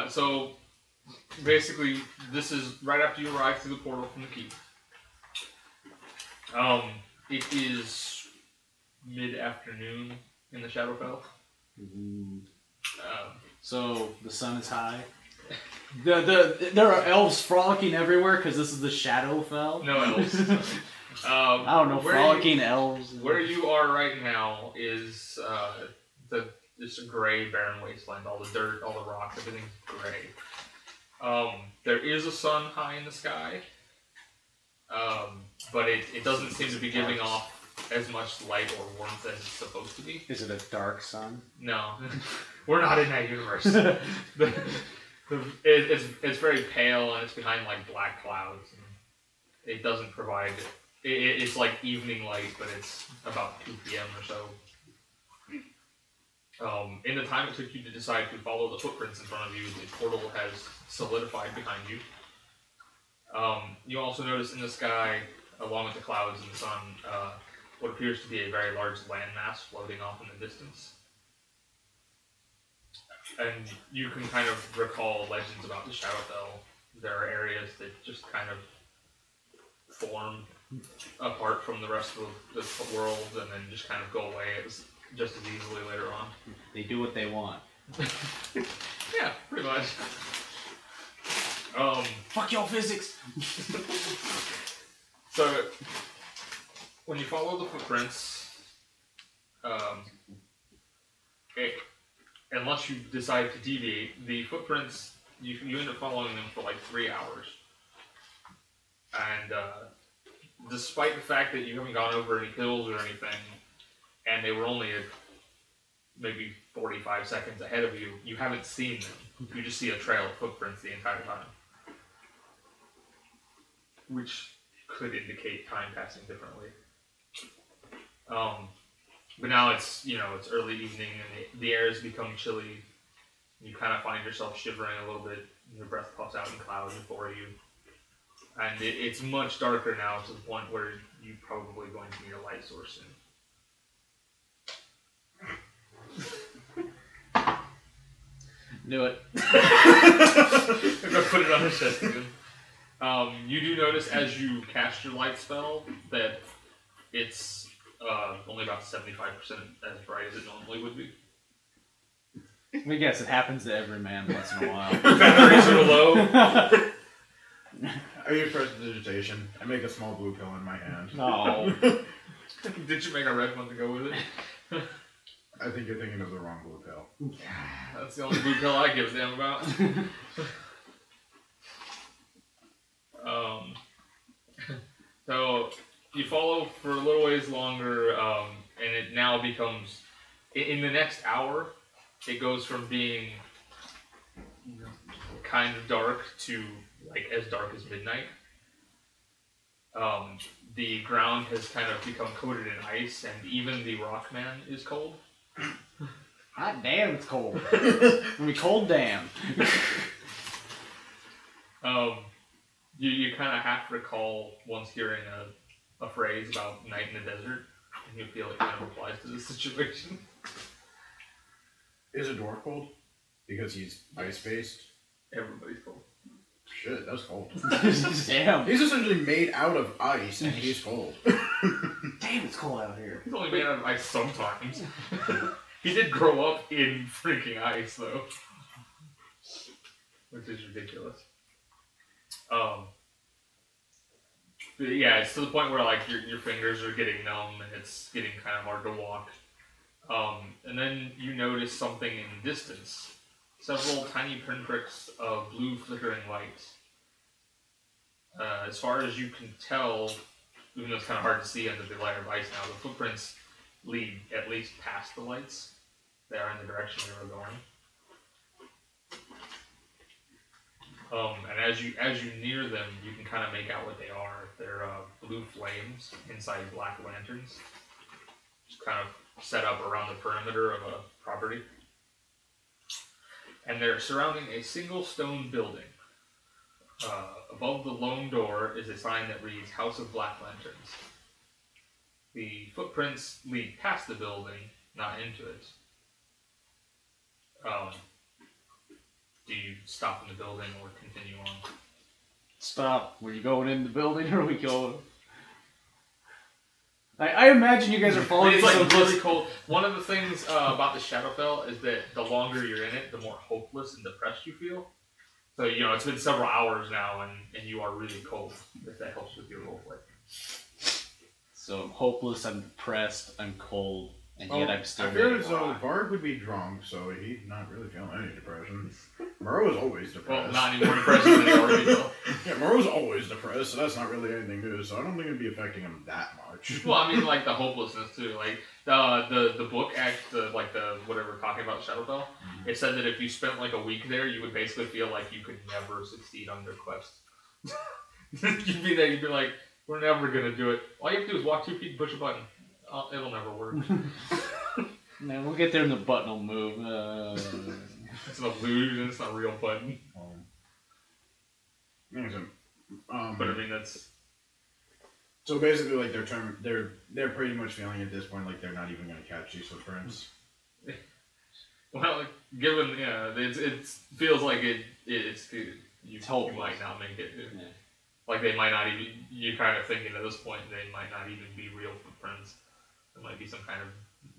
So basically, this is right after you arrive through the portal from the keep. It is mid-afternoon in the Shadowfell. So the sun is high. There are elves frolicking everywhere because this is the Shadowfell. No elves. I don't know, frolicking elves. Where you are right now is just a gray, barren wasteland. All the dirt, all the rocks, everything's gray. There is a sun high in the sky, but it doesn't seem to be giving off as much light or warmth as it's supposed to be. Is it a dark sun? No, we're not in that universe. It's very pale and it's behind like black clouds. And it doesn't provide. It's like evening light, but it's about 2 p.m. or so. In the time it took you to decide to follow the footprints in front of you, the portal has solidified behind you. You also notice in the sky, along with the clouds and the sun, what appears to be a very large landmass floating off in the distance. And you can kind of recall legends about the Shadowfell. There are areas that just kind of form apart from the rest of the world and then just kind of go away just as easily later on. They do what they want. Yeah, pretty much. Fuck your physics! So, when you follow the footprints, unless you decide to deviate, the footprints, you end up following them for like 3 hours. And despite the fact that you haven't gone over any hills or anything, and they were only maybe 45 seconds ahead of you, you haven't seen them. You just see a trail of footprints the entire time. Which could indicate time passing differently. But now it's early evening and the air has become chilly. You kind of find yourself shivering a little bit. Your breath puffs out in clouds before you. And it's much darker now to the point where you're probably going to need a light source soon. Knew it. I'm going to put it on the chest again. You do notice as you cast your light spell that it's only about 75% as bright as it normally would be. I guess it happens to every man once in a while. Batteries are low. I use prestidigitation. I make a small blue pill in my hand. No. Did you make a red one to go with it? I think you're thinking of the wrong blue pill. That's the only blue pill I give a damn about. So you follow for a little ways longer, and it now becomes, in the next hour, it goes from being kind of dark to like as dark as midnight. The ground has kind of become coated in ice, and even the rock man is cold. Hot damn, it's cold. I mean, cold damn. You kind of have to recall once hearing a phrase about night in the desert, and you feel it kind of applies to this situation. Is a dwarf cold? Because he's ice-based? Everybody's cold. Shit, that's cold. Damn. He's essentially made out of ice, and he's cold. Damn, it's cold out here. He's only made out of ice sometimes. He did grow up in freaking ice, though. Which is ridiculous. But yeah, it's to the point where like your fingers are getting numb and it's getting kind of hard to walk. And then you notice something in the distance. Several tiny pinpricks of blue flickering light. As far as you can tell, even though it's kind of hard to see under the layer of ice now, the footprints lead at least past the lights. They are in the direction they were going. And as you near them, you can kind of make out what they are. They're blue flames inside black lanterns, just kind of set up around the perimeter of a property. And they're surrounding a single stone building. Above the lone door is a sign that reads House of Black Lanterns. The footprints lead past the building, not into it. do you stop in the building or continue on? Stop. Were you going in the building or are we going? I imagine you guys are following It's me like so close. really cold. One of the things about the Shadowfell is that the longer you're in it, the more hopeless and depressed you feel. So, you know, it's been several hours now, and you are really cold, if that helps with your roleplay. So I'm hopeless, I'm depressed, I'm cold, and yet I'm still I feel there. as though Varric would be drunk, so he's not really feeling any depression. Moreau is always depressed. Well, not any more depressed than they already feel. Yeah, Moreau's always depressed, so that's not really anything new, so I don't think it'd be affecting him that much. Well, I mean, like, the hopelessness, too. Like, the book, whatever, talking about Shadowfell, it said that if you spent, like, a week there, you would basically feel like you could never succeed on your quest. You'd be there, you'd be like, we're never gonna do it. All you have to do is walk 2 feet and push a button. Oh, it'll never work. Man, we'll get there and the button will move. It's an illusion, it's not a real button. But I mean, that's... So basically, like, they're pretty much feeling at this point like they're not even going to catch these footprints. Well, like, given, yeah, it feels like you might not make it. Yeah. Like, they might not even, you're kind of thinking at this point they might not even be real footprints. It might be some kind of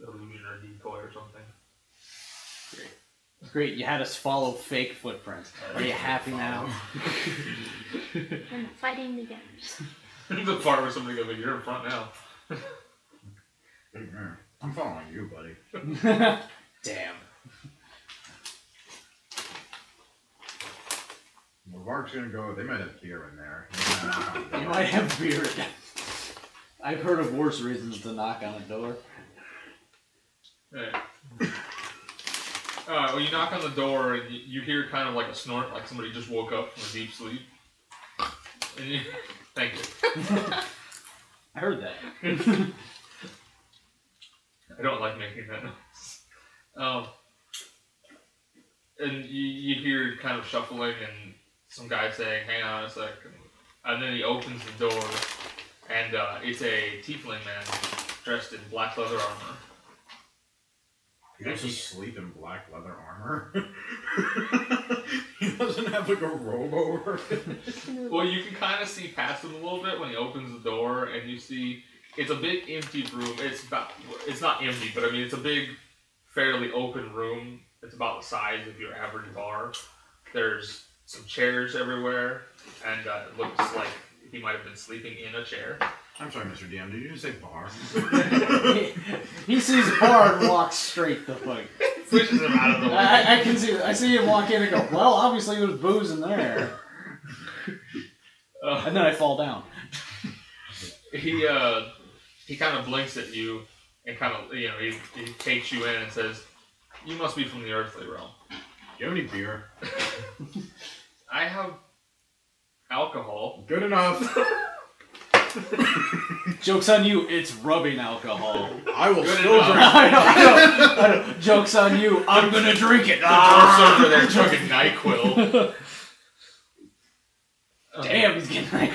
illusion or decoy or something. Great, you had us follow fake footprints. Are you happy now? And fighting together. The part where somebody goes, you're in front now. I'm following you, buddy. Damn. Well, Vark's gonna go. They might have beer in there. You might have beer. I've heard of worse reasons to knock on a door. Right. Well, you knock on the door and you hear kind of like a snort, like somebody just woke up from a deep sleep. And you, thank you. I heard that. I don't like making that noise. And you hear kind of shuffling and some guy saying, hang on a second. And then he opens the door and it's a tiefling man dressed in black leather armor. He doesn't sleep in black leather armor. He doesn't have like a robe over it. Well, you can kind of see past him a little bit when he opens the door, and you see it's a big empty room. It's not empty, but I mean it's a big, fairly open room. It's about the size of your average bar. There's some chairs everywhere, and it looks like he might have been sleeping in a chair. I'm sorry, Mr. DM. Did you just say bar? He sees a bar and walks straight the fuck. Pushes him out of the way. I can see. I see him walk in and go, well, obviously there was booze in there. And then I fall down. He kind of blinks at you and kind of, you know, he takes you in and says, you must be from the earthly realm. Do you have any beer? I have alcohol. Good enough. Joke's on you, it's rubbing alcohol. I will Good still enough. drink. I know. Joke's on you, I'm gonna drink it. The dwarf's over there chugging NyQuil. Damn, he's getting like...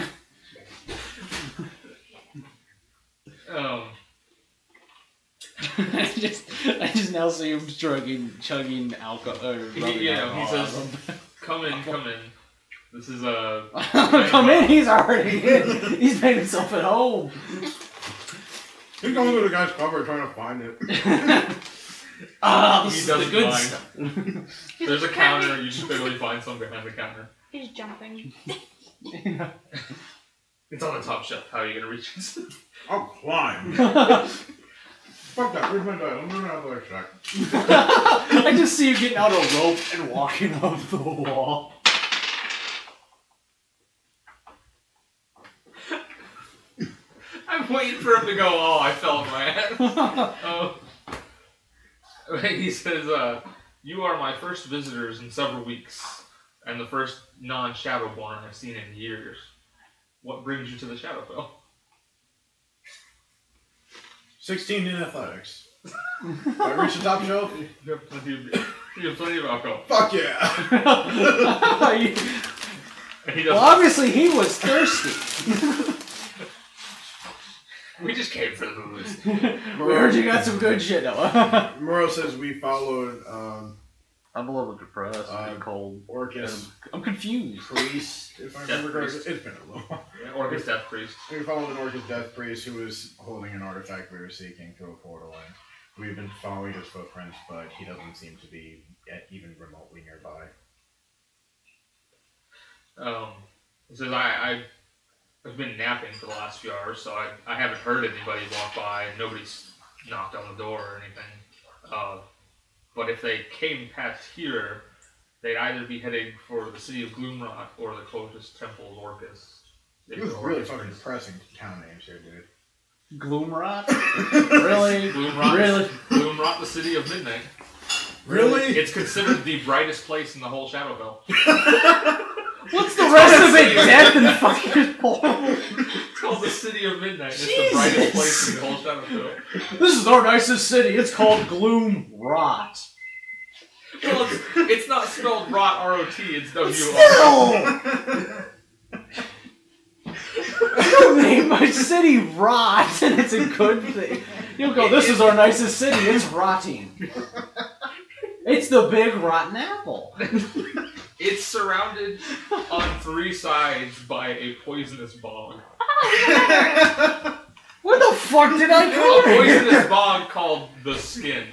I just now see him chugging alcohol. He says, come in. This is a... Come in, he's already in. He's made himself at home. He's going to the guy's cover trying to find it. Ah, this He is the doesn't good mind. stuff. There's a counter, you just barely find some behind the counter. He's jumping. It's on the top shelf. How are you going to reach it? I'll climb. Fuck that. Where's my dice? I'm doing another check. I just see you getting out a rope and walking up the wall. I'm waiting for him to go, oh, I fell on my ass. He says, you are my first visitors in several weeks, and the first non-Shadowborn I've seen in years. What brings you to the Shadowfell? 16 in athletics. Do I reach the top shelf? You have plenty of alcohol. Fuck yeah. And he Well, doesn't. obviously he was thirsty. We just came for the booze. We heard you got some good shit, though. Moreau says we followed I'm a little depressed and cold. Orcus I'm confused. priest, if I remember correctly. It's been a little while. Yeah, Orcus Death Priest. We followed an Orcus death priest who was holding an artifact we were seeking through a portal, and we've been following his footprints, but he doesn't seem to be even remotely nearby. It says I've been napping for the last few hours, so I haven't heard anybody walk by, and nobody's knocked on the door or anything. But if they came past here, they'd either be heading for the city of Gloomrot or the closest temple of Orcus. It was really fucking depressing town names here, dude. Gloomrot? Really? Gloomrot, Really? Gloomrot, the city of midnight. Really? It's considered the brightest place in the whole Shadowfell. What's the rest of it? Death and fucking horrible. It's called the city of midnight. It's the brightest place in the whole Shadowfell. This is our nicest city. It's called Gloomrot. Well, it's not spelled rot, R-O-T, it's W-R. Still! You name my city Rot, and it's a good thing. You'll go, this is our nicest city, it's rotting. It's the big rotten apple. It's surrounded on 3 sides by a poisonous bog. Where the fuck did I A come poisonous here? bog called the Skin.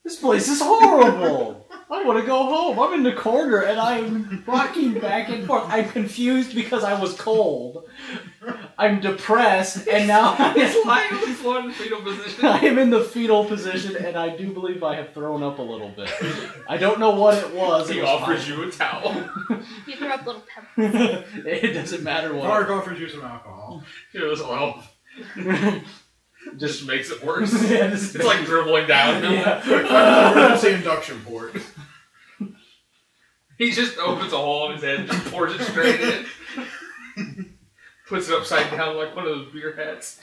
This place is horrible. I want to go home. I'm in the corner and I'm rocking back and forth. I'm confused because I was cold. I'm depressed and now It's lying on the floor in the fetal position. I am in the fetal position and I do believe I have thrown up a little bit. I don't know what it was. He It was offers fine. you a towel. You throw up little pebbles. It doesn't matter what. Varric offers you some alcohol. Here, this will help. Just makes it worse. Yeah, It's like dribbling down. Yeah. Emergency induction port. He just opens a hole in his head and just pours it straight in. Puts it upside down like one of those beer hats.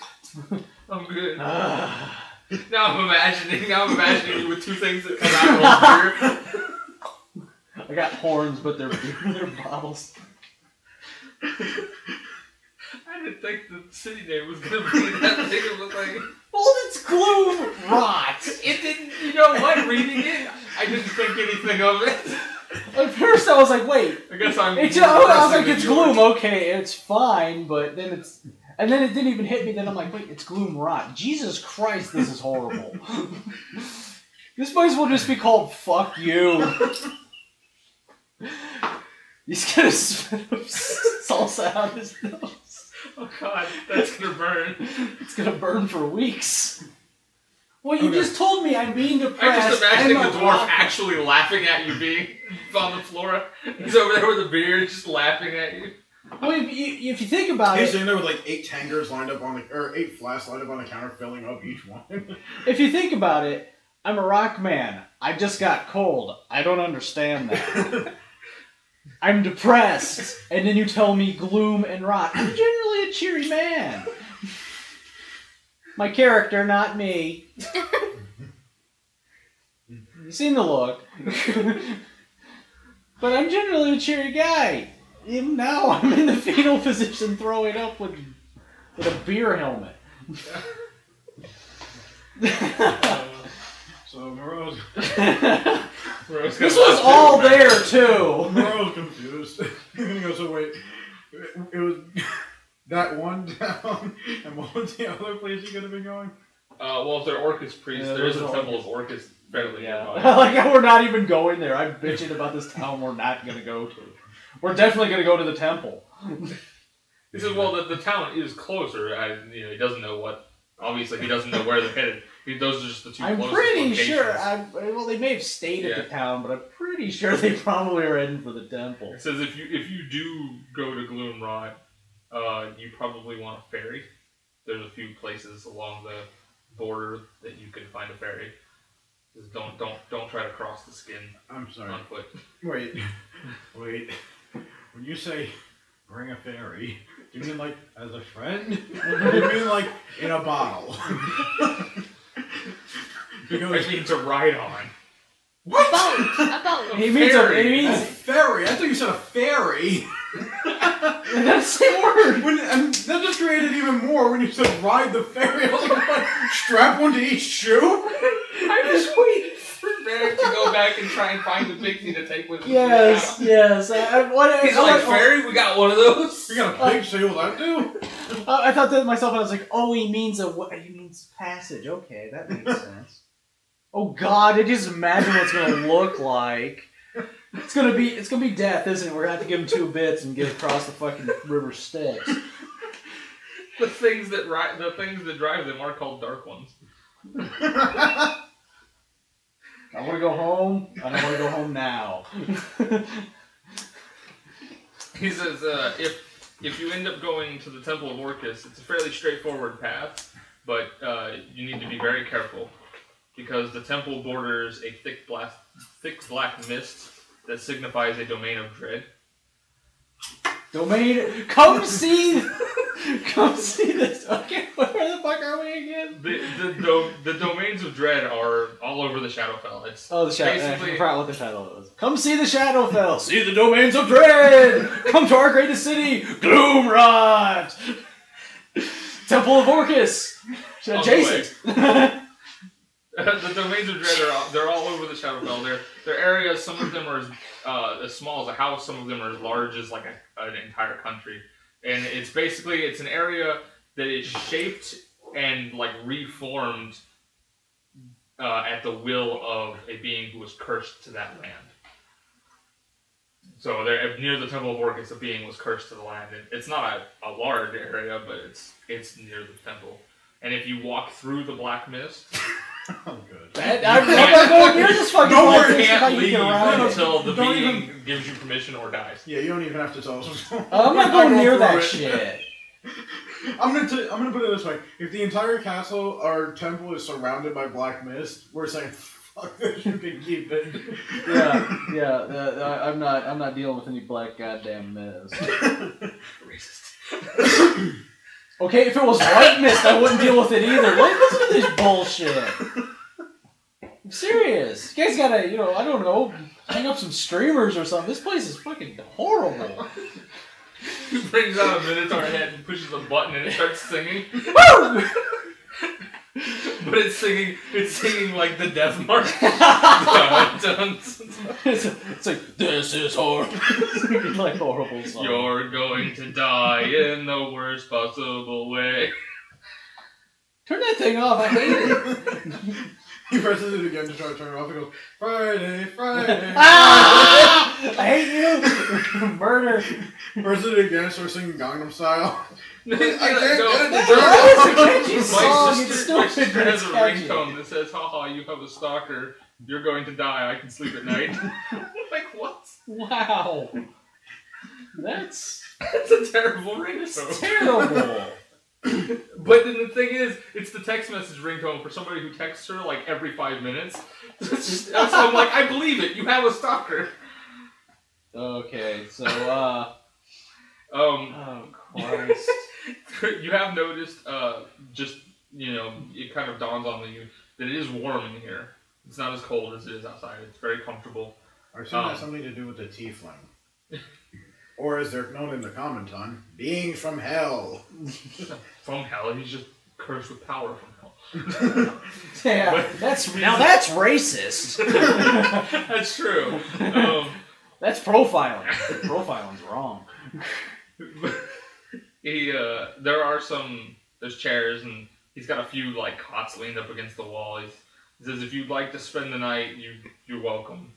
I'm good. Now I'm imagining you with 2 things that come out of beer. I got horns, but they're bottles. I didn't think the city name was gonna be that big of a thing. Well, it's gloom rot. It didn't, you know what, reading it, I didn't think anything of it. At first, I was like, "Wait." I guess I'm. I was like, "It's gloom, okay, it's fine," but then and then it didn't even hit me. Then I'm like, "Wait, it's gloom rot." Jesus Christ, this is horrible. This might as well just be called "Fuck You." He's gonna spit salsa out his nose. Oh god, that's gonna burn. It's gonna burn for weeks. Well, you just told me I'm being depressed. I'm just imagining I'm the a dwarf rock- actually laughing at you being on the floor. He's over there with a beard, just laughing at you. Well, if you think about He's it, sitting there with like 8 tangers lined up on the, or 8 flasks lined up on the counter, filling up each one. if you think about it, I'm a rock man. I just got cold. I don't understand that. I'm depressed, and then you tell me gloom and rot. I'm generally a cheery man. My character, not me. You seen the look. But I'm generally a cheery guy. Even now, I'm in the fetal position throwing up with a beer helmet. So Moreau's This was all there, too. Moreau's confused. He goes, so wait, it was that one town, and what was the other place you could have been going? Well, if they're Orcus priests, Yeah, there is a those are temple of Orcus fairly nearby. Like, we're not even going there. I'm bitching about this town we're not going to go to. We're definitely going to go to the temple. He says, well, the town is closer. He doesn't know what. Obviously, he doesn't know where they're headed. Those are just the 2 I'm closest pretty locations. sure. Well, they may have stayed at the town, but I'm pretty sure they probably are heading for the temple. It says if you do go to Gloomrot, you probably want a ferry. There's a few places along the border that you can find a ferry. Just don't try to cross the skin I'm sorry. on foot. Wait. When you say bring a fairy, do you mean like as a friend? Or do you mean like in a bottle? Because I mean to ride on. what? A boat. He means ferry. He A means ferry? I thought you said a fairy. that's the same word. And that just created even more when you said ride the ferry. I was like, what? Strap one to each shoe? I just waited for Varric to go back and try and find the pixie to take with him. Yes. He's like, fairy, we got one of those. We got a pig, so you'll that do? I thought to myself, I was like, oh, he means he means passage. Okay, that makes sense. Oh God, I just imagine what it's gonna look like. It's gonna be death, isn't it? We're gonna have to give him 2 bits and get across the fucking river Styx. The things that drive them are called dark ones. I want to go home. I don't want to go home now. He says, if you end up going to the Temple of Orcus, it's a fairly straightforward path, but you need to be very careful because the temple borders a thick black mist that signifies a domain of dread. Come see this. Okay, where the fuck are we again? The domains of dread are all over the Shadowfell. It's the Shadow. basically I forgot what the Shadow is. Come see the Shadowfell. See the domains of dread. Come to our greatest city, Gloomrot. Temple of Orcus. Adjacent. The domains of dread they're all over the Shadowfell. They're areas. Some of them are as small as a house. Some of them are as large as like an entire country. And it's an area that is shaped and like reformed at the will of a being who was cursed to that land. So near the Temple of Orcus, a being was cursed to the land. And it's not a large area, but it's near the temple. And if you walk through the black mist, I'm good. I'm not going near this fucking black mist. You How can't you leave get around it? until the being gives you permission or dies. Yeah, you don't even have to tell us. I'm not going near that shit. I'm gonna put it this way: if the entire castle or temple is surrounded by black mist, we're saying fuck this. You can keep it. Yeah. I'm not dealing with any black goddamn mist. Racist. Okay, if it was white mist, I wouldn't deal with it either. Like, listen to this bullshit. I'm serious. You guys gotta, I don't know, hang up some streamers or something. This place is fucking horrible. He brings out a Minotaur head and pushes a button and it starts singing. Woo! But it's singing like the death march. It's like, this is horrible. It's like horrible song. You're going to die in the worst possible way. Turn that thing off, I hate it. He presses it again to try to turn it off. He goes, Friday, Friday. Ah! I hate you. Murder. Presses it again, starts singing Gangnam Style. My sister has a ringtone that says, haha, you have a stalker. You're going to die. I can sleep at night. Like, what? Wow. That's a terrible ringtone. It's terrible. But then the thing is, it's the text message ringtone for somebody who texts her like every 5 minutes. So I'm like, I believe it. You have a stalker. Okay, so oh Christ. You have noticed, it kind of dawns on you that it is warm in here. It's not as cold as it is outside. It's very comfortable. I assume that's something to do with the tiefling. Or as they're known in the common tongue, beings from hell. From hell? He's just cursed with power from hell. Yeah, But- that's racist. That's true. That's profiling. Profiling's wrong. There's chairs, and he's got a few like cots leaned up against the wall. He says, if you'd like to spend the night, you're welcome.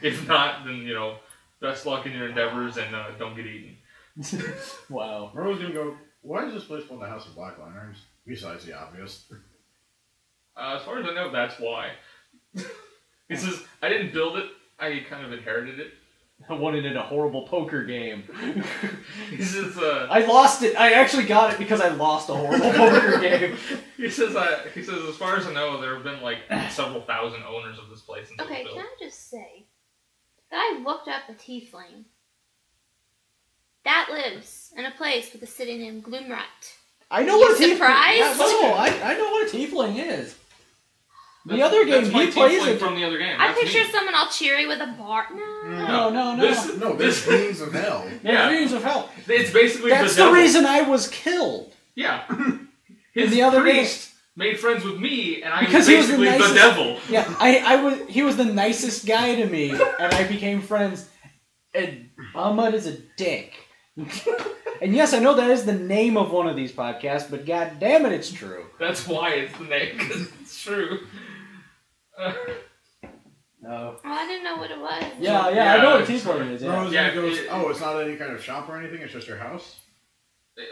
If not, then best luck in your endeavors, and don't get eaten. Wow. Moreau's gonna go, why is this place called the House of Black Lanterns? Besides the obvious. As far as I know, that's why. He says, I didn't build it, I kind of inherited it. I won it in a horrible poker game. He says, I lost it. I actually got it because I lost a horrible poker game. He says, as far as I know, there have been like several thousand owners of this place since it Okay, was can built. I just say that I looked up a tiefling that lives in a place with a city named Gloomrot. I know You what a tiefling. surprised? Yeah, no, I know what a tiefling is. The other game, that's my he plays tiefling it from the other game. I That's picture me. someone all cheery with a bar. No. No. No, there's beings of hell. Yeah. Beings of hell. It's basically That's the the devil. reason I was killed. Yeah. In the other priest made friends with me, and I Because was he was the basically the nicest- devil. he was the nicest guy to me, and I became friends. And Ahmad is a dick. And yes, I know that is the name of one of these podcasts, but god damn it, it's true. That's why it's the name, because it's true. No. Oh, I didn't know what it was. Yeah, Yeah, I know what a it's- team is. Yeah. Rose Yeah, goes, it- oh, it's not any kind of shop or anything, it's just your house?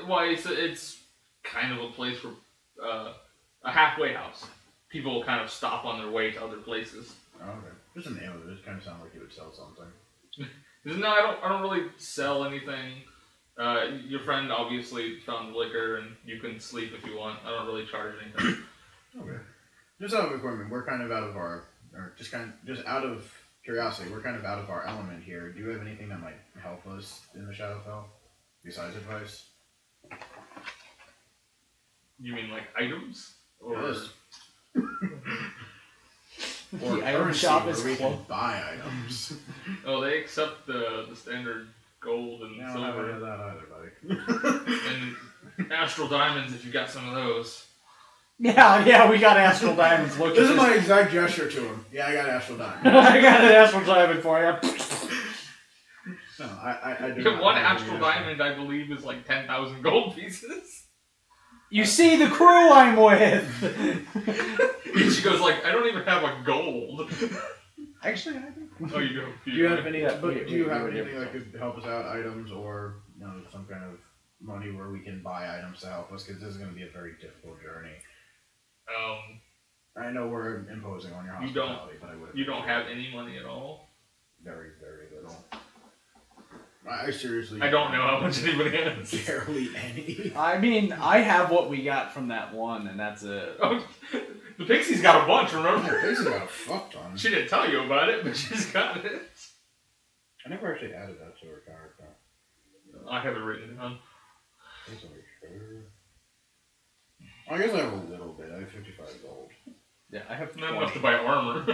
Well, it's kind of a place where a halfway house. People kind of stop on their way to other places. Oh, okay. Just the name of it. It kind of sounds like you would sell something. No, I don't really sell anything. Your friend obviously found the liquor, and you can sleep if you want. I don't really charge anything. Okay. Just out of equipment, we're kind of out of our, or just out of curiosity, we're kind of out of our element here. Do you have anything that might help us in the Shadowfell besides advice? You mean like items? Or Yes. The Or item currency shop where is we can closed. buy items. Oh, they accept the standard gold and No, I don't have silver that either, buddy. and astral diamonds if you got some of those. Yeah, we got Astral Diamonds. Look This at is my exact gesture to him. Yeah, I got Astral Diamond. I got an Astral Diamond for you. No, I do Yeah, not one have astral any diamond, I believe, is like 10,000 gold pieces. You see the crew I'm with. Ichigo's like, I don't even have a gold. Actually, I do. Oh, you do. Do you have any? Yeah, But we- do you we have were anything different. that could help us out? Items or some kind of money where we can buy items to help us? Because this is going to be a very difficult journey. I know we're imposing on your You don't- hospitality, but I would. You don't have any money at all? Very, very little. I seriously. I don't know how much anybody has. Barely any. I mean, I have what we got from that one, and that's it. Oh, the Pixie's got a bunch, remember? Basically got a fuck ton. She didn't tell you about it, but she's got it. I never actually added that to her character. I have it written down. I guess I have a little bit. I have 55 gold. Yeah, I have Not enough to 20. buy armor.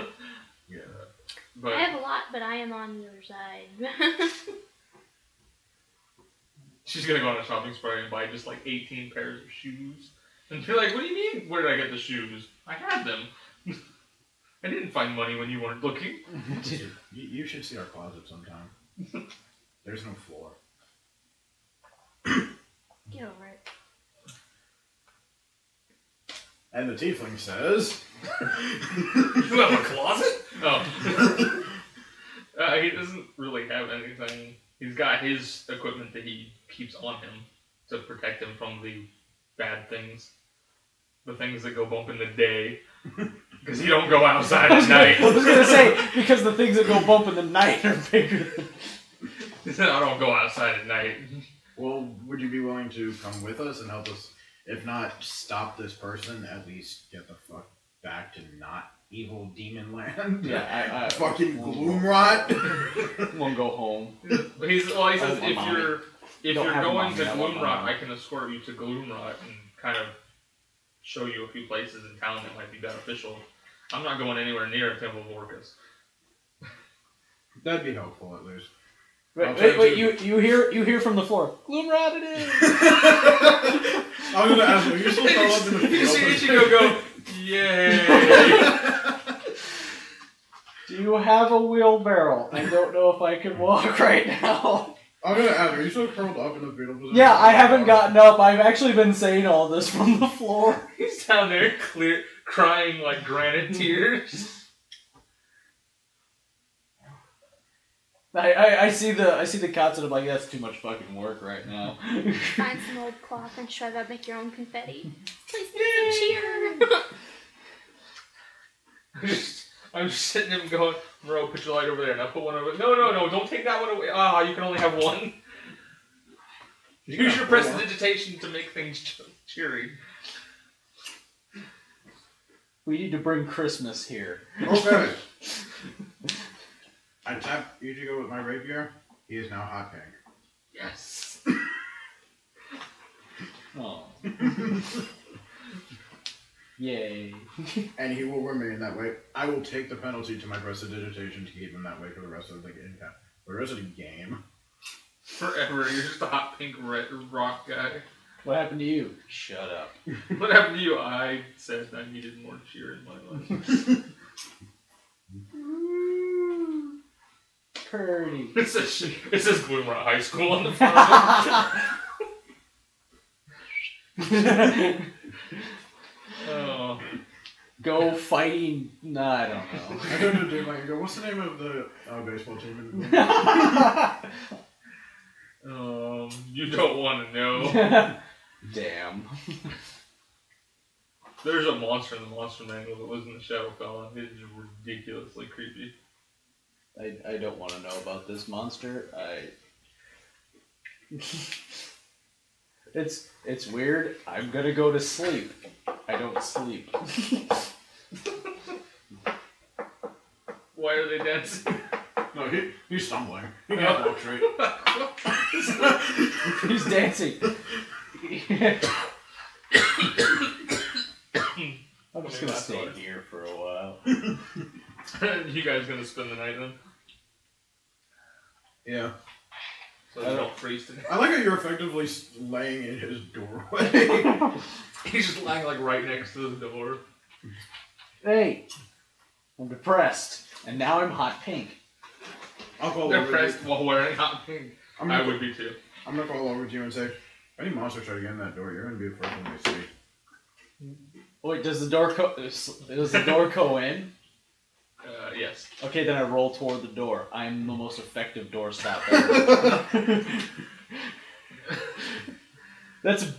Yeah. But I have a lot, but I am on your side. she's gonna go on a shopping spree and buy just like 18 pairs of shoes. And you're like, what do you mean? Where did I get the shoes? I had them. I didn't find money when you weren't looking. You should see our closet sometime. There's no floor. Get over it. And the tiefling says... You have a closet? Oh. He doesn't really have anything. He's got his equipment that he keeps on him to protect him from the bad things. The things that go bump in the day. Because you don't go outside at night. I was gonna say, because the things that go bump in the night are bigger than... I don't go outside at night. Well, would you be willing to come with us and help us, if not stop this person, at least get the fuck back to not evil demon land? Yeah, I Fucking Gloomrot? won't go home. He says Oh, if mommy. you're Don't have going mommy, to I want Gloomrot, mommy. I can escort you to Gloomrot and kind of show you a few places in town that might be beneficial. I'm not going anywhere near Temple of Orcus. That'd be helpful, at least. Wait, you hear from the floor. Gloomrot it is! I was gonna ask, are you still caught up in the You see field? Ichigo go, yay! Do you have a wheelbarrow? I don't know if I can walk right now. I'm gonna ask, are you still curled up in the fetal position? Yeah, I haven't gotten up. I've actually been saying all this from the floor. He's down there crying like granite tears. I see the cots and I'm like, that's too much fucking work right now. Find some old cloth and try to make your own confetti. Please make some cheer. I'm just sitting there going, Moreau, put your light over there. Now put one over. No, don't take that one away. Ah, you can only have one. Use your prestidigitation to make things cheery. We need to bring Christmas here. Okay. I tap Ichigo with my rapier. He is now hot pink. Yes. Oh. Yay. And he will remain that way. I will take the penalty to my prestidigitation to keep him that way for the rest of the game. For the rest of the game. Forever, you're just a hot pink red rock guy. What happened to you? Shut up. What happened to you? I said I needed more cheer in my life. Purdy. It says Bloomer at high school on the front. Oh. Go fighting. Nah, I don't know. I go to do like, what's the name of the baseball team? You don't want to know. Damn. There's a monster in the monster manual that lives in the Shadowfell, and it is ridiculously creepy. I don't want to know about this monster. It's weird. I'm gonna go to sleep. I don't sleep. Why are they dancing? No, he's stumbling. He can't walk straight. He's dancing. I'm just gonna stay here for a while. You guys gonna spend the night then? Yeah. So you don't freeze today. I like how you're effectively laying in his doorway. He's just lying like right next to the door. Hey, I'm depressed, and now I'm hot pink. I'll call over Depressed to you. while wearing hot pink. I would be too. I'm gonna call over to you and say, if any monsters try to get in that door, you're gonna be the first one they see. Wait, does the door go in? Yes. Okay, then I roll toward the door. I'm the most effective door stop ever. That's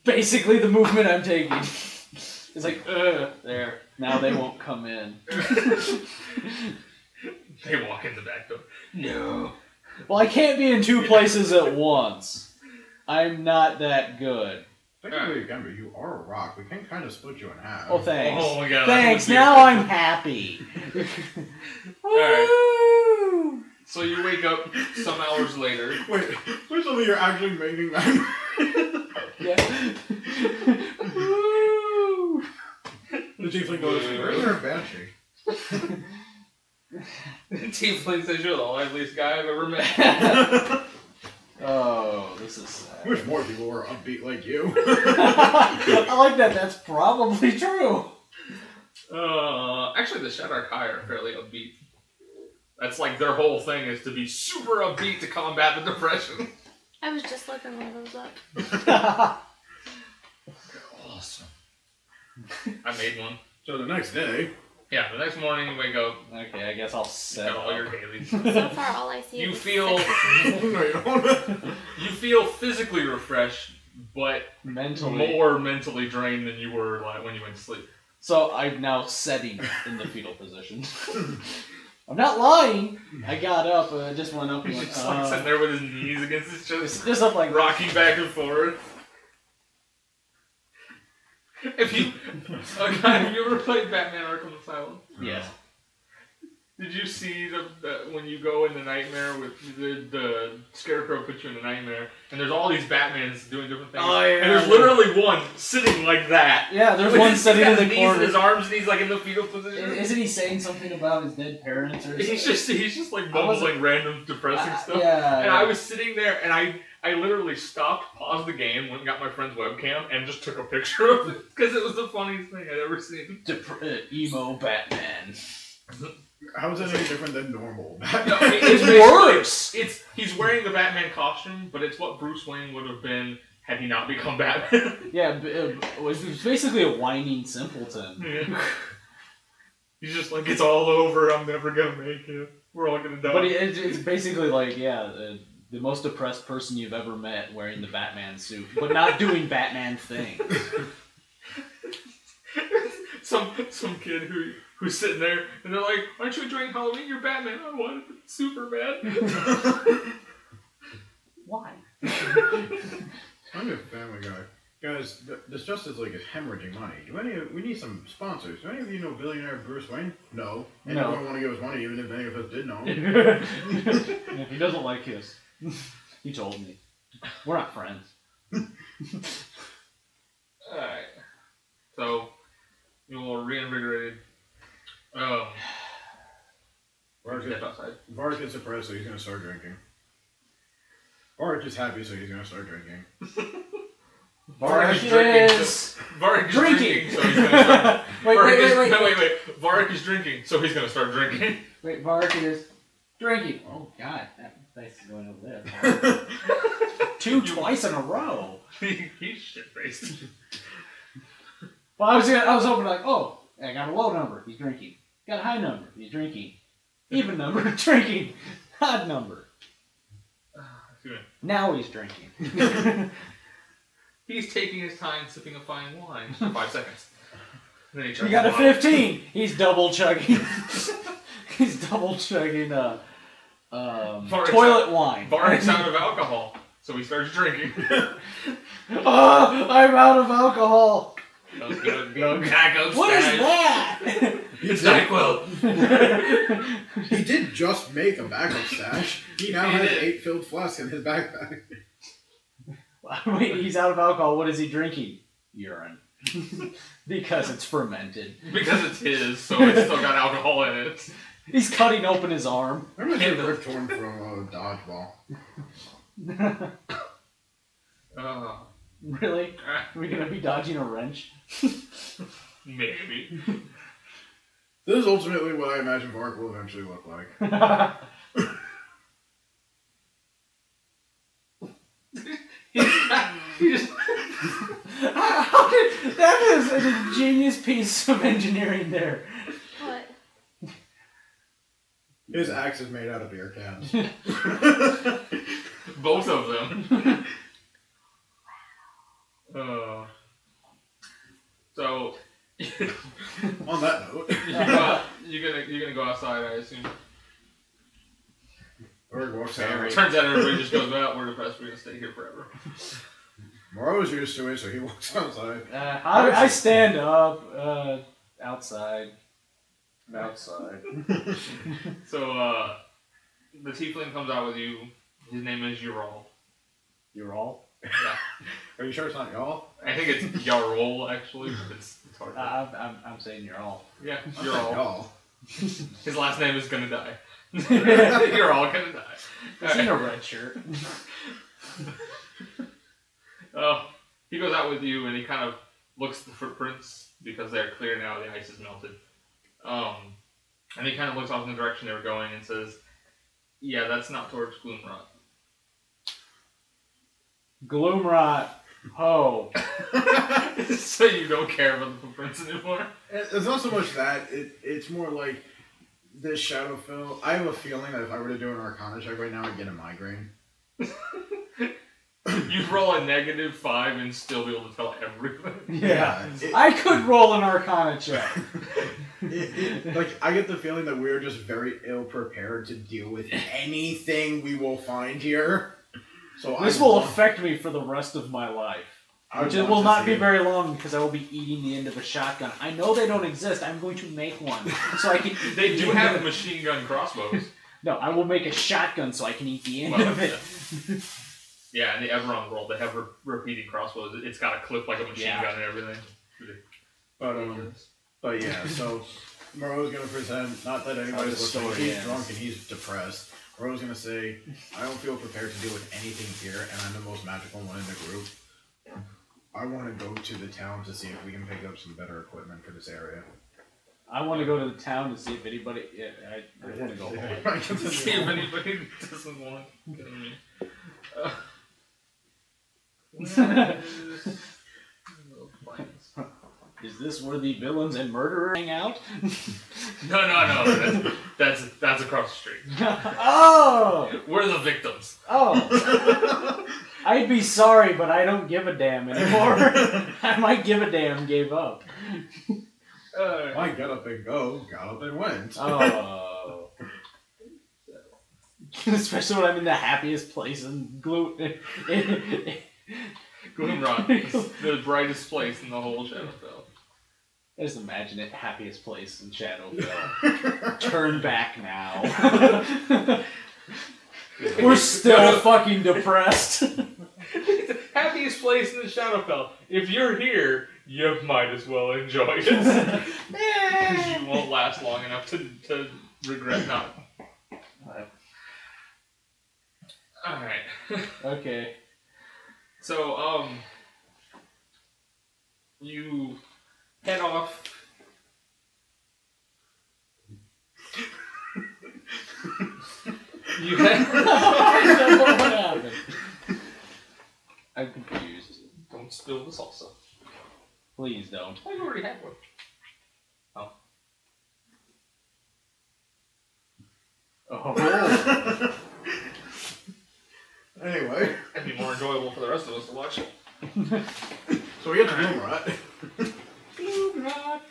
basically the movement I'm taking. It's like, there. Now they won't come in. They walk in the back door. No. Well, I can't be in two places at once. I'm not that good. Technically, you can be. You are a rock. We can kind of split you in half. Oh, thanks. Oh my god. Thanks, now I'm happy. Alright. So you wake up some hours later. Wait, please tell me you're actually making that. Yeah. The tiefling goes, where's our banshee? Tiefling says you're the liveliest guy I've ever met. Oh, this is sad. I wish more people were upbeat like you. I like that. That's probably true. Actually, the Shadark High are fairly upbeat. That's like their whole thing is to be super upbeat to combat the depression. I was just looking one of those up. Awesome. I made one. So the next day... Yeah, the next morning you wake up, Okay, I guess I'll set got all up. your dailies. So far, all I see You is feel- sexy. You feel physically refreshed, but Mentally. more mentally drained than you were like when you went to sleep. So I'm now sitting in the fetal position. I'm not lying. I got up. I just went up and He's went, just like sitting there with his knees against his chest, just up like rocking back and forth. Have you ever played Batman Arkham Asylum? Yes. Did you see the when you go in the nightmare with the Scarecrow puts you in the nightmare, and there's all these Batmans doing different things. Oh, yeah. And there's literally one sitting like that. Yeah, there's With one his- sitting he's got in the his knees corner. his arms, and he's like in the fetal position. Isn't he saying something about his dead parents or something? He's just like mumbling random depressing stuff. Yeah. And I was sitting there, and I literally stopped, paused the game, went and got my friend's webcam, and just took a picture of it because it was the funniest thing I'd ever seen. Emo Batman. How is that any different than normal? No, It's basically- worse. He's wearing the Batman costume, but it's what Bruce Wayne would have been had he not become Batman. Yeah, it was basically a whining simpleton. Yeah. He's just like, it's all over. I'm never gonna make it. We're all gonna die. But it's basically like, the most depressed person you've ever met wearing the Batman suit, but not doing Batman things. some kid who's sitting there, and they're like, aren't you enjoying Halloween? You're Batman. I wanted to be Superman. Why? I'm a Family Guy. Guys, this Justice League is hemorrhaging money. We need some sponsors. Do any of you know billionaire Bruce Wayne? No. And No. you don't want to give us money even if any of us did know him. He doesn't like his. He told me. We're not friends. Alright. So, you're reinvigorated. Step outside. Varric is depressed, so he's going to start drinking. Varric is happy, so he's going to start drinking. Varric Varric is drinking. is Varric is drinking. drinking, so he's gonna start. wait. Wait. Varric is drinking, so he's gonna start drinking. Wait, Varric is drinking. Oh God, that place is going over there. Twice in a row. He's shit faced. Well, I was hoping like, oh, I got a low number. He's drinking. Got a high number. He's drinking. Even number, drinking. Odd number. Now he's drinking. He's taking his time sipping a fine wine for 5 seconds. Then he You got a 15. He's double chugging. He's double chugging toilet wine. Varric's out of alcohol, so he starts drinking. Oh, I'm out of alcohol. Glug, glug, glug. What is that? It's NyQuil. He did just make a backup stash. He now has 8 filled flasks in his backpack. Wait, he's out of alcohol. What is he drinking? Urine. Because it's fermented. Because it's his, so it's still got alcohol in it. He's cutting open his arm. I'm gonna get Rick torn from dodgeball. Really? Are we gonna be dodging a wrench? Maybe. This is ultimately what I imagine Varric will eventually look like. That is an ingenious piece of engineering there. What? His axe is made out of beer cans. Both of them. So, On that note, you're gonna go outside, I assume. Varric walks out. Turns out everybody just goes, well, we're depressed, we're gonna stay here forever. Moreau's used to it, so he walks outside. I stand up outside. Outside. So, the tiefling comes out with you. His name is Ural. Ural? Yeah. Are you sure it's not y'all? I think it's Yarol, actually, but it's hard. I'm saying Ural. Yeah, I'm you're not all. y'all. His last name is gonna die. You're all gonna die. He's in a red shirt. Oh, he goes out with you and he kind of looks at the footprints because they're clear now. The ice is melted. And he kind of looks off in the direction they were going and says, "Yeah, that's not towards Gloomrot." Gloomrot. Ho. So you don't care about the footprints anymore? It's not so much that. It's more like this Shadowfell. I have a feeling that if I were to do an Arcana check right now, I'd get a migraine. You'd roll a -5 and still be able to tell everything. Yeah. I could roll an Arcana check. Like, I get the feeling that we're just very ill prepared to deal with anything we will find here. So This will affect me for the rest of my life. Which it will not be very long because I will be eating the end of a shotgun. I know they don't exist. I'm going to make one. So I can. They do have machine gun crossbows. No, I will make a shotgun so I can eat the end of it. Yeah, in the Everon world, they have repeating crossbows. It's got a clip like a machine gun and everything. But yeah, so Moreau's gonna present, not that anybody's listening, he's drunk and he's depressed. Moreau's gonna say, I don't feel prepared to deal with anything here, and I'm the most magical one in the group. I want to go to the town to see if we can pick up some better equipment for this area. I want to go to the town to see if anybody. Yeah, I want to go home. See if anybody doesn't want to kill me. Is this where the villains and murderers hang out? No. That's across the street. Oh! We're the victims. Oh. I'd be sorry, but I don't give a damn anymore. I might give a damn gave up. I got up and go, got up and went. Oh. Especially when I'm in the happiest place in Gloomrot is the brightest place in the whole Shadowfell. I just imagine it, happiest place in Shadowfell. Turn back now. We're still fucking depressed. Happiest place in the Shadowfell. If you're here, you might as well enjoy it. Because you won't last long enough to regret not. Alright. Okay. So, you head off. You head. What happened? I'm confused. Don't spill the salsa. Please don't. I already had one. Oh. Anyway, It'd be more enjoyable for the rest of us to watch. so we get to Gloomrot. Gloomrot.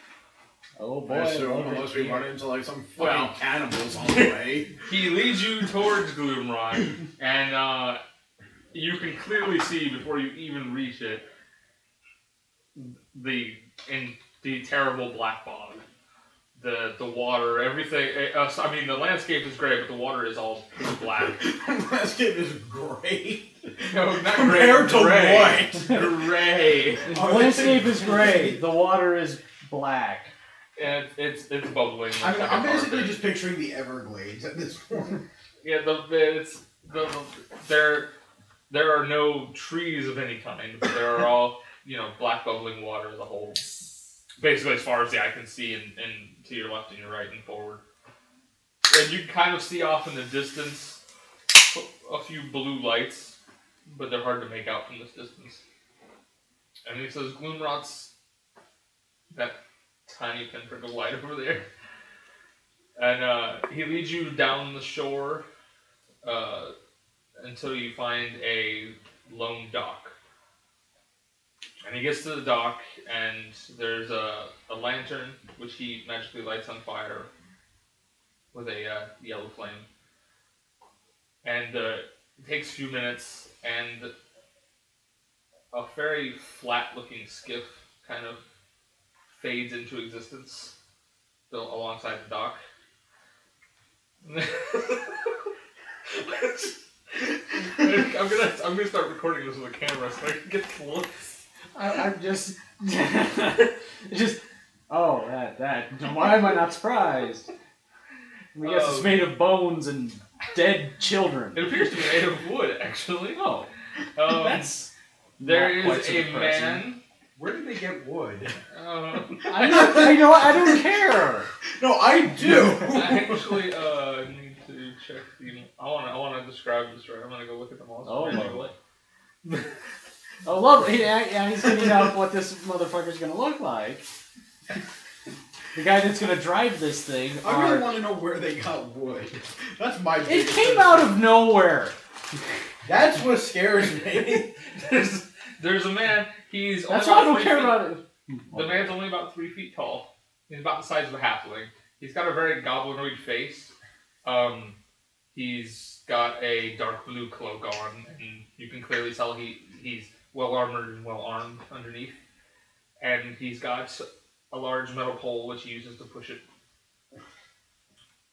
Oh boy. I assume, unless we run into like some fucking cannibals on the way. He leads you towards Gloomrot, and you can clearly see before you even reach it the terrible black bog. The water, everything. I mean, the landscape is great, but the water is all black. The landscape is great. No, not Compared to gray. what? Gray. The landscape is gray. The water is black. And it's bubbling. I mean, like I'm a basically carpet. just picturing the Everglades at this point. Yeah, there are no trees of any kind, but there are all, black bubbling water as a whole. Basically, as far as the eye can see, and to your left and your right and forward. And you can kind of see off in the distance a few blue lights, but they're hard to make out from this distance. And he says, Gloomrot's that tiny pinprick of light over there. And he leads you down the shore until you find a lone dock. And he gets to the dock, and there's a lantern, which he magically lights on fire with a yellow flame. And it takes a few minutes, and a very flat-looking skiff kind of fades into existence alongside the dock. I'm gonna start recording this with a camera so I can get the looks. I'm just, oh, that. Why am I not surprised? I guess it's made of bones and dead children. It appears to be made of wood, actually. Oh, That's there not is quite a so man. Where did they get wood? I'm not. You know what? I don't care. No, I do. I actually need to check the. I want to describe this right. I'm gonna go look at the monster. Oh, manual. lovely. Oh, lovely. Yeah, he's finding out what this motherfucker's gonna look like. The guy that's gonna drive this thing. I really want to know where they got wood. That's my. It came out of nowhere. That's what scares me. There's a man. He's. That's only why I don't about care 3 about it. feet- The man's only about 3 feet tall. He's about the size of a halfling. He's got a very goblinoid face. He's got a dark blue cloak on, and you can clearly tell he's well armored and well armed underneath. And he's got a large metal pole which he uses to push it.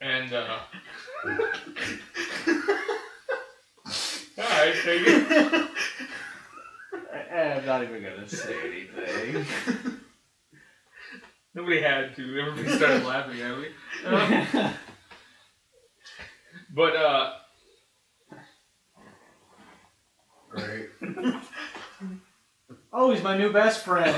And alright, take it. I'm not even gonna say anything. Nobody had to. Everybody started laughing at me. But Great. Oh, he's my new best friend.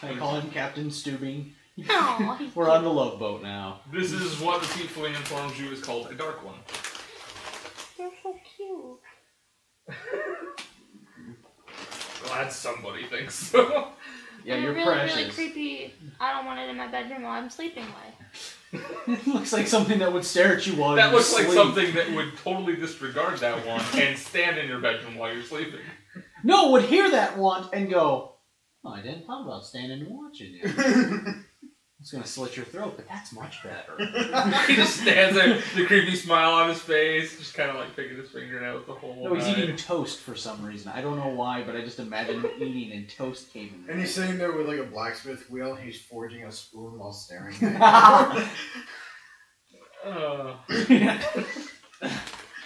I call him Captain Stubing. Oh, he's We're on the love boat now. this is what the tiefling informs you is called a dark one. They're so cute. Glad somebody thinks so. Yeah, They're you're really, precious. really creepy. I don't want it in my bedroom while I'm sleeping. It looks like something that would stare at you while That you looks sleep. like something that would totally disregard that one and stand in your bedroom while you're sleeping. No, would hear that want and go, oh, I didn't thought about standing and watching you. It's gonna slit your throat, but that's much better. He just stands there, the creepy smile on his face, just kind of like picking his fingernails the whole No, he's night. eating toast for some reason. I don't know why, but I just imagine him eating and toast came in. And he's sitting there with like a blacksmith wheel. He's forging a spoon while staring at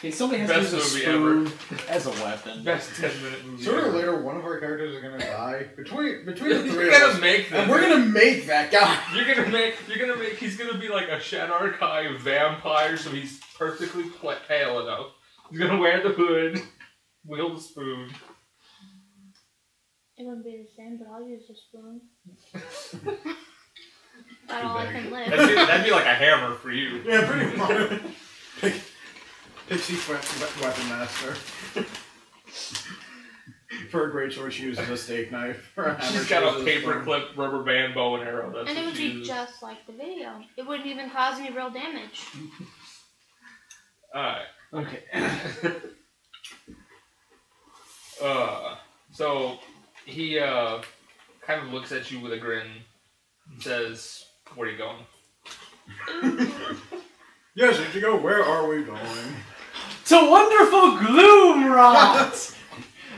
Okay, somebody has to Best use a movie spoon as a weapon. Best 10-minute movie. Sooner or ever. later, one of our characters is gonna die. Between the three You're of gonna us, make them. and we're gonna make that guy. You're gonna make. He's gonna be like a Shadarkai vampire, so he's perfectly pale enough. He's gonna wear the hood, wield the spoon. It wouldn't be the same, but I'll use the spoon. About all I can live. That'd be like a hammer for you. Yeah, pretty much. Pixie weapon master. For a great sword, she uses a steak knife. For a hammer, She's got a paperclip, rubber band, bow and arrow. That's and it what would she be uses. just like the video. It wouldn't even cause me real damage. Alright. Okay. So he kind of looks at you with a grin and says, "Where are you going?" Yes, Ichigo, where are we going? To wonderful Gloomrot!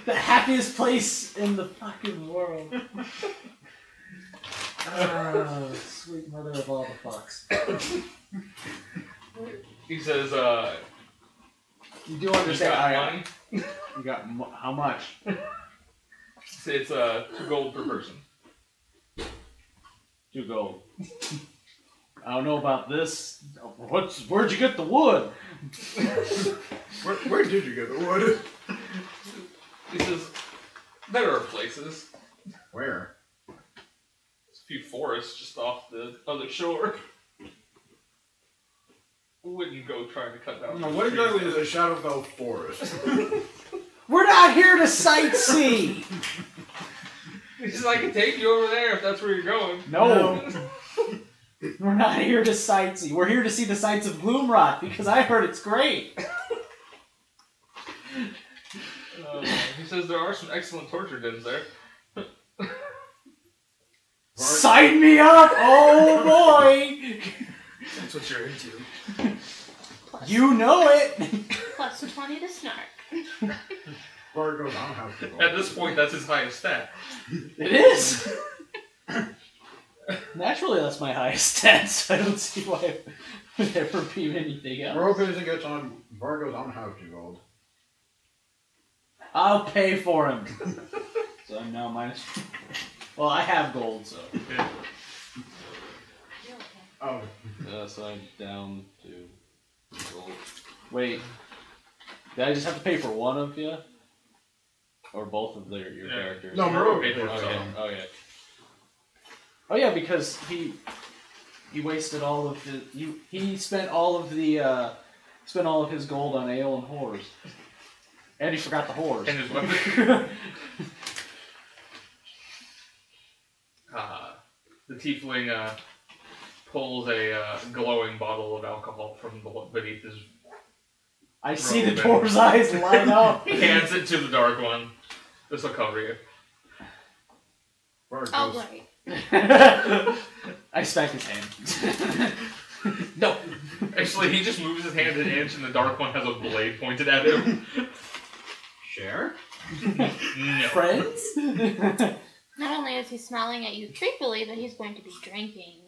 The happiest place in the fucking world. Oh, sweet mother of all the fucks. He says, You do "You understand? got money?" You got how much? It's 2 gold per person. 2 gold. I don't know about this. Where'd you get the wood? Where did you get the wood? He says, "There are places. Where? There's a few forests just off the other shore. Wouldn't go trying to cut down. No, some what trees exactly is there." a Shadowfell forest? We're not here to sightsee! He says, "I can take you over there if that's where you're going." No. We're not here to sightsee. We're here to see the sights of Gloomrot because I heard it's great. He says there are some excellent torture dens there. Sign me up! Oh boy! That's what you're into. You know it! Plus 20 to snark. Bard goes, I don't have to go. At this point, that's his highest stat. It is! Naturally, that's my highest stat, so I don't see why it would ever be anything else. Moreau pays and gets on. Bard goes, I don't have 2 gold. I'll pay for him. So I'm now minus. Well, I have gold, so. Yeah. Oh. So I'm down to gold. Wait. Did I just have to pay for one of you? Or both of your Yeah. characters? No, Moreau paid paid for for it. Okay. some. Okay. Oh yeah, because he wasted all of his he spent all of his gold on ale and whores. And he forgot the whores. And his weapon. The tiefling pulls a glowing bottle of alcohol from beneath his. I see the Roll dwarf's eyes line up. He hands it to the dark one. This will cover you. Bard Oh, goes, right. I smack his hand. No. Actually, he just moves his hand an inch, and the dark one has a blade pointed at him. share? No. Friends? Not only is he smiling at you creepily, but he's going to be drinking.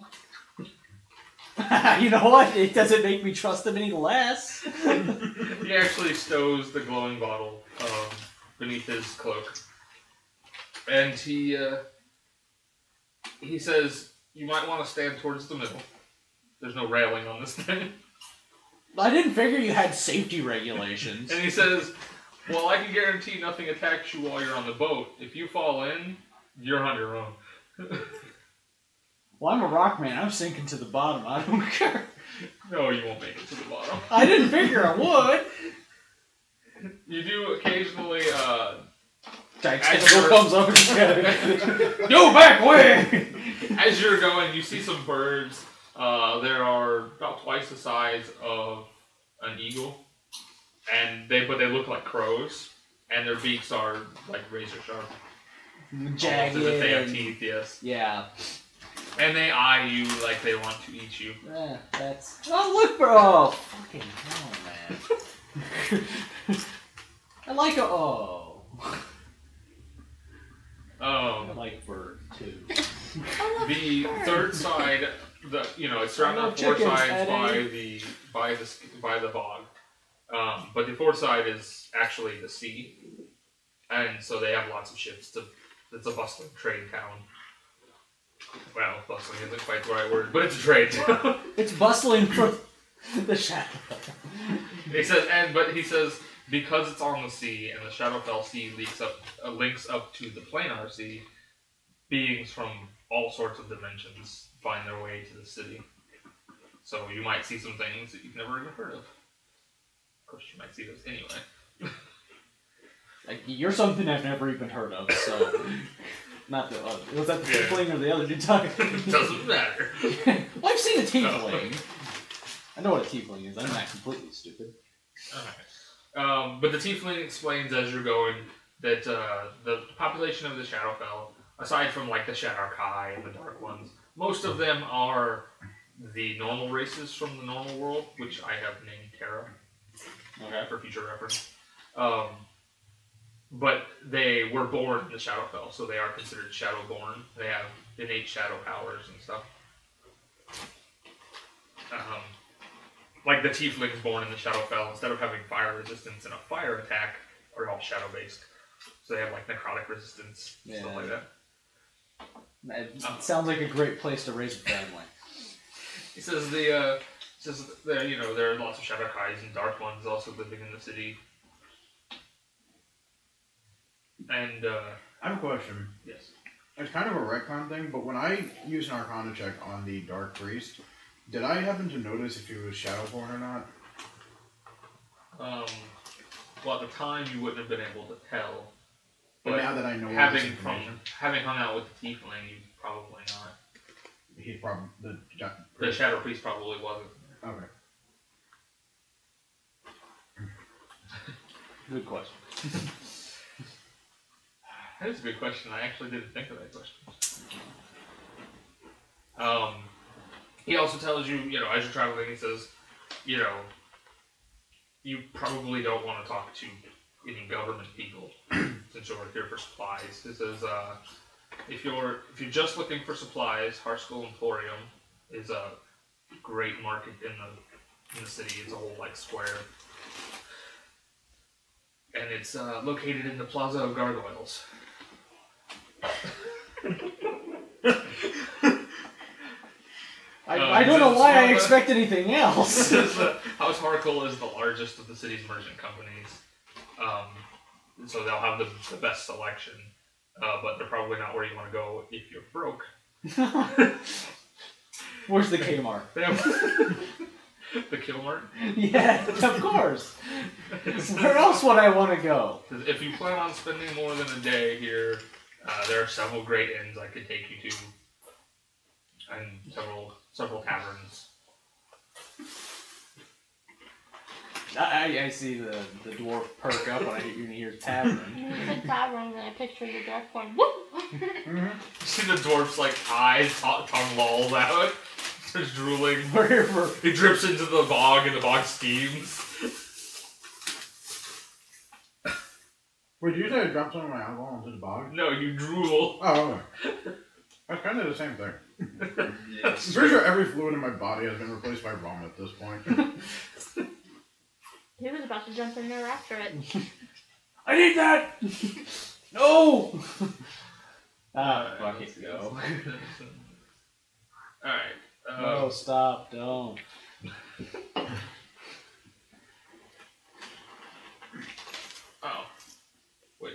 You know what? It doesn't make me trust him any less. He actually stows the glowing bottle beneath his cloak, and he says, "You might want to stand towards the middle. There's no railing on this thing." I didn't figure you had safety regulations. And he says, "Well, I can guarantee nothing attacks you while you're on the boat. If you fall in, you're on your own." Well, I'm a rock man. I'm sinking to the bottom. I don't care. No, you won't make it to the bottom. I didn't figure I would. You do occasionally, Giant As tentacle you're- comes over together. Go back way! as you're going, you see some birds. There are about twice the size of an eagle, but they look like crows, and their beaks are like razor sharp. Jagged. Almost as if they have and- teeth, yes. Yeah. And they eye you like they want to eat you. That's. Oh, look, bro! Oh, fucking hell, man. I like a. Oh. I like bird, too. The third side, it's surrounded on 4 chickens, sides Eddie. by the bog, but the fourth side is actually the sea, and so they have lots of ships. It's a bustling trade town. Well, bustling isn't quite the right word, but it's a trade town. It's bustling for the shadow. He says, because it's on the sea and the Shadowfell Sea links up to the Planar Sea, beings from all sorts of dimensions find their way to the city. So you might see some things that you've never even heard of. Of course, you might see those anyway. Like, you're something I've never even heard of, so... Not the other. Was that the tiefling or the other dude talking? Doesn't matter. Well, I've seen a tiefling. I know what a tiefling is. I'm not completely stupid. Alright. But the tiefling explains as you're going that the population of the Shadowfell, aside from like the Shadar-kai and the Dark Ones, most of them are the normal races from the normal world, which I have named Terra. Okay. For future reference. But they were born in the Shadowfell, so they are considered Shadowborn. They have innate shadow powers and stuff. Like the tieflings born in the Shadowfell, instead of having fire resistance and a fire attack, are all shadow-based. So they have like necrotic resistance, stuff like that. It sounds like a great place to raise a family. He says there are lots of Shadar-kais and Dark Ones also living in the city. And I have a question. Yes. It's kind of a retcon thing, but when I used an Arcana check on the Dark Priest, did I happen to notice if he was Shadowborn or not? Well, at the time you wouldn't have been able to tell. But now that I know having hung out with the Tiefling, you probably not. He probably the Shadow Priest probably wasn't. Okay. Good question. That is a good question. I actually didn't think of that question. He also tells you, as you're traveling, he says, you probably don't want to talk to any government people since you're here for supplies. He says, if you're just looking for supplies, Harskull Emporium is a great market in the city. It's a whole square, and it's located in the Plaza of Gargoyles. I don't know why I expect anything else. House Harkle is the largest of the city's merchant companies, so they'll have the best selection, but they're probably not where you want to go if you're broke. Where's the Kmart? The Kmart? Yeah, of course. Where else would I want to go? If you plan on spending more than a day here, there are several great inns I could take you to, and several taverns. I see the dwarf perk up when I hear tavern. You said tavern, and I pictured the dark one. You see the dwarf's eyes, tongue lolls out, starts drooling. He drips into the bog, and the bog steams. Wait, did you say I dropped some of my alcohol into the bog? No, you drool. Oh, okay. That's kind of the same thing. I'm pretty sure every fluid in my body has been replaced by vomit at this point. He was about to jump in there after it. I need that! No! Fuck it, go. Alright. No, stop, don't. Oh. Wait.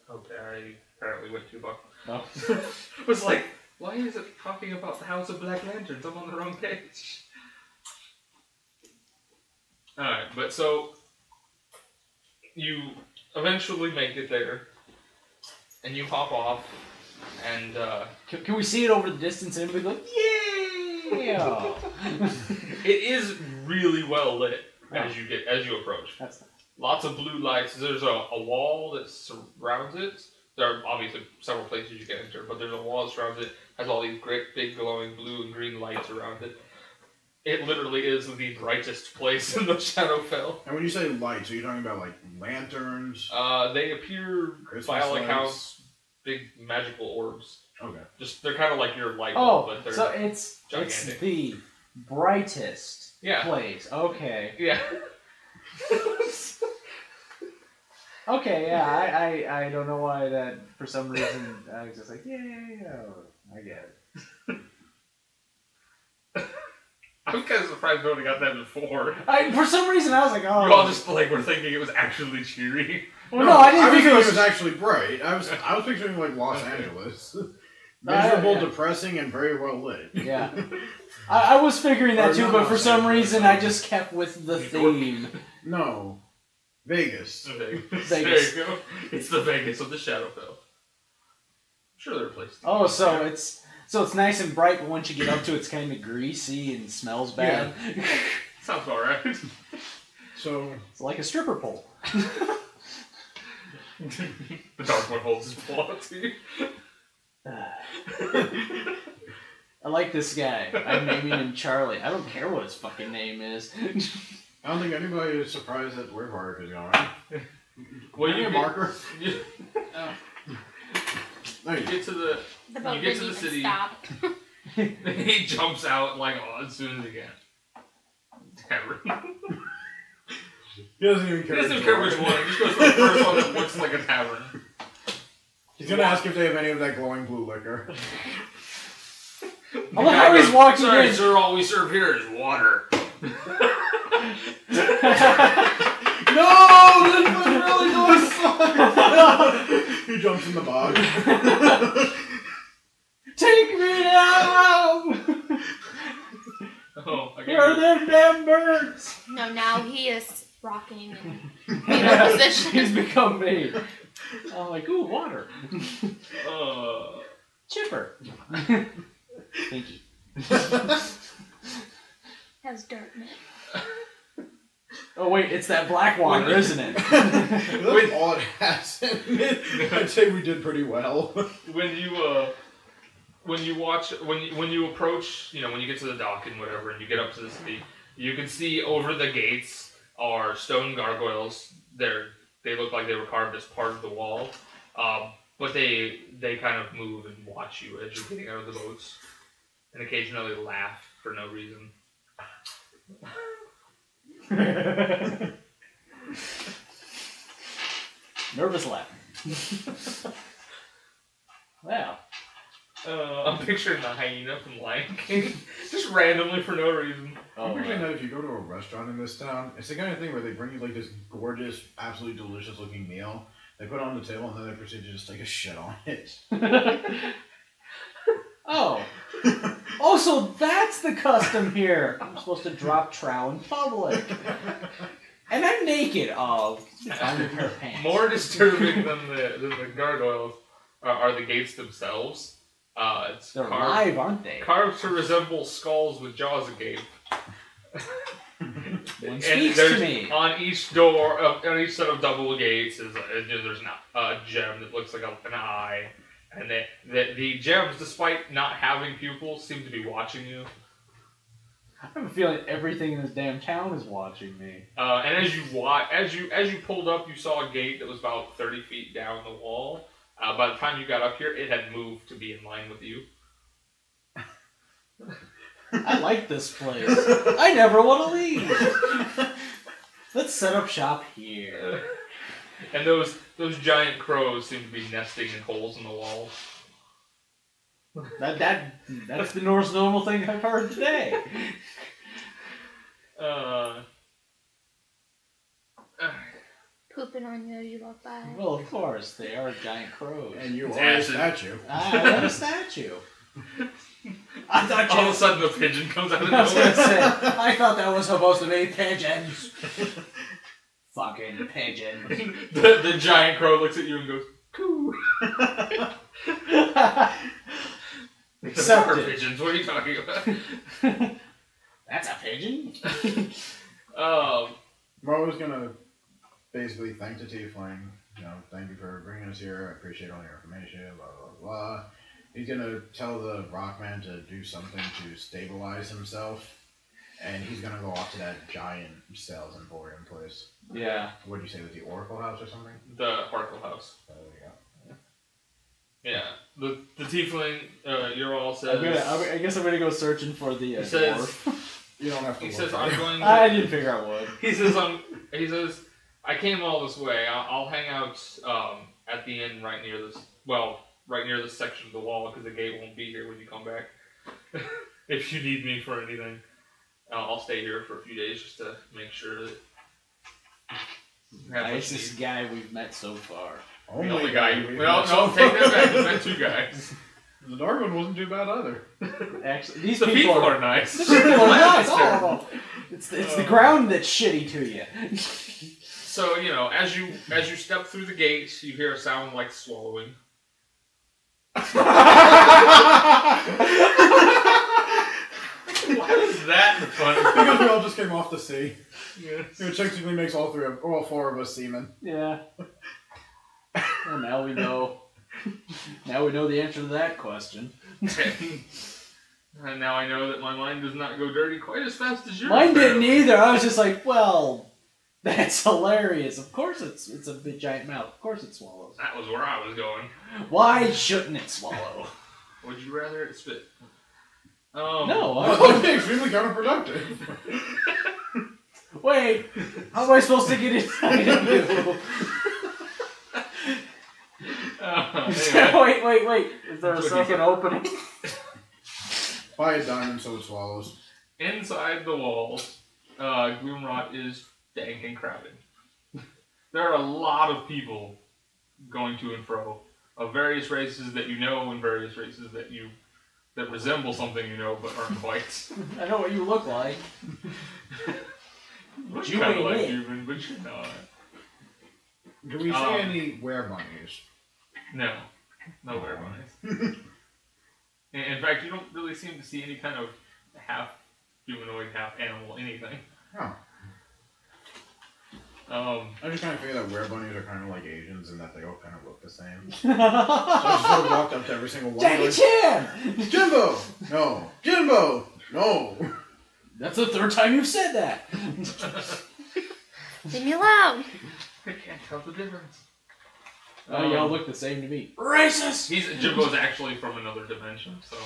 Okay, I apparently went too far. No. It was like, why is it talking about the House of Black Lanterns? I'm on the wrong page. Alright, but so you eventually make it there, and you hop off, and Can we see it over the distance and everybody go, yeah! it is really well lit as you approach. That's nice. Lots of blue lights. There's a wall that surrounds it. There are obviously several places you can enter, but there's a wall that surrounds it. Has all these great big glowing blue and green lights around it. It literally is the brightest place in the Shadowfell. And when you say lights, are you talking about lanterns? They appear, Christmas by all lights? accounts, big magical orbs. Okay. They're kind of like your light bulb, but they're so it's gigantic. the brightest place. Okay. Yeah. Okay, yeah, I don't know why that, for some reason, I was just like, yeah, I get it. I'm kind of surprised nobody got that before. For some reason, I was like, oh. You all just like were thinking it was actually cheery. Well, no, I didn't think thinking it it was. was actually bright. I was picturing like Los Angeles. Miserable, yeah. depressing, and very well lit. Yeah. I was figuring that Or too, not but for Los some Angeles, reason, I just kept with the theme. No. Vegas. Vegas. There you go. It's the Vegas of the Shadowfell. I'm sure there are places. Oh, so it's nice and bright, but once you get up to it, it's kind of greasy and smells bad. Sounds about right. So It's like a stripper pole. The dark one holds his blood to you. I like this guy. I'm naming him Charlie. I don't care what his fucking name is. I don't think anybody is surprised that where Varric is going, right? Well, Give me you a marker. You, There you you go. get to the. The boat You get to didn't the even city. stop. He jumps out like as soon as he can. Tavern. He doesn't even He care. doesn't care which one. He just goes for the first one that looks like a tavern. He's gonna ask if they have any of that glowing blue liquor. I love how he's walking Sorry, in. sir. All we serve here is water. No, this was really going He jumps in the bog. Take me out! Oh, I Where are them damn birds? No, now he is rocking in fetal position. He's become me. I'm like, ooh, water. Chipper. Thank you. Has dirt in it. Oh wait, it's that black water, isn't it? That's all it has in it. I'd say we did pretty well. When you approach, when you get to the dock and whatever, and you get up to the city, you can see over the gates are stone gargoyles. They look like they were carved as part of the wall, but they kind of move and watch you as you're getting out of the boats, and occasionally laugh for no reason. Nervous laugh. Wow. I'm picturing the hyena from Lion King, just randomly for no reason. I'm picturing that if you go to a restaurant in this town, it's the kind of thing where they bring you like this gorgeous, absolutely delicious looking meal. They put it on the table and then they proceed to just take a shit on it. Oh. Oh, so that's the custom here. I'm supposed to drop trow in public. And I'm naked. Oh, find a pair of pants. More disturbing than the gargoyles are the gates themselves. They're live, aren't they? Carved to resemble skulls with jaws agape. One speaks to me. On each door, on each set of double gates, there's a gem that looks like an eye. And the gems, despite not having pupils, seem to be watching you. I have a feeling everything in this damn town is watching me. And as you pulled up, you saw a gate that was about 30 feet down the wall. By the time you got up here, it had moved to be in line with you. I like this place. I never want to leave. Let's set up shop here. And those giant crows seem to be nesting in holes in the walls. That's the Norse normal thing I've heard today. Pooping on you as you walk by. Well, of course, they are giant crows. And you It's are a acid. statue. I am a statue. I thought All of a sudden, a pigeon comes out of I was gonna nowhere. say, I thought that was supposed to be pigeons. Fucking pigeons. The giant crow looks at you and goes, "Coo." Accepted. What are pigeons? What are you talking about? That's a pigeon? Moreau's gonna basically thank the tiefling. Thank you for bringing us here. I appreciate all your information. Blah blah blah. He's gonna tell the Rockman to do something to stabilize himself, and he's gonna go off to that giant sales emporium place. Yeah. What'd you say, was the Oracle House or something? The Harkle House. There we go. Yeah. The tiefling, you're all says. I guess I'm gonna go searching for the He says. dwarf. You don't have to. He look says, for "I'm it. going." I didn't figure I would. He says, "I came all this way. I'll hang out at the inn right near this. Well, right near this section of the wall because the gate won't be here when you come back. If you need me for anything." I'll stay here for a few days just to make sure that. Nicest guy we've met so far. The only guy. Well, no, take that back. We've met 2 guys. The Dagon wasn't too bad either. Actually, these The people are nice. The people are nice, all of them. It's the ground that's shitty to you. So, you know, as you step through the gates, you hear a sound like swallowing. Why is that funny? Because we all just came off the sea. Yes. It technically makes all 4 of us seamen. Yeah. Well, now we know. Now we know the answer to that question. And now I know that my mind does not go dirty quite as fast as yours. Mine didn't either. I was just like, well, that's hilarious. Of course it's a big giant mouth. Of course it swallows. That was where I was going. Why shouldn't it swallow? Would you rather it spit? No. That would be extremely counterproductive. Wait, how am I supposed to get inside of you? Anyway. Wait. Is there a second opening? Buy a diamond so it swallows. Inside the walls, Gloomrot is dank and crowded. There are a lot of people going to and fro of various races that you know and various races that resemble something you know but aren't quite. I know what you look like. Look You kind of ain't like it. human, but you're not. Do we see any were-bunnies? No bear bunnies. In fact, you don't really seem to see any kind of half humanoid, half animal, anything. Oh. I just kind of figure that were-bunnies are kind of like Asians and that they all kind of look the same. So I just sort of walked up to every single one. Jackie Chan! Jimbo! No. Jimbo! No. That's the 3rd time you've said that. Leave me alone. I can't tell the difference. Oh, y'all look the same to me. Racist! Jimbo's actually from another dimension, so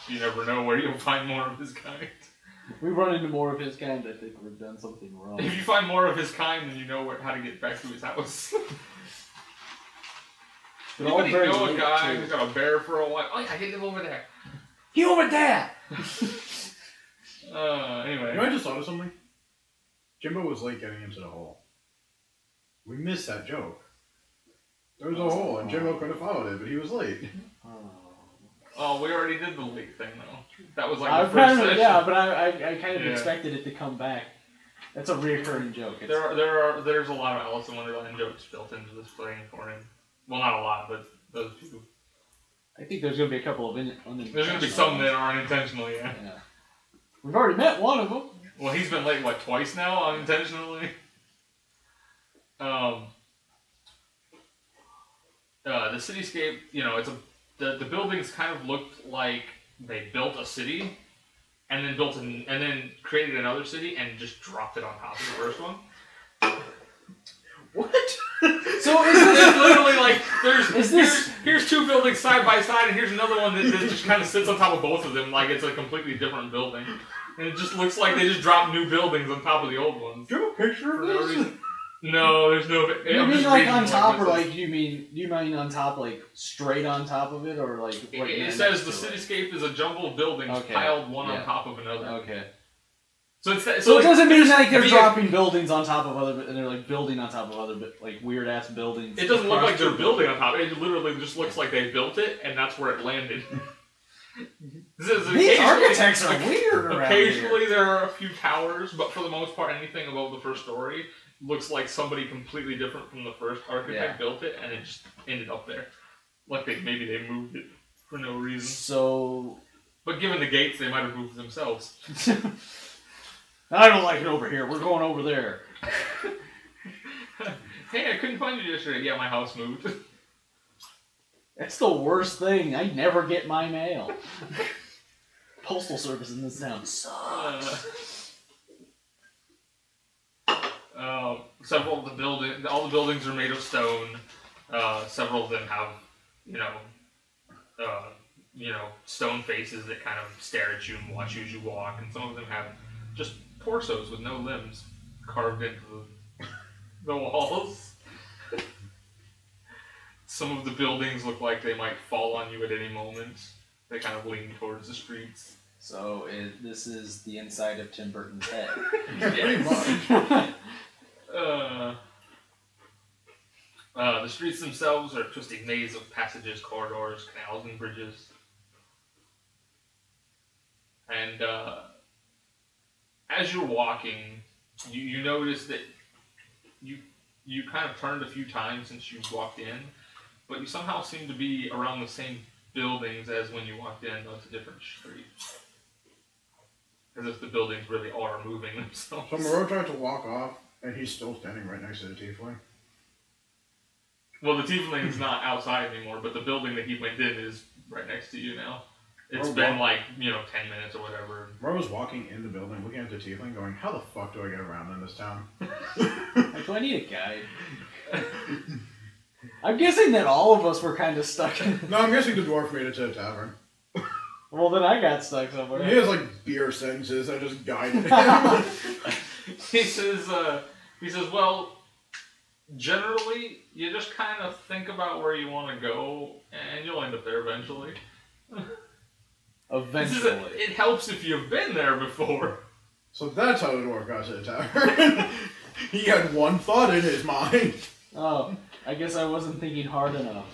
you never know where you'll find more of his kind. We run into more of his kind, I think we've done something wrong. If you find more of his kind, then you know how to get back to his house. Anybody know a guy who's got a bear for a while? Oh yeah, get him over there. Get over there! Anyway. You know, I just thought of something. Jimbo was late getting into the hole. We missed that joke. There was a hole, and Jimbo could have followed it, but he was late. Oh, we already did the late thing, though. That was like I the first kind of, session. yeah, but I kind of expected it to come back. That's a reoccurring joke. There's a lot of Alice in Wonderland jokes built into this playing for him. Well, not a lot, but those two. I think there's going to be a couple of unintentional. There's going to be some that aren't intentional, yeah. We've already met one of them. Well, he's been late, what, twice now, unintentionally? The cityscape, you know, the buildings kind of looked like they built a city, and then created another city and just dropped it on top of the first one. What? So is this literally like here's 2 buildings side by side, and here's another one that just kind of sits on top of both of them like it's a completely different building, and it just looks like they just dropped new buildings on top of the old ones. Do you have a picture of this? No, there's no. You mean like on top, or like do you mean on top, like straight on top of it, or like? It says the cityscape is a jumble of buildings piled one on top of another. Okay. So it like, doesn't mean like they're dropping buildings on top of other, and they're like building on top of other like weird ass buildings. It doesn't look like they're building on top. It literally just looks like they built it, and that's where it landed. These architects are weird around Occasionally here. there are a few towers, but for the most part, anything above the first story looks like somebody completely different from the first architect built it, and it just ended up there. Like maybe they moved it for no reason. So, but given the gates, they might have moved themselves. I don't like it over here. We're going over there. Hey, I couldn't find you yesterday. Yeah, my house moved. That's the worst thing. I never get my mail. Postal service in this town sucks. Several of the all the buildings are made of stone. Several of them have, stone faces that kind of stare at you and watch you as you walk, and some of them have just torsos with no limbs carved into the walls. Some of the buildings look like they might fall on you at any moment. They kind of lean towards the streets. So this is the inside of Tim Burton's head. Pretty much. The streets themselves are a twisting maze of passages, corridors, canals, and bridges. And as you're walking, you notice that you kind of turned a few times since you walked in, but you somehow seem to be around the same buildings as when you walked in, though it's a different street. As if the buildings really are moving themselves. So Moreau tried to walk off, and he's still standing right next to the tiefling. Well, the tiefling's not outside anymore, but the building that he went in is right next to you now. It's been like, 10 minutes or whatever. Moreau's walking in the building, looking at the tiefling, going, how the fuck do I get around in this town? Do I need a guide? I'm guessing that all of us were kind of stuck in... No, I'm guessing the dwarf made it to a tavern. Well, then I got stuck somewhere. He has like beer sentences, I just guided him. He says, well, generally, you just kind of think about where you want to go, and you'll end up there eventually. Eventually. It helps if you've been there before. So that's how the dwarf got to the tavern. He had one thought in his mind. Oh, I guess I wasn't thinking hard enough.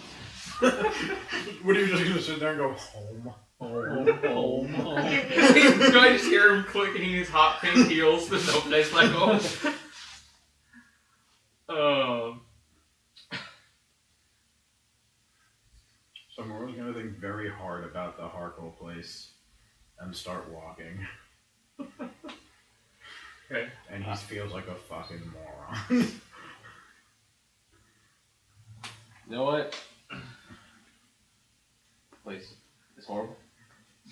What are you just going to sit there and go, home? Home. Do I just hear him clicking his hot pink heels? There's no place like home. So Moreau's going to think very hard about the Harkle place and start walking. Okay. And he feels like a fucking moron. You know what? Place is horrible.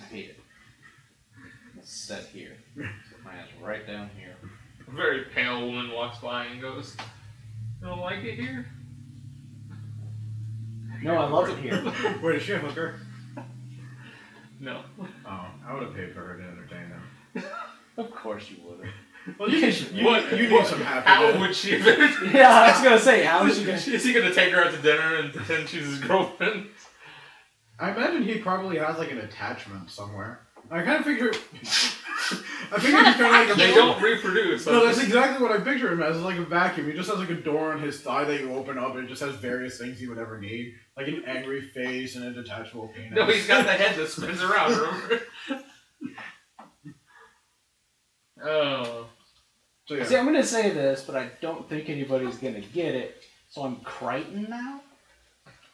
I hate it. Let's set here. Put my ass right down here. A very pale woman walks by and goes, "You don't like it here?" No, I love it here. Wait, is she a hooker? No. Oh, I would have paid for her to entertain them. Of course you would have. Well, you need some happiness. How would she? Yeah, I was gonna say, how is she gonna? Is he gonna take her out to dinner and pretend she's his girlfriend? I imagine he probably has like an attachment somewhere. I kind of figure. I figure he's kind of like a. They don't reproduce. No, that's exactly what I picture him as. Like a vacuum. He just has like a door on his thigh that you open up, and it just has various things he would ever need, like an angry face and a detachable penis. No, he's got the head that spins around. Remember? Oh. So, yeah. See, I'm gonna say this, but I don't think anybody's gonna get it. So I'm Crichton now,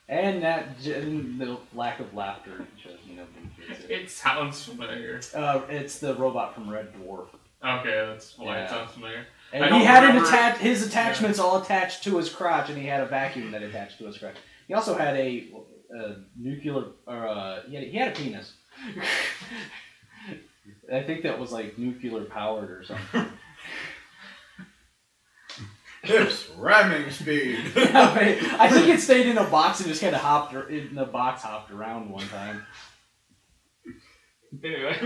and the lack of laughter shows me nobody gets it. It sounds familiar. It's the robot from Red Dwarf. Okay, that's why it sounds familiar. And he had his attachments all attached to his crotch, and he had a vacuum that attached to his crotch. He also had a nuclear, or he had a penis. I think that was like nuclear powered or something. Hips, ramming speed. I think it stayed in a box and just kind of hopped around one time. Anyway.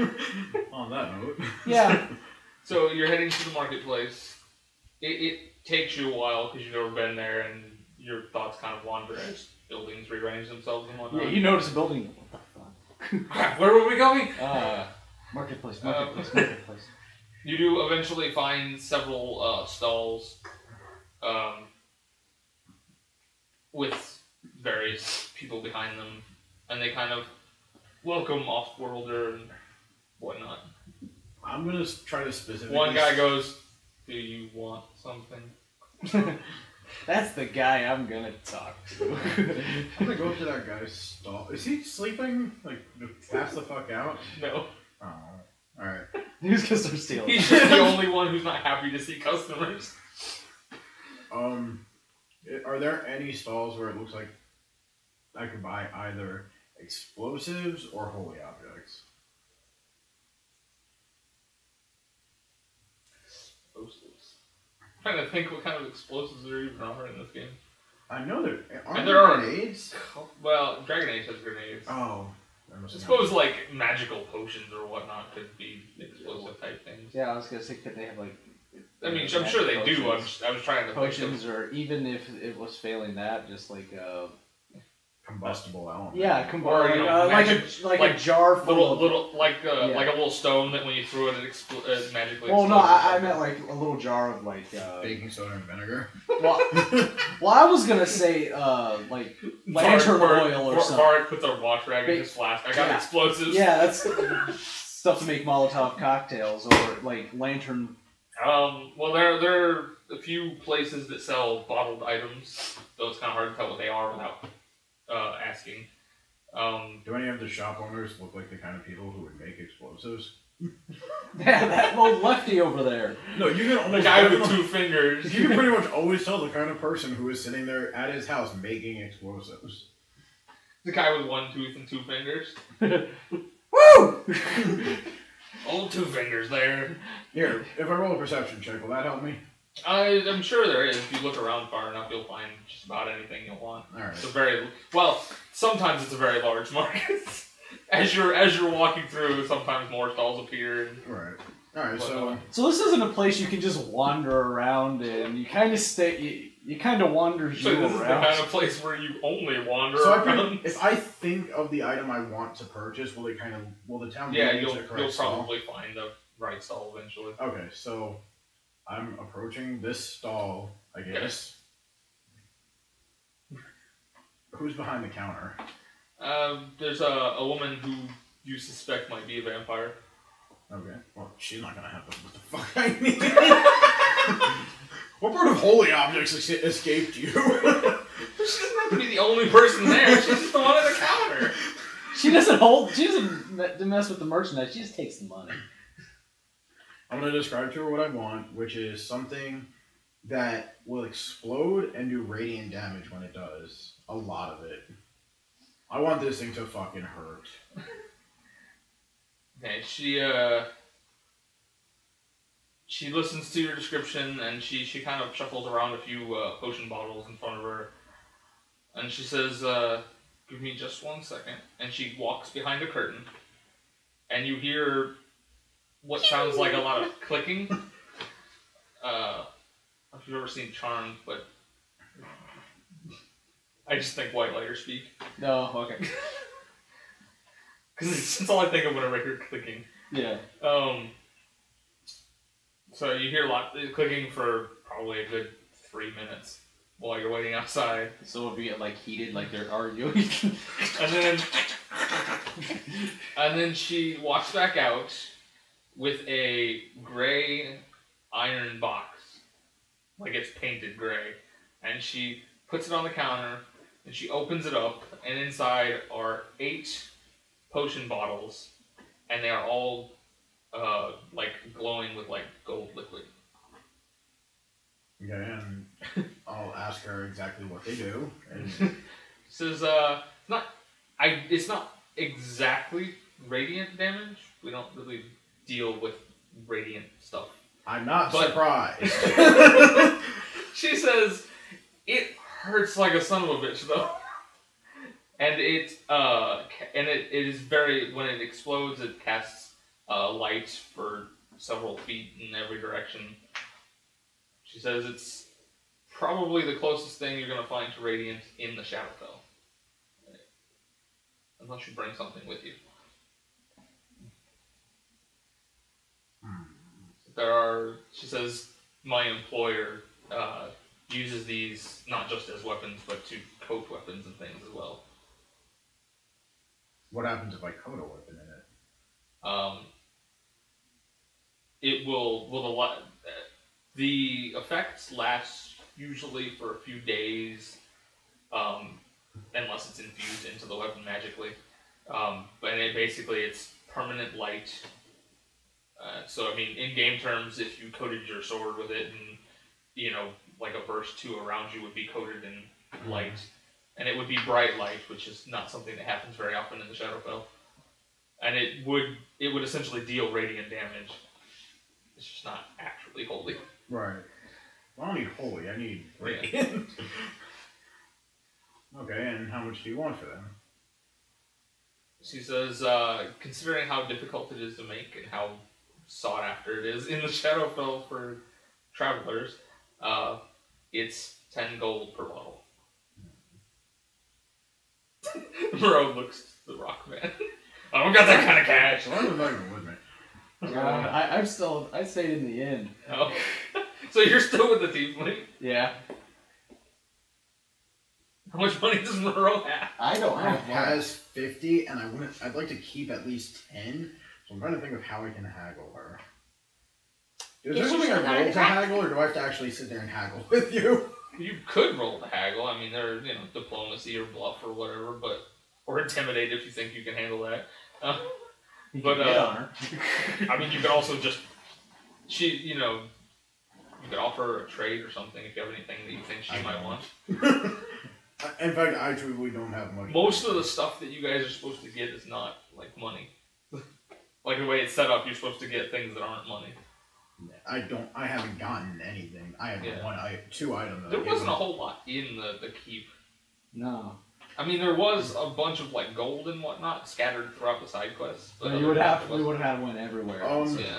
On that note. Yeah. So you're heading to the marketplace. It takes you a while because you've never been there, and your thoughts kind of wander as buildings rearrange themselves and whatnot. Yeah, you notice a building. What the fuck? Where were we going? Marketplace. You do eventually find several stalls with various people behind them, and they kind of welcome off-worlder and whatnot. I'm gonna try to specifically. One guy goes, "Do you want something?" That's the guy I'm gonna talk to. I'm gonna go up to that guy's stall. Is he sleeping? Like, pass the fuck out? No. Oh, alright. He's gonna start stealing. He's just the only one who's not happy to see customers. Are there any stalls where it looks like I could buy either explosives or holy objects? Explosives. I'm trying to think what kind of explosives there even are in this game. I know there aren't And there are grenades. Well, Dragon Age has grenades. Oh. I suppose like magical potions or whatnot could be explosive type things. Yeah, I was gonna say, could they have like? I mean, I'm sure they do. I was trying to potions, or even if it was failing that, just like combustible element. Yeah, Or, you know, like like a jar full of... like a little stone that when you threw it, it magically. Well, no, explodes. I meant like a little jar of like. Baking soda and vinegar. Well, I was gonna say like lantern oil or something. Varric puts a wash rag in his flask. I got explosives. Yeah, that's stuff to make Molotov cocktails or like lantern. Well, there are a few places that sell bottled items, though it's kind of hard to tell what they are without asking. Do any of the shop owners look like the kind of people who would make explosives? Yeah, that old lefty over there. No, you can almost... The guy with 2 fingers. You can pretty much always tell the kind of person who is sitting there at his house making explosives. The guy with 1 tooth and 2 fingers. Woo! Old 2 fingers there. Here, if I roll a perception check, will that help me? I'm sure there is. If you look around far enough, you'll find just about anything you'll want. Alright. It's a very sometimes it's a very large market. As you're walking through, sometimes more stalls appear. Right. Alright, so this isn't a place you can just wander around in. You kind of stay. You kind of wander so this is the kind of place where you only wander around. If I think of the item I want to purchase, will the town? Yeah, lead me to you'll the correct stall? probably find the right stall eventually. Okay, so I'm approaching this stall, I guess. Who's behind the counter? There's a woman who you suspect might be a vampire. Okay. Well, she's not gonna have what the fuck I need. What part of holy objects escaped you? She doesn't have to be the only person there. She's just the one at the counter. She doesn't mess with the merchandise. She just takes the money. I'm gonna describe to her what I want, which is something that will explode and do radiant damage when it does. A lot of it. I want this thing to fucking hurt. Okay, she listens to your description and she kind of shuffles around a few potion bottles in front of her, and she says, "Give me just 1 second." And she walks behind a curtain, and you hear what sounds like a lot of clicking. I don't know if you've ever seen Charmed, but I just think white lighter speak. No, okay. Because it's all I think of whenever I hear clicking. Yeah. So you hear a lot clicking for probably a good 3 minutes while you're waiting outside. So if you get like heated, like they're arguing. and then she walks back out with a gray iron box, like it's painted gray, and she puts it on the counter and she opens it up, and inside are 8 potion bottles, and they are all like glowing with like gold liquid. Okay, and I'll ask her exactly what they do. And Says it's not exactly radiant damage. We don't really deal with radiant stuff. I'm not surprised. She says it hurts like a son of a bitch though. And it is very, when it explodes, it casts light for several feet in every direction. She says it's probably the closest thing you're going to find to radiant in the Shadowfell. Unless you bring something with you. She says, my employer uses these not just as weapons, but to coat weapons and things as well. What happens if I coat a weapon in it? It will the effects last usually for a few days, unless it's infused into the weapon magically. But it's permanent light. So I mean, in game terms, if you coated your sword with it, and like a burst 2 around you would be coated in light. And it would be bright light, which is not something that happens very often in the Shadowfell. And it would essentially deal radiant damage. It's just not actually holy. Right. Well, I don't need holy, I need radiant. Okay, and how much do you want for them? She says, considering how difficult it is to make and how sought after it is in the Shadowfell for travelers, it's 10 gold per bottle. Moreau looks at the rock man. I don't got that kind of cash. So I'm not even with me. I stayed in the inn. Oh. So you're still with the tiefling? Yeah. How much money does Moreau have? I don't have one. Has 50, and I'd like to keep at least 10. So I'm trying to think of how I can haggle her. Is there Is she something I still roll got to her? haggle, or do I have to actually sit there and haggle with you? You could roll the haggle. I mean, there, diplomacy or bluff or whatever, or intimidate if you think you can handle that. But on her. I mean, you could also just you could offer her a trade or something if you have anything that you think she might want. In fact, I truly don't have much. Most of the stuff that you guys are supposed to get is not like money. Like the way it's set up, you're supposed to get things that aren't money. I haven't gotten anything. I have two items. There wasn't a whole lot in the keep. No. I mean, there was a bunch of like gold and whatnot scattered throughout the side quests. But We would have one everywhere. Yeah.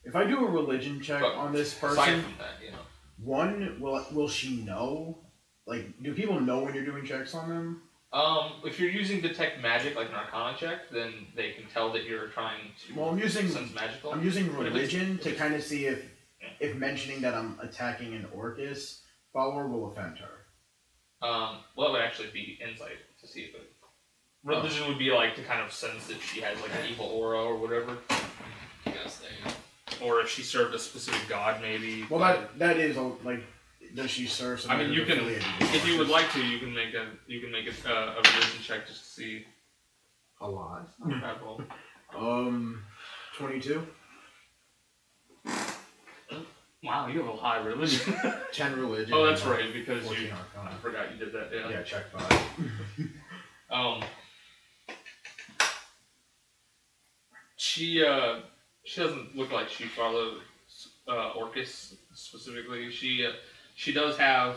If I do a religion check on this person, aside from that, one, will she know? Like, do people know when you're doing checks on them? If you're using detect magic, like an arcana check, then they can tell that you're trying to. Well, I'm using magical. I'm using religion to kind of see if mentioning that I'm attacking an Orcus follower will offend her. Well, it would actually be insight to see if it. Religion would be like to kind of sense if she has like an evil aura or whatever. Or if she served a specific god, maybe. Well, that is like, does she serve? I mean, you can, if you would like to, you can make a religion check just to see. A lot. It's not a bad roll. 22. Wow, you have a high religion. 10 religion. Oh, that's right, because 14 I arcana. forgot you did that. Yeah. Yeah, check 5. She doesn't look like she followed Orcus specifically. She does have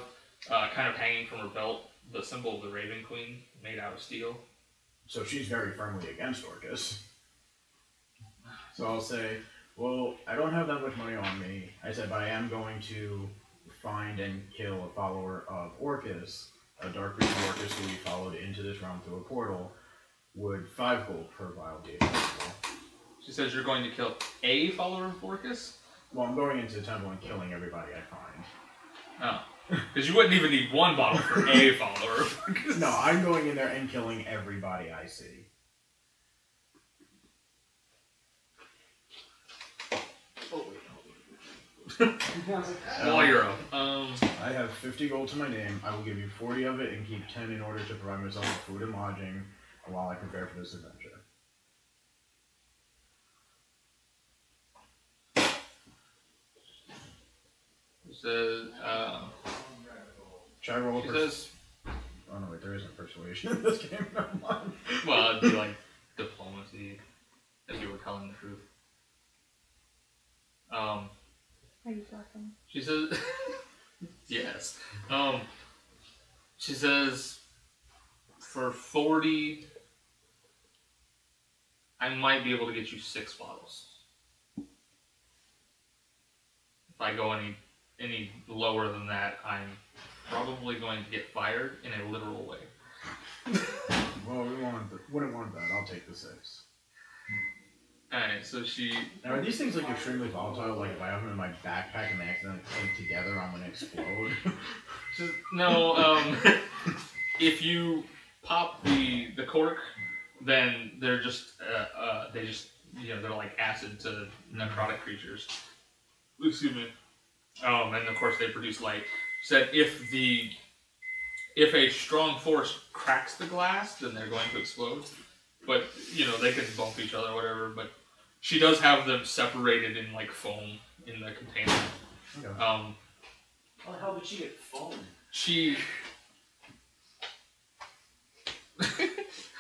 kind of hanging from her belt the symbol of the Raven Queen made out of steel. So she's very firmly against Orcus. So I'll say, well, I don't have that much money on me. I said, but I am going to find and kill a follower of Orcus, a dark creature Orcus who we followed into this realm through a portal. Would 5 gold per vial be acceptable? She says you're going to kill a follower of Orcus? Well, I'm going into the temple and killing everybody I find. Oh. Because you wouldn't even need one bottle for a follower of Orcus. No, I'm going in there and killing everybody I see. Lawyer. I have 50 gold to my name. I will give you 40 of it and keep 10 in order to provide myself with food and lodging while I prepare for this adventure. Says, Should I roll a she says, oh no, wait, there isn't persuasion in this game. Never mind. well, it'd be like diplomacy if you were telling the truth. Are you talking? She says, yes. She says, for 40, I might be able to get you 6 bottles. If I go any lower than that, I'm probably going to get fired in a literal way. Well, wouldn't want that. I'll take the 6. Alright, so she... Now, are these things like extremely volatile? Like if I have them in my backpack and they accidentally clink together, I'm gonna explode? No, if you pop the cork, then they're just they're like acid to necrotic creatures. Excuse me. And of course they produce light. Said if a strong force cracks the glass, then they're going to explode. But they can bump each other or whatever. But she does have them separated in like foam in the container. Okay. How the hell did she get foam? She. Well,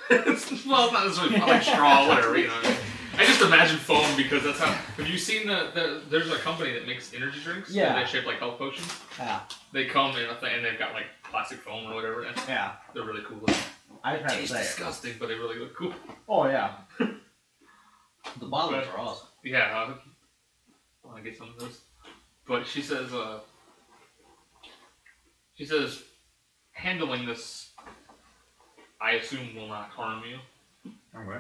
it's not necessarily like straw, whatever, I just imagine foam because that's how. Have you seen there's a company that makes energy drinks? Yeah. They're shaped like health potions. Yeah. They come in a thing and they've got like plastic foam or whatever. And Yeah. they're really cool looking. I've had to It's say it. disgusting, but they really look cool. Oh yeah. The bottles are awesome. Yeah. I want to get some of those. But she says, handling this I assume will not harm you. Okay.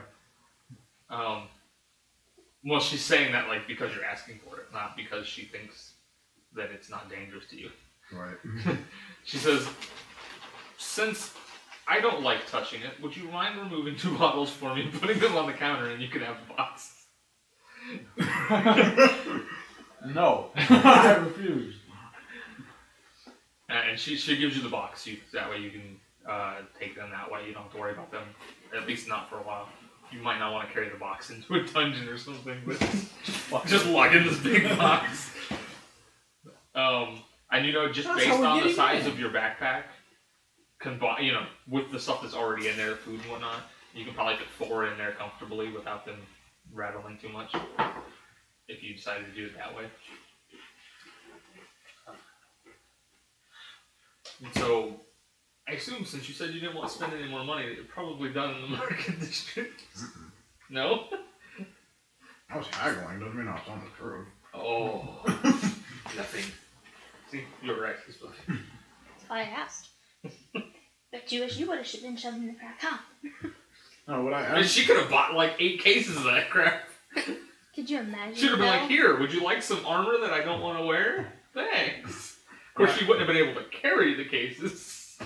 Well, she's saying that like because you're asking for it, not because she thinks that it's not dangerous to you. Right. She says, since I don't like touching it, would you mind removing 2 bottles for me and putting them on the counter and you can have the box? No. I refuse. And she gives you the box. That way you can take them that way. You don't have to worry about them, at least not for a while. You might not want to carry the box into a dungeon or something, but just lug in this big box. And you know, just That's based how we're on the getting size in. of your backpack, you know, with the stuff that's already in there, food and whatnot, you can probably fit 4 in there comfortably without them rattling too much. If you decided to do it that way. And so, I assume since you said you didn't want to spend any more money, that you're probably done in the market district. No? I was haggling, doesn't mean I was telling the truth. Oh, nothing. See, you're right. That's why I asked. Bet you wish you would have been shoved in the crack, huh? No, what I And asked. she could have bought like 8 cases of that crap. Could you imagine? Should have been though? like, here, would you like some armor that I don't want to wear? Thanks. Of course, she wouldn't have been able to carry the cases.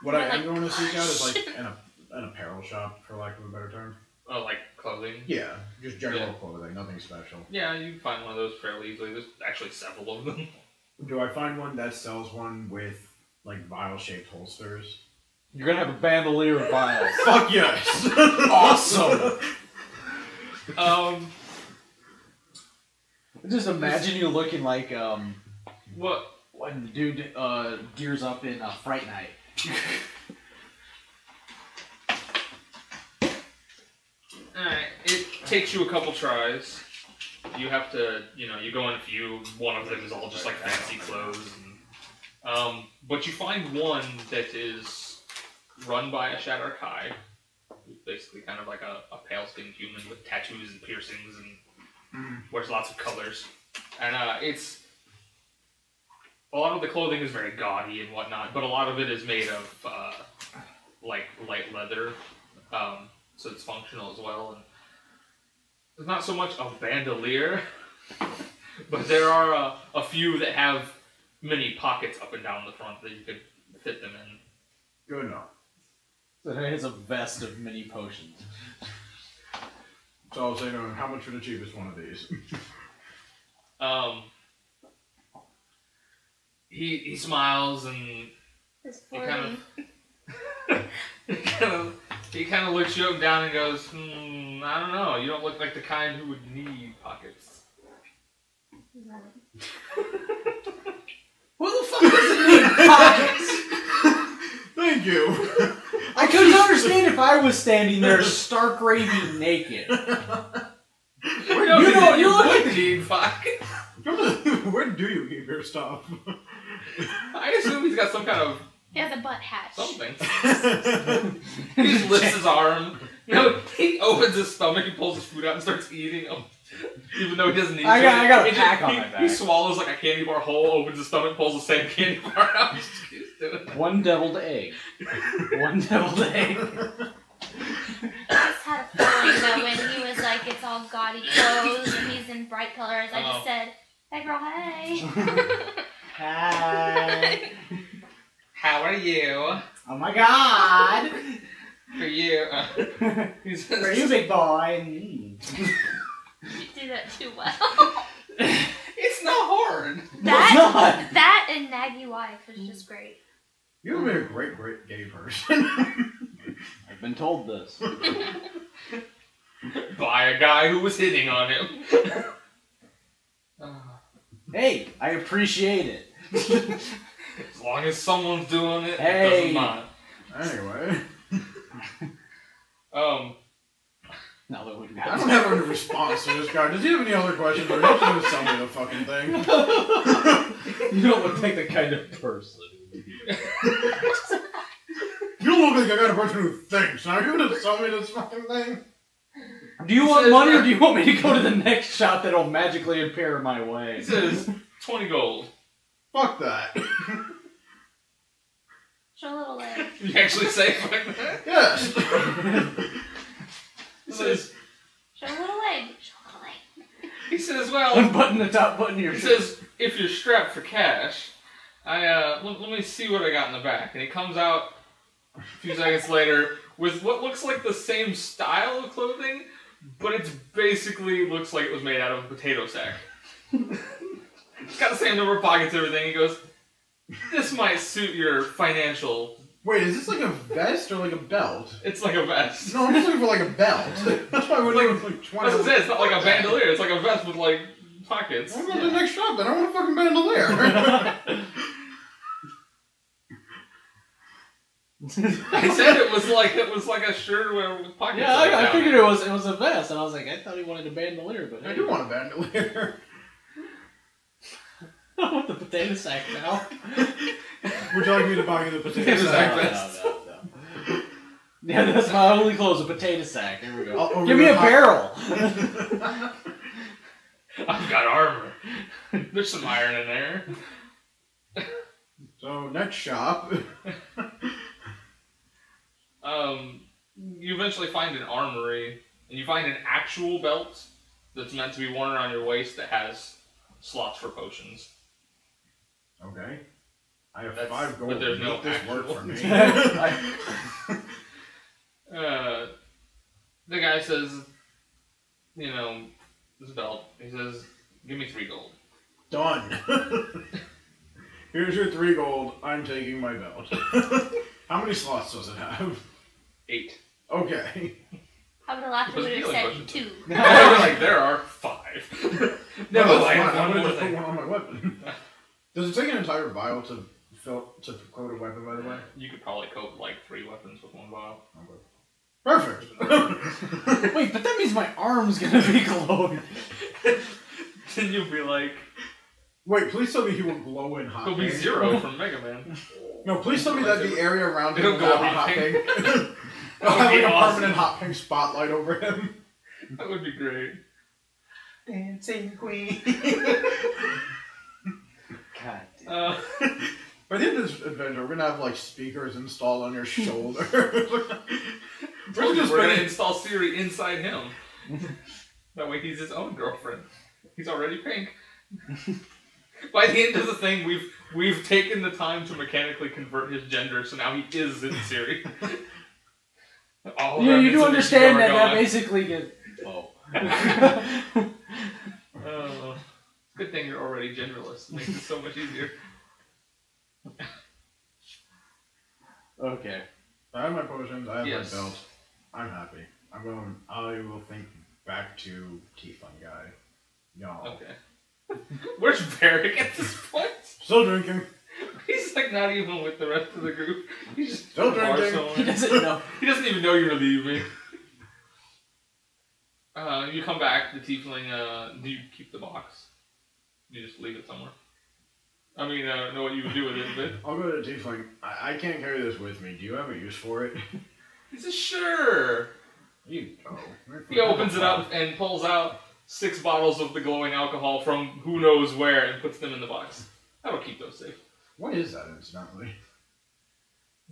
What I Like- am going to seek out is like an apparel shop, for lack of a better term. Oh, like clothing? Yeah, just general Yeah. clothing, nothing special. Yeah, you can find one of those fairly easily. There's actually several of them. Do I find one that sells one with like vial-shaped holsters? You're gonna have a bandolier of vials. Fuck yes! Awesome! Just imagine you looking like, What? when the dude, gears up in Fright Night. Alright, it takes you a couple tries. You have to, you know, you go in a few. One of them is all just like fancy clothes. And, but you find one that is run by a Shatter Kai, who's basically kind of like a pale-skinned human with tattoos and piercings and wears lots of colors. And it's... A lot of the clothing is very gaudy and whatnot, but a lot of it is made of, like, light leather. So it's functional as well. And there's not so much a bandolier, but there are a few that have many pockets up and down the front that you could fit them in. Good enough. So it has a vest of mini potions. So I'll say to him, how much for the cheapest one of these? He smiles and This he poor kind thing. of he kind of looks you up and down and goes, I don't know. You don't look like the kind who would need pockets. Who the fuck doesn't need pockets? Thank you! I couldn't understand if I was standing there stark raving naked. You look like would need pockets. Where do you keep your stuff? I assume he's got some kind of He has a butt hatch. something. He just lifts his arm. No, he opens his stomach and pulls his food out and starts eating them. Even though he doesn't need to. I got a He pack just- on my back. He swallows like a candy bar whole, opens his stomach, pulls the same candy bar out. He's doing that. One deviled egg. One deviled egg. I just had a feeling that when he was like, it's all gaudy clothes and he's in bright colors, I just said, hey girl, hey. Hi. How are you? Oh my god. For you. He says, For you, big boy. You do that too well. it's not hard. That and Naggy wife was just great. You would be a great, great gay person. I've been told this. By a guy who was hitting on him. Hey, I appreciate it. As long as someone's doing it, Hey. it doesn't matter. Anyway, Now that we I don't have a response to this guy. Does he have any other questions? Or are you just gonna sell me the fucking thing? You don't look like the kind of person. You don't look like the kind of person who thinks. Now you're gonna sell me this fucking thing? Do you want money or do you want me to go to the next shop that'll magically appear my way? He says, 20 gold. Fuck that. Show a little leg. You actually say like that? Yes. He says, Show a little leg. Show a little leg. he says, well, Unbutton the top button of your he shirt. says, if you're strapped for cash, let me see what I got in the back. And he comes out a few seconds later with what looks like the same style of clothing, but it's basically looks like it was made out of a potato sack. It's got the same number of pockets and everything. He goes, this might suit your financial... Wait, is this like a vest or like a belt? It's like a vest. No, I'm just looking for like a belt. That's why we're like 20. That's what it says. It's not like a bandolier. It's like a vest with like pockets. I'm going to the next shop then. I want a fucking bandolier. I said it was like a shirt with pockets. Yeah, like I down figured it. it was a vest, and I was like, I thought he wanted a bandolier, but I do want a bandolier. I want the potato sack now. Would you like me to buy you the potato Potato sack? sack vest. No. Yeah, that's my only clothes, a potato sack. Here we go. I'll Give me a barrel. I've got armor. There's some iron in there. So, next shop. You eventually find an armory, and you find an actual belt that's meant to be worn around your waist that has slots for potions. Okay. I have That's- 5 gold. but there's no Make this work actual- for me. The guy says, this belt. He says, give me 3 gold. Done. Here's your 3 gold. I'm taking my belt. How many slots does it have? 8. Okay. I would have laughed if Was we it would have healing said 2. They were like, there are 5. No, Never that's mind, fine. I'm one gonna more just put thing. one on my weapon. Does it take an entire vial to coat a weapon, by the way? You could probably coat like 3 weapons with 1 vial. Perfect. Wait, but that means my arm's gonna be glowing. Then you'll be like, Wait, please tell me he will glow in hot it'll be pink. 0 from Mega Man. No, please tell me that the area around him It'll will go have hot hot pink. pink. That I'll would have be like a awesome. permanent hot pink spotlight over him. That would be great. Dancing queen. God damn. By the end of this adventure, we're gonna have like speakers installed on your shoulder. We're gonna install Siri inside him. That way he's his own girlfriend. He's already pink. By the end of the thing, we've taken the time to mechanically convert his gender, so now he is in Siri. All You remnants do of understand Ichigo that are that gone. basically gets... Oh. Good thing you're already genderless. It makes it so much easier. Okay. I have my potions, I have Yes. my belt. I'm happy. I will think back to Tiefling guy. Y'all. Okay. Where's Varric at this point? Still drinking. He's like not even with the rest of the group. He's just Still at a bar drinking. somewhere. He doesn't know. He doesn't even know you're leaving. You come back, the tiefling, do you keep the box? You just leave it somewhere? I mean, I don't know what you would do with it, but... I'll go to the Tiefling. I can't carry this with me. Do you have a use for it? He says, sure! You go. He opens it up and pulls out 6 bottles of the glowing alcohol from who knows where and puts them in the box. That'll keep those safe. What is that, incidentally?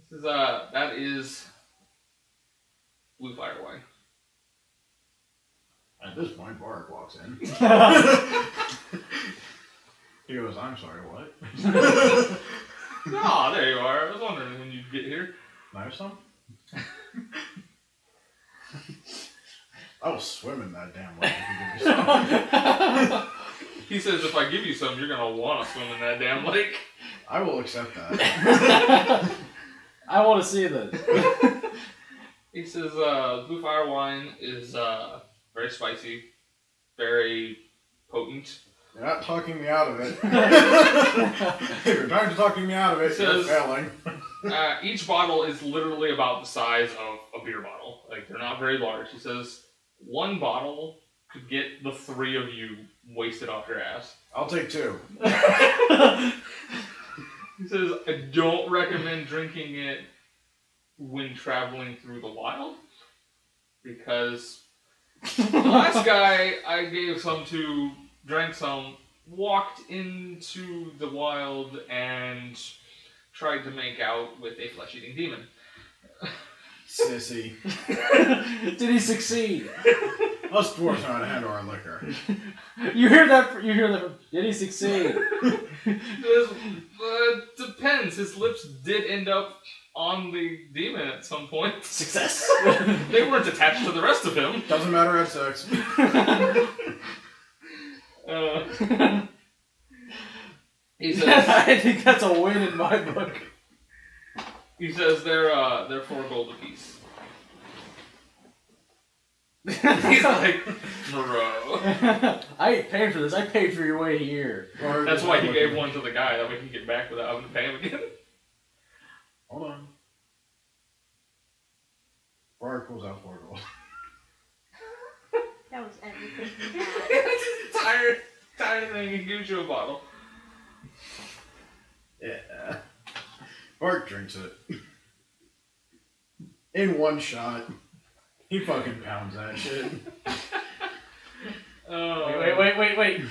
This is, that is... blue fire wine. At this point, Varric walks in. He goes, I'm sorry, what? Oh, there you are. I was wondering when you'd get here. Can I have some? I will swim in that damn lake if you give me some. He says if I give you some, you're gonna want to swim in that damn lake. I will accept that. I want to see this. He says blue fire wine is very spicy, very potent. You're not talking me out of it. If you're trying to talk me out of it, you're Says- failing. Each bottle is literally about the size of a beer bottle. Like, they're not very large. He says 1 bottle could get the 3 of you wasted off your ass. I'll take 2. He says, I don't recommend drinking it when traveling through the wild, because the last guy I gave some to, drank some, walked into the wild and tried to make out with a flesh-eating demon. Sissy. Did he succeed? Us dwarves know how to handle our liquor. You hear that? Did he succeed? Depends. His lips did end up on the demon at some point. Success. They weren't attached to the rest of him. Doesn't matter at sex. He says, I think that's a win in my book. he says they're 4 gold apiece. He's like, Moreau. I ain't paying for this. I paid for your way here. That's why he gave one to the guy. That way he can get back without having to pay him again. Hold on. Varric pulls out 4 gold. That was everything. It's tired thing. He gives you a bottle. Yeah. Varric drinks it. In one shot. He fucking pounds that shit. Wait.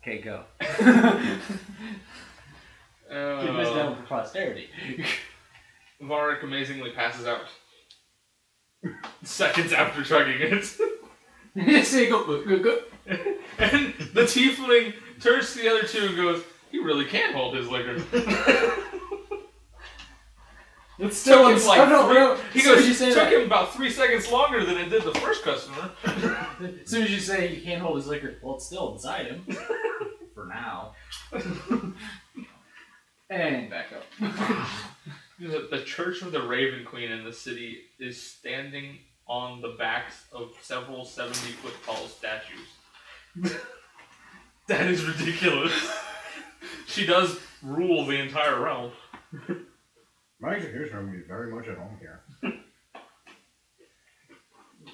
Okay, go. Keep this down for posterity. Varric amazingly passes out. Seconds after chugging it. Just say go. And the tiefling turns to the other two and goes, he really can hold his liquor. It's still Took him like no. He goes, took him about 3 seconds longer than it did the first customer. As soon as you say he can't hold his liquor, well, it's still inside him. For now. And back up. The Church of the Raven Queen in the city is standing on the backs of several 70-foot tall statues. That is ridiculous. She does rule the entire realm. My executioner would be very much at home here.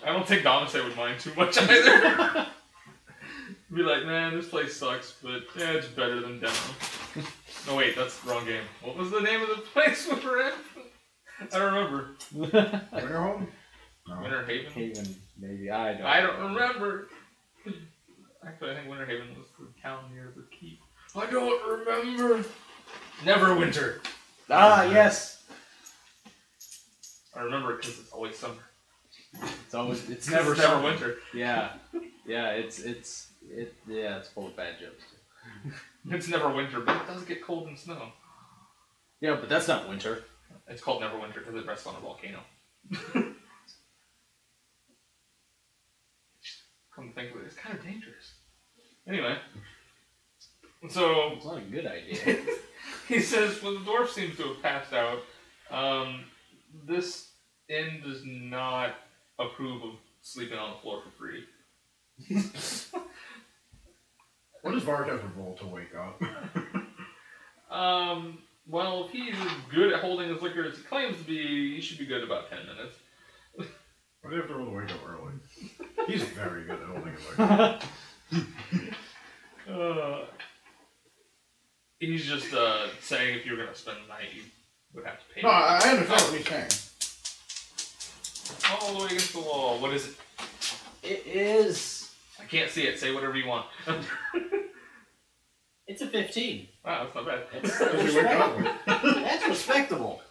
I don't think Domisay would mind too much either. Be like, man, this place sucks, but yeah, it's better than Demo. No, wait, that's the wrong game. What was the name of the place we were at? I don't remember. Winterhome? No. Winter Haven? Haven, maybe. I don't remember. Actually, I think Winter Haven was the town near the keep. I don't remember. Neverwinter. Ah, yes. I remember it because it's always summer. It's never summer. winter. Yeah, it's full of bad jokes. It's never winter, but it does get cold and snow. Yeah, but that's not winter. It's called Neverwinter because it rests on a volcano. Come to think of it, it's kind of dangerous. Anyway, so It's not a good idea. he says, well, the dwarf seems to have passed out. This inn does not approve of sleeping on the floor for free. What does Varric have to roll to wake up? Well, if he's as good at holding his liquor as he claims to be, he should be good in about 10 minutes. Why do you have to roll to wake up early? He's very good at holding his liquor. He's just saying if you're going to spend the night, you would have to pay. No, I understand what he's saying. All the way against the wall. What is it? It is. I can't see it. Say whatever you want. It's a 15. Wow, that's not bad. That's Does he wake up? That's respectable.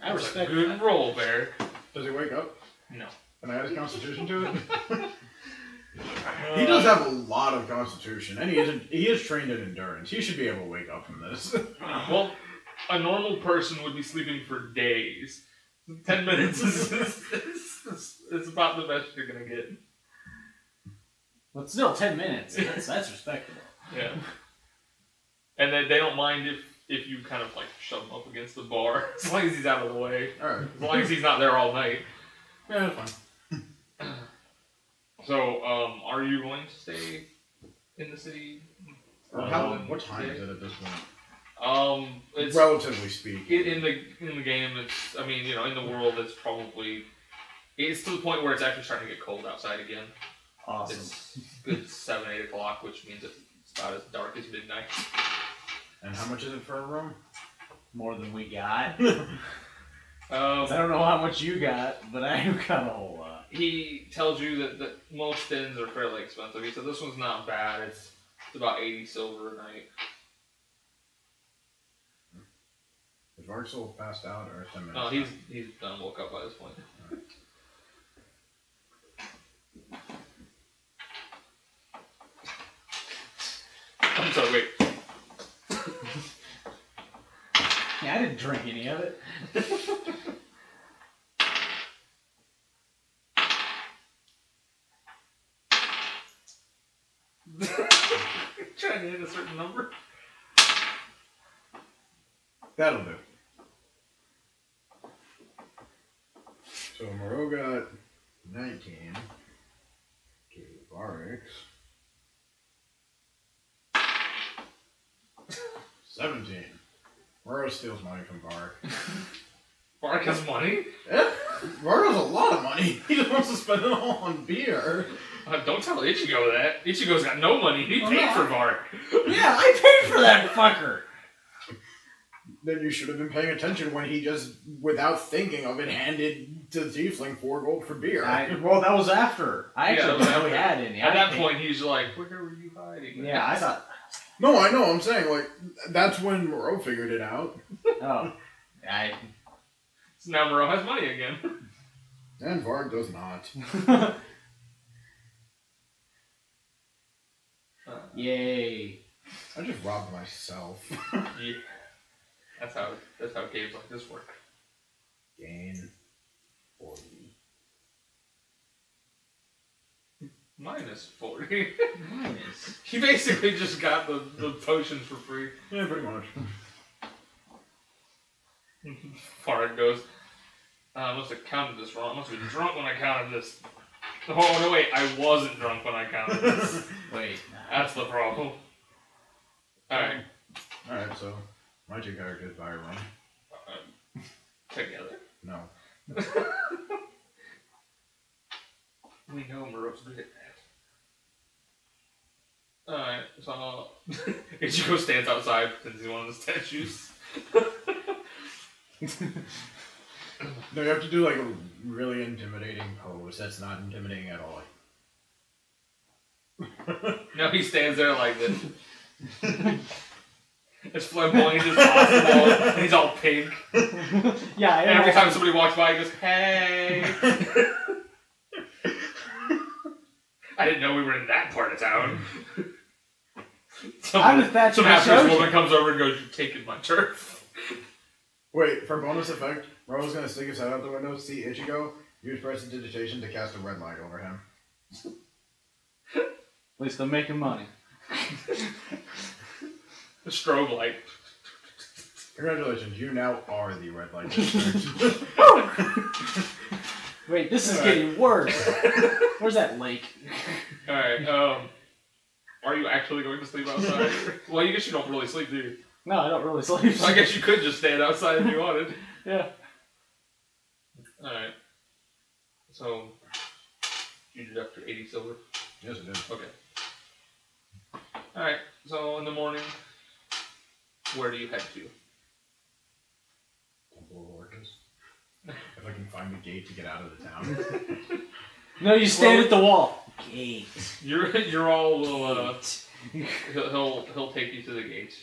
I That's respect a good that. roll, Bear. Does he wake up? No. Can I add his constitution to it? He does have a lot of constitution, and he is trained in endurance. He should be able to wake up from this. Well, a normal person would be sleeping for days. 10 minutes is about the best you're gonna get. But still, 10 minutes. That's respectable. Yeah. And they don't mind if you kind of like shove him up against the bar, as long as he's out of the way. Alright. As long as he's not there all night. Yeah, that's fine. So, are you going to stay in the city? What time is it at this point? It's Relatively speaking. in the game. It's in the world. It's to the point where it's actually starting to get cold outside again. Awesome. It's good 7, 8 o'clock, which means it's about as dark as midnight. And how much is it for a room? More than we got. I Um, don't know how much you got, but I got a whole lot. he tells you that most inns are fairly expensive. He said this one's not bad. It's about 80 silver a night. Is Varric still passed out or 10 minutes? No, he's done. Woke up by this point. I'm sorry. Wait. Yeah, I didn't drink any of it. Trying to hit a certain number. That'll do. So Moreau got 19. To Varric's 17. Moreau steals money from Varric. Varric has money? Yeah, Varric has a lot of money. He just wants to spend it all on beer. Don't tell Ichigo that. Ichigo's got no money. He paid for Varric. Yeah, I paid for that fucker. Then you should have been paying attention when he just, without thinking of it, handed to the Tiefling 4 gold for beer. Well, that was after. I actually didn't really had any. At that point, he's like, where were you hiding? Yeah, I thought... No, I know, I'm saying, like, that's when Moreau figured it out. Oh. So now Moreau has money again. And Varg does not. Yay. I just robbed myself. Yeah. That's how games like this work. Gain 40. Minus 40. Minus. He basically just got the potions for free. Yeah, pretty much. Varric goes, I must have counted this wrong. I must have been drunk when I counted this. Oh, no, wait. I wasn't drunk when I counted this. Wait. That's the problem. Alright. Alright, so my two characters buy a run. Together? No. We know Moreau's good at that. Alright, so Ichigo stands outside since he's one of the statues. No, you have to do like a really intimidating pose that's not intimidating at all. No, he stands there like this. As flamboyant as possible, and he's all pink. Yeah, And every time somebody walks by, he goes, hey! I didn't know we were in that part of town. Some hapless woman comes over and goes, you're taking my turf. Wait, for bonus effect, Moreau's gonna stick his head out the window, see Ichigo, use prestidigitation to cast a red light over him. At least I'm making money. The strobe light. Congratulations, you now are the red light district. Wait, this is getting worse. Where's that lake? Alright, are you actually going to sleep outside? Well, I guess you don't really sleep, do you? No, I don't really sleep. So I guess you could just stand outside if you wanted. Yeah. Alright. So, you deduct your 80 silver? Yes, it is. Okay. Alright, so in the morning, where do you head to? Temple of Orcus. If I can find the gate to get out of the town. No, you stand at the wall. Gate. You're all will he'll take you to the gate.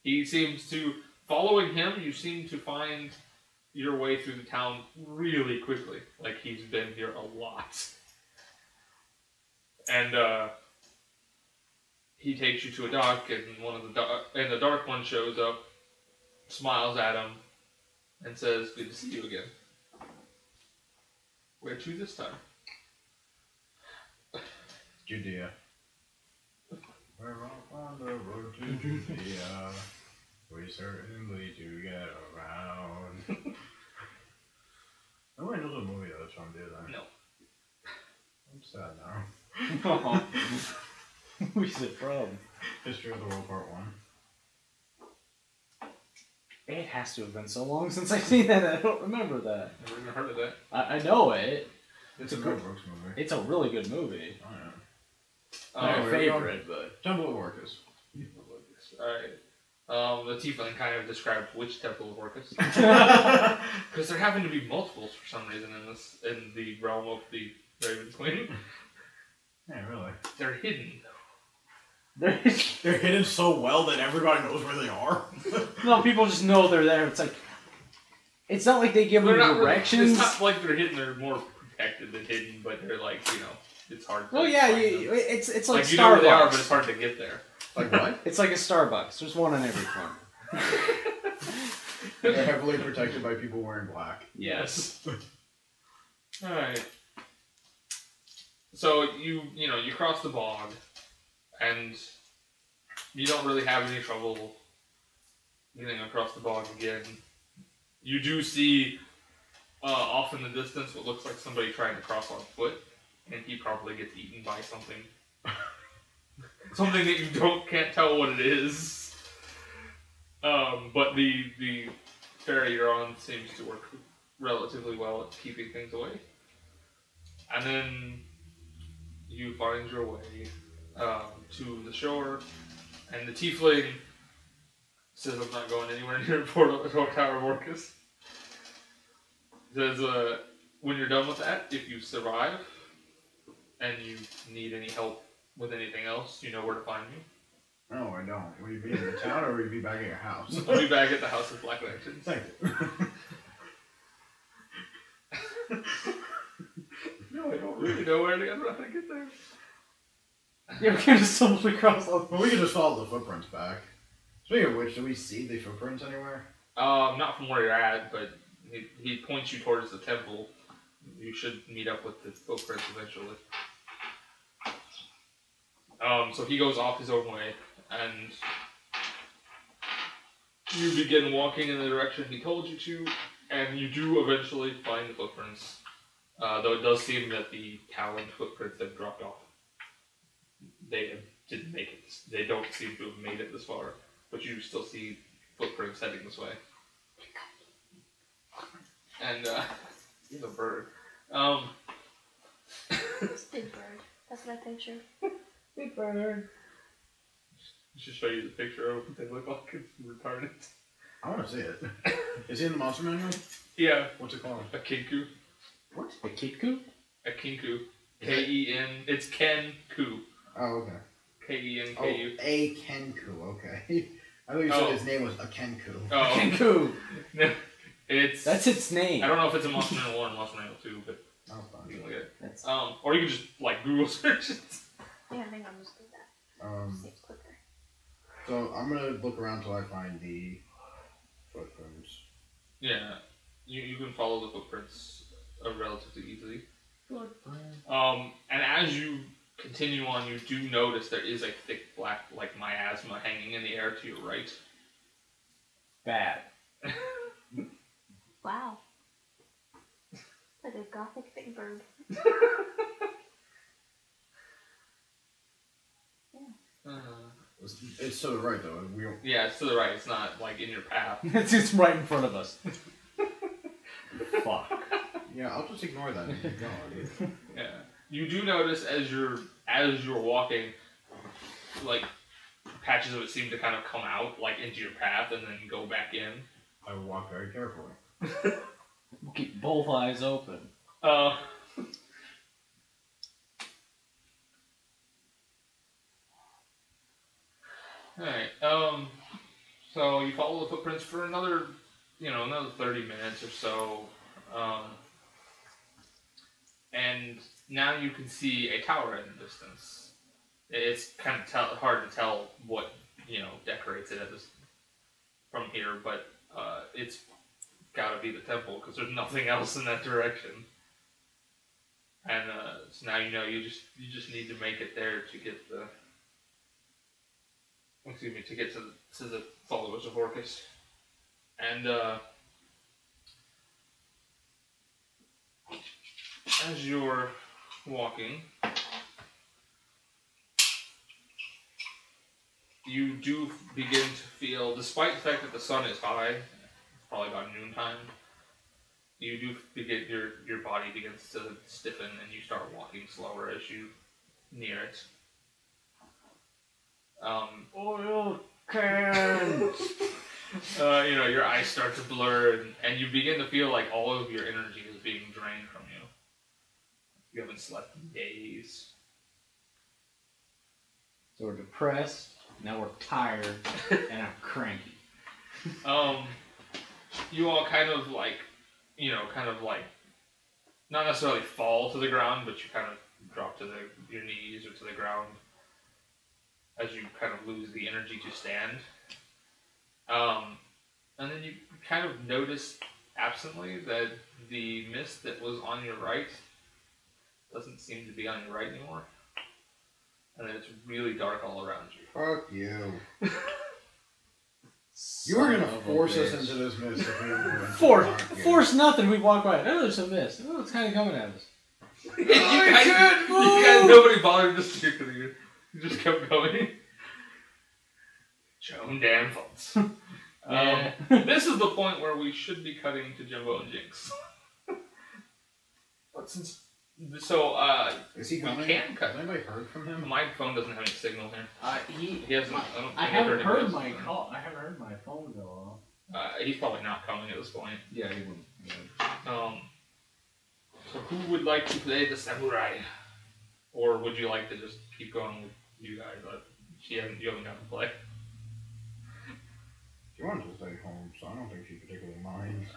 He seems to, following him, you seem to find your way through the town really quickly. Like he's been here a lot. And he takes you to a dock, and the dark one shows up, smiles at him, and says, "Good to see you again. Where to this time?" Judea. We're on the road to Judea. We certainly do get around. Nobody knows what movie that's from, do they? No. I'm sad now. Who's it from? History of the World Part 1. It has to have been so long since I've seen that. I don't remember that. Never even heard of that. I know it. It's a Mel Brooks movie. It's a really good movie. Oh, yeah. My we're favorite, but Temple of Orcus. Alright. The Tiefling kind of described which Temple of Orcus. Because there happen to be multiples for some reason in the realm of the Raven Queen. Yeah, really. They're hidden, though. They're hidden so well that everybody knows where they are. No, people just know they're there. It's like, it's not like they give them directions. Really, it's not like they're hidden. They're more protected than hidden, but they're like, it's hard. To Well, yeah, find them. it's like Starbucks. You know where they are, but it's hard to get there. Like what? It's like a Starbucks. There's one in every corner. They're heavily protected by people wearing black. Yes. All right. So you cross the bog, and you don't really have any trouble getting across the bog again. You do see off in the distance what looks like somebody trying to cross on foot, and he probably gets eaten by something. Something that you can't tell what it is. But the ferry you're on seems to work relatively well at keeping things away. And then you find your way to the shore, and the tiefling says, "I'm not going anywhere near Tower of Orcus." Says, when you're done with that, if you survive and you need any help with anything else, you know where to find me. No, I don't. Will you be in the town or will you be back at your house? I'll be back at the House of Black Lanterns. Thank you. No, I don't really know where to get. I don't know how to get there. Yeah, we can just stumble across all. Well, we can just follow the footprints back. Speaking of which, do we see the footprints anywhere? Not from where you're at, but he points you towards the temple. You should meet up with the footprints eventually. So he goes off his own way, and you begin walking in the direction he told you to, and you do eventually find the footprints. Though it does seem that the talent footprints have dropped off. They didn't make it. They don't seem to have made it this far, but you still see footprints heading this way. And he's a bird. It's Big Bird. That's my picture. Big bird. I should show you the picture of what they look like. It's retarded. I want to see it. Is he in the monster manual? Yeah. What's it called? A kinku. What? A kitku? A kinku. K-E-N. It's Ken-ku. Oh, okay. K-E-N-K-U. Oh, a Kenku, okay. I thought you said his name was a Kenku. Oh. Kenku. No, that's its name. I don't know if it's a Monster Manual 1 or Monster Manual 2, but you can look at it. Or you can just Google search it. Yeah, I think I'll just do that. It's quicker. So I'm gonna look around till I find the footprints. Yeah, you can follow the footprints relatively easily. And as you continue on, you do notice there is a thick black, miasma hanging in the air to your right. Bad. Wow. Like a gothic Big Bird. It's to the right though. Yeah, it's to the right. It's not in your path. It's right in front of us. Fuck. Yeah, I'll just ignore that. And keep going. Yeah, you do notice as you're walking, patches of it seem to kind of come out into your path and then go back in. I will walk very carefully. Keep both eyes open. Alright, so you follow the footprints for another 30 minutes or so, and now you can see a tower in the distance. It's kind of hard to tell what, decorates it from here, but it's gotta be the temple, because there's nothing else in that direction. And so now you just need to make it there to get to the followers of Orcus. And as you're walking, you do begin to feel, despite the fact that the sun is high, it's probably about noontime, you do begin, your body begins to stiffen and you start walking slower as you near it. Oil can. Your eyes start to blur, and you begin to feel like all of your energy is being drained from you. You haven't slept in days. So we're depressed. Now we're tired, and I'm cranky. You all kind of like, not necessarily fall to the ground, but you kind of drop to your knees or to the ground as you kind of lose the energy to stand. And then you kind of notice absently that the mist that was on your right doesn't seem to be on your right anymore. And then it's really dark all around you. Fuck you. You were gonna force us into this mist if we were Force nothing. We walk by. Oh, there's a mist. Oh, it's kind of coming at us. You guys, nobody bothered to stick with you. You just kept going. Your own damn faults. This is the point where we should be cutting to Jimbo and Jinx. But is he coming? We can cut. Has anybody heard from him? My phone doesn't have any signal here. He hasn't. I haven't heard my call. I haven't heard my phone go off. He's probably not coming at this point. Yeah, he wouldn't. So who would like to play the samurai, or would you like to just keep going with you guys? You haven't got to play. She wanted to stay home, so I don't think she particularly minds.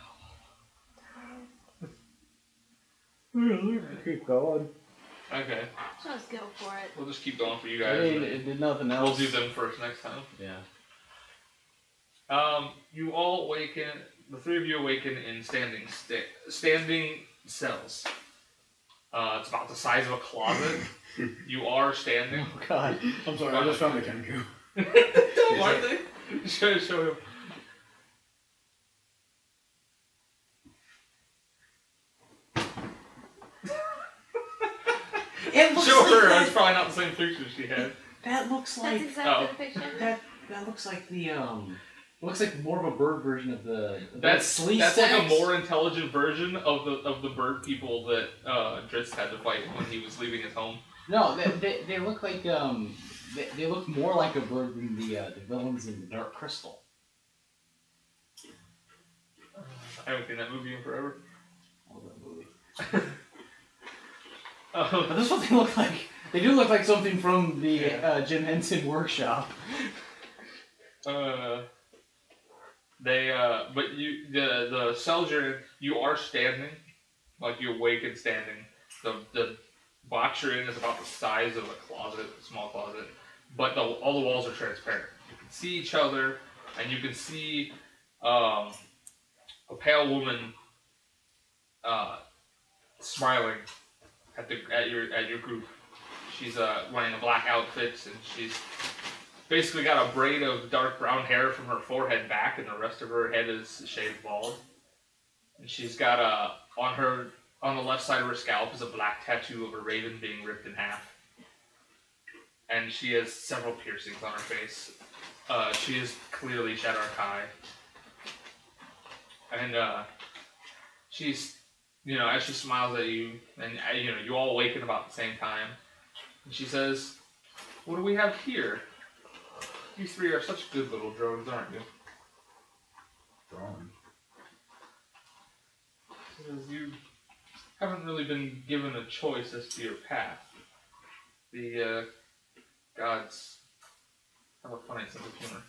Keep going. Okay. Just go for it. We'll just keep going for you I guys. mean, it did nothing else. We'll do them first next time. Yeah. You all awaken. The three of you awaken in standing cells. It's about the size of a closet. You are standing. Oh God. I'm sorry, I just found the Kenku. Aren't they? Show him. Show her. That's probably not the same picture she had. That looks That's like exactly the picture. that looks like the looks like more of a bird version of the. That's like a more intelligent version of the bird people that Drizzt had to fight when he was leaving his home. No, they look like they look more like a bird than the villains in the Dark Crystal. I haven't seen that movie in forever. I love that movie. But this is what they look like. They do look like something from the Jim Henson workshop. But the cells you are standing, like you awaken standing. The box you're in is about the size of a closet, a small closet, but all the walls are transparent. You can see each other, and you can see a pale woman smiling at your group. She's wearing a black outfit, and she's basically got a braid of dark brown hair from her forehead back, and the rest of her head is shaved bald. And she's got on the left side of her scalp is a black tattoo of a raven being ripped in half. And she has several piercings on her face. She is clearly Shadow Kai. And she's, as she smiles at you, and you all awaken about the same time. And she says, "What do we have here? You three are such good little drones, aren't you?" Drones? She says, "You haven't really been given a choice as to your path. The gods have a funny sense of humor."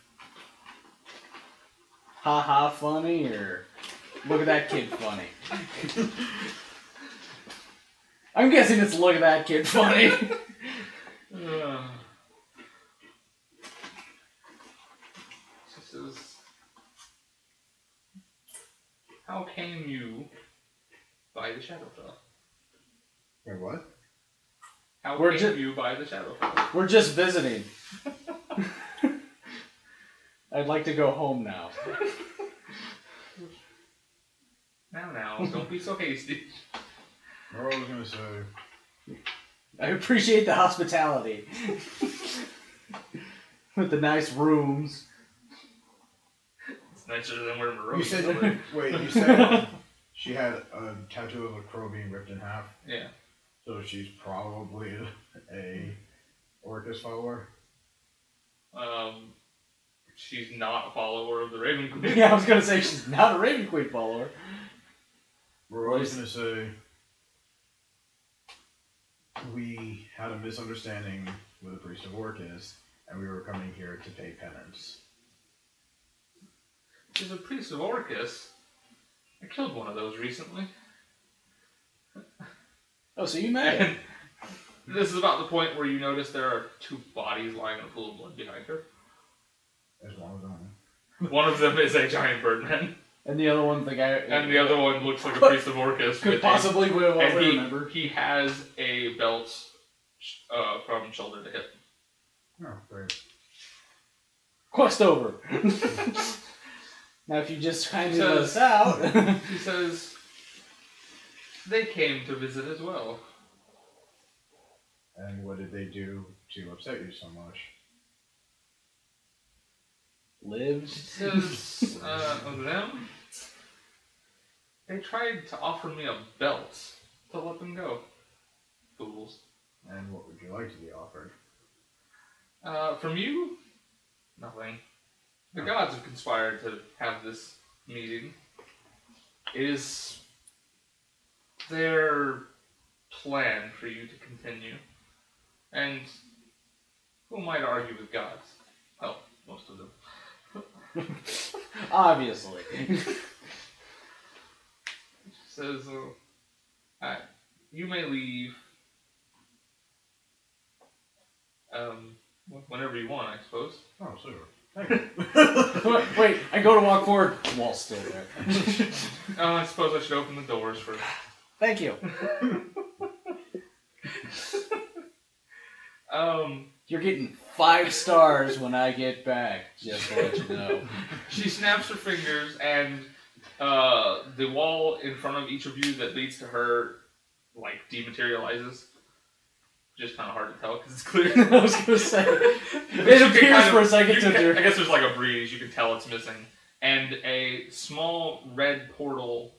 Ha ha funny, or look at that kid funny? I'm guessing it's look at that kid funny. She says, "How came you by the Shadowfell?" Wait, what? How came you by the Shadowfell? We're just visiting. I'd like to go home now. Now, don't be so hasty. Moreau was gonna say. I appreciate the hospitality. With the nice rooms. It's nicer than where Moreau You is. said you said she had a tattoo of a crow being ripped in half. Yeah. So she's probably a Orcus follower. She's not a follower of the Raven Queen. Yeah, I was gonna say she's not a Raven Queen follower. We're always gonna say we had a misunderstanding where the priest of work is, and we were coming here to pay penance. He's a priest of Orcus. I killed one of those recently. Oh, so you met him. This is about the point where you notice there are 2 bodies lying in a pool of blood behind her. There's one of them. One of them is a giant birdman. And the other one, the guy... And the other one looks like a priest of Orcus. Could possibly be what we and remember. he has a belt from shoulder to hip. Oh, great. Quest over. Now, if you just kindly let us out... He says, they came to visit as well. And what did they do to upset you so much? Lives. It says, of them, they tried to offer me a belt to let them go. Fools. And what would you like to be offered? From you? Nothing. The gods have conspired to have this meeting. It is their plan for you to continue. And who might argue with gods? Well, most of them. Obviously. Says, you may leave whenever you want, I suppose. Oh, super. Thank you. Wait, I go to walk forward. Wall's still there. I suppose I should open the doors for... Thank you. You're getting 5 stars when I get back, just to let you know. She snaps her fingers, and the wall in front of each of you that leads to her, like, dematerializes. Just kind of hard to tell because it's clear. I was gonna say it appears for a second to. I guess there's like a breeze. You can tell it's missing, and a small red portal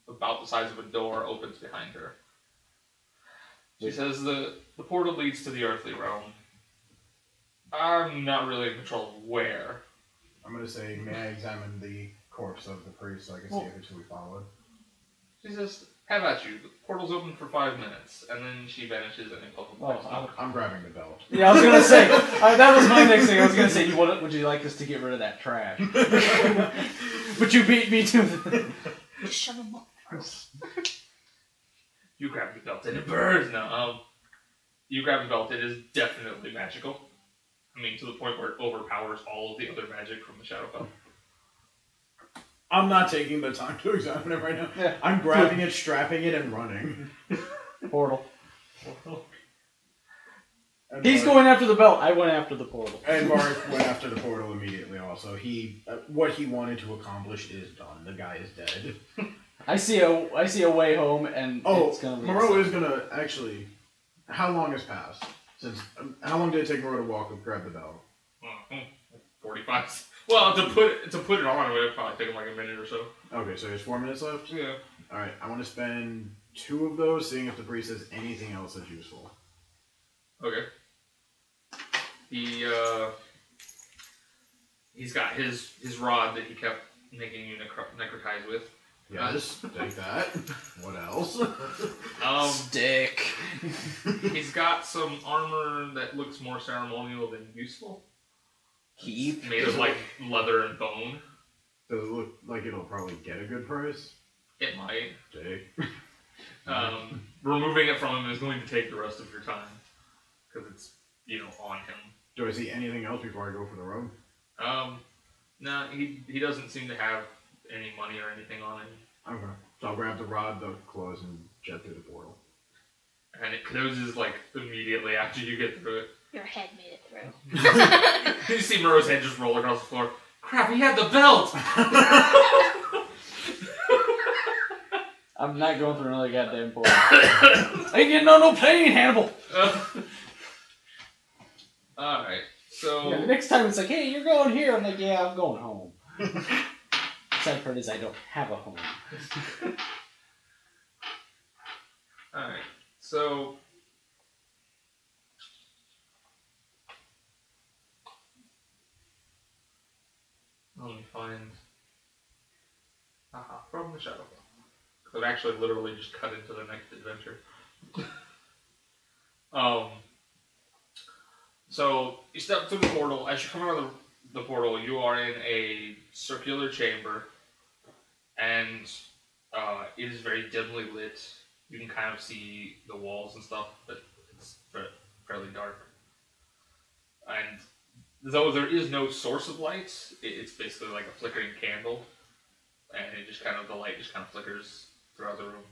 about the size of a door opens behind her. She says the portal leads to the earthly realm. I'm not really in control of where. I'm gonna say, may I examine the corpse of the priest so I can see if it's who we followed? She says, have at you. The portal's open for 5 minutes, and then she vanishes in a public place. I'm grabbing the belt. Yeah, I was gonna say that was my next thing. I was gonna say, would you like us to get rid of that trash? But you beat me to the... Just shove him up first. You grab the belt and it burns. No, you grab the belt. It is definitely magical. I mean, to the point where it overpowers all of the other magic from the Shadowfell. I'm not taking the time to examine it right now. Yeah. I'm grabbing it, strapping it, and running. Portal. And He's going after the belt. I went after the portal. And Varric went after the portal immediately also. What he wanted to accomplish is done. The guy is dead. I see a way home, and it's gonna be Moreau is gonna actually... How long has passed? How long did it take Moreau to walk and grab the bell? 45. Well, to put it on, it would probably take him like a minute or so. Okay, so there's 4 minutes left? Yeah. Alright, I want to spend 2 of those seeing if the priest has anything else that's useful. Okay. He's got his rod that he kept making you necrotize with. Yes, take that. What else? Stick. He's got some armor that looks more ceremonial than useful. Keep. Made of like leather and bone. Does it look like it'll probably get a good price? It might. Take. Removing it from him is going to take the rest of your time. Because it's, on him. Do I see anything else before I go for the road? No, he doesn't seem to have any money or anything on him. Okay. So I'll grab the rod, the clothes, and jet through the portal. And it closes like immediately after you get through it. Your head made it through. You see Moreau's head just roll across the floor. Crap, he had the belt! I'm not going through another goddamn portal. I ain't getting on no plane, Hannibal! Alright, so... Yeah, the next time it's like, hey, you're going here. I'm like, yeah, I'm going home. Sad part is I don't have a home. Alright, so... Let me find... from the Shadowfell. Because it actually literally just cut into the next adventure. So you step through the portal. As you come out of the portal, you are in a circular chamber, and it is very dimly lit. You can kind of see the walls and stuff, but it's fairly dark. And though there is no source of light, it's basically like a flickering candle, and it just kind of the light just kind of flickers throughout the room.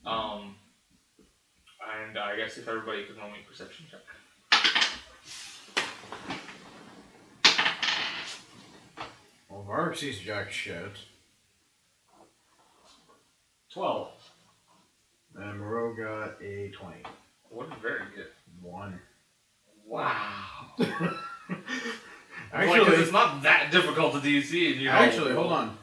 And I guess if everybody could roll me a perception check. Well, Varric sees jack shit. 12. And Moreau got a 20. What did Varric get? 1. Wow. Actually, it's not that difficult to DC. And actually, hold on.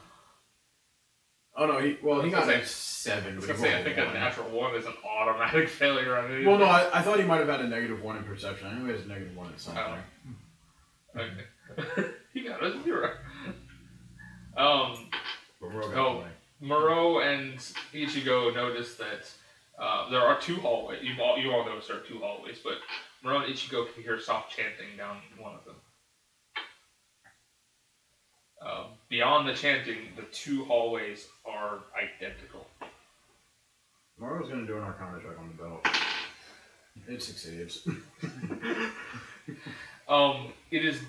Oh no, he got say, a 7. I was gonna say, I think a natural 1 is an automatic failure on it. Well, no, I thought he might have had a -1 in perception. I knew he has a -1 in something. Oh. Okay. He got a 0. But Moreau got 20. Moreau and Ichigo notice that there are 2 hallways. You all notice there are 2 hallways, but Moreau and Ichigo can hear soft chanting down one of them. Beyond the chanting, the 2 hallways are identical. Moreau's gonna do an Arcana check on the belt. It succeeds. It is,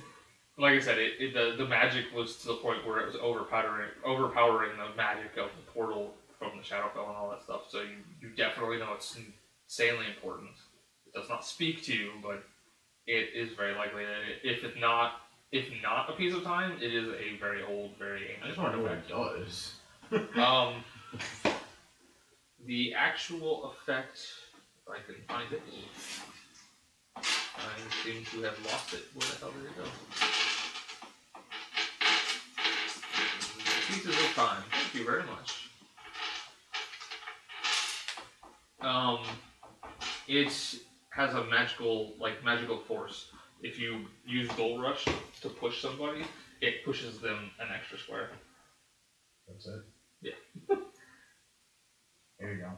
like I said, the magic was to the point where it was overpowering the magic of the portal from the Shadowfell and all that stuff. So you definitely know it's insanely important. It does not speak to you, but it is very likely that if not a piece of time, it is a very old, very I ancient just want to know what artifact. it does. The actual effect, if I can find it, I seem to have lost it. Where the hell did it go? Pieces of time. Thank you very much. It has a magical force. If you use Gold Rush to push somebody, it pushes them an extra square. That's it? Yeah. There you go.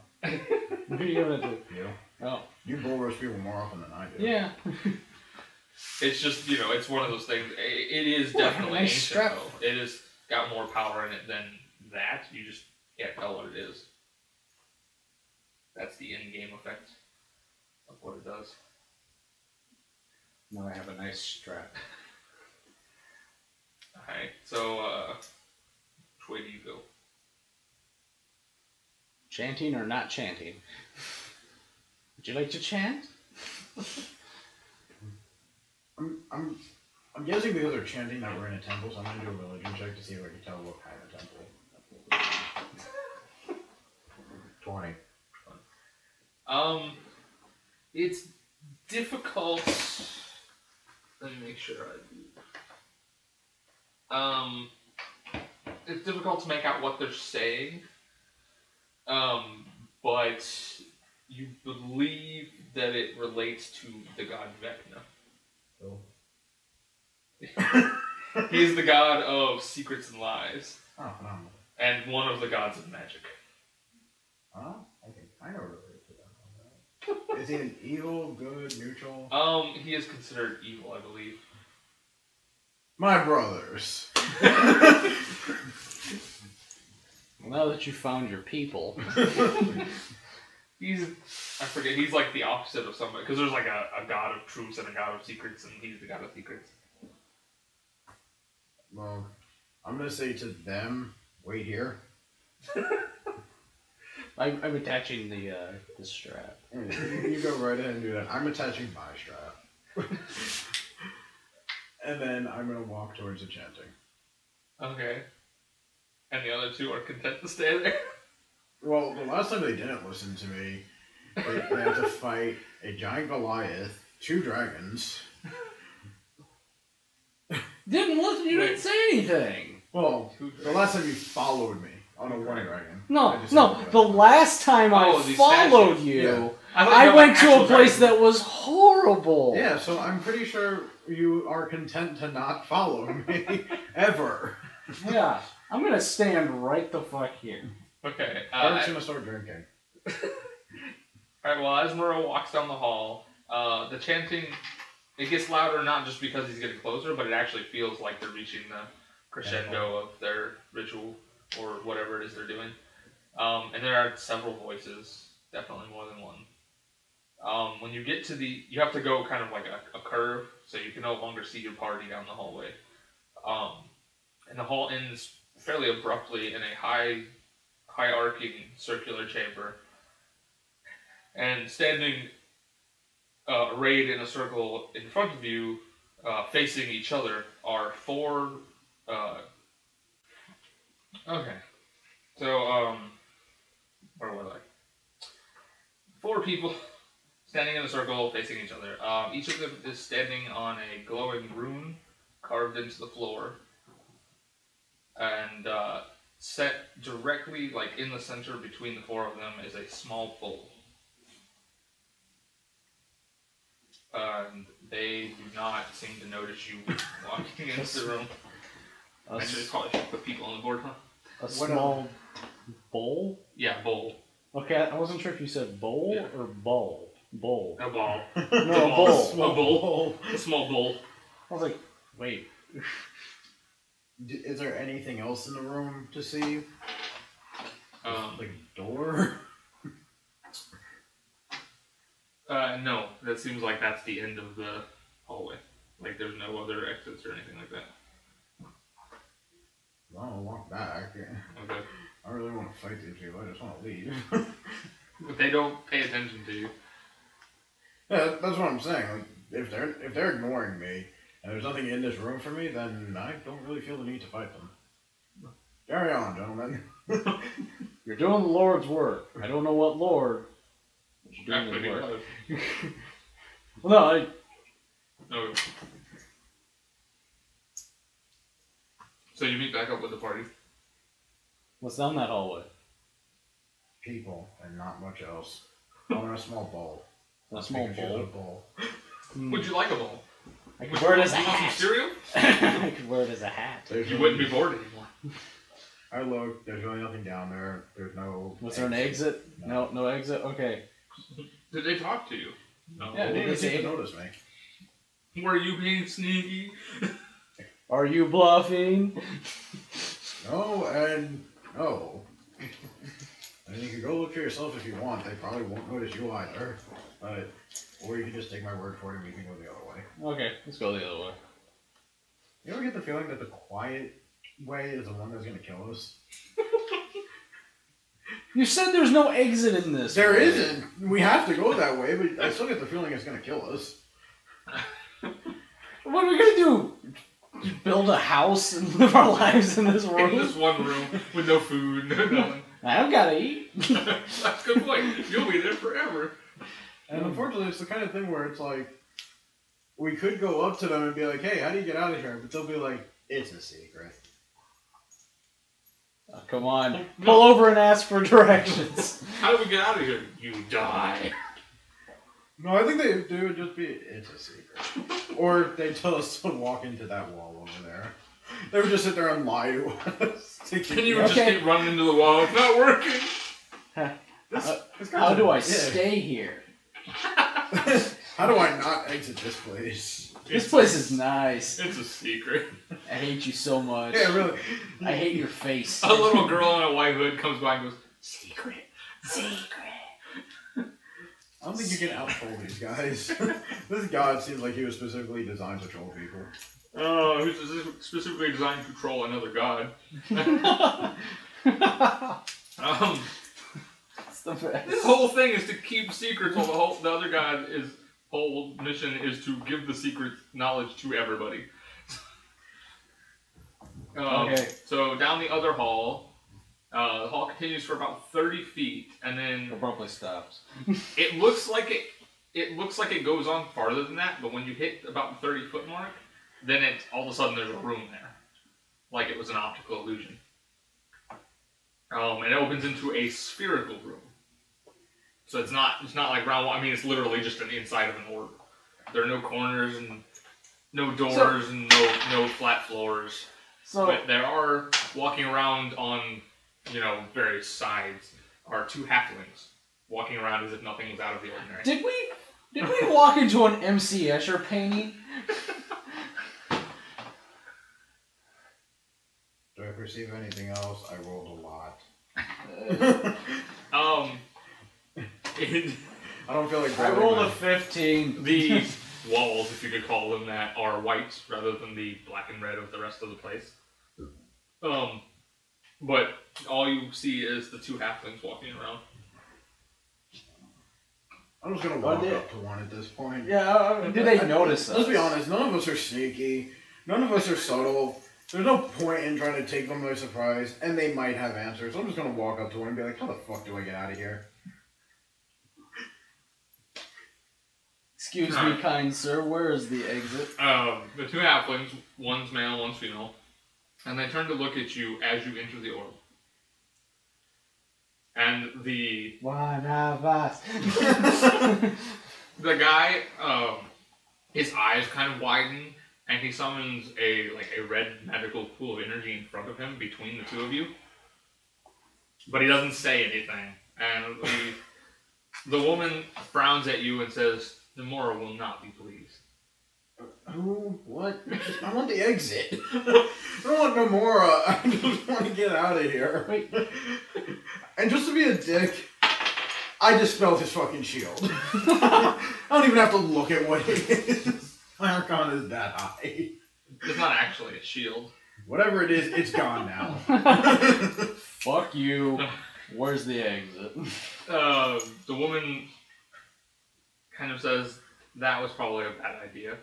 What are you gonna do? You. Oh. You bull rush people more often than I do. Yeah. It's just, it's one of those things. It is definitely nice ancient, strap. though. It has got more power in it than that. You just can't tell what it is. That's the in-game effect of what it does. Now I have a nice strap. Alright, so, which way do you go? Chanting or not chanting? Would you like to chant? I'm guessing because they're chanting that we're in a temple, so I'm gonna do a religion check to see if I can tell what kind of temple. 20. It's difficult. Let me make sure I do. It's difficult to make out what they're saying. But you believe that it relates to the god Vecna. Oh. He is the god of secrets and lies, Oh, phenomenal. and one of the gods of magic. Oh, okay. I know related to that. Is he an evil, good, neutral? He is considered evil, I believe. My brothers. Now that you found your people. He's like the opposite of somebody, because there's like a god of truths and a god of secrets, and he's the god of secrets. Well, I'm gonna say to them, wait here. I'm attaching the strap. You go right ahead and do that. I'm attaching my strap. And then I'm gonna walk towards the chanting. Okay. And the other 2 are content to stay there? Well, the last time they didn't listen to me, they had to fight a giant Goliath, 2 dragons. Didn't listen, you didn't say anything. Well, the last time you followed me on a one dragon. No, the last time I the followed statue. you, Yeah. I went to a place that was horrible. Yeah, so I'm pretty sure you are content to not follow me, ever. Yeah, I'm gonna stand right the fuck here. Okay. I'm just gonna start drinking. Alright, well, as Moreau walks down the hall, the chanting it gets louder not just because he's getting closer, but it actually feels like they're reaching the crescendo of their ritual or whatever it is they're doing. And there are several voices, definitely more than one. When you get to you have to go kind of like a curve, so you can no longer see your party down the hallway. And the hall ends fairly abruptly in a high-arcing circular chamber. And standing arrayed in a circle in front of you, facing each other, are four... okay. So, where was I? 4 people standing in a circle facing each other. Each of them is standing on a glowing rune carved into the floor. And set directly, like, in the center between the 4 of them is a small bowl. And they do not seem to notice you walking into the room. Actually, probably should put people on the board, huh? A small bowl? Yeah, bowl. Okay, I wasn't sure if you said bowl or bowl. Bowl. A ball. No, a bowl. A bowl. A small bowl. I was like, wait. Is there anything else in the room to see? Like a door? No. That seems like that's the end of the hallway. Like there's no other exits or anything like that. I don't walk back. Okay. I really want to fight these people. I just want to leave. But they don't pay attention to you. Yeah, that's what I'm saying. Like, if they're ignoring me and there's nothing in this room for me, then I don't really feel the need to fight them. Carry on, gentlemen. You're doing the Lord's work. I don't know what Lord. But you're doing his work. Well, no, Okay. So you meet back up with the party. what's down that hallway? People and not much else. On a small bowl. A small bowl. bowl. Would you like a bowl? I could Would wear you it as a want some hat. cereal? I could wear it as a hat. You wouldn't be bored anymore. I look, there's really nothing down there. There's no... Was there an exit? No exit? Okay. Did they talk to you? No. Yeah, They didn't They seem say- to notice me. Were you being sneaky? Are you bluffing? No, and no. I mean, you can go look for yourself if you want. They probably won't notice you either. But, or you can just take my word for it and we can go the other way. Okay, let's go the other way. You ever get the feeling that the quiet way is the one that's going to kill us? You said there's no exit in this. There way. isn't. We have to go that way, but I still get the feeling it's going to kill us. What are we gonna do? Just build a house and live our lives in this In room? this one room with no food, no nothing. I've gotta eat. That's a good point. You'll be there forever. And unfortunately, it's the kind of thing where it's like, we could go up to them and be like, hey, how do you get out of here? But they'll be like, it's a secret. Oh, come on. Pull over and ask for directions. How do we get out of here? You die. No, I think they would just be, it's a secret. Or they tell us to walk into that wall over there. They would just sit there and lie to us. Can you just Okay. keep running into the wall? It's not working. How do I stay here? How do I not exit this place? This place is nice. It's a secret. I hate you so much. Yeah, really. I hate your face. A little girl in a white hood comes by and goes, secret, secret. I don't think you can out-troll these guys. This god seems like he was specifically designed to troll people. Oh, who's specifically designed to troll another god. This whole thing is to keep secrets while the other guy's whole mission is to give the secret knowledge to everybody. Okay. So down the other hall, the hall continues for about 30 feet, and then Abruptly stops. it looks like it goes on farther than that. But when you hit about the 30-foot mark, then all of a sudden there's a room there, like it was an optical illusion. And it opens into a spherical room. So it's not like round. I mean, it's literally just an inside of an orb. There are no corners and no doors and no flat floors. So But there are, walking around on, various sides, are 2 halflings walking around as if nothing was out of the ordinary. Did we walk into an MC Escher painting? Do I perceive anything else? I rolled a lot. I don't feel like I rolled a 15. The walls, if you could call them that, are white rather than the black and red of the rest of the place. But all you see is the two halflings walking around. I'm just gonna walk up to one at this point. Yeah, do they notice us? Let's be honest, none of us are sneaky. None of us are subtle. There's no point in trying to take them by surprise, and they might have answers. So I'm just gonna walk up to one and be like, how the fuck do I get out of here? Excuse me, kind sir, where is the exit? The two halflings, one's male, one's female, and they turn to look at you as you enter the orb. And the... One of us. The guy, his eyes kind of widen, and he summons a red magical pool of energy in front of him between the two of you. But he doesn't say anything. And the woman frowns at you and says, "The Moreau will not be pleased." Who? What? I want the exit. I don't want no more. I just want to get out of here. Wait. And just to be a dick, I dispelled his fucking shield. I don't even have to look at what it is. My Arcana is that high. It's not actually a shield. Whatever it is, it's gone now. Fuck you. Where's the exit? The woman kind of says, "That was probably a bad idea."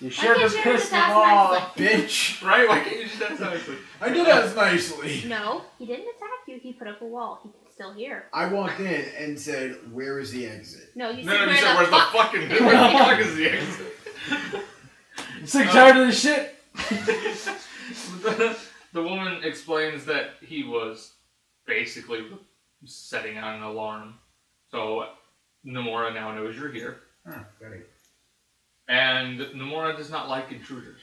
You should have pissed him off, bitch. Right? Why can't you just ask nicely? I did ask nicely. No, he didn't attack you. He put up a wall. He's still here. I walked in and said, "Where is the exit?" No, you No, said, you said, "Where's the fucking... Where the fuck is the exit?" I'm sick and tired of this shit. The woman explains that he was basically setting out an alarm. So Nomura now knows you're here. Huh, great. And Nomura does not like intruders.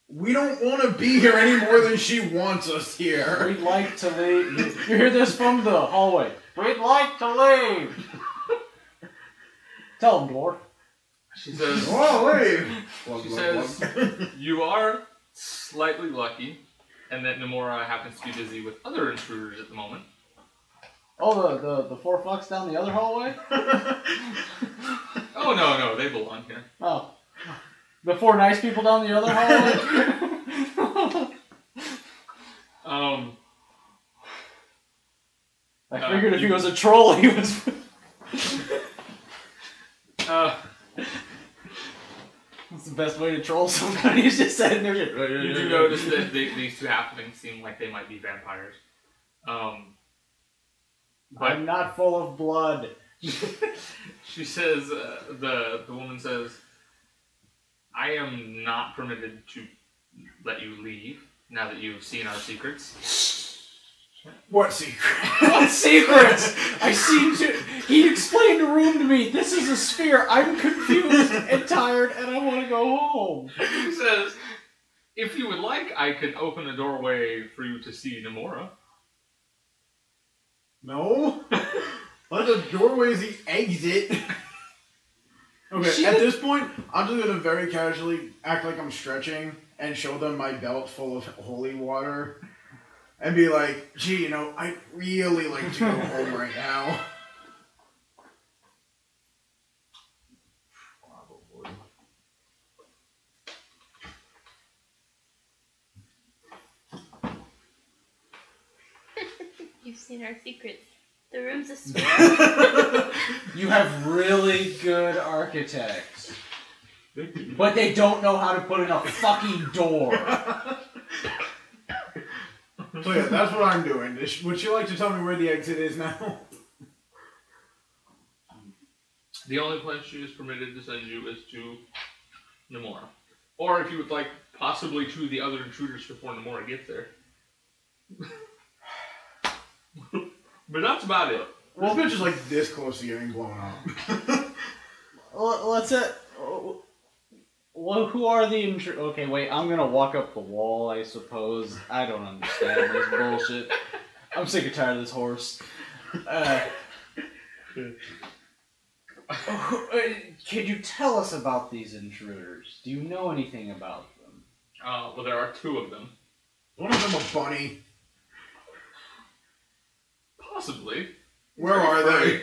We don't want to be here any more than she wants us here. We'd like to leave. You hear this from the hallway. We'd like to leave. Tell him, dwarf. She says, "Oh, leave." She says, "You are slightly lucky, and that Nomura happens to be busy with other intruders at the moment." Oh, the four fucks down the other hallway? Oh, no, they belong here. Oh. The four nice people down the other hallway? I figured if he was a troll, he was... That's the best way to troll somebody. He's just sitting there. You do notice that these two halflings seem like they might be vampires. But I'm not full of blood. she says, the woman says, "I am not permitted to let you leave now that you've seen our secrets." What secret? What secrets? He explained the room to me. This is a sphere. I'm confused and tired, and I want to go home. She says, "If you would like, I can open the doorway for you to see Nomura." No. Let the doorway is the exit. Okay, at this point, I'm just gonna very casually act like I'm stretching and show them my belt full of holy water. And be like, "Gee, I'd really like to go home right now." Probably. You've seen our secrets. The room's a sphere. You have really good architects. But they don't know how to put in a fucking door. So yeah, that's what I'm doing. Would you like to tell me where the exit is now? The only place she is permitted to send you is to Nomura. Or if you would like, possibly to the other intruders before Nomura gets there. But that's about it. This bitch is like this close to getting blown up. Let's Well, who are the Okay, wait, I'm gonna walk up the wall, I suppose. I don't understand this bullshit. I'm sick and tired of this horse. Could you tell us about these intruders? Do you know anything about them? Well, there are 2 of them. One of them a bunny. Possibly. Where are they?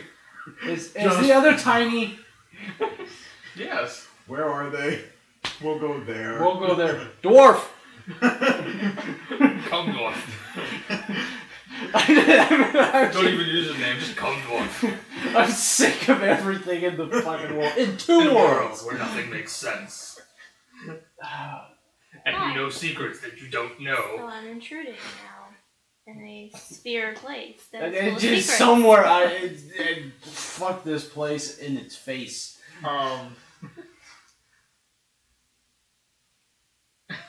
Is the other tiny? Yes. Where are they? We'll go there. We'll go there. Dwarf! Come dwarf. Don't even use his name, just come dwarf. I'm sick of everything in the fucking world. In In two a worlds! world where nothing makes sense. And you know secrets that you don't So know. I'm intruding now in a sphere place that's And full of just secrets. somewhere, fuck this place in its face.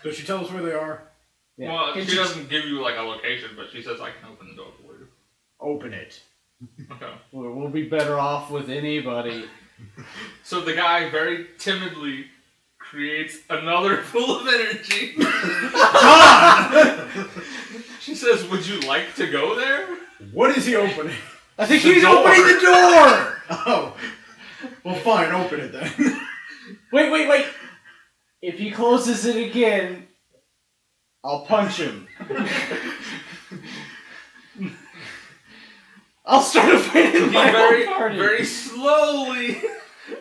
Does she tell us where they are? Yeah. Well, Can she doesn't give you like a location, but she says I can open the door for you. Open it. Okay. We'll be better off with anybody. So the guy very timidly creates another pool of energy. She says, "Would you like to go there?" What is he opening? I think The he's door. opening the door! Oh. Well, fine, open it then. Wait. If he closes it again, I'll punch him. I'll start a fight in He my very, own party. very slowly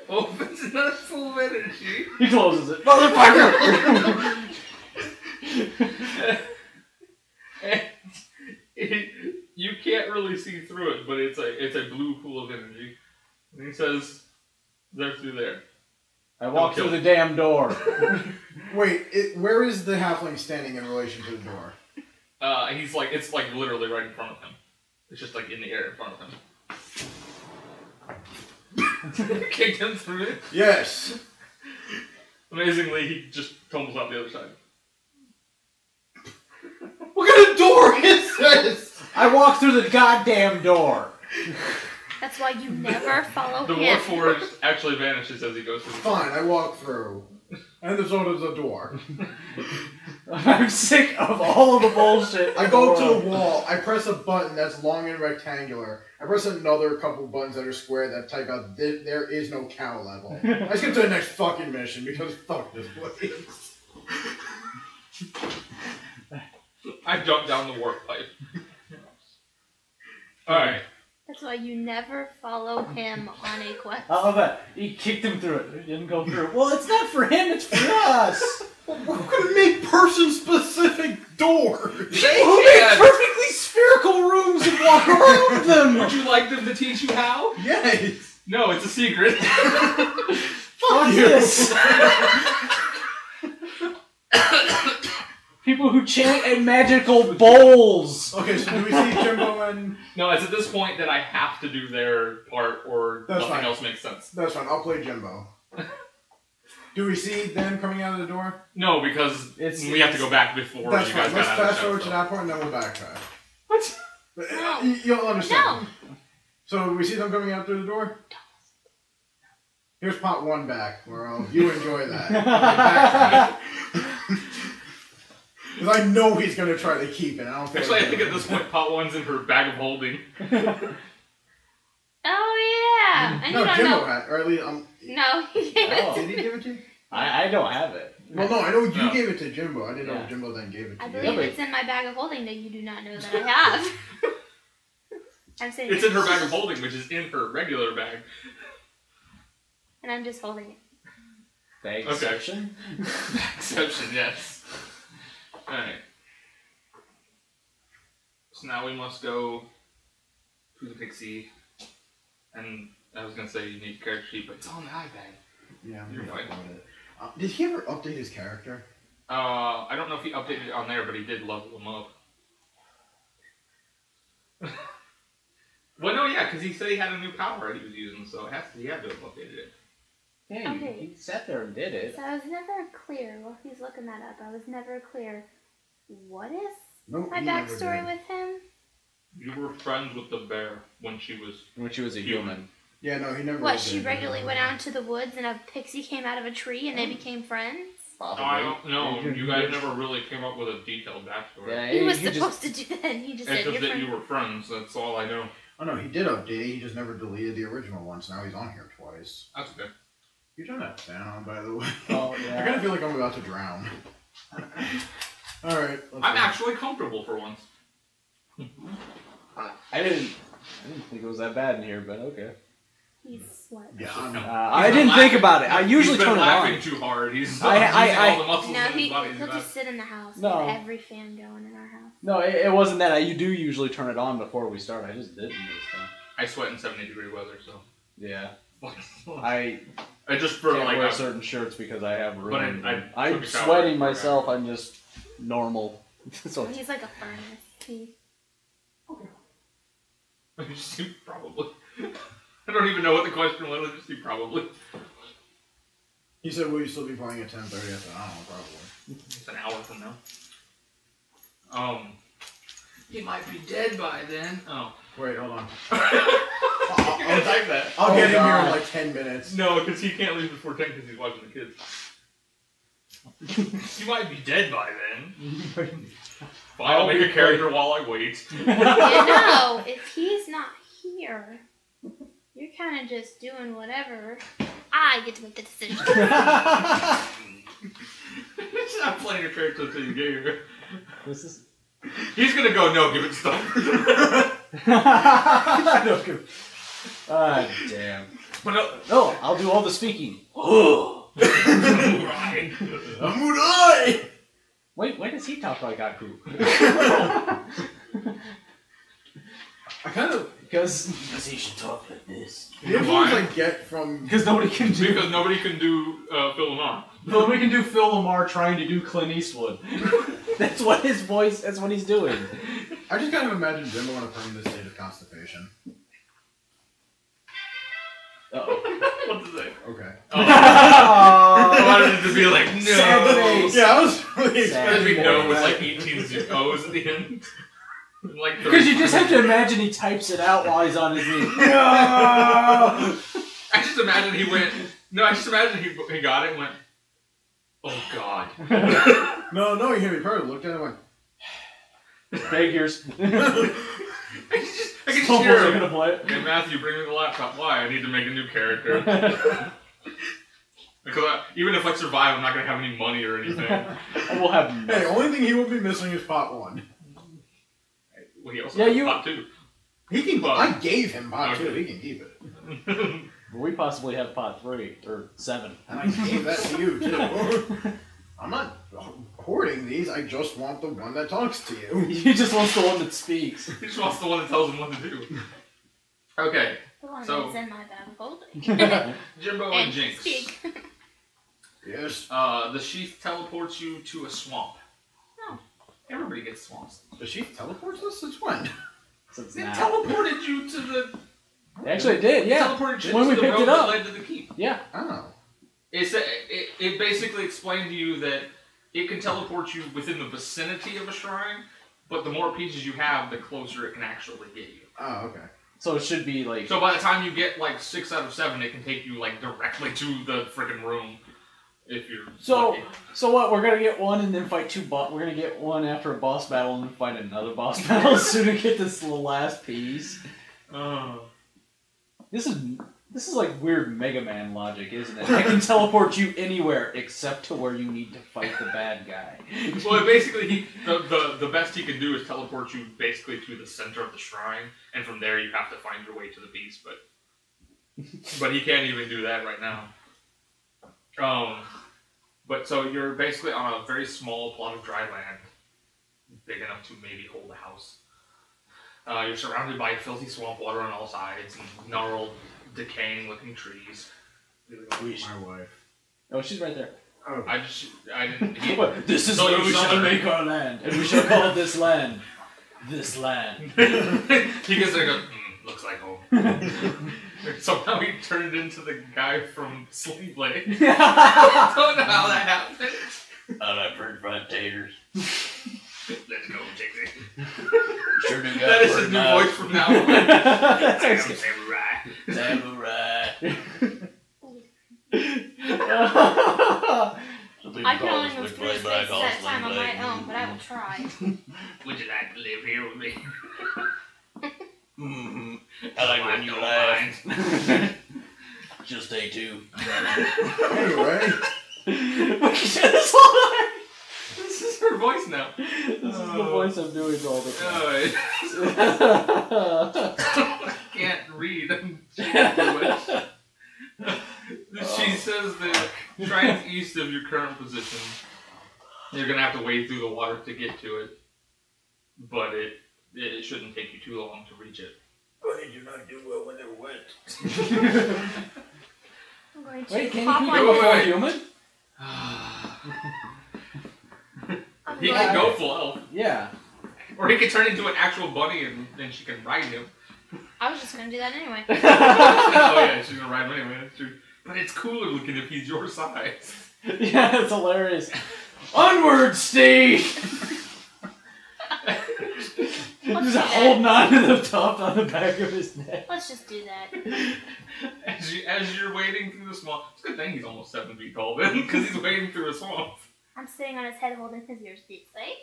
opens another pool of energy. He closes it. Motherfucker! And you can't really see through it, but it's a blue pool of energy. And he says, "They're through there." I walk through the damn door. Wait, where is the halfling standing in relation to the door? He's like, it's like literally right in front of him. It's just like in the air in front of him. Kicked him through it. Yes. Amazingly, he just tumbles out the other side. What kind of door is this? I walk through the goddamn door. That's why you never follow The him. Warforged actually vanishes as he goes through the Fine, I walk through. And there's always a door. I'm sick of all of the bullshit. I go to the wall, I press a button that's long and rectangular. I press another couple buttons that are square that type out there is no cow level. I skip to the next fucking mission because fuck this place. I jumped down the warp pipe. Alright. That's why you never follow him on a quest. I love that. He kicked him through it. It didn't go through. Well, it's not for him, it's for us. Who could make person-specific doors? Who make perfectly spherical rooms and walk around them? Would you like them to teach you how? Yes! No, it's a secret. Fuck this. People who chant in magical bowls. Okay, so do we see Jimbo and... No, it's at this point that I have to do their part or That's nothing fine. else makes sense. That's fine, I'll play Jimbo. Do we see them coming out of the door? No, because we have to go back before That's you guys fine, let's got out of fast the forward to show, that point and then we'll backtrack. What? No. You'll understand. No. So we see them coming out through the door? Here's pot one back, Moreau. You enjoy that. Because I know he's going to try to keep it. I don't feel Actually, like I think at this point, Pot One's in her bag of holding. Oh yeah. And No, you don't Jimbo know. had, or at least No, he gave it. Oh. Did he give it to you? I don't have it. Well, no, I know you No. gave it to Jimbo. I didn't know Yeah. if Jimbo then gave it to I you. believe but- it's in my bag of holding that you do not know that I have. I'm saying It's in her bag of holding, which is in her regular bag. and I'm just holding it. Bag Okay. exception? Exception, yes. Alright. So now we must go to the pixie. And I was gonna say you need character sheet, but it's on the eye bag. Yeah, I'm You're gonna fine. upload it. Did he ever update his character? I don't know if he updated it on there, but he did level him up. Well, no, yeah, because he said he had a new power he was using, so he had to have updated it. Yeah, Okay. he sat there and did it. So I was never clear while he's looking that up. I was never clear. What is No, my he never backstory did. with him? You were friends with the bear when she was... When she was a human. Yeah, no, he never What, did. she regularly went out into the woods and a pixie came out of a tree and they became friends? No, I don't know. You guys never really came up with a detailed backstory. Yeah, He was just- supposed to do that and he just It's said, just you're that you friends. were friends, that's all I know. Oh no, he did update. He just never deleted the original one, so now he's on here twice. That's good. You turn that fan on, by the way. Oh, I yeah. kind of feel like I'm about to drown. Alright. I'm actually comfortable for once. I didn't think it was that bad in here, but okay. He's sweating. Yeah, I didn't think about it. I usually He's been turn it laughing on. too hard. He's using I- all the muscles No, in his body. he'll just sit in the house No. with every fan going in our house. No, it wasn't that. You do usually turn it on before we start. I just didn't this time. I sweat in 70-degree weather, so. Yeah. I I just for can't like wear a, certain shirts because I have room. But I I'm took a shower. sweating myself. I'm just normal. So He's like a furnace. He, just do probably. I don't even know what the question was. I just do probably. He said, will you still be playing at 10:30? I said, I don't know, probably. It's an hour from now. He might be dead by then. Oh. Wait, hold on. I'll type that. I'll get him here in God. like 10 minutes. No, because he can't leave before 10 because he's watching the kids. You might be dead by then. Fine, I'll make a character while I wait. you know, if he's not here, you're kind of just doing whatever. I get to make the decision. I'm playing a character until you get here. this is. He's gonna go, no, give it Stump. Ah, damn. But no. No, I'll do all the speaking. Right. Samurai! Wait, when does he talk like Aku? I kind of... Because he should talk like this. The influence I get from... nobody can do. Because nobody can do Phil Lamar. Nobody can do Phil Lamar trying to do Clint Eastwood. That's what his voice. That's what he's doing. I just kind of imagine Jimbo in a permanent state of constipation. Uh-oh. What to say? Okay. I wanted it to be like, no. Sad face. Yeah, I was really Sad It'd expecting be more no of with that. like 18 O's at the end. Like Because you just have to imagine he types it out while he's on his knee. No! I just imagine he went. No, I just imagine he got it and went. Oh God. No, you hear me. Probably looked at it and went... Figures. I can just Stump hear wasn't him. gonna play it. Hey Matthew, bring me the laptop. Why? I need to make a new character. Because even if I survive, I'm not gonna have any money or anything. We'll have. Hey, only thing he will be missing is pot 1. Well, he also Yeah, has you- pot 2. He can... But- I gave him pot 2. Okay. He can keep it. We possibly have pot 3 or 7. And I gave that to you, too. I'm not hoarding these. I just want the one that talks to you. He just wants the one that speaks. He just wants the one that tells him what to do. Okay, The one So- that's in my bag of holding. Jimbo and and Jinx. speak. Yes. The sheath teleports you to a swamp. Oh. Everybody gets swamps. Does she teleport us? Since when? Since It now. teleported you to the. Actually, it did. Yeah. Teleported you When to we the picked road it up. that led to the keep. Yeah. Oh. It basically explained to you that it can teleport you within the vicinity of a shrine, but the more pieces you have, the closer it can actually get you. Oh, okay. So it should be like. So by the time you get like 6 out of 7, it can take you like directly to the freaking room. If you're lucky. So what? We're gonna get one and then fight 2 boss. We're gonna get one after a boss battle and then fight another boss battle as soon as we get this little last piece. This is like weird Mega Man logic, isn't it? I can teleport you anywhere except to where you need to fight the bad guy. Well, basically, the best he can do is teleport you basically to the center of the shrine, and from there you have to find your way to the beast. But he can't even do that right now. But so you're basically on a very small plot of dry land, big enough to maybe hold a house. You're surrounded by filthy swamp water on all sides and gnarled, decaying-looking trees. My wife. Oh, she's right there. Oh. I didn't. This is So where you we shall summoned her. make our land, and we shall call this land. This land. He gets there and goes, looks like home. Somehow he turned into the guy from Sling Blade. I don't know how that happened. I like french fried taters. Let's go, Jinxie. Sure do got That is his pretty new mouth. voice from now on. That's I am actually- Samurai. Samurai. Some people I can call only it move Sling 3 Blade, but I spaces call it at a time Sling on my Blade. own, but I will try. Would you like to live here with me? I like when you laugh. Just A2. Anyway, This This is her voice now. is the voice I'm doing all the time. I can't read. She says that shrines east of your current position, you're going to have to wade through the water to get to it, but it shouldn't take you too long to reach it. but they do not do well when they're wet. I'm going to Wait, can hop he on go wait, full wait. human? I'm He going- can go full elf, Yeah. or he can turn into an actual bunny and then she can ride him. I was just gonna do that anyway. Oh yeah, she's going to ride him anyway, that's true. But it's cooler looking if he's your size. Yeah, it's hilarious. Onward, Steve! Just holding on to the top on the back of his neck. Let's just do that. As you're wading through the swamp, it's a good thing he's almost 7 feet tall then, because he's wading through a swamp. I'm sitting on his head holding his ears this way.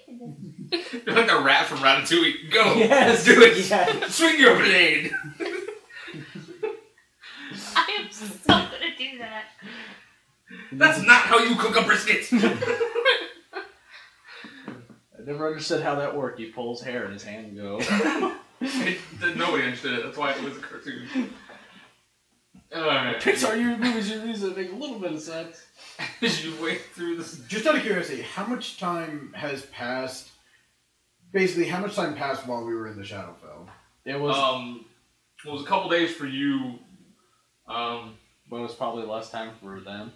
You're like the rat from Ratatouille. Go! Yes, Do it! yes. Swing your blade! I am so gonna do that. That's not how you cook a brisket! I never understood how that worked. He pulls hair and his hand go. Nobody understood it, that's why it was a cartoon. Alright. Pixar movies usually make a little bit of sense. As you wade through this. Just out of curiosity, how much time has passed? Basically, how much time passed while we were in the Shadowfell? It was, It was a couple days for you. but it was probably less time for them.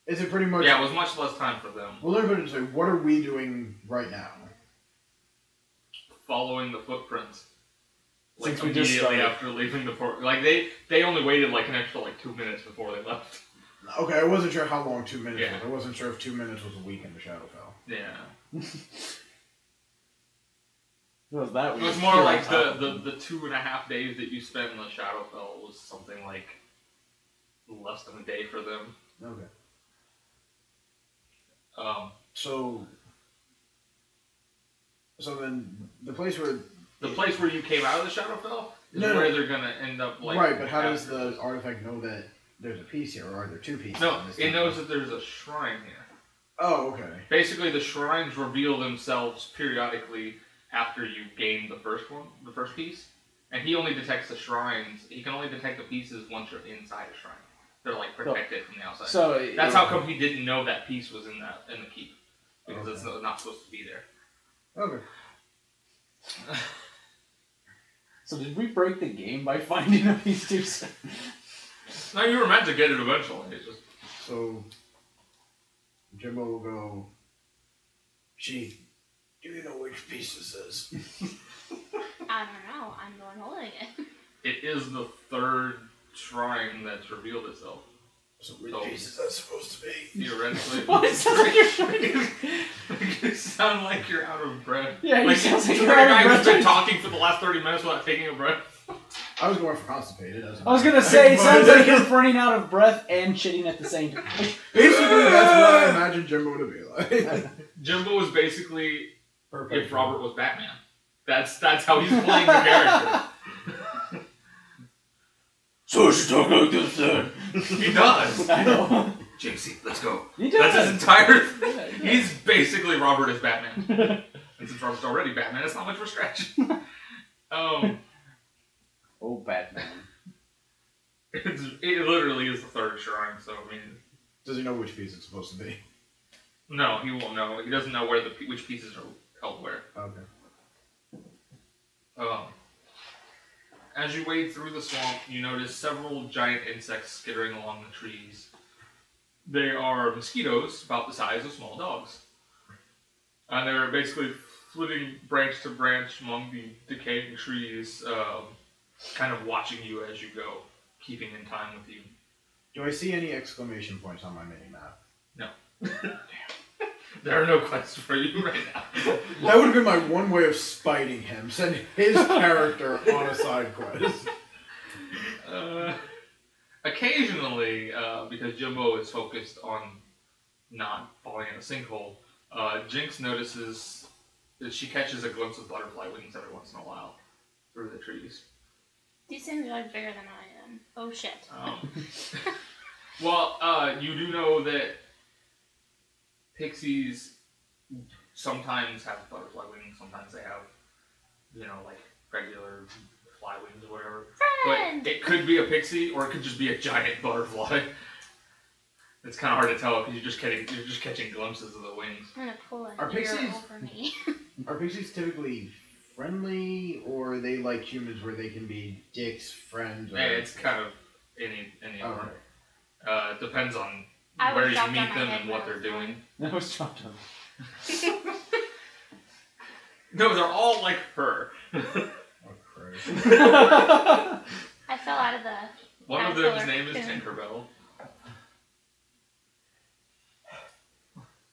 Is it pretty much? Yeah, it was much less time for them. Well, let me put it this way: what are we doing right now? Following the footprints. Since Like we just immediately started. after leaving the port. Like they only waited like an extra 2 minutes before they left. Okay, I wasn't sure how long 2 minutes Yeah. was. I wasn't sure if 2 minutes was a week in the Shadowfell. Yeah. It was that It was week. more Here like on top. the 2.5 days that you spent in the Shadowfell was something like less than a day for them. Okay. So then the place where The place where you came out of the Shadowfell is No, no. where they're gonna end up like. right, but how does after. the artifact know that there's a piece here, or are there two pieces? No, in this it knows temple? that there's a shrine here. Oh, okay. Basically, the shrines reveal themselves periodically after you gain the first piece. And he only detects the shrines. He can only detect the pieces once you're inside a shrine. They're like protected from the outside. So That's how come he didn't know that piece was in the keep, because Okay. it's not supposed to be there. Okay. So did we break the game by finding a piece too soon? No, you were meant to get it eventually. It's just So Jimbo will go. Gee, do you know which piece this is? I don't know. I'm the one holding it. it is the third shrine that's revealed itself. So which Oh. piece is that supposed to be? Theoretically, What? It sounds like you're trying you sound like you're out of breath. Yeah, you like sound like you're you're a out of guy breath. who's been talking for the last 30 minutes without taking a breath. I was going for constipated. I was gonna say, it sounds like you're running out of breath and shitting at the same time. Basically, that's what I imagine Jimbo to be like. Jimbo is basically Perfect. if Robert was Batman. That's how he's playing the character. So I should talk like this then. He does. I know. JC, let's go. He That's does. his entire. Yeah. He's basically Robert as Batman. And since Robert's already Batman, it's not much of a stretch. Oh, Batman. It literally is the third shrine. So I mean, Does he know which piece it's supposed to be? no, he won't know. He doesn't know which pieces are held where. Okay. As you wade through the swamp, you notice several giant insects skittering along the trees. They are mosquitoes about the size of small dogs. And they're basically flitting branch to branch among the decaying trees, kind of watching you as you go, keeping in time with you. Do I see any exclamation points on my mini map? There are no quests for you right now. That would have been my one way of spiting him. Send his character on a side quest. Occasionally, because Jimbo is focused on not falling in a sinkhole, Jinx notices that she catches a glimpse of butterfly wings every once in a while through the trees. These things are like bigger than I am. Oh shit. Well, you do know that pixies sometimes have butterfly wings, sometimes they have, like regular fly wings or whatever. Friend! But it could be a pixie, or it could just be a giant butterfly. It's kind of hard to tell because you're just catching glimpses of the wings. I'm gonna pull an Are ear pixies- over me. Are pixies typically friendly, or are they like humans where they can be dicks, friends? Or... It's kind of any Oh, order. right. Depends on I where was you dropped meet on my them head and when what I they're was doing. That was chopped up. No, they're all like her. Oh, Christ. I fell out of the. One of Caterpillar them's name is cocoon. Tinkerbell.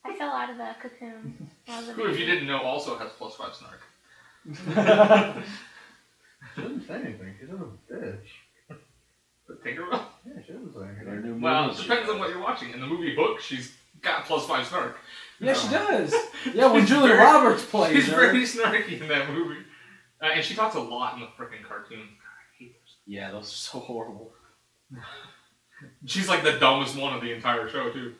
I fell out of the cocoon. When I was a Who, if you baby. didn't know, also has +5 snark. She didn't say anything. She's a bitch. But Tinkerbell? Yeah, she didn't say There are anything. new Well, it movies. depends on what you're watching. In the movie Hook, she's got +5 snark. Yeah, she does. Yeah, when She's Julia very- Roberts plays She's her. very snarky in that movie. And she talks a lot in the frickin' cartoon. God, I hate those. Yeah, those are so horrible. She's like the dumbest one of the entire show, too.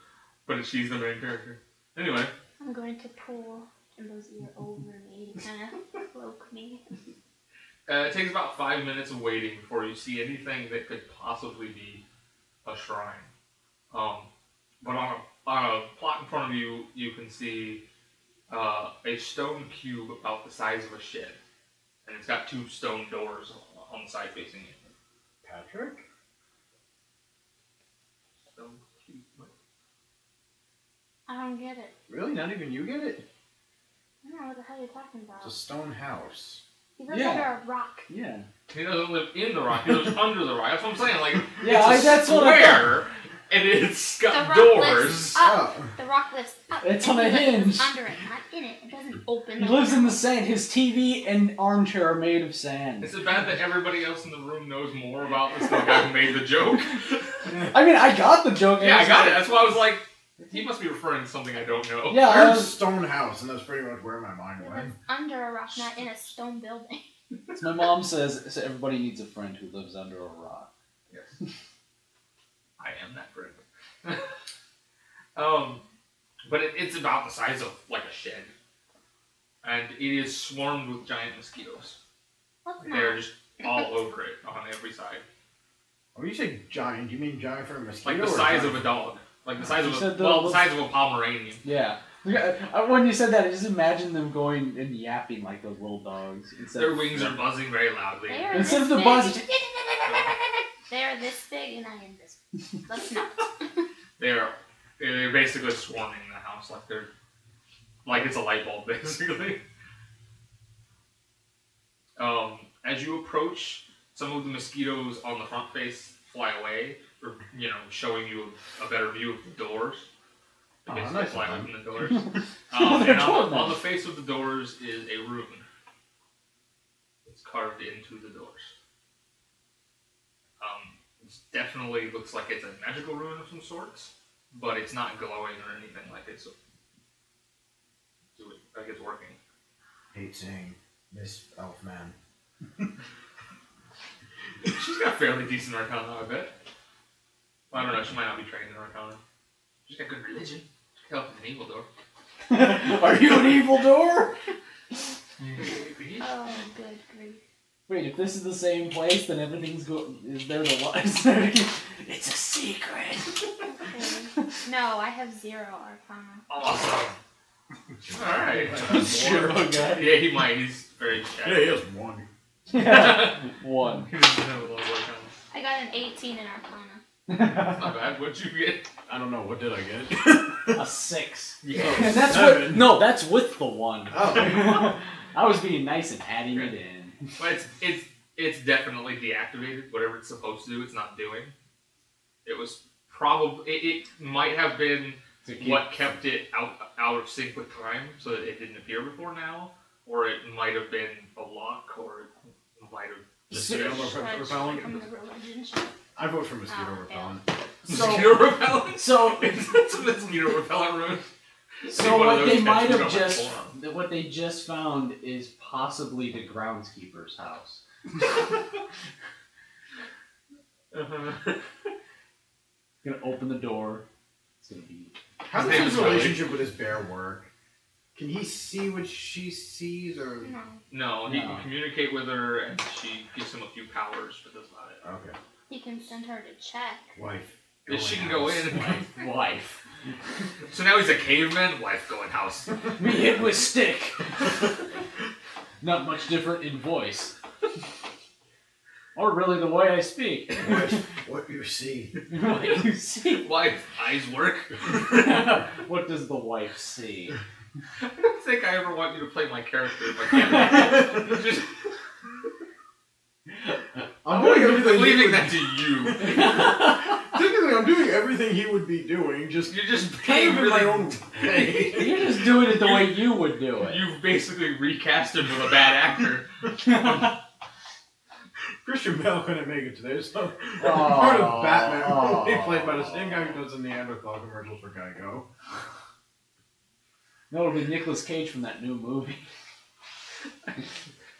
But she's the main character. Anyway. I'm going to pull Jimbo's ear over me to kind of cloak me. It takes about 5 minutes of waiting before you see anything that could possibly be a shrine. But on a plot in front of you, you can see a stone cube about the size of a shed. And it's got 2 stone doors on the side facing you. Patrick? Stone cube. What? I don't get it. Really? Not even you get it? I don't know what the hell you're talking about. It's a stone house. He lives Yeah. under a rock. Yeah. He doesn't live in the rock, he lives under the rock. That's what I'm saying. Like, Yeah, it's a that's what I thought. square, and it's The got rock doors. lifts up. Oh. The rock lifts up. It's and on a he lives hinge. under it, not in it. It doesn't open. He lives in the sand. His TV and armchair are made of sand. Is it bad that everybody else in the room knows more about this than the guy who made the joke? I mean, I got the joke. Yeah, I got it. That's why I was like, he must be referring to something I don't know. Yeah, I I heard was, stone house, and that's pretty much where my mind He went. lives under a rock, not in a stone building. as my mom says, so everybody needs a friend who lives under a rock. Yes. I am that friend. But it's about the size of like a shed. And it is swarmed with giant mosquitoes. What's They're not? just all over it on every side. When you say giant, do you mean giant for a mosquito? Like the or size giant of a dog. Like the size You of said a, the- well, the size of a Pomeranian. Yeah. When you said that, I just imagine them going and yapping like those little dogs. Their wings are buzzing very loudly. They are Instead this of the big. buzz, They are this big, and I am this big. Let's not. They're basically swarming the house like it's a light bulb basically. As you approach, some of the mosquitoes on the front face fly away, or showing you a better view of the doors. They Oh, basically nice fly of open them. the doors. They're And doing on the that. face of the doors is a rune. It's carved into the doors. It definitely looks like it's a magical rune of some sorts, but it's not glowing or anything like it's working. Hate saying Miss Elfman. She's got fairly decent Arcana, I bet. Well, I don't know, she might not be trained in Arcana. She's got good religion. She can help with an evil door. are you an evil door? Oh, good grief. Wait, if this is the same place, then everything's is there the light? It's a secret. Okay. No, I have 0 Arcana. Awesome. Alright. Sure, guy. Yeah, he might. He's very Yeah, shabby. he has one. One. He doesn't have a lot of Arcana. I got an 18 in Arcana. That's not bad. What'd you get? I don't know, what did I get? A 6. Yeah. And that's 7. what. No, that's with the 1. Oh. I was being nice and adding it in. But it's definitely deactivated. Whatever it's supposed to do, it's not doing. It was probably it might have been what kept it out of sync with time, so that it didn't appear before now, or it might have been a lock, or it might have just So- been Should I repellent? from the religion shop? I vote for mosquito Oh, repellent. mosquito repellent. So, It's a mosquito repellent rune. so One of what those they might things have you don't just have what they just found is possibly the groundskeeper's house. Gonna open the door. It's gonna be. How does his relationship with his bear work? Can he see what she sees, or no? He can communicate with her, and she gives him a few powers, but that's not it. Okay. He can send her to check. Wife. She can go in. Wife. So now he's a caveman. Wife going house. Me hit with stick. Not much different in voice. Or really the way I speak. What you see. What you see. Wife, eyes work. What does the wife see? I don't think I ever want you to play my character if I can. Just, I'm doing everything. I'm leaving that to you. Technically, I'm doing everything he would be doing. You're just kind of in my own way. You're just doing it the way you would do it. You've basically recast him with a bad actor. Christian Bale couldn't make it today, so part of Batman will be played by the same guy who does the Neanderthal commercials for Geico. No, it'll be Nicolas Cage from that new movie.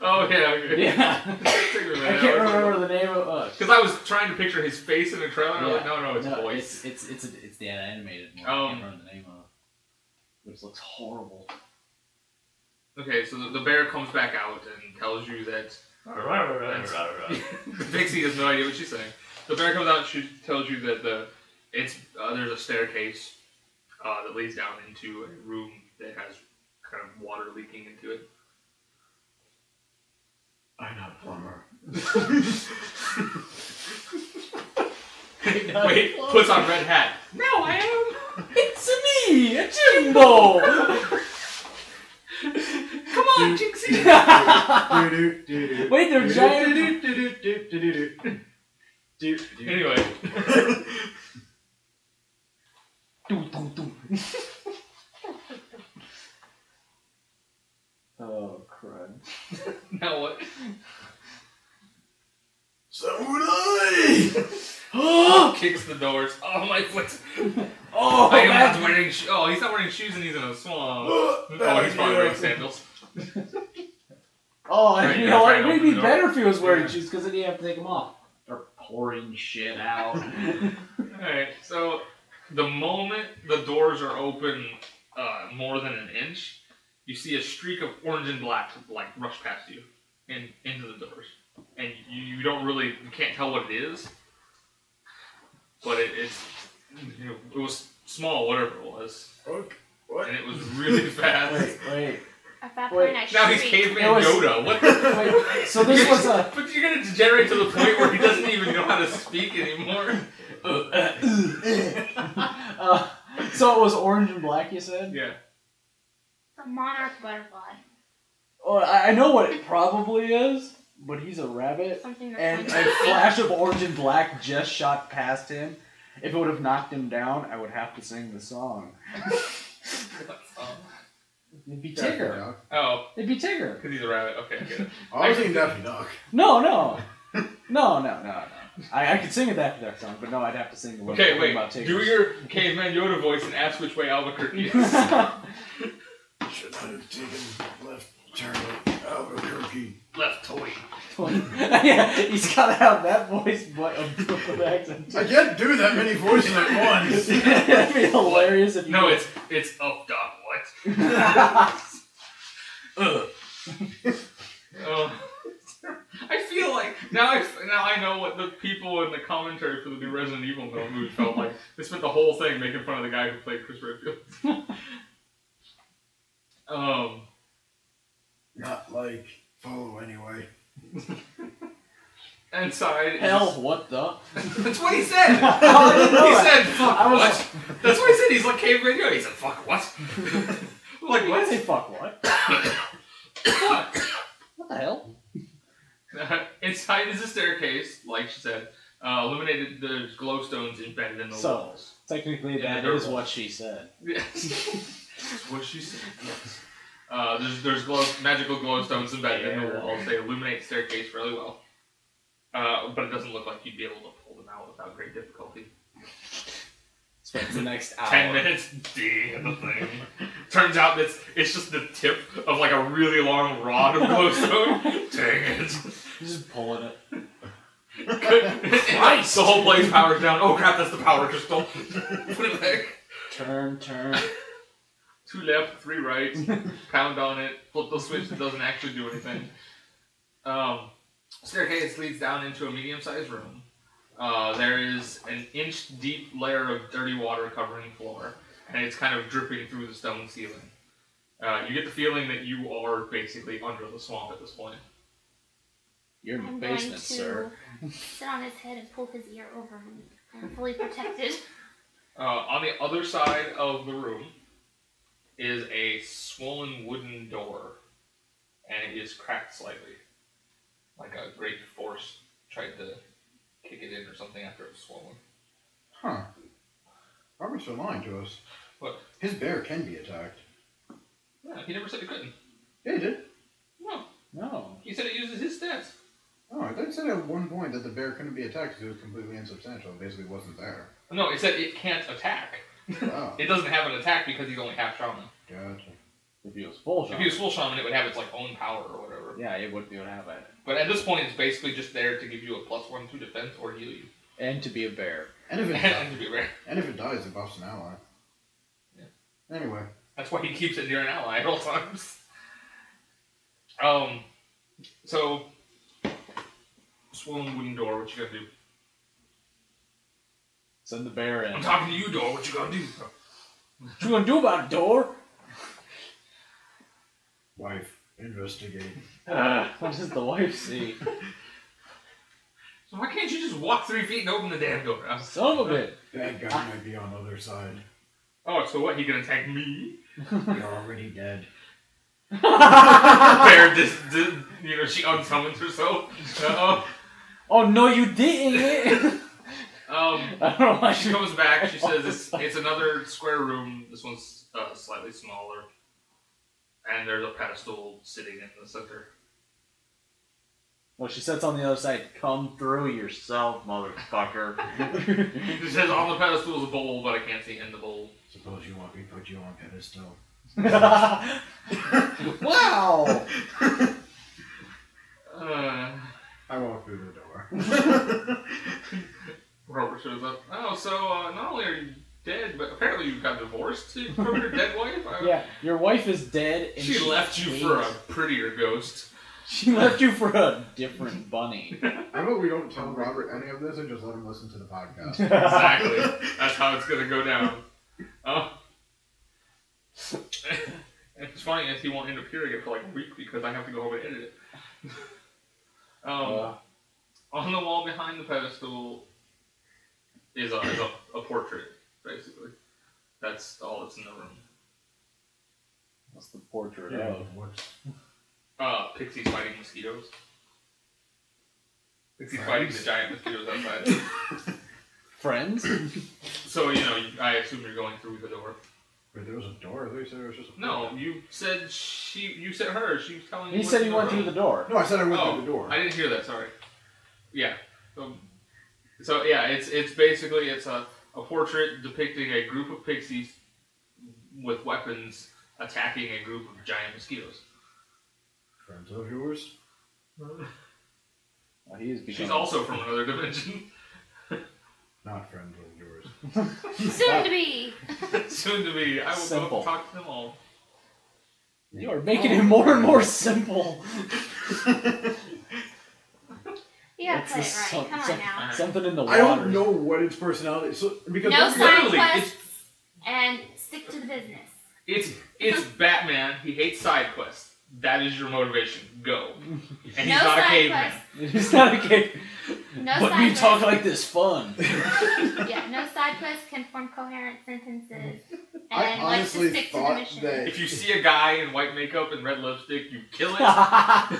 Oh, yeah. Okay. Yeah. I can't remember the name of because I was trying to picture his face in the trailer, and I was like, no, it's voice. It's the animated one. I can't remember the name of it. Which looks horrible. Okay, so the bear comes back out and tells you that... Pixie has no idea what she's saying. The bear comes out and she tells you that there's a staircase that leads down into a room that has kind of water leaking into it. I'm not a plumber. Wait, puts on red hat. Now I am. It's me, a Jimbo. Come on, Jinxie. Wait, they're giant. Anyway. Oh, crud. Now what? Samurai! Oh! Kicks the doors. Oh, my foot. Oh, I am not wearing shoes. Oh, he's not wearing shoes and he's in a swamp. Oh, he's probably wearing sandals. Oh, Right, you know what? right, It would open be the better if he was wearing shoes, because then you have to take them off. They're pouring shit out. Alright, so the moment the doors are open more than an inch, you see a streak of orange and black like rush past you into the doors. And you can't tell what it is. But it was small, whatever it was. What? And it was really fast. Wait. At that point, I Now he's shrieked. caveman Yoda. What the? Wait, so this was a... But you're gonna degenerate to the point where he doesn't even know how to speak anymore. So it was orange and black, you said? Yeah. The monarch butterfly. Oh, I know what it probably is, but he's a rabbit. Something And that's a flash of orange and black just shot past him. If it would have knocked him down, I would have to sing the song. What song? It'd be Tigger. Oh. It'd be Tigger. Because he's a rabbit. Okay, I get it. I was thinking Daffy Duck. No. I could sing a Daffy Duck song, but no, I'd have to sing the one Okay, wait. about Tigger. Do your caveman Yoda voice and ask which way Albuquerque is. Should I have taken left turn at Albuquerque? Left toy. Yeah, he's gotta have that voice, but a Brooklyn accent. I can't do that many voices at once. That'd be hilarious if you No, could. it's up, dog. What? I feel like now I know what the people in the commentary for the new Resident Evil movie felt like. They spent the whole thing making fun of the guy who played Chris Redfield. Not like follow anyway. Inside. Hell, what the? That's what he said. Oh, I didn't know He that. said, "Fuck what?" That's what he said. He's like caveman Yoda. He said, "Fuck what?" I'm like I what? say fuck what? What? What the hell? Inside is a staircase, like she said. Illuminated. There's glowstones embedded in the walls. Technically, Yeah, that they're is walls. what she said. Yes. That's what she said. Yes. There's magical glowstones embedded in the walls. They illuminate the staircase really well. But it doesn't look like you'd be able to pull them out without great difficulty. Spends the next hour. 10 minutes, ding, the thing. Turns out it's just the tip of like a really long rod of glowstone. Dang it. Just pulling it. Christ! The whole blaze powers down. Oh crap, that's the power crystal. Put it back. Turn. 2 left, 3 right. Pound on it. Flip the switch that doesn't actually do anything. Staircase leads down into a medium-sized room. There is an inch-deep layer of dirty water covering the floor, and it's kind of dripping through the stone ceiling. You get the feeling that you are basically under the swamp at this point. You're in the I'm basement, sir. going to sit on his head and pull his ear over me. I'm fully protected. On the other side of the room is a swollen wooden door, and it is cracked slightly. Like a great force tried to kick it in or something after it was swollen. Huh. Robert's been lying to us. What? His bear can be attacked. Yeah, he never said he couldn't. Yeah, he did. No. He said it uses his stats. Oh, I thought it said at one point that the bear couldn't be attacked because it was completely insubstantial. It basically wasn't there. No, it said it can't attack. Oh. It doesn't have an attack because he's only half shaman. Gotcha. If he was full If shaman. he was full shaman, it would have its like own power or whatever. Yeah, it would have it. But at this point, it's basically just there to give you a +1 to defense or heal you. And to be a bear. And if it And to be rare. and if it dies, it buffs an ally. Yeah. Anyway. That's why he keeps it near an ally at all times. So, swollen wooden door, what you gonna do? Send the bear in. I'm talking to you, door, what you gonna do? What you gonna do about it, door? Wife, investigate. What does the wife see? So why can't you just walk 3 feet and open the damn door? Son of a bitch. That guy might be on the other side. Oh, so what, he can attack me? You're already dead. Bear, she unsummons herself. Oh no, you didn't! I don't know why She comes back, she says it's another square room, this one's slightly smaller. And there's a pedestal sitting in the center. Well, she sits on the other side. Come through yourself, motherfucker. She says on the pedestal is a bowl, but I can't see in the bowl. Suppose you want me to put you on pedestal. Wow! I walk through the door. Robert shows up. Oh, so not only are you dead, but apparently you got divorced from your dead wife? Yeah, your wife is dead. And she left you for a prettier ghost. She left you for a different bunny. How about we don't tell Robert any of this and just let him listen to the podcast? Exactly. That's how it's going to go down. It's funny as he won't end up hearing it for like a week because I have to go home and edit it. On the wall behind the pedestal is a portrait, basically. That's all that's in the room. What's the portrait Yeah, of? what's... Pixies fighting mosquitoes. Pixies fighting the giant mosquitoes outside. Friends? So, I assume you're going through the door. Wait, there was a door? I thought you said it was just a No, portrait. you said you said her. She was telling you. He said he went through the door. No, I said I went through the door. I didn't hear that. Sorry. Yeah. So yeah, it's basically a portrait depicting a group of pixies with weapons attacking a group of giant mosquitoes. Friends of yours? Well, he is becoming... She's also from another dimension. Not friends of yours. Soon to be. Soon to be. I will Simple. go talk to them all. You are making it more and more simple. You gotta It's play the it right. some- Come some- on now. Something in the water. I don't know what its personality is. So, because No that's side literally- quests and stick to the business. It's Batman. He hates side quests. That is your motivation. Go. And he's No not a side caveman. quests. It's not a cake. No But side we quests. talk like this fun. Yeah, no side quests can form coherent sentences. I And let's just honestly stick to the thought mission. that... If you see a guy in white makeup and red lipstick, you kill it.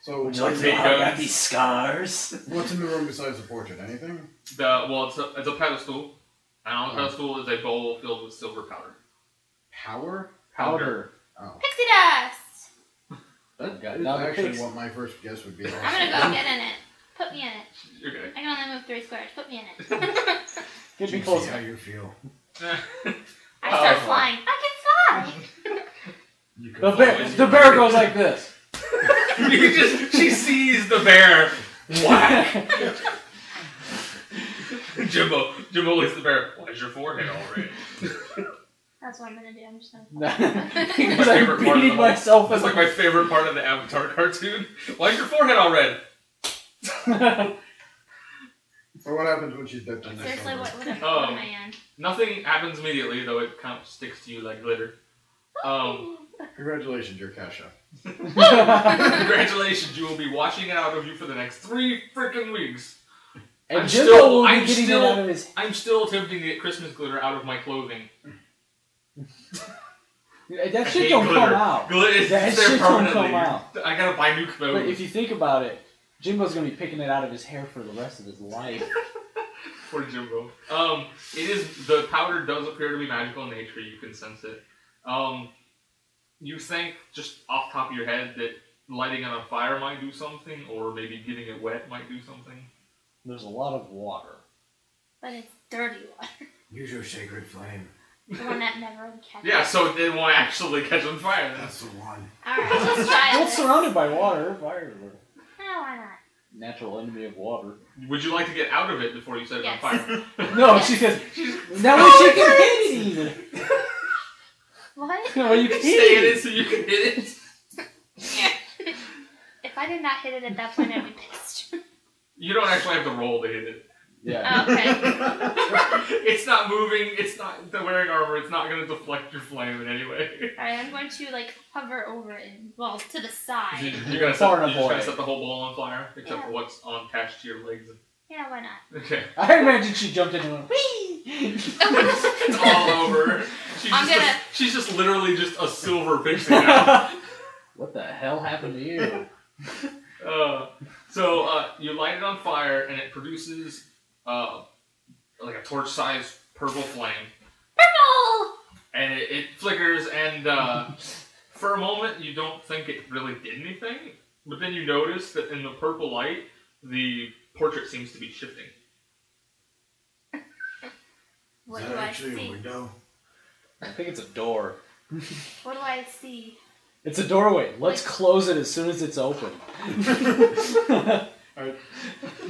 So, Would you like to know how I got these scars? what's in the room besides the portrait? Anything? It's a pedestal, and on the pedestal is a bowl filled with silver powder. Power? Powder. Oh. Pixie dust! That Now is the actually pigs- what my first guess would be. I'm gonna go get in it. Put me in it. You're good. I can only move 3 squares. Put me in it. Get me See closer. how you feel. I start flying. I can fly! You could The fly bear, with the your- bear goes like this. She sees the bear Whack! Jimbo looks at the bear. Why is your forehead all red? That's what I'm gonna do. I'm just gonna. Because I'm beating myself. That's like my favorite part of the Avatar cartoon. Why is your forehead all red? Or what happens when she's dipped in Seriously, what am I in? Nothing happens immediately, though it kind of sticks to you like glitter. Congratulations, you're Kesha. Congratulations, you will be washing it out of you for the next 3 freaking weeks. And I'm still attempting to get Christmas glitter out of my clothing. That shit don't come out. That shit don't come out. I gotta buy new clothes. But if you think about it, Jimbo's gonna be picking it out of his hair for the rest of his life. Poor Jimbo. The powder does appear to be magical in nature. You can sense it. You think just off the top of your head that lighting it on fire might do something, or maybe getting it wet might do something. There's a lot of water. But it's dirty water. Use your sacred flame. The one that never catches. Yeah, so it won't actually catch on fire. That's the one. Alright, let's try It's it. surrounded by water. Fire. No, why not? Natural enemy of water. Would you like to get out of it before you set it Yes. on fire? No, she says. That way she can hit it even. What? No, you can Stay in hit it so you can hit it. If I did not hit it at that point, I'd be pissed. You don't actually have to roll to hit it. Yeah. Okay. It's not moving. It's not wearing armor. It's not going to deflect your flame in any way. Alright, I'm going to hover over it. Well, to the side. You're going to set the whole ball on fire, except Yeah. for what's attached to your legs. Yeah, why not? Okay. I imagine she jumped into it. Whee! It's all over. She's just literally just a silver pixie now. What the hell happened to you? So you light it on fire, and it produces like a torch-sized purple flame. Purple! And it flickers, and for a moment you don't think it really did anything, but then you notice that in the purple light, the portrait seems to be shifting. What Is do that I actually a see? window? I think it's a door. What do I see? It's a doorway. Let's close it as soon as it's open. Alright.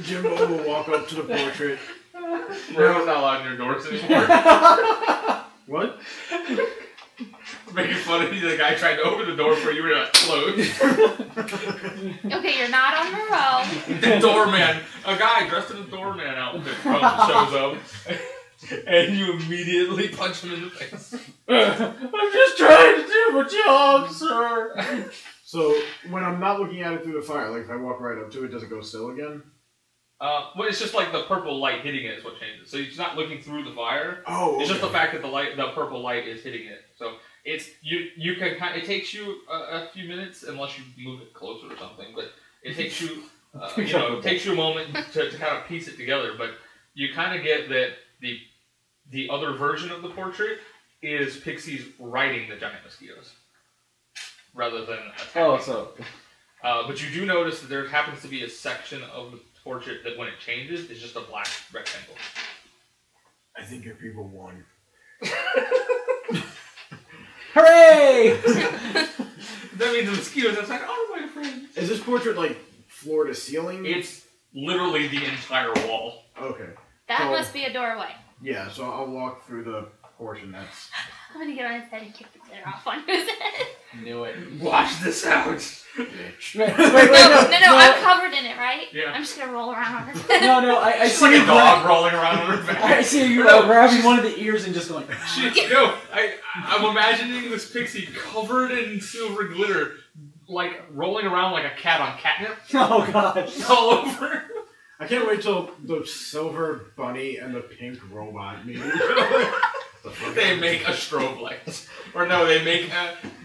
Jimbo will walk up to the portrait. Morrow's not allowed near doors anymore. What? Making fun of you, the guy tried to open the door for you, were like, closed. Okay, you're not on Moreau. The doorman, a guy dressed in a doorman outfit shows up, and you immediately punch him in the face. I'm just trying to do my job, sir. So, when I'm not looking at it through the fire, like if I walk right up to it, does it go still again? Well, it's just like the purple light hitting it is what changes. So it's not looking through the fire. Oh, okay. It's just the fact that the purple light is hitting it. So it's you can kind. It takes you a few minutes unless you move it closer or something. But it takes you it takes you a moment to kind of piece it together. But you kind of get that the other version of the portrait is pixies riding the giant mosquitoes rather than attacking. Oh, so. But you do notice that there happens to be a section of the portrait that when it changes is just a black rectangle. I think your people won. Hooray! That means the mosquitoes outside are my friends. Is this portrait like floor to ceiling? It's literally the entire wall. Okay. That So- must be a doorway. Yeah, so I'll walk through the portion that's... I'm gonna get on his head and kick the glitter off on his head. Knew it. Watch this out. Bitch. Wait, No, I'm covered in it, right? Yeah. I'm just gonna roll around on his head. No, I She's see like you a dog rolling around on her back. I see you No, grabbing one of the ears and just going. I'm imagining this pixie covered in silver glitter, like rolling around like a cat on catnip Oh god. all over. I can't wait till the silver bunny and the pink robot meet. They make a strobe light, or no, they make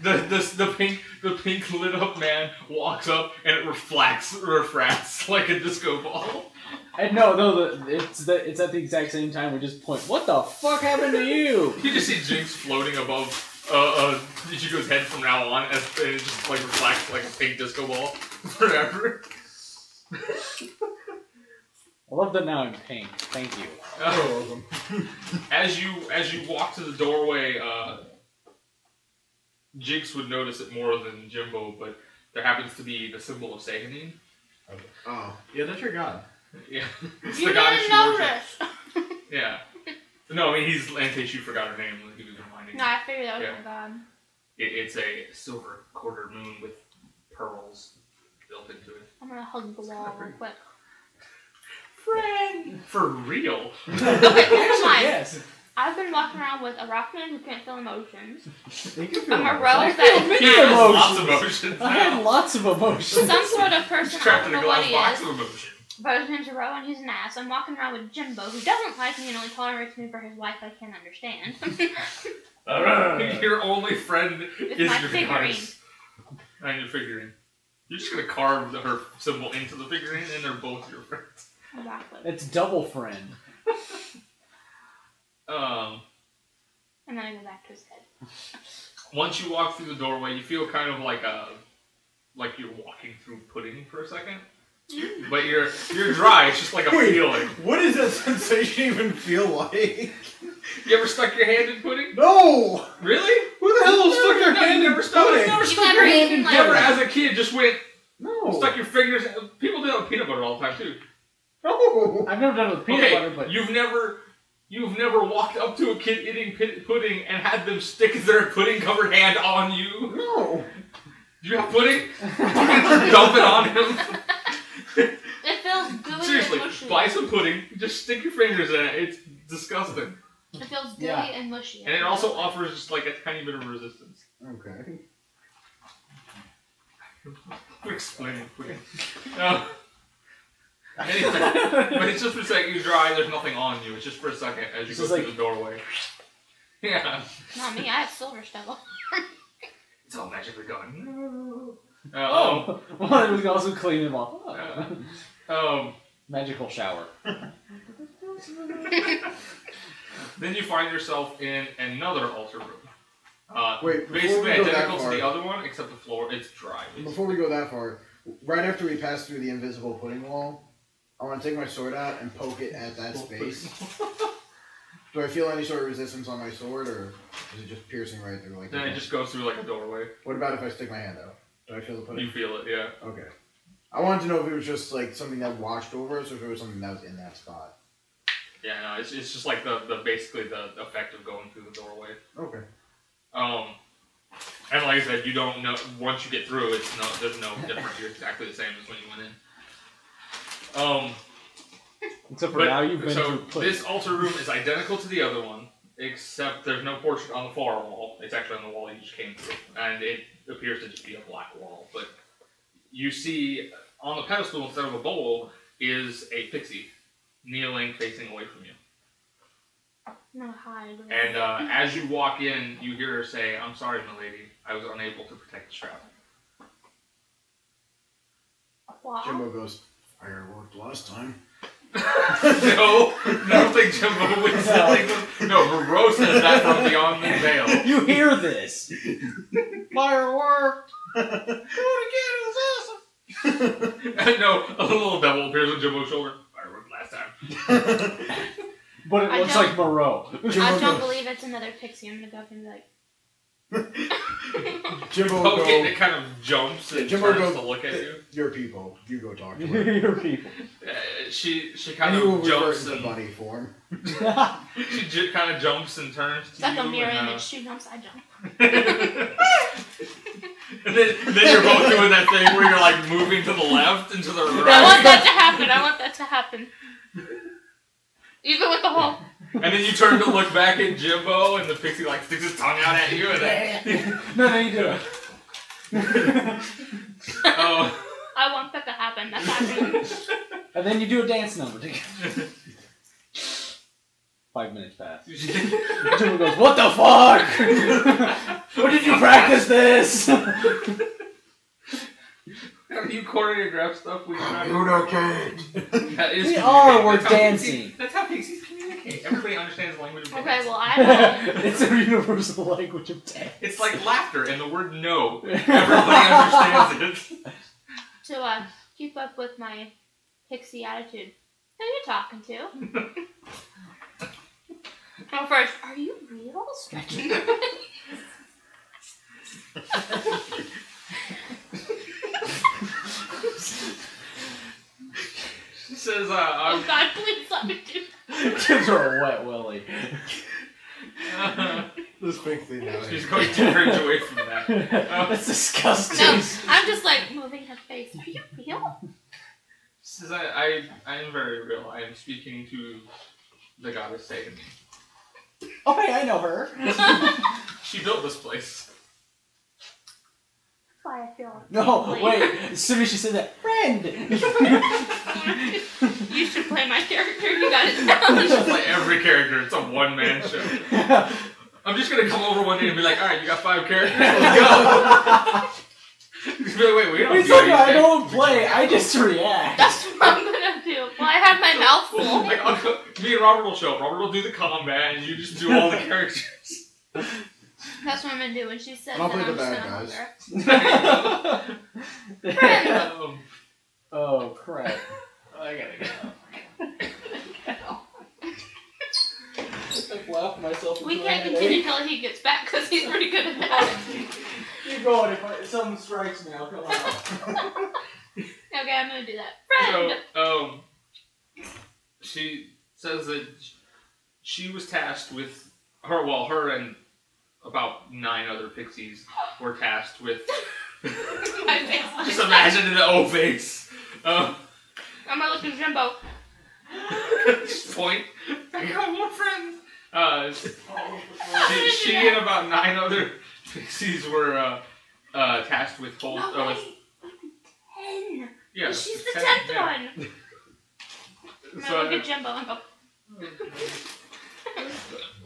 the pink lit up man walks up and it refracts like a disco ball. And it's at the exact same time we just point. What the fuck happened to you? You just see Jinx floating above Ichigo's head from now on, and it just like reflects like a pink disco ball forever. I love that now I'm pink. Thank you. welcome. As you walk to the doorway, Jinx would notice it more than Jimbo, but there happens to be the symbol of Saganine. Oh, yeah, that's your god. Yeah. It's You the goddess didn't you know worship. this. Yeah. No, I mean, in case you forgot her name, like he was reminding No, you. I figured that was Yeah. my god. It's a silver quarter moon with pearls built into it. I'm gonna hug the wall real quick. Friend! For real? Okay, here's mine. Yes. I've been walking around with a rockman who can't feel emotions. You can feel A Moreau I that feel many He has emotions. lots of emotions I had now. lots of emotions. some sort of He's person, I trapped don't in a know what glass he box is, of emotion. but his name's Moreau and he's an ass. I'm walking around with Jimbo who doesn't like me and only tolerates me for his wife I can't understand. Your only friend It's is my your figurine. goddess. And your figurine. You're just gonna carve her symbol into the figurine and they're both your friends. Exactly. It's double friend. And then I go back to his head. Once you walk through the doorway, you feel kind of like you're walking through pudding for a second. But you're dry, it's just like a Wait. feeling. What does that sensation even feel like? You ever stuck your hand in pudding? No! Really? Who the hell stuck their No, hand you in never stuck pudding? never You've stuck never your hand eaten, in like- Never as a kid just went, No. stuck your fingers, people do that with peanut butter all the time too. No. I've never done it with peanut Okay, butter, but you've never walked up to a kid eating pudding and had them stick their pudding-covered hand on you. No. Do you have pudding? Just dump it on him. It feels gooey Seriously, and mushy. buy some pudding, just stick your fingers in it. It's disgusting. It feels gooey Yeah. and mushy. And it also offers just like a tiny bit of resistance. Okay. Explaining pudding. Anyway, but it's just for a second you're dry, there's nothing on you. It's just for a second as you This go is through like- the doorway. Yeah. Not me, I have silver stuff. It's all magically gone. No. oh, well, we can also clean them off. Magical shower. Then you find yourself in another altar room. Wait, before basically we go that identical to far- the other one, except the floor it's dry. Before we go that far, right after we pass through the invisible pudding wall, I want to take my sword out and poke it at that space. Do I feel any sort of resistance on my sword, or is it just piercing right through? Like Then it just goes through like a doorway. What about if I stick my hand out? Do I feel the pudding? You feel it, yeah. Okay. I wanted to know if it was just like something that washed over us, or if it was something that was in that spot. Yeah, no, it's just like the basically the effect of going through the doorway. Okay. And like I said, you don't know once you get through. There's no difference. You're exactly the same as when you went in. Except for But, now you've been so through pudding. this altar room is identical to the other one, except there's no portrait on the far wall. It's actually on the wall you just came through, and it appears to just be a black wall. But you see on the pedestal instead of a bowl is a pixie kneeling, facing away from you. No, hide. And as you walk in, you hear her say, "I'm sorry, milady. I was unable to protect the strap." Wow. Jimbo goes, "Fire worked last time." No, I don't think Jimbo would say no, Moreau says that from beyond the veil. You hear this? Firework! No, a little devil appears on Jimbo's shoulder. Firework last time. But it I looks don't- like Moreau. I don't believe it's another pixie. I'm gonna go up and be like, Jimbo will Okay, go, it kind of jumps and Jimbo turns goes, to look at you. "Your people. You go talk to her." Your people. She And kind you will of revert jumps to and bunny form. she kind of jumps and turns to it's like you. a mirror and, image. She jumps, I jump. and then you're both doing that thing where you're like moving to the left and to the right. I want that to happen. I want that to happen. Even with the whole. And then you turn to look back at Jimbo, and the pixie like sticks his tongue out at you, and then No, you do it. oh, I want that to happen. That's happening. And then you do a dance number together. 5 minutes pass. Jimbo goes, "What the fuck? Where did you practice this?" have you choreographed stuff when you're not? Communicate. That is We communicating. are, we're That's how dancing. pixies- That's how pixies communicate. Everybody understands the language of dance. Okay, well, I It's a universal language of dance. It's like laughter and the word no. Everybody understands it. to keep up with my pixie attitude. Who are you talking to? Oh, first, are you real? Stretching. says, Oh God, please let me do Gives her a wet willy. This big thing now. she's going 2 frames away from that. That's disgusting. No, I'm just like moving her face. Are you real? She says, I am very real. I am speaking to the goddess Dagon. Oh, hey, I know her. She built this place. That's why I feel. No, deeply. wait. As soon as she said that, friend. You should play my character. You got it You down. should play every character. It's a one-man show. I'm just gonna come over one day and be like, alright, you got 5 characters? Let's go! Just be like, wait, we don't It's do like anything. I don't play, I just react. That's what I'm gonna do. Well, I have my mouth full. Like, me and Robert will show up. Robert will do the combat, and you just do all the characters. That's what I'm gonna do when she says I'll that. play I'm the just bad gonna guys. hug her. Oh, crap. I gotta go. I've laughed myself We into can't a continue headache. till he gets back because he's pretty good at that. You're going. If someone strikes me, I'll come out. Okay, I'm gonna do that. Friend! So, she says that she was tasked with her and about 9 other pixies were tasked with. My face. Just imagine in the O face. I'm gonna look at Jimbo. Just point. I got more friends. She and about 9 other pixies were tasked with No, with wait. 10. yeah. She's the 10, 10th yeah. one. I'm So, gonna look at Jimbo and go,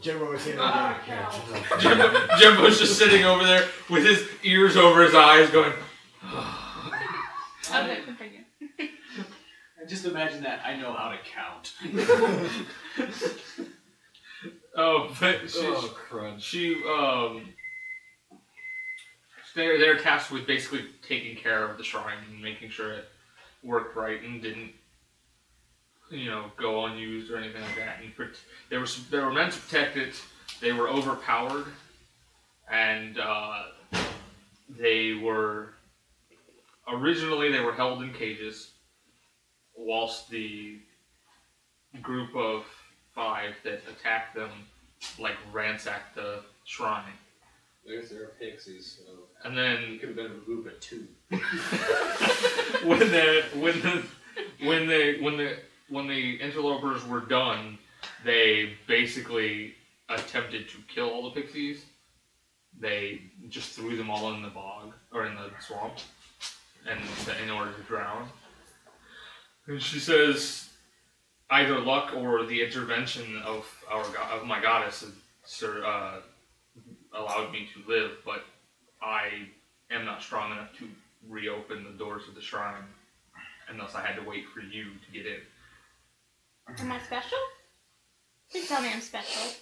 Jimbo was saying that catch. Jimbo's just sitting over there with his ears over his eyes, going. okay, continue. Just imagine that. I know how to count. Oh, but crunch. they're tasked with basically taking care of the shrine and making sure it worked right and didn't, go unused or anything like that. And they were meant to protect it. They were overpowered, and originally they were held in cages, whilst the group of 5 that attacked them ransacked the shrine. There's their pixies, so And then it could have been a group of 2. when the interlopers were done, they basically attempted to kill all the pixies. They just threw them all in the bog or in the swamp, and in order to drown. And she says, either luck or the intervention of my goddess allowed me to live, but I am not strong enough to reopen the doors of the shrine, and thus I had to wait for you to get in. Am I special? Please tell me I'm special.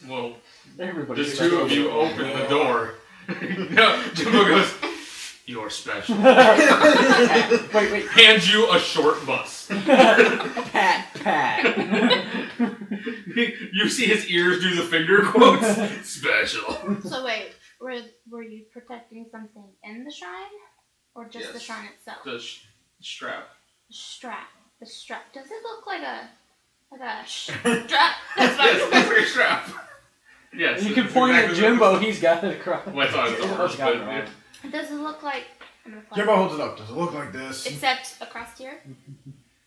Well, Everybody's the 2 of you open the door. No, Jimbo goes, "You're special." Wait. Hands you a short bus. Pat. You see his ears do the finger quotes. Special. So wait, were you protecting something in the shrine? Or just the Yes. shrine itself? The strap. The strap. The strap. Does it look like a strap? That's what Yes, I'm it's like a strap. Yes. You can it's point exactly at Jimbo, he's got it across. Well, I thought it was Jimbo's ours, got but it wrong. Does it look like... I'm gonna fly. Jimbo holds it up. Does it look like this? Except across here?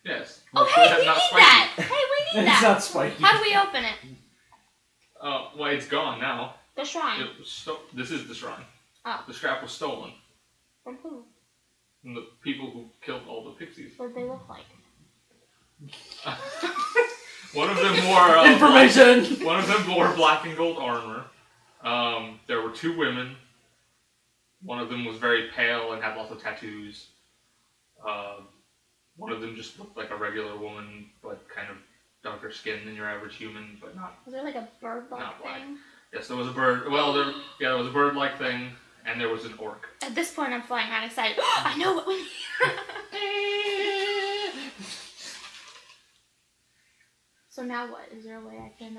yes. Oh, hey, That's we not need spiky. that! Hey, we need It's that! not spiky. How do we open it? Well, it's gone now. The shrine. It was this is the shrine. Oh. The strap was stolen From who? from the people who killed all the pixies. What do they look like? One of them wore Information! One of them wore black and gold armor. There were 2 women. One of them was very pale and had lots of tattoos. One of them just looked like a regular woman, but kind of darker skin than your average human, but not. Was there like a bird-like Not black. thing? Yes, there was a bird. Well, there was a bird-like thing, and there was an orc. At this point, I'm flying around excited. I know what we need. So now what? Is there a way I can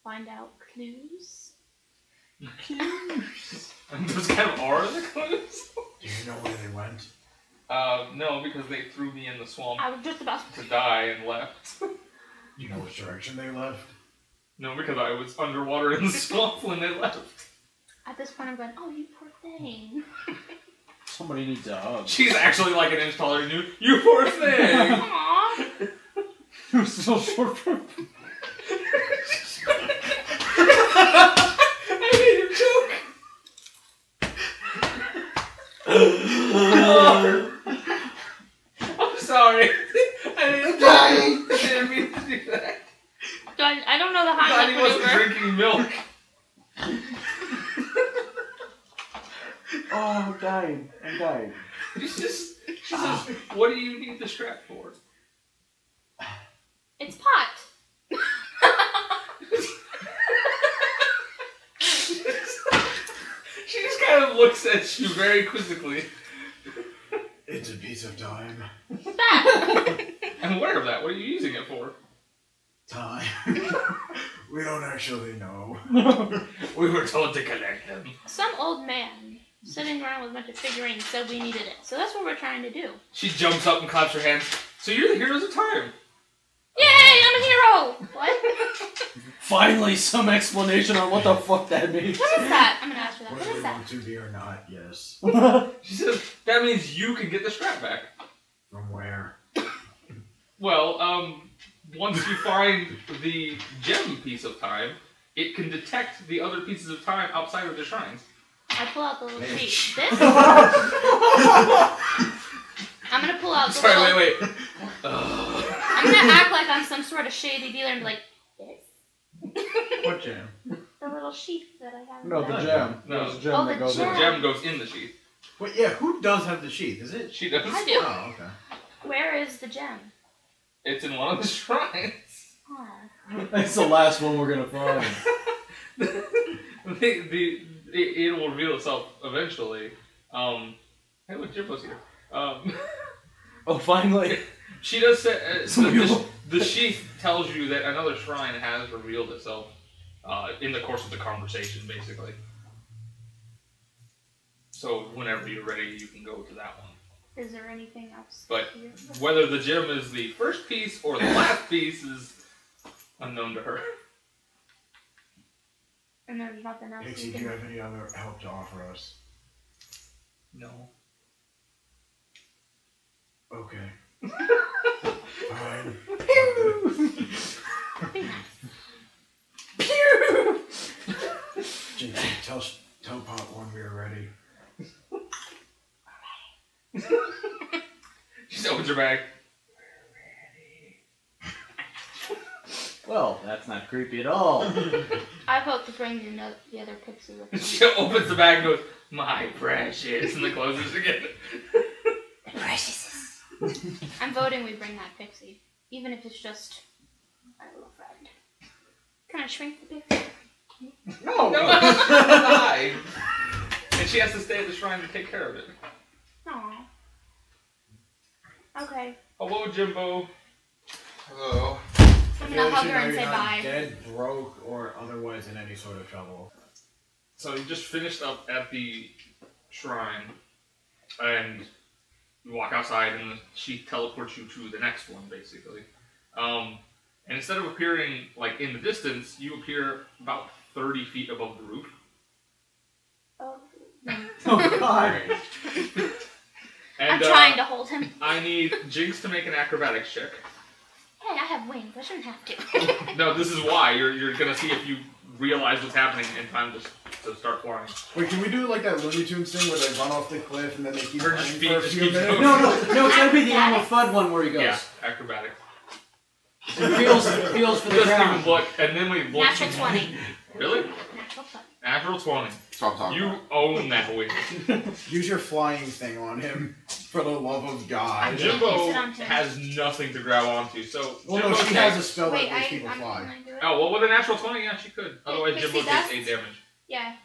find out clues? Those kind of are the clues. Do you know where they went? No, because they threw me in the swamp I was just about to die and left. You know which direction they left? No, because I was underwater in the swamp when they left. At this point, I'm going, oh, you poor thing. Somebody needs a hug. She's actually like an inch taller than you. You poor thing! Aww. You're so short for I made him joke! I'm sorry. I didn't mean to do that. I don't know the God, Heimlich he wasn't maneuver. drinking milk. Oh, I'm dying. I'm dying. She says, what do you need the strap for? It's pot. She just kind of looks at you very quizzically. It's a piece of time. That. I'm aware of that. What are you using it for? Time. We don't actually know. We were told to collect them. Some old man sitting around with a bunch of figurines said we needed it. So that's what we're trying to do. She jumps up and claps her hands. So you're the heroes of time. Yay, I'm a hero! What? Finally, some explanation on what the fuck that means. What is that? I'm gonna ask for that. What Whether is we that? want to be or not, yes. She says, that means you can get the strap back. From where? Well, once you find the gem piece of time, it can detect the other pieces of time outside of the shrines. I pull out the little Bitch. sheet. This? I'm gonna pull out the Sorry, little... wait. I'm gonna act like I'm some sort of shady dealer and be like, this? What jam? The little sheath that I have. No, the gem. No. There's a gem Oh, that the goes The in. gem goes in the sheath. Wait, yeah, who does have the sheath? Is it? She does. I do. Oh, okay. Where is the gem? It's in one of the shrines. Oh. That's the last one we're gonna find. It will reveal itself eventually. Hey, look, Jimbo's here. Oh, finally. She does say the sheath tells you that another shrine has revealed itself in the course of the conversation, basically. So whenever you're ready, you can go to that one. Is there anything else? But here? whether the gem is the first piece or the last piece is unknown to her. And there's nothing else Pixie, you do you can... have any other help to offer us? No. Okay. Fine. Jinx, tell Pop when we're ready. She just opens her bag. Well, that's not creepy at all. I hope to bring the other pixie with me. She opens the bag and goes, "My precious," and then closes again. Precious. I'm voting we bring that pixie. Even if it's just my little friend. Can I shrink the pixie? No, die. And she has to stay at the shrine to take care of it. Aww. Okay. Hello, Jimbo. Hello. I'm gonna hug her and say bye. Dead, broke, or otherwise in any sort of trouble. So you just finished up at the shrine, and you walk outside, and she teleports you to the next one, basically. And instead of appearing like in the distance, you appear about 30 feet above the roof. Oh. Oh, God. And, I'm trying to hold him. I need Jinx to make an acrobatics check. Hey, I have wings. I shouldn't have to. No, this is why. You're gonna see if you realize what's happening in time to start flying. Wait, can we do like that Looney Tunes thing where they run off the cliff and then they keep Her running feet for a just few keep minutes? going. No, it's gotta be the Elmer Fudd one where he goes. Yeah, acrobatics. It feels for the Doesn't ground. even look, and then we look. Natural 20. Really? Natural 20. Natural 20. That's what I'm talking You about. own that wing. Use your flying thing on him, for the love of God. Jimbo Sit on him. has nothing to grab onto, so Well, no, Jimbo she takes- has a spell Wait, that makes people can fly. I do it? Oh, well, with a natural 20, yeah, she could. Otherwise, Pixie Jimbo dust? takes 8 damage. Yeah.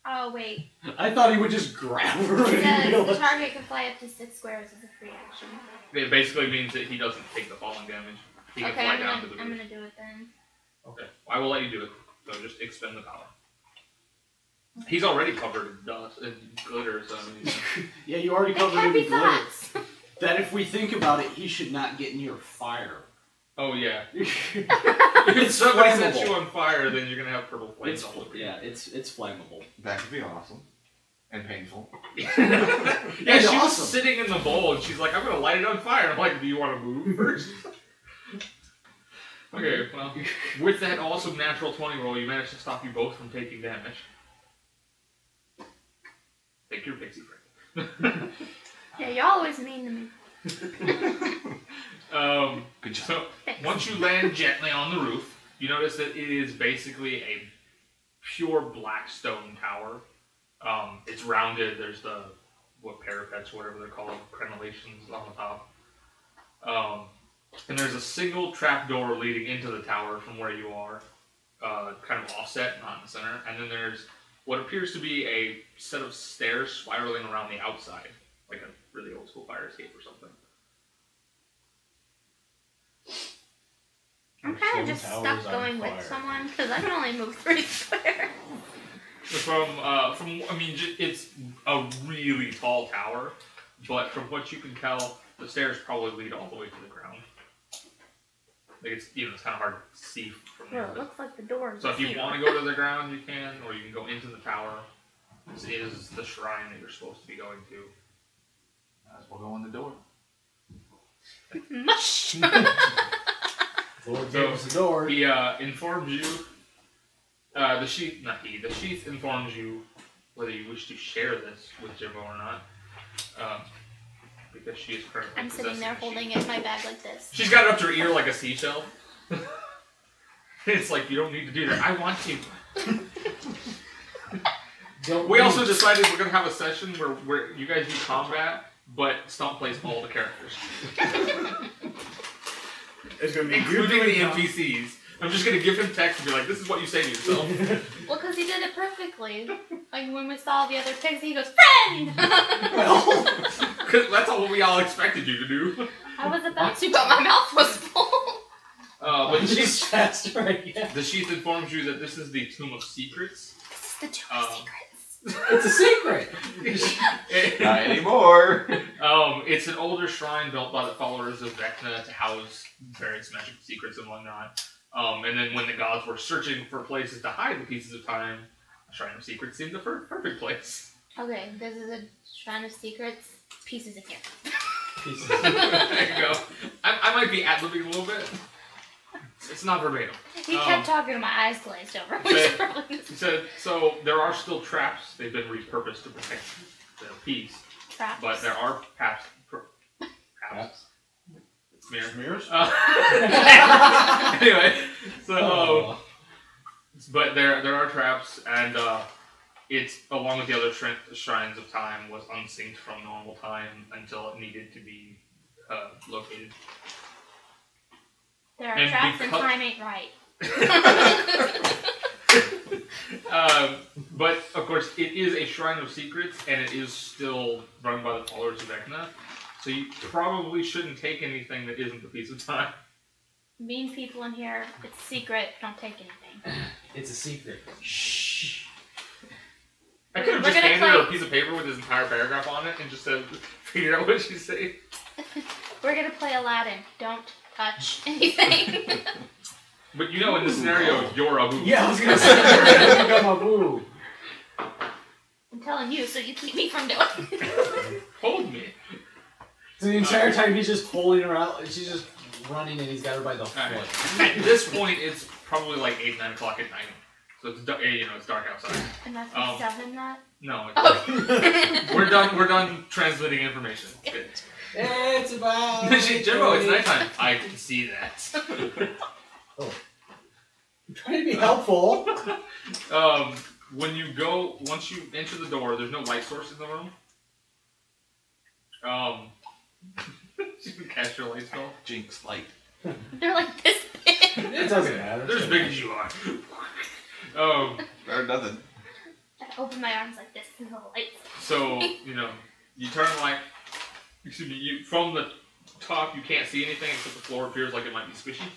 Oh, wait. I thought he would just grab her. It and says be the like- target can fly up to 6 squares as a free action. It basically means that he doesn't take the falling damage. He can Okay, fly I'm down to the gonna roof. do it then. Okay, I will let you do it. So just expend the power. He's already covered in dust and glitter, so I mean, Yeah, you already Make covered happy in glitter. thoughts. That if we think about it, he should not get near fire. oh yeah. It's If somebody sets flammable. you on fire, then you're gonna have purple flames It's, all over you. yeah, it's flammable. That could be awesome. And painful. Yeah, It's she was awesome. sitting in the bowl and she's like, I'm gonna light it on fire. I'm like, do you want to move first? Okay, well, with that awesome natural 20 roll, you managed to stop you both from taking damage. Take your pixie friend. Yeah, you're always mean to me. Good job. So, once you land gently on the roof, you notice that it is basically a pure black stone tower. It's rounded, there's the, parapets, whatever they're called, crenellations on the top. And there's a single trapdoor leading into the tower from where you are, kind of offset, not in the center. And then there's what appears to be a set of stairs spiraling around the outside, like a really old school fire escape or something. I'm kind of just stuck going with someone because I can only move 3 squares. It's a really tall tower, but from what you can tell, the stairs probably lead all the way to the ground. Like it's kind of hard to see from Well, there. it looks like the door is So if you here. want to go to the ground, you can, or you can go into the tower. This is the shrine that you're supposed to be going to. Might as well go in the door. Mush! Lord So, gave us the door. He informs you. The sheath informs you whether you wish to share this with Jimbo or not. Because she is currently I'm sitting there possessing the holding sheath. it in my bag like this. She's got it up to her ear like a seashell. It's like, you don't need to do that. I want to. We also decided we're going to have a session where you guys do combat, but Stump plays all the characters. It's gonna be Including the NPCs. I'm just going to give him text and be like, this is what you say to yourself. Well, because he did it perfectly. Like when we saw the other pigs, he goes, "Friend!" Well, 'Cause that's all we all expected you to do. I was about to, but my mouth was full. But the just sheath, faster, I guess. the sheath informs you that this is the Tomb of Secrets. This is the Tomb of Secrets. It's a secret. Not anymore. It's an older shrine built by the followers of Vecna to house various magic secrets and whatnot. And then when the gods were searching for places to hide the pieces of time, a Shrine of Secrets seemed the perfect place. Okay, this is a Shrine of Secrets. Pieces in here. There you go. I might be ad-libbing a little bit. It's not verbatim. He kept talking and my eyes glazed over. He said, so there are still traps. They've been repurposed to protect the piece. Traps. But there are paths. Smears? Anyway, so but there are traps, and it's along with the other shrines of time was unsynced from normal time until it needed to be located. There are and traps and because- time ain't right. But of course, it is a Shrine of Secrets, and it is still run by the followers of Vecna. So you probably shouldn't take anything that isn't the piece of time. Mean people in here, it's secret, don't take anything. It's a secret. Shh. I could have We're just gonna handed her a play- piece of paper with his entire paragraph on it and just said, figured out what she'd say. We're gonna play Aladdin. Don't touch anything. But you know, in this scenario, you're Abu. Yeah, I was gonna say, you become a boo. I'm telling you, so you keep me from doing it. Hold me. So the entire time he's just pulling her out, and she's just running, and he's got her by the foot. At this point, it's probably like 8, 9 o'clock at night. So it's it's dark outside. Am I supposed to tell him that? No, Okay. we're done transmitting information. Good. It's about... Jimbo, it's nighttime. I can see that. I'm trying to be helpful. Once you enter the door, there's no light source in the room. You can cast your light spell. Jinx light. They're like this big. It doesn't matter. They're as big as you are. Or nothing. I open my arms like this and the lights. So, you turn the light. Excuse me, from the top, you can't see anything except the floor appears like it might be squishy.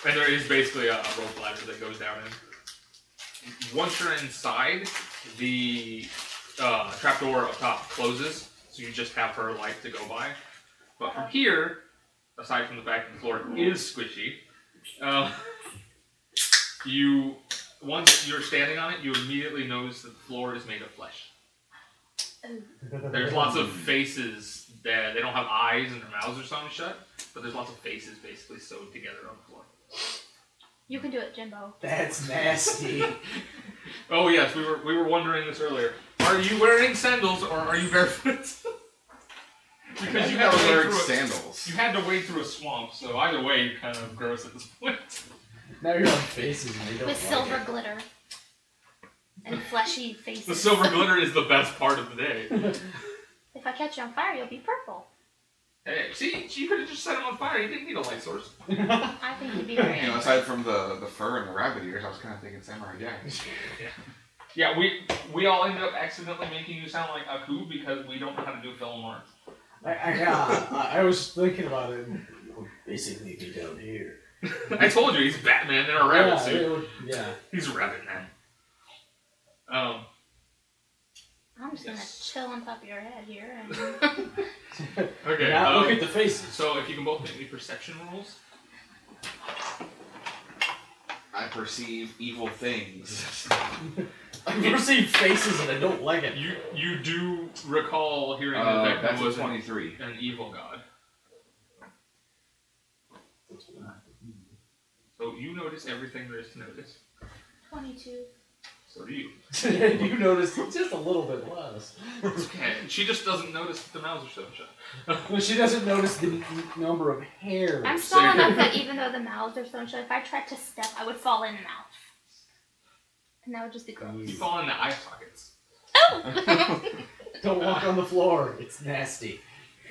And there is basically a rope ladder that goes down in. Once you're inside, the trapdoor up top closes, so you just have her light to go by. But from here, aside from the fact that the floor is squishy, once you're standing on it, you immediately notice that the floor is made of flesh. There's lots of faces that they don't have eyes and their mouths are sewn shut, but there's lots of faces basically sewed together on the floor. You can do it, Jimbo. That's nasty. Oh yes, we were wondering this earlier. Are you wearing sandals or are you barefoot? Because you had to wade through sandals. You had to wade through a swamp, so either way, you're kind of gross at this point. Now you're on faces and they don't With like silver it. glitter. And fleshy faces. The silver glitter is the best part of the day. If I catch you on fire, you'll be purple. Hey, see, you could have just set him on fire. You didn't need a light source. I think you'd be very You know, angry. aside from the fur and the rabbit ears, I was kind of thinking Samurai Jack. Yeah, we all ended up accidentally making you sound like Aku because we don't know how to do film arts. I was thinking about it. And basically, be down here. I told you, he's Batman in a rabbit suit. Yeah. He's a rabbit man. I'm just gonna chill on top of your head here and Okay. Now look at the faces. So if you can both make me perception rolls. I perceive evil things. I perceive faces and I don't like it. You do recall hearing that That's Vecna a was 23. an evil god. So you notice everything there is to notice. 22. So do you. You notice just a little bit less. Okay. She just doesn't notice that the mouths are sewn shut. But she doesn't notice the number of hairs. I'm small enough that even though the mouths are sewn shut, if I tried to step, I would fall in the mouth. And that would just be gross. You fall into eye sockets. Oh! Don't walk on the floor. It's nasty.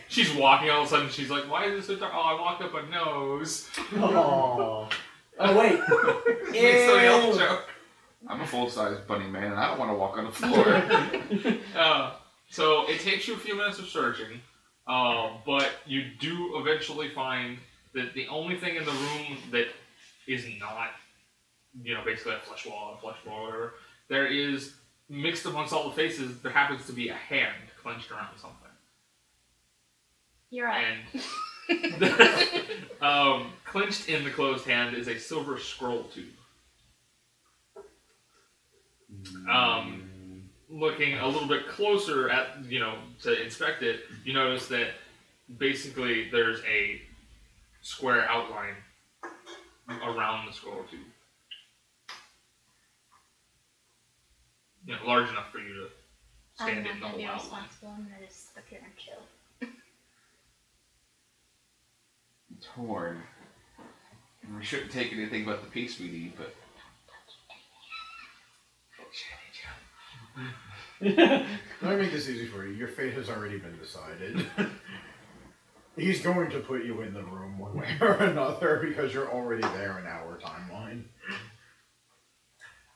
She's walking, all of a sudden she's like, why is this so dark? Oh, I walked up a nose. Oh. Oh, wait. Makes somebody else joke. I'm a full-size bunny man, and I don't want to walk on the floor. So it takes you a few minutes of searching, but you do eventually find that the only thing in the room that is not, basically a flesh wall, or whatever, there is, mixed amongst all the faces, there happens to be a hand clenched around something. You're up. And clenched in the closed hand is a silver scroll tube. Looking a little bit closer at, to inspect it, you notice that basically there's a square outline around the scroll tube. Large enough for you to stand I'm in not the gonna whole be outline. responsible. I'm gonna just sit here and chill. Torn. We shouldn't take anything but the piece we need, but... Let me make this easy for you. Your fate has already been decided. He's going to put you in the room one way or another because you're already there in our timeline.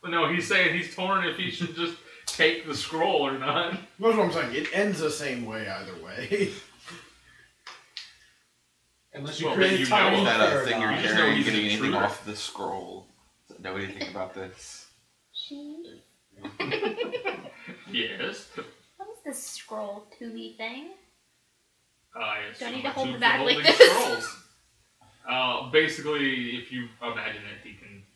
No, he's saying he's torn if he should just take the scroll or not. That's what I'm saying. It ends the same way either way. Unless you Well, create you a tiny know Is that a thing you're paradox. just know carrying, he's an getting anything intruder. off the scroll? Know anything about this? She? Yes. What is this scroll tubey thing? It's Do I need a to hold tube the for bag holding like this? scrolls. Basically, if you imagine it,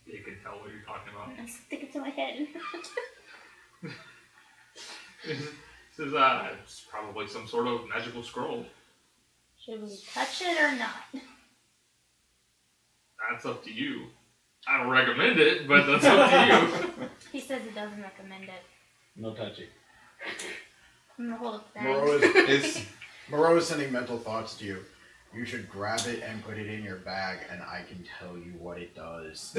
it can tell what you're talking about. I stick it to my head. It says, it's probably some sort of magical scroll. Should we touch it or not? That's up to you. I don't recommend it, but that's up to you. He says he doesn't recommend it. No touching. I'm gonna hold it back. Moreau is sending mental thoughts to you. You should grab it and put it in your bag, and I can tell you what it does.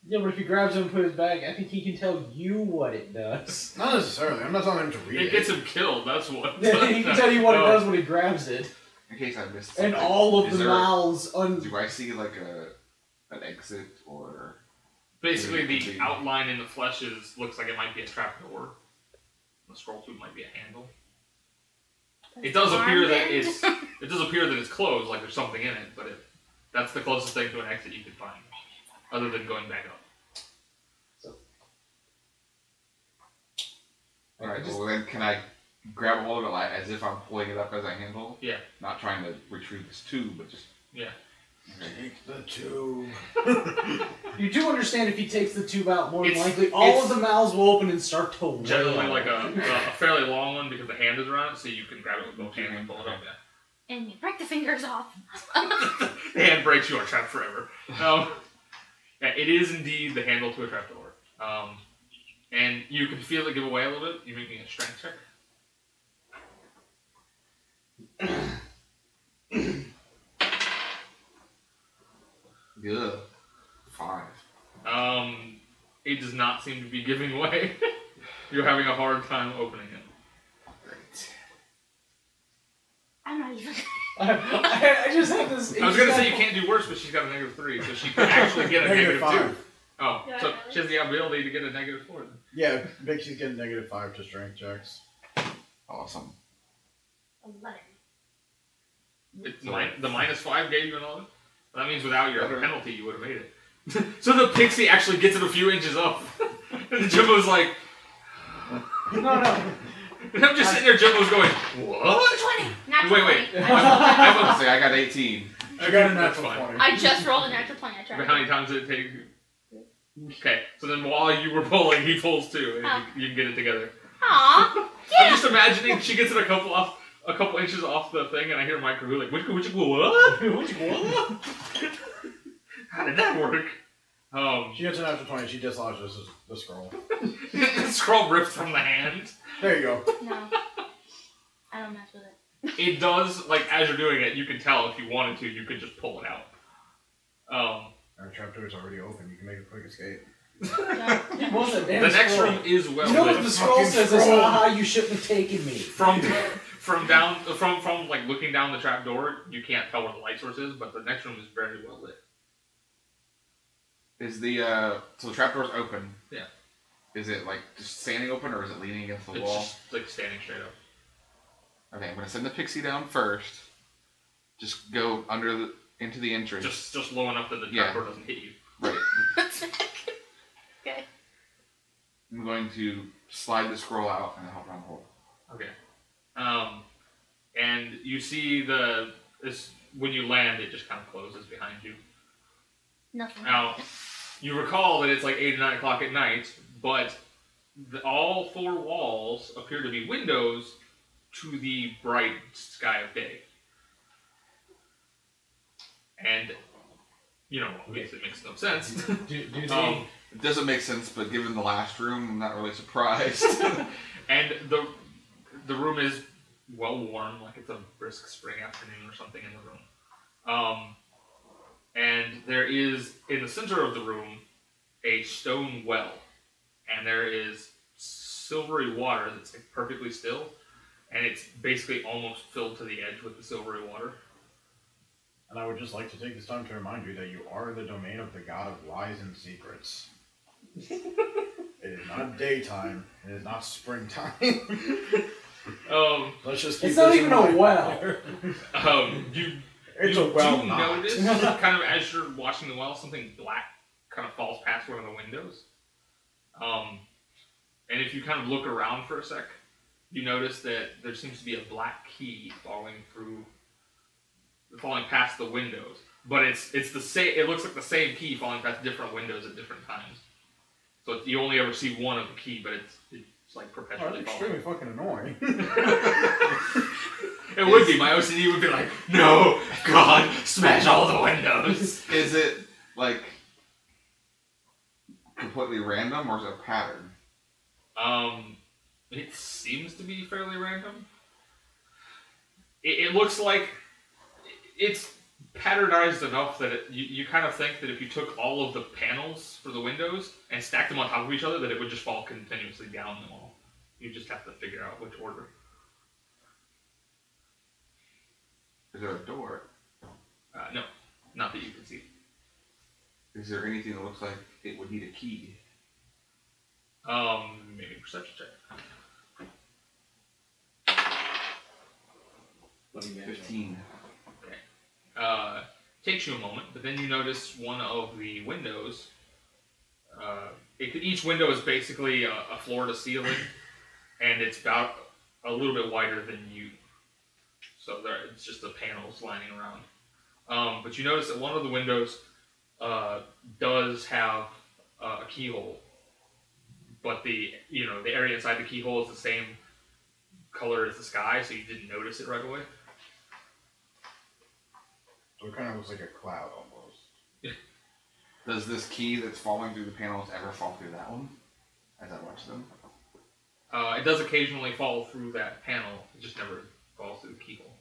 Yeah, but if he grabs him and puts it in his bag, I think he can tell you what it does. Not necessarily. I'm not telling him to read It it. gets him killed, that's what. He can tell you what it does when he grabs it. In case I missed something. And all of Is the there- mouths Do I see like an exit or... Basically, the outline in the flesh looks like it might be a trapdoor. The scroll tube might be a handle. It does appear that it's closed, like there's something in it, but That's the closest thing to an exit you could find, other than going back up. Alright, well then can I grab a hold of it like, as if I'm pulling it up as I handle? Yeah. Not trying to retrieve this tube, but just... Yeah. Take the tube. You do understand if he takes the tube out, more than It's- likely all it's of the mouths will open and start to wail. Generally like a fairly long one because the hand is around it, so you can grab it with both hands and pull it up, yeah. And you break the fingers off. The hand breaks, you are trapped forever. Yeah, it is indeed the handle to a trapdoor. And you can feel it give away a little bit. You're making a strength check. Ugh. 5. It does not seem to be giving way. You're having a hard time opening it. Great. I'm not even. I just have this. I was gonna say you can't do worse, but she's got a -3, so she can actually get a Negative -2. 5. Oh, Do I so really? she has the ability to get a -4 then. Yeah, Bixie's getting -5 to strength checks. Awesome. 11. It's the -5 gave you an 11? That means without your Better. penalty, you would have made it. So the pixie actually gets it a few inches up. And Jimbo's like, No. and I'm just sitting there, Jimbo's going, what? 20. Natural Wait. 20. I got 18. I got a That's natural fine. 20. I just rolled a natural 20. I tried. How many times did it take? Okay, so then while you were pulling, he pulls too, and Oh. you can get it together. Aww. I'm just imagining she gets it a couple inches off the thing, and I hear Mike Roo like, what? How did that work? She gets a natural 20, she dislodges the scroll. The scroll rips from the hand. There you go. No. I don't mess with it. It does, like, as you're doing it, you can tell if you wanted to, you could just pull it out. Our trapdoor's already open, you can make a quick escape. Yeah. It was a damn The next scroll. room is well You know lit. what the scroll Fucking says? Is, scroll. "Aha, you shouldn't have taken me." From like looking down the trap door, you can't tell where the light source is, but the next room is very well lit. Is the so the trapdoor's open? Yeah. Is it like just standing open or is it leaning against the It's wall? just like standing straight up. Okay, I'm gonna send the pixie down first. Just go into the entrance. Just low enough that the Yeah. trap door doesn't hit you. Right. Okay. I'm going to slide the scroll out and hop around the hole. Okay. And you see this when you land, it just kind of closes behind you. Nothing. Now, you recall that it's like 8 or 9 o'clock at night, but all 4 walls appear to be windows to the bright sky of day. And, you know, obviously it makes no sense. It doesn't make sense, but given the last room, I'm not really surprised. And the room is well warm, like it's a brisk spring afternoon or something in the room. And there is, in the center of the room, a stone well. And there is silvery water that's like perfectly still. And it's basically almost filled to the edge with the silvery water. And I would just like to take this time to remind you that you are the domain of the god of lies and secrets. It is not daytime. It is not springtime. Let's just keep It's not this even in a mind. well. It's You a well do not. notice, kind of as you're watching the well, something black kind of falls past one of the windows. And if you kind of look around for a sec, you notice that there seems to be a black key falling past the windows. But it's the same. It looks like the same key falling past different windows at different times. So you only ever see one of the key, but it's like Oh, perpetually that's falling. extremely fucking annoying. It would be. My OCD would be like, no, God, smash all the windows. Is it like completely random or is it a pattern? It seems to be fairly random. It looks like it's patternized enough that you kind of think that if you took all of the panels for the windows and stacked them on top of each other, that it would just fall continuously down them all. You just have to figure out which order. Is there a door? No, not that you can see. Is there anything that looks like it would need a key? Maybe a perception check. 15. takes you a moment, but then you notice one of the windows. Each window is basically a floor to ceiling, and it's about a little bit wider than you. So it's just the panels lining around. But you notice that one of the windows does have a keyhole, but the area inside the keyhole is the same color as the sky, so you didn't notice it right away. So it kind of looks like a cloud almost. Does this key that's falling through the panels ever fall through that one? As I watch them? It does occasionally fall through that panel. It just never falls through the keyhole.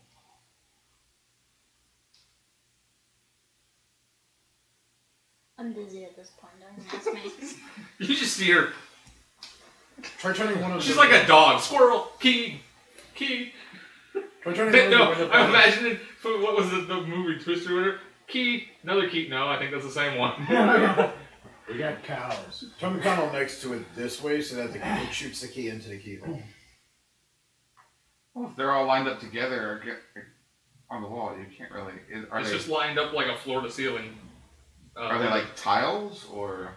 I'm dizzy at this point, don't ask me. You just see her. Try turning one of She's the... like a dog. Squirrel. Key. Key. Try turning No, one of the window I'm panels. imagining, what was the movie, Twister or whatever? Key. Another key. No, I think that's the same one. We got cows. Turn the panel next to it this way so that it shoots the key into the keyhole. Well, if they're all lined up together on the wall, you can't really... It's just lined up like a floor to ceiling. Are they like tiles, or...?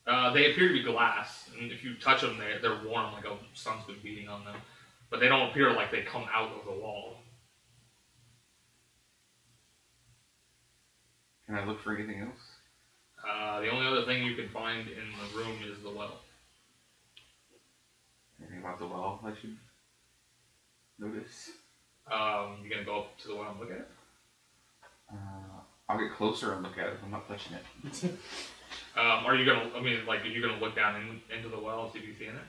They appear to be glass, and if you touch them, they're warm, like a sun's been beating on them. But they don't appear like they come out of the wall. Can I look for anything else? The only other thing you can find in the room is the well. Anything about the well I should notice? You're gonna go up to the well and look at it? I'll get closer and look at it. I'm not touching it. Are you gonna? I mean, like, are you gonna look down into the well and see if you see in it?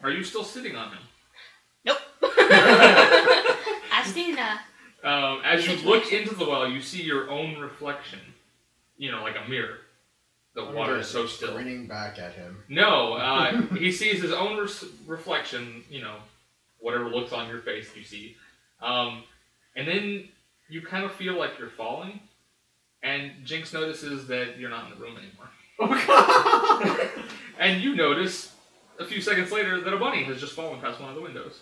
Are you still sitting on him? Nope. I've seen as you look into the well, you see your own reflection. Like a mirror. The water is so still. Grinning back at him. No, he sees his own reflection. Whatever looks on your face, you see. And then you kind of feel like you're falling, and Jinx notices that you're not in the room anymore. Oh god! And you notice a few seconds later that a bunny has just fallen past one of the windows.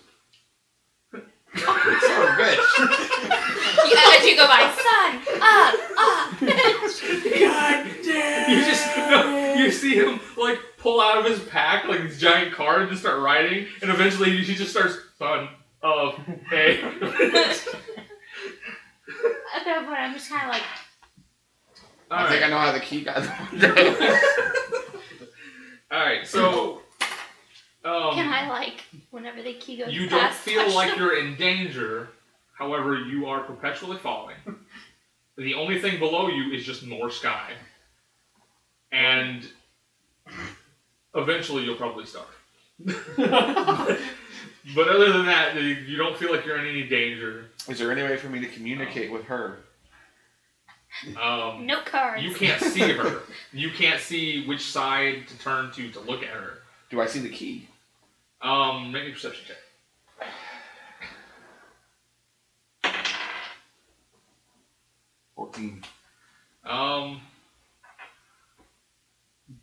Son of a bitch! As you go by, son, bitch. God damn! You see him like pull out of his pack like these giant cards and start writing, and eventually he just starts, son of a. At that point, I'm just kind of like. I think I know how the key got the window. Alright, so. Can I, whenever the key goes You don't past, feel touch like them? you're in danger, however, you are perpetually falling. The only thing below you is just more sky. And eventually you'll probably starve. But other than that, you don't feel like you're in any danger. Is there any way for me to communicate with her? No cards. You can't see her. You can't see which side to turn to look at her. Do I see the key? Make a perception check. 14.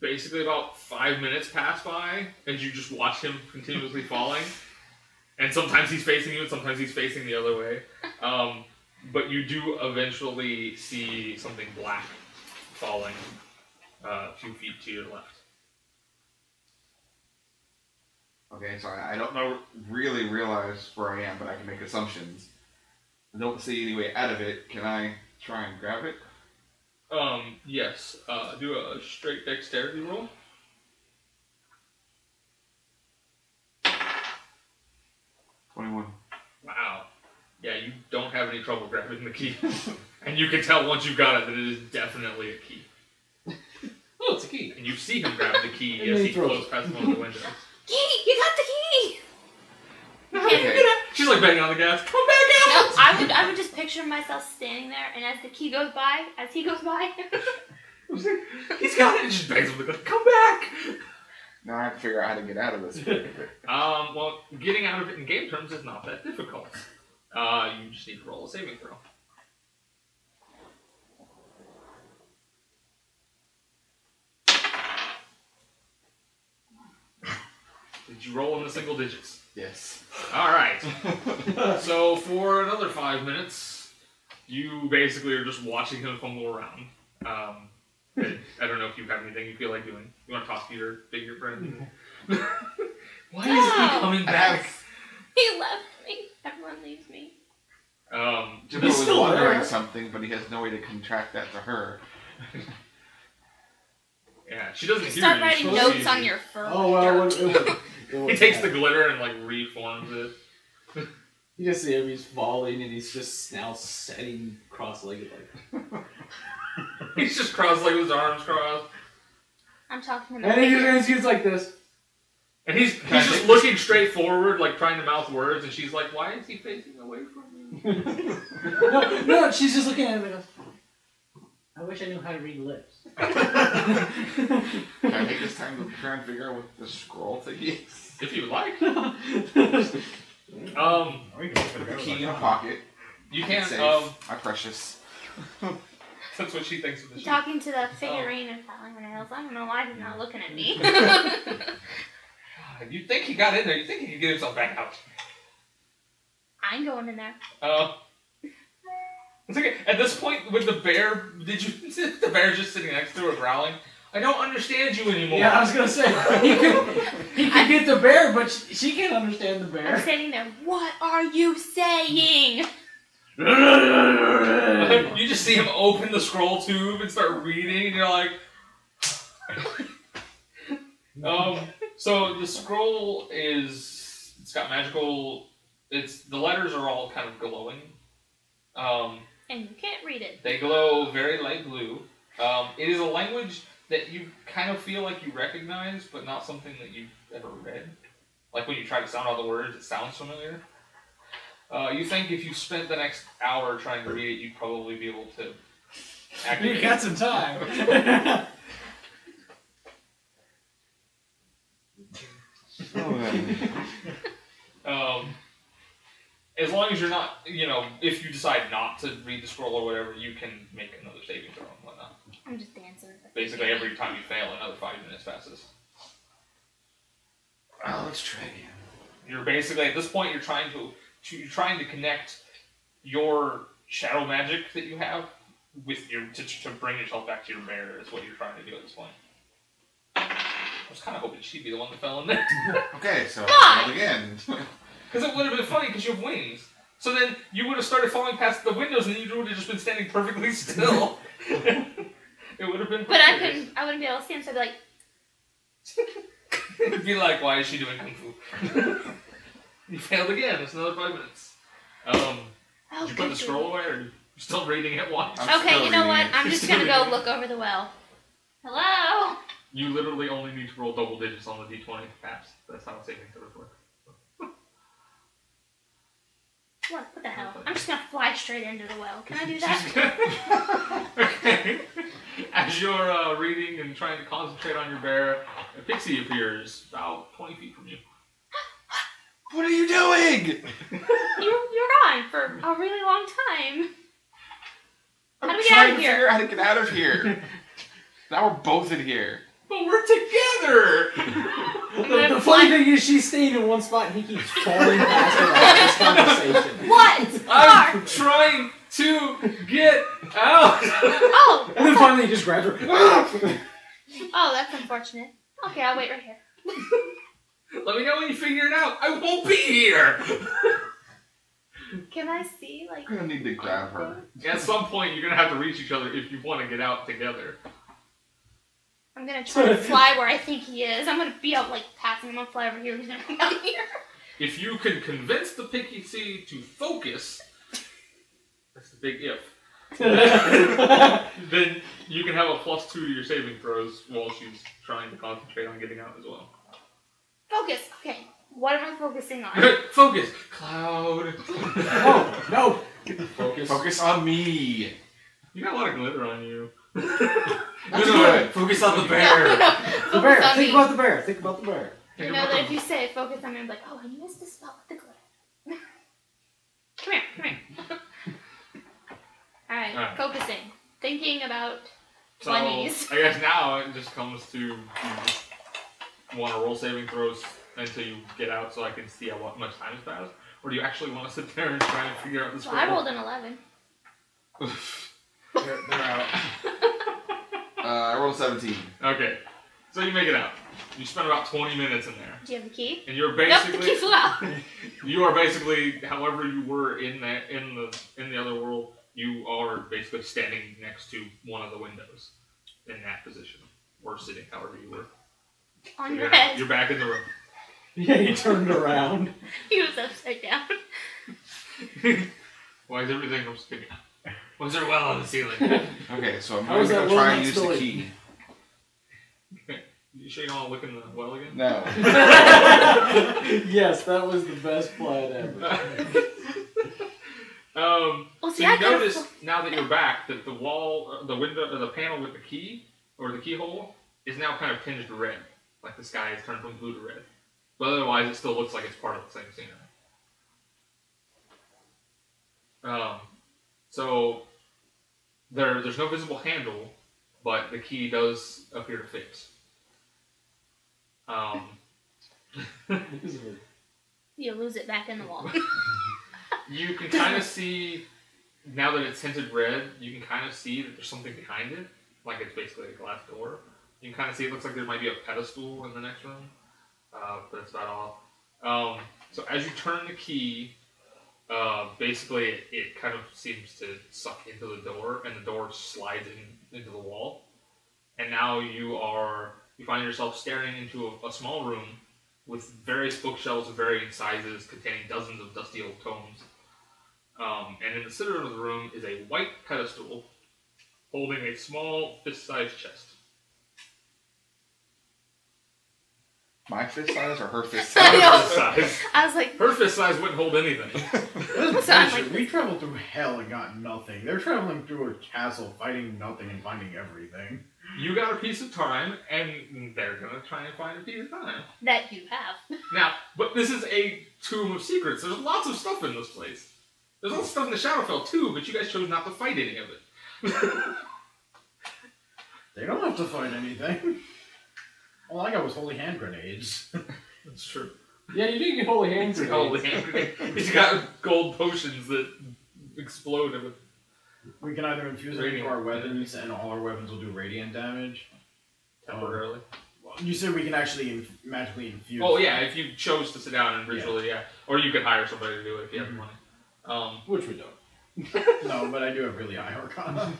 Basically about 5 minutes pass by as you just watch him continuously falling. And sometimes he's facing you and sometimes he's facing the other way. But you do eventually see something black falling a few feet to your left. Okay, so I don't really realize where I am, but I can make assumptions. I don't see any way out of it. Can I try and grab it? Yes. Do a straight dexterity roll. 21. Wow. Yeah, you don't have any trouble grabbing the key. And you can tell once you've got it that it is definitely a key. Oh, it's a key. And you see him grab the key And as then he he throws flows it. past one of the windows. Key! You got the key! Okay. She's like banging on the gas. Come back No, out! I would just picture myself standing there, and as he goes by, He's got it. And she bangs on the gas. Come back! Now I have to figure out how to get out of this. Well, getting out of it in game terms is not that difficult. You just need to roll a saving throw. Did you roll in the single digits? Yes. Alright. So for another 5 minutes, You basically are just watching him fumble around. I don't know if you have anything you feel like doing. You want to talk to your figure friend? Why is he coming back? He left me. Everyone leaves me. Jimbo was wondering something, but he has no way to contract that to her. Yeah, she doesn't hear you. Start writing notes on your fur. Oh, well, He takes the glitter and like reforms it. You just see him, he's falling and he's just now sitting cross-legged like. He's just cross-legged with his arms crossed. I'm talking And about he's like this. And he's just looking straight forward, like trying to mouth words, and she's like, why is he facing away from me? no, she's just looking at him and goes, I wish I knew how to read lips. Can I take this time to try and figure out what the scroll thing is? If you would like. Key in a pocket. You can't, my precious. That's what she thinks of the sheet. talking to the figurine and telling her nails. I don't know why he's not looking at me. You think he got in there, you think he could get himself back out. I'm going in there. It's okay. At this point, with the bear, did you see the bear just sitting next to her growling? I don't understand you anymore. Yeah, I was gonna say, he could get the bear, but she can't understand the I'm bear. standing there. What are you saying? You just see him open the scroll tube and start reading, and you're like... So the scroll is... It's got magical... The letters are all kind of glowing. And you can't read it. They glow very light blue. It is a language that you kind of feel like you recognize, but not something that you've ever read. Like when you try to sound out the words, it sounds familiar. You think if you spent the next hour trying to read it, you'd probably be able to activate You got some time. As long as you're not, if you decide not to read the scroll or whatever, you can make another saving throw and whatnot. I'm just dancing. Basically, every time you fail, another 5 minutes passes. Well, let's try again. You're basically, at this point, you're trying to connect your shadow magic that you have with your, to bring yourself back to your bear is what you're trying to do at this point. I was kind of hoping she'd be the one that fell in there. Okay, so Why? again. Because it would have been funny because you have wings. So then you would have started falling past the windows and then you would have just been standing perfectly still. It would have been But I wouldn't be able to see him, so I'd be like... It'd be like, why is she doing kung fu? You failed again. It's another 5 minutes. Did you put the scroll away, or are you still reading it once? Okay, you know what? I'm just gonna go look over the well. Hello? You literally only need to roll double digits on the d20 pass. That's how saving throws work. What the hell? I'm just gonna fly straight into the well. Can I do that? Okay. As you're reading and trying to concentrate on your bear, a pixie appears about 20 feet from you. What are you doing? You're gone for a really long time. How do we get trying out of to here? figure out how to get out of here. Now we're both in here. But we're together! The funny thing is she's staying in one spot and he keeps falling past her this conversation. What? I'm trying to get out! Oh! And then finally he just grabs her. Oh, that's unfortunate. Okay, I'll wait right here. Let me know when you figure it out. I won't be here! Can I see, like... I'm gonna need to grab her. At some point, you're gonna have to reach each other if you want to get out together. I'm gonna try to fly where I think he is. I'm gonna be out, like, passing him. I'll fly over here. He's gonna be out here. If you can convince the pixie to focus, that's the big if, then you can have a +2 to your saving throws while she's trying to concentrate on getting out as well. Focus. Okay. What am I focusing on? Focus! Cloud! Oh, no! Focus on me. You got a lot of glitter on you. No. Focus on the bear. The bear. Focus on Think me. about the bear. Think about the bear. You know that if you say focus on me, I'm like, oh, I missed the spot with the glitter. Come here. Alright, focusing. Thinking about So, bunnies. I guess now it just comes to you just want to roll saving throws until you get out so I can see how much time has passed? Or do you actually want to sit there and try and figure out this Well, I rolled an 11. They're out. I rolled a 17. Okay, so you make it out. You spend about 20 minutes in there, Do you have the key? and you're Nope, the basically key flew out. you are basically however you were in the other world. You are basically standing next to one of the windows in that position, or sitting however you were. On So your head. You're back in the room. Yeah, he turned around. He was upside down. Why is everything from spinning? Was there a well on the ceiling? Okay, so I'm How going is to that go well try and not use still the in? key. You sure you don't want to look in the well again? No. Yes, that was the best plan ever. Well, So see, you I could've notice now that you're back that the wall, the window, or the panel with the key or the keyhole is now kind of tinged red, like the sky has turned from blue to red. But otherwise, it still looks like it's part of the same scenery. So there's no visible handle, but the key does appear to fit. You lose it back in the wall. You can kind of see, now that it's tinted red, you can kind of see that there's something behind it, like it's basically a glass door. You can kind of see it looks like there might be a pedestal in the next room, but that's about all. So as you turn the key, basically it kind of seems to suck into the door, and the door slides into the wall. And now you find yourself staring into a small room with various bookshelves of varying sizes containing dozens of dusty old tomes. And in the center of the room is a white pedestal holding a small fist-sized chest. My fist size or her fist I size? know. Her fist size. I was like, Her fist size wouldn't hold anything. Listen, So I'm like- we traveled through hell and got nothing. They're traveling through a castle, fighting nothing and finding everything. You got a piece of time, and they're gonna try and find a piece of time. that you have. Now, but this is a tomb of secrets. There's lots of stuff in this place. There's lots of stuff in the Shadowfell too, but you guys chose not to fight any of it. They don't have to fight anything. All I got was holy hand grenades. That's true. Yeah, you did get holy hand He's got grenades. He's got gold potions that explode with. We can either infuse it into Radiant. our weapons, and all our weapons will do radiant damage. Temporarily. You said we can actually magically infuse. Oh yeah, if you chose to sit down and ritually, yeah. Or you could hire somebody to do it if you have the money. Which we don't. No, but I do have really high arcana.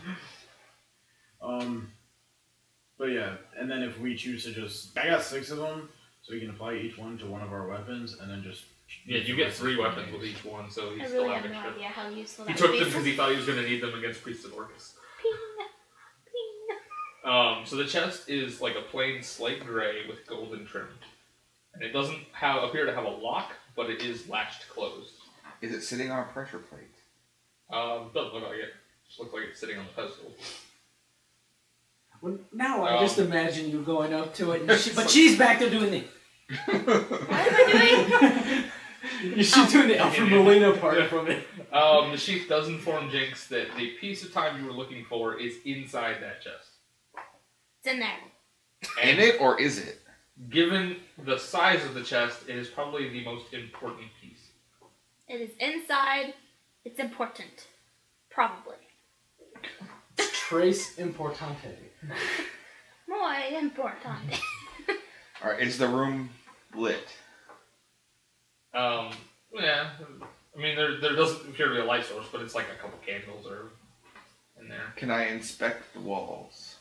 But yeah, and then if we choose to just, I got 6 of them, so we can apply each one to one of our weapons, and then just. Yeah, you get 3 weapons with each one, so you I still really have have no extra. idea how useful He that took would them be. because he thought he was going to need them against Priests of Orcus. Ping, So the chest is like a plain slate gray with golden trim. And it doesn't appear to have a lock, but it is latched closed. Is it sitting on a pressure plate? Doesn't look like it. Just looks like it's sitting on the pedestal. Well, now I just imagine you going up to it, and But she's back there doing the. What am I doing? she's doing the Alfred Molina part from it. The sheath does inform Jinx that the piece of time you were looking for is inside that chest. It's in there. In it, or is it? Given the size of the chest, it is probably the most important piece. It is inside. It's important. Probably. Trace importante. Muy importante. Alright, is the room lit? Yeah. I mean, there doesn't appear to be a light source, but it's like a couple candles are in there. Can I inspect the walls?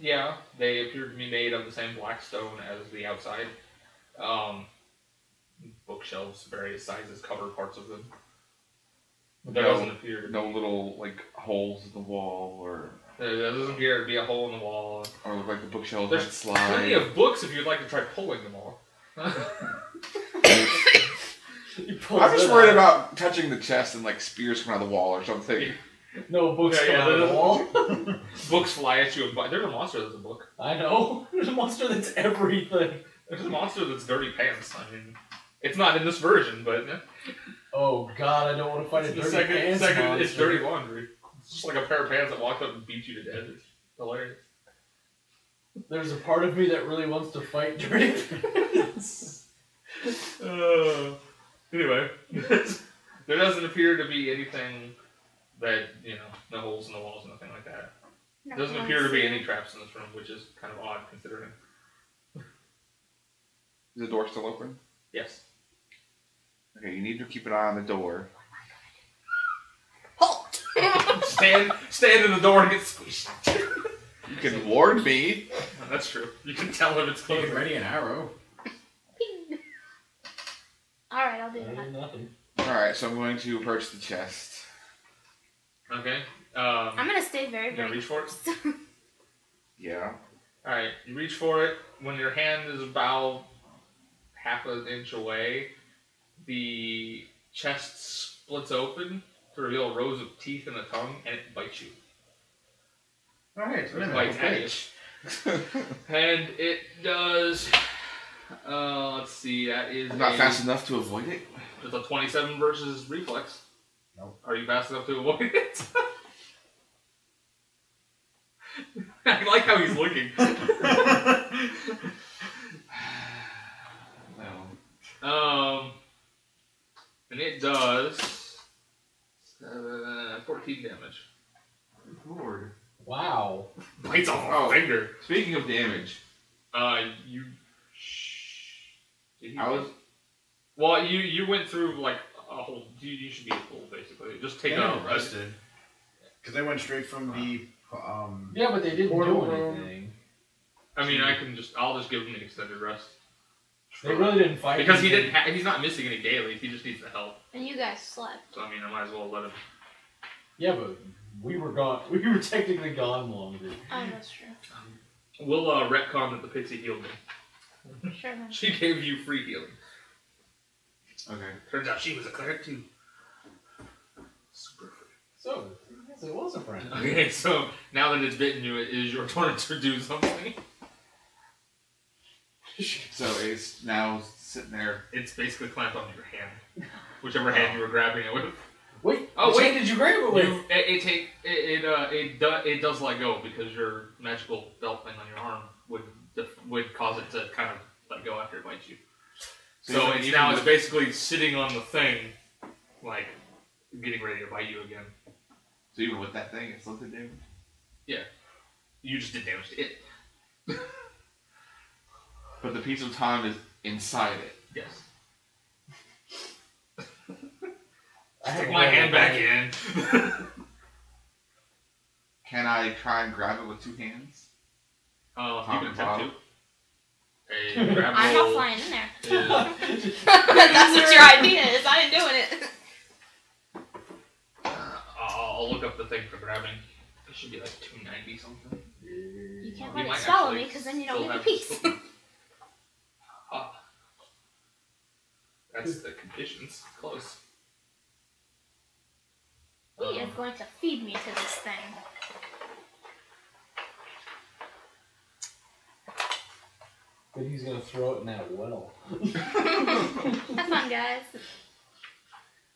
Yeah, they appear to be made of the same black stone as the outside. Bookshelves, various sizes, cover parts of them. But there doesn't appear to be... No little, like, holes in the wall, or There doesn't appear to be a hole in the wall. look like the bookshelves There's might slide. plenty of books if you'd like to try pulling them all. I'm just worried about touching the chest and, like, spears come out of the wall or something. No books Yeah, come out of the wall. Books fly at you. There's a monster that's a book. I know. There's a monster that's everything. There's a monster that's dirty pants. I mean, it's not in this version, but Oh God, I don't want to fight a the dirty second pants it's monster. dirty laundry. It's just like a pair of pants that walked up and beat you to death. It's hilarious. There's a part of me that really wants to fight dirty pants. Anyway, there doesn't appear to be anything That, no holes in the walls, nothing like that. No Doesn't one appear to be see. any traps in this room, which is kind of odd considering. Is the door still open? Yes. Okay, you need to keep an eye on the door. Halt! Stand in the door and get squished. You can warn me. That's true. You can tell if it's closed. Get ready an arrow. Ping. Alright, I'll do Better that. than nothing. Alright, so I'm going to approach the chest. Okay. I'm gonna stay very, You gonna very reach for it? close. Yeah. Alright, you reach for it. When your hand is about half an inch away, the chest splits open to reveal rows of teeth and a tongue, and it bites you. Alright, It bites at you. And it does. Let's see. That is Not fast enough to avoid it. It's a 27 versus reflex. Nope. Are you fast enough to avoid it? I like how he's looking. No. And it does 14 damage. Lord. Wow. Bites off a finger. Speaking of damage, You. Did he I was. Well, you went through like a whole. You should be full basically. Just take They out. got arrested. Because they went straight from the, Yeah, but they didn't Portal do room. anything. I mean, I'll just give him an extended rest. They really didn't fight Because anything. he's not missing any dailies. He just needs the help. And you guys slept. So I mean, I might as well let him. Yeah, but we were gone. We were technically gone longer. Oh, that's true. We'll retcon that the pixie healed me. Sure then. She gave you free healing. Okay. Turns out she was a cleric too. Super free. So, I guess it was a friend. Okay, so now that it's bitten you, it is your turn to do something. So it's now sitting there. It's basically clamped onto your hand, whichever hand you were grabbing it with. Wait. Oh, which wait. hand did you grab it with? It does let go because your magical belt thing on your arm would cause it to kind of let go after it bites you. So it's basically sitting on the thing, like getting ready to bite you again. So even with that thing, it's still did damage. You just did damage to it. But the piece of time is inside it. Yes. I Stick my hand back in. Can I try and grab it with two hands? You can attempt bottom. to. A grab I'm roll not flying in there. is- That's what your idea is. I ain't doing it. I'll look up the thing for grabbing. It should be like 290 something. You can't You let it might swallow actually me because then you don't still get the have piece. That's the conditions. Close. He is going to feed me to this thing. But he's gonna throw it in that well. Have fun, guys.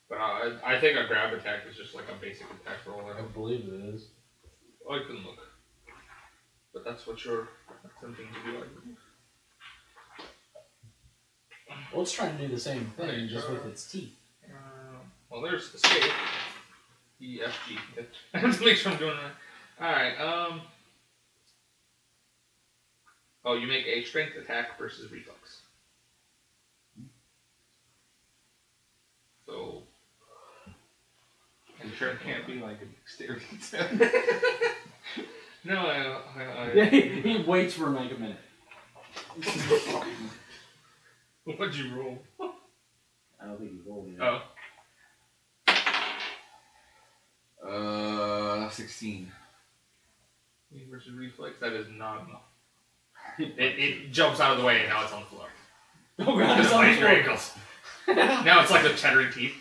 But I think a grab attack is just like a basic attack roll. I believe it is. I can look. But that's what you're attempting to do, I believe. Well, it's trying to do the same thing, Okay, just with its teeth. Well, there's escape. E, F, G. I have to make sure I'm doing that. Alright, Oh, you make a strength attack versus reflex. So... I'm sure it can't be like a dexterity test. No, He waits for like a minute. What'd you roll? I don't think he rolled it. Oh. 16. Versus reflex, that is not enough. It jumps out of the way and now it's on the floor. Oh god, It's it's on biting the your floor. ankles. Now it's like the chattering teeth.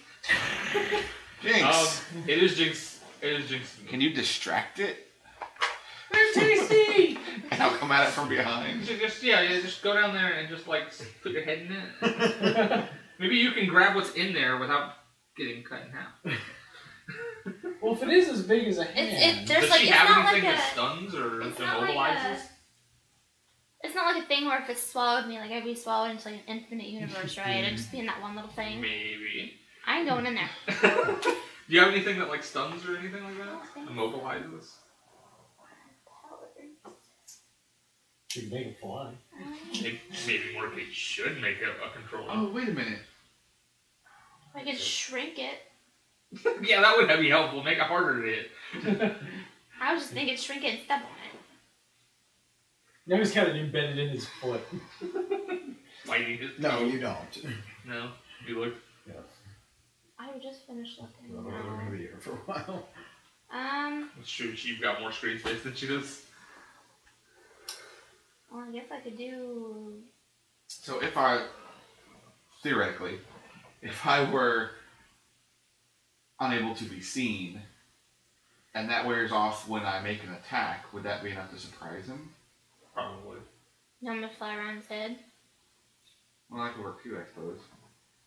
Jinx! It is Jinx. It is Jinx. Can you distract it? They're tasty! And I'll come at it from behind. You just go down there and just like put your head in it. Maybe you can grab what's in there without getting cut in half. Well, if it is as big as a hand, There's Does like she it's have not anything like that a. stuns or It's not like immobilizes? It's not like a thing where if it swallowed me, like I'd be swallowed into like an infinite universe, right? It'd just be in that one little thing. Maybe. I ain't going in there. Do you have anything that like stuns or anything like I that? don't think so. Immobilizes? You can make it fly. Maybe Morcate should make a controller. Oh, wait a minute. I could shrink it. Yeah, that would be helpful. Make it harder to hit. I was just thinking shrink it and step on it. Now he's kind of embedded in his foot. Fighting his No, toe. you don't. No? You look. Yeah. I just finished looking. We're going to be here for a while. It's true, you've got more screen space than she does. Well, I guess I could do. So if theoretically, if I were unable to be seen, and that wears off when I make an attack, would that be enough to surprise him? Probably. No, I'm gonna fly around his head. Well, that could work too, I suppose.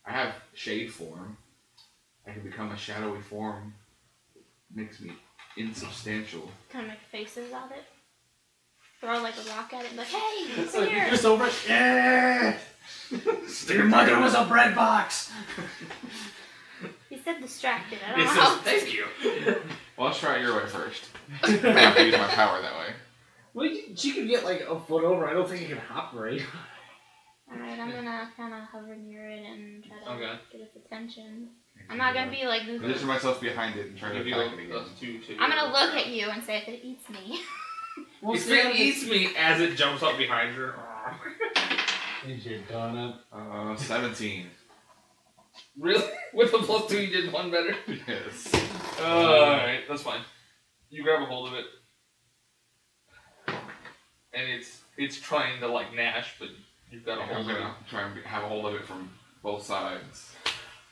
I have shade form. I can become a shadowy form. Makes me insubstantial. Kind of make faces at it. Throw like a rock at it and be like, hey, It's come like, here. just over it. Yeah! Your mother was a bread box! He said distracted. I It don't know says, how. thank you. Well, let's try it your way first. I have to use my power that way. Well, she could get like a foot over. I don't think you can hop right. Alright, I'm gonna kind of hover near it and try to Okay. get its attention. I'm not gonna be like. Position myself behind it and try to Give you attack it again. +2 to I'm gonna your look attack. at you and say if it eats me. Well, If it eats me as it jumps up behind her. Is your donut? 17. Really? With a +2 you did one better? Yes. Alright, that's fine. You grab a hold of it. And it's trying to like gnash, but you've got a I'm hold of it. gonna try and have a hold of it from both sides.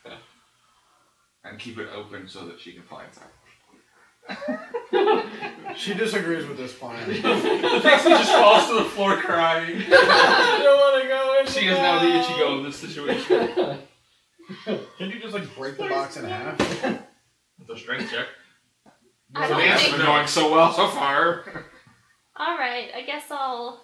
Yeah. And keep it open so that she can fly inside. She disagrees with this plan. Pixie just falls to the floor crying. I don't want to go in. She is now the Ichigo of this situation. Can you just like break the box in half? It's a strength check. I So don't the answer think. is Been no. going so well so far. Alright, I guess I'll.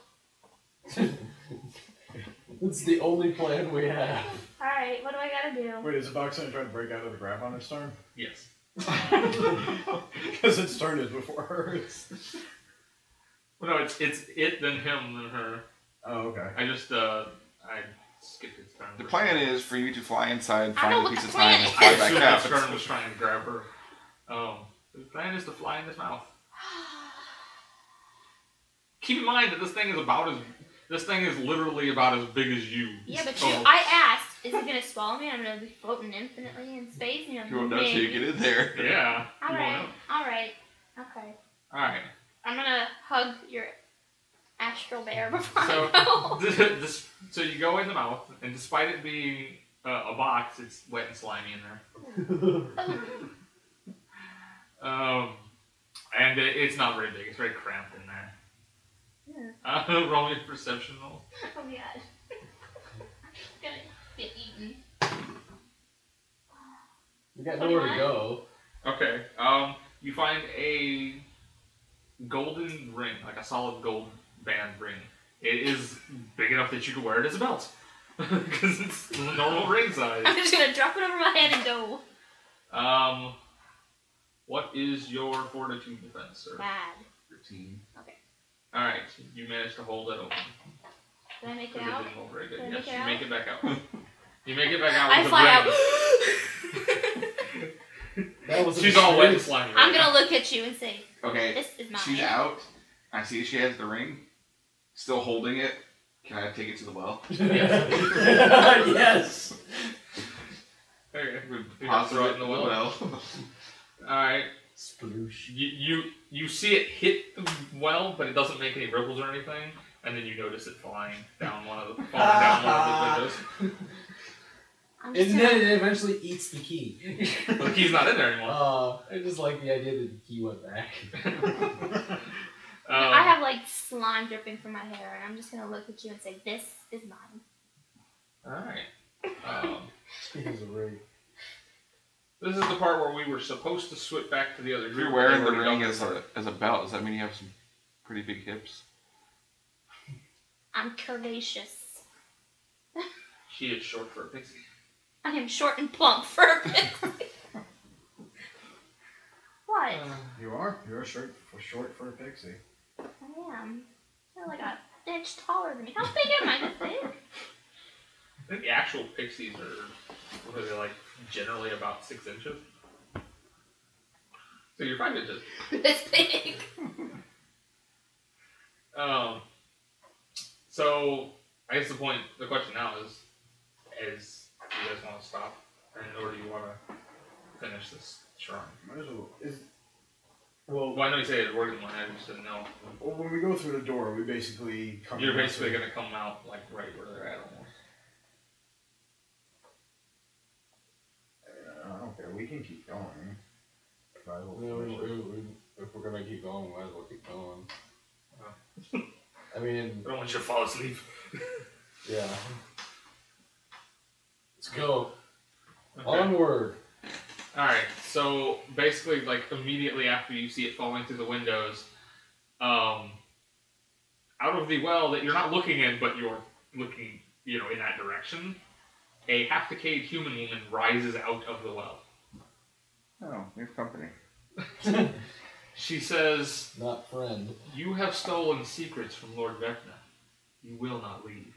It's the only plan we have. Alright, what do I gotta do? Wait, is the box going to try to break out of the grab on its turn? Yes. Because its turn is before hers. Well, no, it's it, then him, then her. Oh, okay. I just I skipped its turn. The plan is for you to fly inside, I know find a what piece the of time, and plan fly I back assumed out. its turn was trying to grab her. The plan is to fly in his mouth. Keep in mind that this thing is literally about as big as you. Yeah, but total. I asked, is it gonna swallow me? I'm gonna be floating infinitely in space. You know, You won't know till you get in there. Yeah. you won't know. Alright, okay. Alright. I'm gonna hug your astral bear before So, I go. so you go in the mouth, and despite it being a box, it's wet and slimy in there. And it's not very big. It's very cramped in there. Roll me a perception roll. Oh god. Gonna get eaten. We got nowhere to go. Okay. You find a golden ring, like a solid gold band ring. It is big enough that you can wear it as a belt. Because it's normal ring size. I'm just gonna drop it over my head and go. What is your fortitude defense, sir? Bad. 13. Alright, you managed to hold it open. Did I make it Because it out? didn't roll very good. Did I Yes, make it you out? make it back out. You make it back out I with fly a ring. out. That was She's all wet and slimy right I'm now. gonna look at you and say, Okay, this is mine. she's out. I see she has the ring. Still holding it. Can I take it to the well? Yes. Okay. You Toss throw it it in the well. Alright. Sploosh. You see it hit the well, but it doesn't make any ripples or anything, and then you notice it falling down one of the windows. I'm just And gonna, then it eventually eats the key. But the key's not in there anymore. I just like the idea that the key went back. I have like slime dripping from my hair, and I'm just gonna look at you and say, this is mine. Alright. Speaking of ring. This is the part where we were supposed to switch back to the other If group. you're wearing but the they've already ring done as a belt, does that mean you have some pretty big hips? I'm curvaceous. She is short for a pixie. I am short and plump for a pixie. not. You are? You're short for a pixie. I am. You're like an inch taller than me. How big am I this big? I think the actual pixies are, what are they, like, generally about 6 inches? So you're 5 inches. This big. So I guess the question now is do you guys want to stop, or do you want to finish this shrine? Might as well. Well, I know you say it's working one, I just didn't know. Well, when we go through the door, we basically come. You're basically going to come out, like, right where they're at almost. I don't care. We can keep going. If we're gonna keep going, we might as well keep going. Oh. I mean, I don't want you to fall asleep. yeah. Let's go. Okay. Onward. Alright, so basically, like, immediately after you see it falling through the windows, out of the well that you're not looking in, but you're looking, in that direction, a half-decayed human woman rises out of the well. Oh, we have company. She says, Not friend. "You have stolen secrets from Lord Vecna. You will not leave."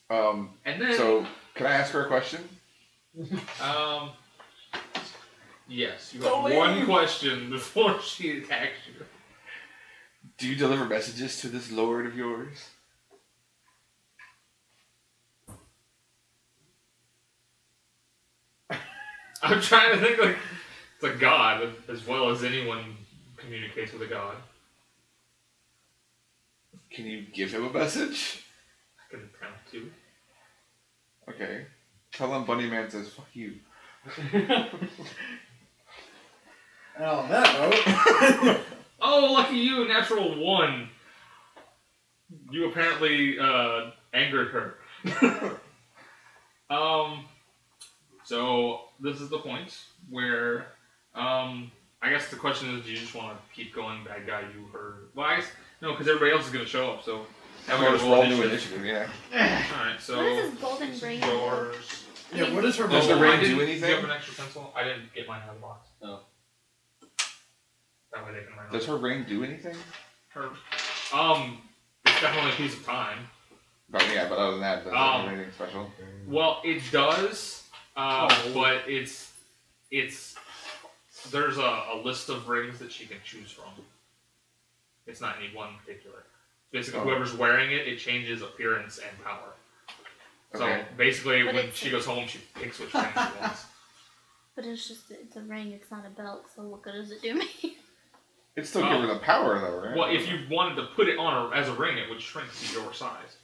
And then, So, can I ask her a question? yes, you have one question before she attacks you. Do you deliver messages to this lord of yours? I'm trying to think, like, it's a god, as well as anyone communicates with a god. Can you give him a message? I can attempt to. Okay. Tell him Bunny Man says, fuck you. And on that note. Oh, lucky you, natural 1. You apparently angered her. So this is the point where I guess the question is, do you just want to keep going, bad guy? You heard? Well, I guess no, because everybody else is going to show up. So I'm going to roll new initiative, yeah. All right, so What is this golden ring? yours. Yeah, what is her Does the role? ring Do do you anything? have an extra pencil? I didn't get mine out of the box. Oh. That way they can write. Does her ring do anything? Her, it's definitely a piece of time. But yeah, but other than that, does it do anything special? Well, it does, but it's there's a list of rings that she can choose from. It's not any one particular. Basically, whoever's wearing it, it changes appearance and power. So Okay. basically, But when it's she goes home, she picks which ring she wants. But it's a ring, it's not a belt, so what good does it do me? It still gives her the power, though, right? Well, if you wanted to put it on as a ring, it would shrink to your size.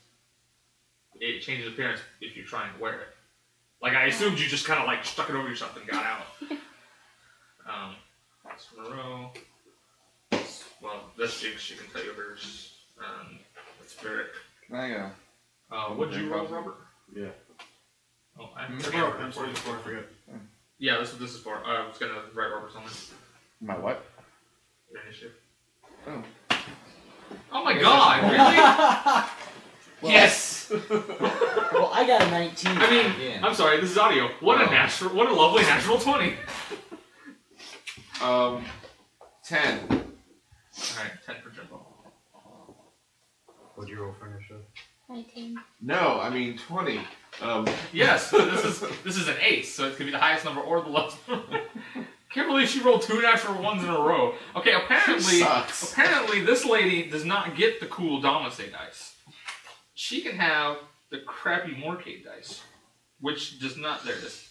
It changes appearance if you're trying to wear it. Like, I assumed you just kind of, like, stuck it over yourself and got out. That's Moreau. Well, that's Jinx. She can tell you hers. That's Varric. Can I, What'd you roll, Robert? Yeah. Oh, I forget. Yeah, this is for. I was gonna write Robert's on it. my what? Your initiative. Oh. Oh my god, really? Well, yes! Well, I got a 19. I mean, Again. I'm sorry, this is audio. What a lovely natural 20. 10. Alright, 10 for Jumbo. What'd you roll for initiative? 19. No, I mean 20. Yes, but this is an ace, so it could be the highest number or the lowest number. Can't believe she rolled 2 natural 1s in a row. Okay, apparently this lady does not get the cool Damasay dice. She can have the crappy Morcate dice, which does not. There it is.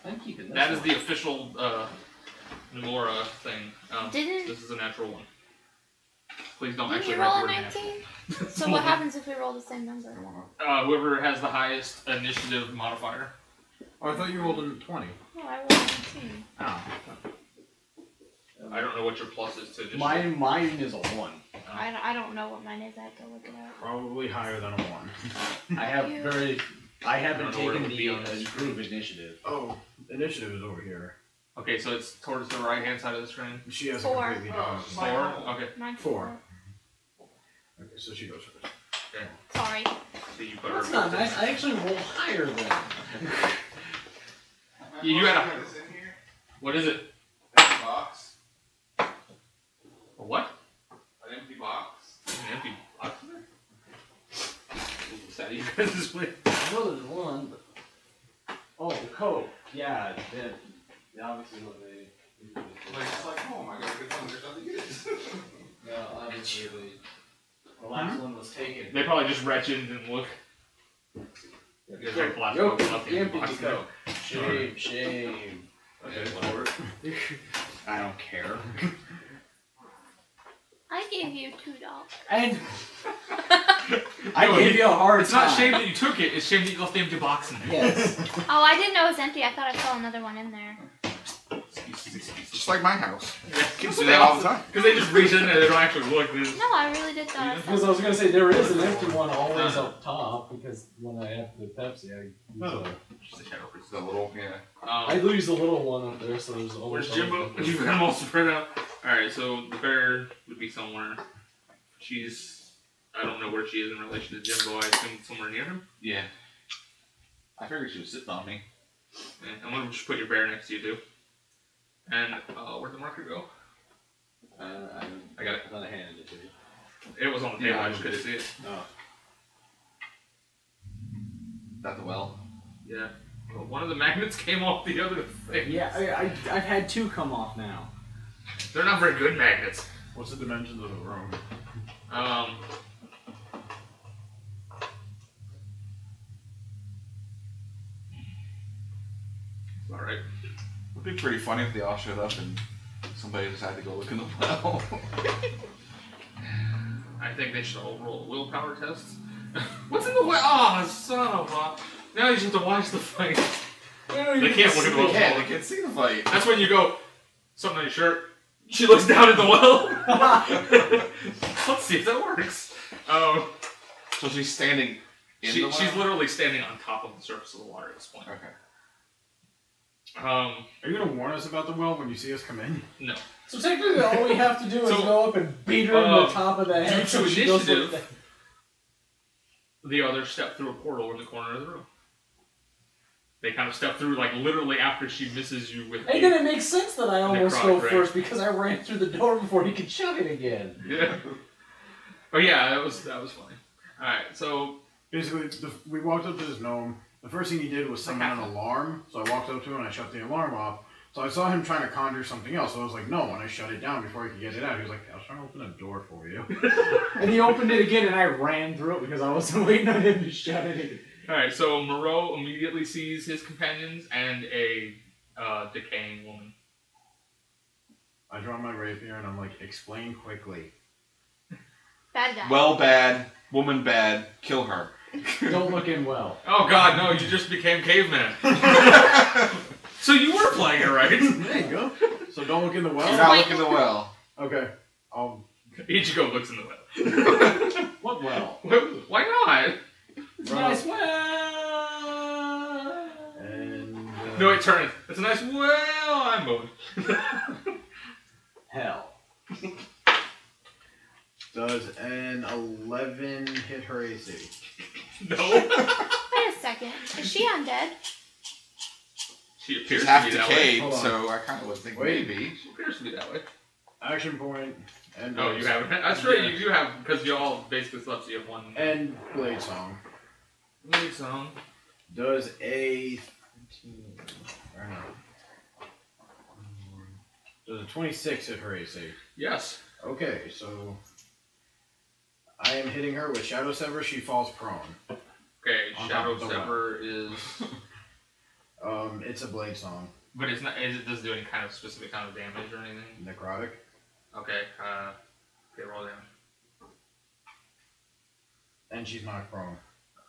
I'm keeping this. That is the official Moreau thing. Didn't- This is a natural 1. Please don't Didn't actually you write roll the a word natural. 19? So what happens if we roll the same number? Whoever has the highest initiative modifier. Oh, I thought you rolled a 20. No, I rolled a 19. Oh. I don't know what your plus is to initiative. Mine is a 1. I don't know what mine is. I have to look it up. Probably higher than a 1. I have I haven't I don't know where it taken would be on the this. improve initiative. Oh, initiative is over here. Okay, so it's towards the right hand side of the screen. She has 4. a completely different 4? Okay. Mine's 4. Okay, so she goes first. Sorry. So you put That's her not first. nice. I actually roll higher than. You had a. What is it? out of you guys' way. I know there's one, but... Oh, the coat. Yeah, they obviously what they... Like, it's like, oh my god, good one, there's nothing in it. No, obviously the last one was taken. They probably just retch in and didn't look. You guys like the last Yo, one left in the empty box the now. coat. Shame. Okay, whatever. I don't care. I gave you $2. And... I gave you a hard It's time. not shame that you took it, it's shame that you left the empty box in there. Yes. Oh, I didn't know it was empty. I thought I saw another one in there. Just like my house. Yeah, Kids do that all the time. Because they just reach in there, they don't actually look. They just- No, I really did thought I Because I saw was gonna say there is an empty one always up top because when I have the Pepsi, I use Just a shadow priest. The little, yeah. I use the little one up there, so there's always. Where's Jimbo? You've got them all spread out. Alright, so the bear would be somewhere. I don't know where she is in relation to Jimbo. I assume somewhere near him. Yeah. I figured she was sitting on me. Yeah, I'm gonna just put your bear next to you too. And where'd the marker go? I got it. I thought I handed it to you. It was on the table. Yeah, I just couldn't see it. Oh. At the well. Yeah. Well, one of the magnets came off the other thing. Yeah, I've had 2 come off now. They're not very good magnets. What's the dimensions of the room? Alright. It'd be pretty funny if they all showed up and somebody decided to go look in the well. I think they should all roll a willpower test. What's in the well? Oh, son of a... Now you just have to watch the fight. They can't look at the well. Yeah, they can't see the fight. That's when you go, something on your shirt. She looks down at the well. Let's see if that works. So she's standing in the well? She's literally standing on top of the surface of the water at this point. Okay. Are you gonna warn us about the well when you see us come in? No. So technically, all we have to do is So, go up and beat her in the top of the head. due to so she goes initiative, like that. The others step through a portal in the corner of the room. They kind of step through, like, literally after she misses you with And then it makes sense that I almost necrotic go ray. first because I ran through the door before he could shut it again. Yeah. Oh yeah, that was funny. Alright, so... Basically, we walked up to this gnome. The first thing he did was summon an alarm. So I walked up to him and I shut the alarm off. So I saw him trying to conjure something else. So I was like, no, and I shut it down before he could get it out. He was like, I was trying to open a door for you. And he opened it again and I ran through it because I wasn't waiting on him to shut it again. Alright, so Moreau immediately sees his companions and a decaying woman. I draw my rapier and I'm like, explain quickly. Bad guy. Well bad, woman bad, kill her. Don't look in well. Oh god, no, you just became caveman. So you were playing it right. There you go. So don't look in the You're well? not looking the well. Okay. I'll... Ichigo looks in the well. What well? Why not? It's a nice well. And... No, it turned. It's a nice I'm moving. Hell. Does an 11 hit her AC? No. Wait a second. Is she undead? She appears She's half to be that way. decayed, Hold on. so I kind of would think Wait. maybe. She appears to be that way. Action point. And Oh, you have. That's right. You do have, because you all basically slept. So you have one. And Blade Song. Blade song. Does a... Or no. Does a 26 hit her AC? Yes. Okay, so... I am hitting her with Shadow Sever. She falls prone. Okay. On top Shadow of the Sever is, It's a Blade Song. but it's not. It doesn't do any kind of specific kind of damage or anything. Necrotic. Okay. Okay. Roll damage. And she's not prone.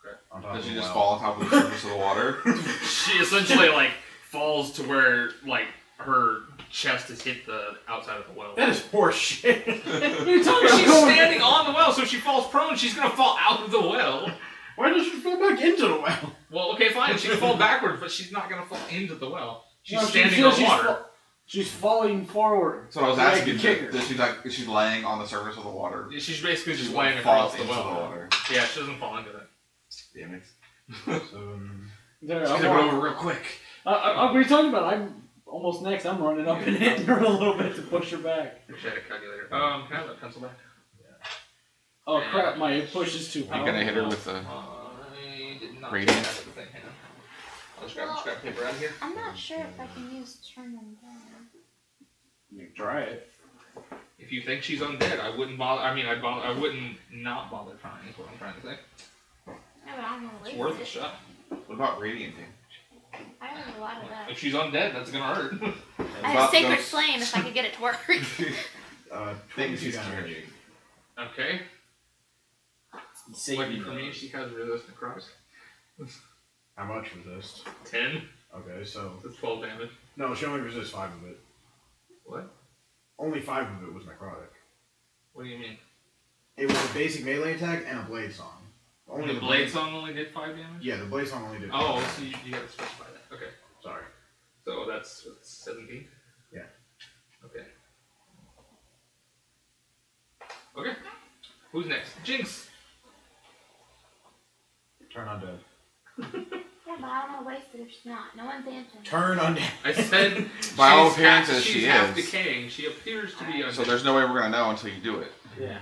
Okay. On top Does of she the just well. fall on top of the surface of the water? She essentially like falls to where like her chest has hit the outside of the well. That is horse shit. She's standing on the well, so if she falls prone, she's gonna fall out of the well. Why does she fall back into the well? Well, okay, fine. She can fall backwards, but she's not gonna fall into the well. She's No, standing feels on water. She's falling forward. So I was Like asking, a kicker. is she laying on the surface of the water? She's basically just She laying won't across fall the into well. the water. Yeah, she doesn't fall into it. Damn it. So, There, Just I'm gonna on- go over real quick. what are you talking about? I'm almost next. I'm running up and hitting her a little bit to push her back. Wish I had a calculator. Can I have that pencil back? Oh crap! My push is too You're powerful. gonna hit her with the... radiant. That's the thing. Hang on. I'll just grab paper out of here. I'm not sure if I can use turn undead. You can try it. If you think she's undead, I wouldn't bother. I mean, I wouldn't not bother trying. Is what I'm trying to say. Yeah, but I'm gonna It's waste worth a it. shot. What about radiant damage? I have a lot of that. If she's undead, that's gonna hurt. I have Sacred Flame if I could get it to work. Things he's charging. Okay. Save Lucky you for me, those. she has resist necrotic. How much resist? 10. Okay, so That's 12 damage. no, she only resists 5 of it. What? Only 5 of it was necrotic. What do you mean? It was a basic melee attack and a blade song. The blade song only did 5 damage? Yeah, the blade song only did. Oh, 5 so damage. you gotta specify that. Okay. Sorry. So that's 17? Yeah. Okay. Okay. Who's next? Jinx! Turn undead. Yeah, but I don't want to waste it if she's not. No one's answering. Turn undead. I said By all she's appearances, she's she half is. decaying. She appears to be undead. So there's no way we're gonna know until you do it. Yeah.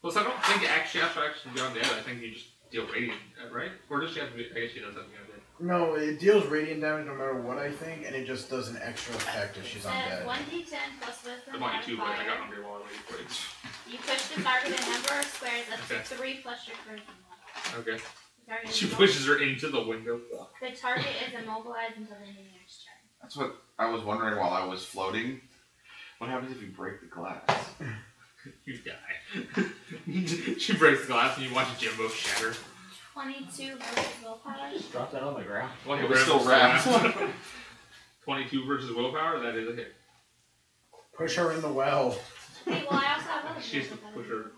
Plus, I don't think she has to actually be undead. I think you just deal radiant, right? Or does she have to be? I guess she does have to be undead. No, it deals radiant damage no matter what I think, and it just does an extra effect if she's Says undead. 1d10 plus I wisdom want you too, but I got modifier. hungry while I waited for it. You push the target a number of squares up to Okay. 3 plus your charisma modifier. Okay. The target is She immo- pushes her into the window. The target is immobilized until the end of your next turn. That's what I was wondering while I was floating. What happens if you break the glass? You die. She breaks the glass and you watch Jimbo shatter. 22 versus willpower. Just drop that on the ground. It was still wrapped. 22 versus willpower, that is a hit. Push her in the well. Hey, well, I also have other She's willpower. push her.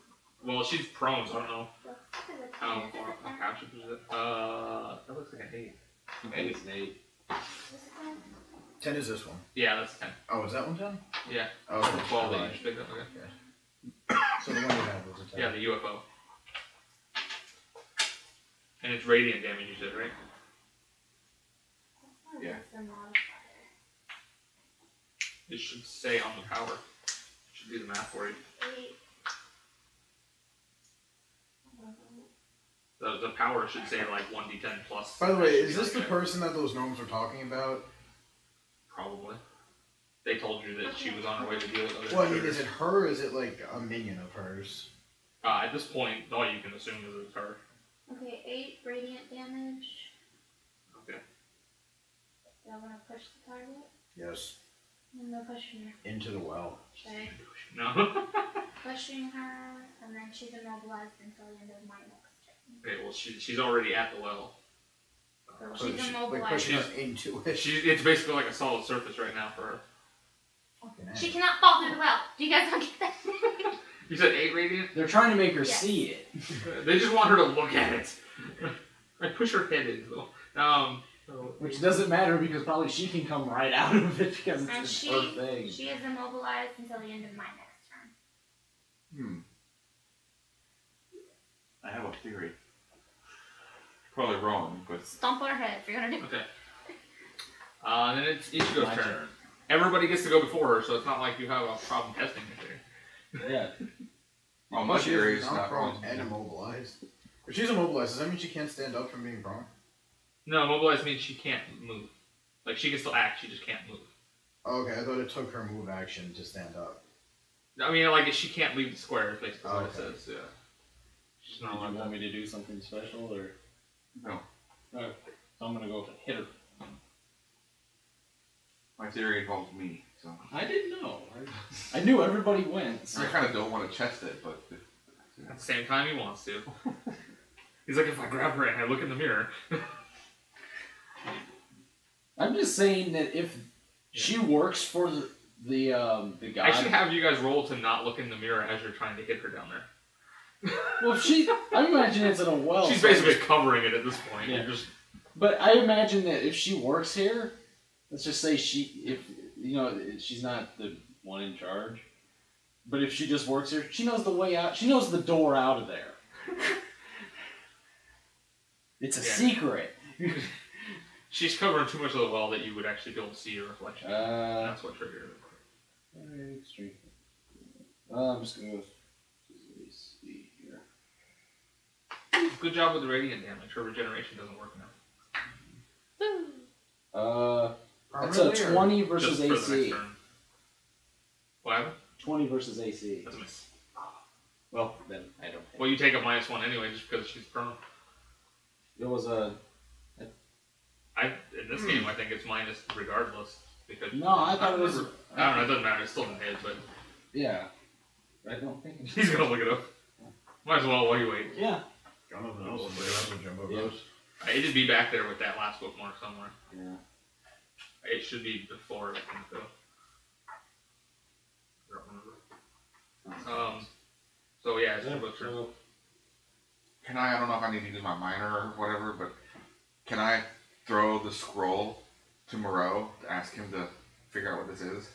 Well, she's prone, so I don't know What the fuck is it? how Is far it ten? how she pushes it. That looks like an 8. Maybe it's an 8. Is it 10? 10 is this one. Yeah, that's 10. Oh, is that one 10? Yeah. Oh, The okay. 12 that you Alright. just picked up, okay. So the one you had was a 10. Yeah, the UFO. And it's radiant damage, you said, right? That's not Yeah. wisdom modifier. It should say on the power. It should do the math for you. 8. The power should say like 1d10 plus. By the way, That should is be this like the a- person that those gnomes were talking about? Probably. They told you that she was on her way to deal with other Well, I mean, intruders. is it her or is it like a minion of hers? At this point, all you can assume is it's her. Okay, 8 radiant damage. Okay. Do I want to push the target? Yes. I'm going to push her. Into the well. Okay. No. Pushing her, and then she's immobilized until the end of my next turn. Okay, well, she's already at the well. So So she's like immobilized. pushing her into it. It's basically like a solid surface right now for her. Fucking She A. cannot fall through the well. Do you guys not get that? You said 8 radiant? They're trying to make her Yes. see it. They just want her to look at it. I push her head into the so Which doesn't matter because probably she can come right out of it because And it's she, her thing. she is immobilized until the end of my next turn. I have a theory. Probably wrong, but Stomp on her head if you're gonna do it. Okay. Then it's Ichigo's My turn. turn. Everybody gets to go before her, so it's not like you have a problem testing anything. Yeah. well, my She theory is is not not prone wrong. and immobilized. If she's immobilized, does that mean she can't stand up from being prone? No, immobilized means she can't move. Like, she can still act, she just can't move. Okay, I thought it took her move action to stand up. I mean, like, she can't leave the square, is basically what it Okay. says, yeah. She's Did not you allowed want to. me to do something special or? No. Okay. So I'm gonna go hit her. My theory involves me, so I didn't know. I knew everybody went. So. I kind of don't want to chest it, but At the same time, he wants to. He's like, if I grab her and I look in the mirror. I'm just saying that if she works for the god. I should have you guys roll to not look in the mirror as you're trying to hit her down there. Well, if she, I imagine it's in a well. She's so basically covering it at this point. Yeah. You're just But I imagine that if she works here, let's just say if she's not the one in charge, but if she just works here, she knows the way out. She knows the door out of there. It's a Yeah. secret. she's covering too much of the well that you would actually be able to see your reflection. That's what triggered it. I'm just gonna go. Let me see here. Good job with the radiant damage. Her regeneration doesn't work now. That's a 20 versus Just for the AC. next turn. What happened? 20 versus AC. That's a miss. Well, then I don't. Well, you take a -1 anyway, just because she's prone. It was a. In this game, I think it's minus regardless because. No, I thought it was. I don't know. It doesn't matter. It's still in hit, but Yeah. I don't think. he's gonna look it up. Might as well while you wait. Yeah. Got nothing else to do. That's what Jumbo Yeah. goes. It should be back there with that last bookmark somewhere. Yeah. It should be before, I think, though. I don't remember. So yeah, it's your book turn. Can I don't know if I need to use my minor or whatever, but can I throw the scroll to Moreau to ask him to figure out what this is?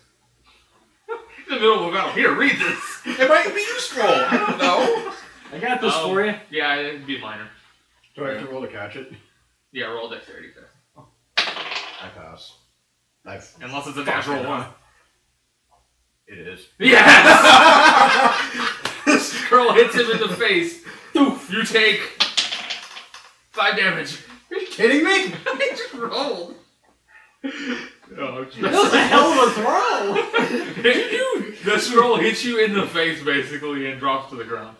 In the middle of a battle. Here, read this. It might be useful. I don't know. I got this for you. Yeah, it'd be minor. Do I have to roll to catch it? Yeah, roll dexterity test. I pass. Unless it's a natural one. It is. Yes! The scroll hits him in the face. Doof, you take 5 damage. Are you kidding me? I just rolled. Oh, That was a hell of a throw! The scroll hits you in the face, basically, and drops to the ground.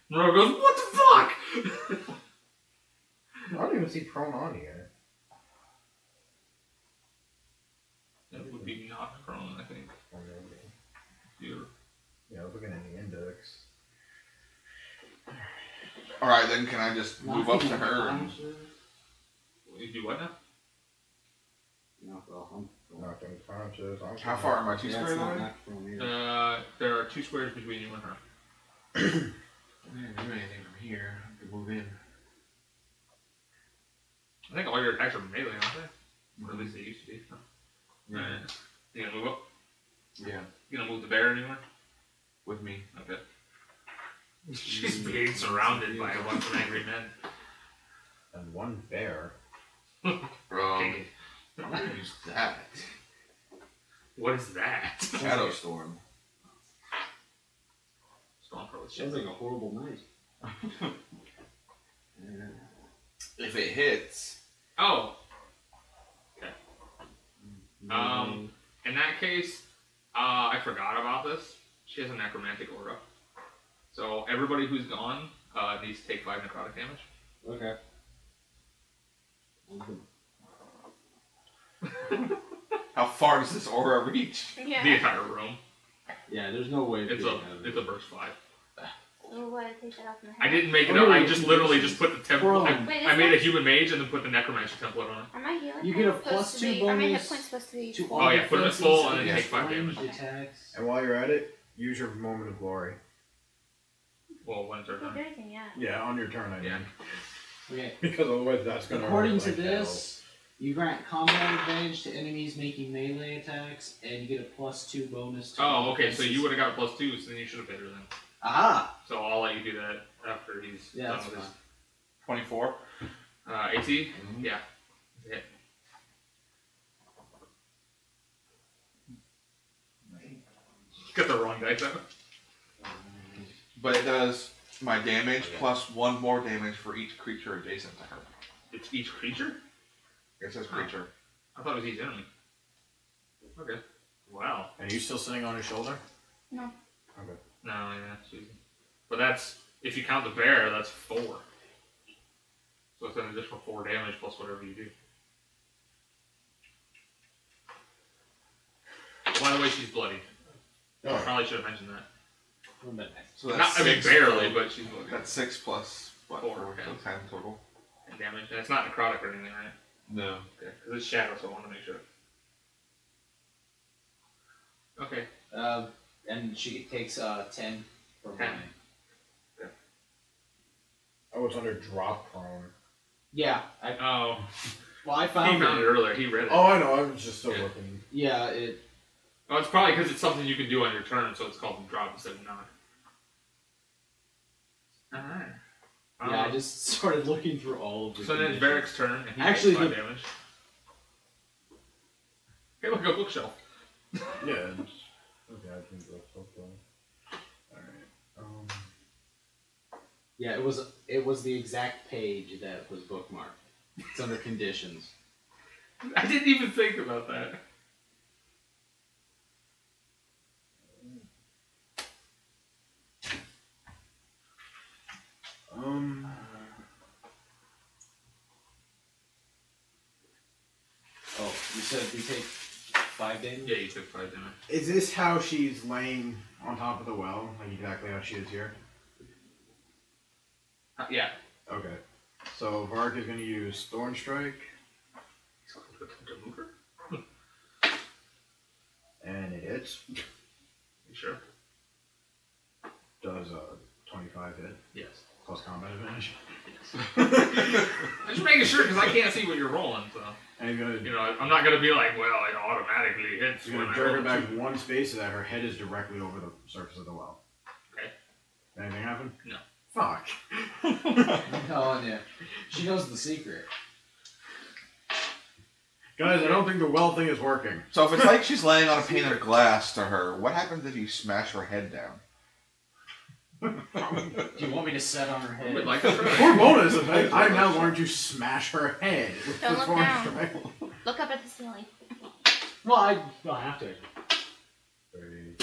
Moreau goes, what the fuck? I don't even see prone on here. That would be not prone, I think. Yeah, I was looking at the index. Alright, then can I just move up to her? And... You do what now? No, well, I'm Knocked unconscious. How far am I? 2 Yeah, squares it's not away? natural either. There are 2 squares between you and her. I didn't do anything from here. I could move in. I think all your attacks are melee, aren't they? Or at least they used to be. No. Yeah. Alright. You gonna move up? Yeah. You gonna move the bear anywhere? With me. Okay. She's being surrounded by a bunch of angry men. And one bear. I'm gonna use that. What is that? Shadow Storm. Stormcrow is Sounds like a horrible night. If it hits. Oh. Okay. In that case, I forgot about this. She has a necromantic aura. So everybody who's gone needs to take 5 necrotic damage. Okay. How far does this aura reach? Yeah. The entire room. Yeah, there's no way. It's a burst 5. Oh, what? I take that off my head. I didn't make it Oh, up. I yeah, just you literally can just put the template. Prone. Wait, I is made a that- human mage and then put the necromancer template on it. Are my healing You get a points plus supposed to 2 be- Are my hit bonus points supposed to be to Oh, yeah, put it in full and then Yeah. take 5 damage. Attacks. And while you're at it, use your moment of glory. Well, when's her With turn? everything, yeah. Yeah, on your turn, I mean. Yeah. Okay. Because otherwise that's gonna According hurt to like this, you grant combat advantage to enemies making melee attacks, and you get a +2 bonus to. Oh, okay, so you would have got a +2, so then you should have hit her then. Aha! So I'll let you do that after he's Yeah, done that's with his fine. 24. AC? Mhm. Yeah. Hit. Got the wrong dice out. But it does my damage plus 1 more damage for each creature adjacent to her. It's each creature? It says creature. I thought it was each enemy. Okay. Wow. Are you still sitting on his shoulder? No. Okay. No, yeah, Susan. But that's, if you count the bear, that's 4. So it's an additional 4 damage plus whatever you do. By the way, she's bloody. I probably should have mentioned that. So that's Not, I mean, 6 barely, but she's bloody. That's 6 plus what? 4, 4, okay. so 10 total. And damage. And it's not necrotic or anything, right? No. Okay. Because it's shadow, so I want to make sure. Okay. And she takes 10 from 10. mine. Oh, it's under drop prone. Yeah. Oh. Well, I He found found it earlier. He read it. Oh, I know. I was just still Yeah. looking. Yeah, it. Oh, it's probably because it's something you can do on your turn, so it's called drop instead of knock. Alright. Yeah, I just started looking through all of the. So then it's conditions. Varric's turn, and he Actually, takes 5 the- damage. Hey, look, a bookshelf. Yeah. Okay, I can go so far. Alright. Yeah, it was the exact page that was bookmarked. It's under conditions. I didn't even think about that. Oh, you said we take 5 damage? Yeah, you took 5 damage. Is this how she's laying on top of the well? Like exactly how she is here? Yeah. Okay. So Varric is going to use Thorn Strike. He's going to attempt to move her? And it hits. You sure? Does a 25 hit. Yes. Plus combat advantage. I'm just making sure because I can't see what you're rolling, so. And he's going to... You know, I'm not going to be like, well, it automatically hits. He's going to jerk her back one space so that her head is directly over the surface of the well. Okay. Anything happen? No. Fuck. I'm telling you. She knows the secret. Guys, I don't think the well thing is working. So if it's like she's laying on a pane of glass to her, what happens if you smash her head down? Do you want me to set on her I head? would like to try. For bonus effect, I'm now going to smash her head with Don't the look Thorn down. Strike. Look up at the ceiling. Well, I have to. 30.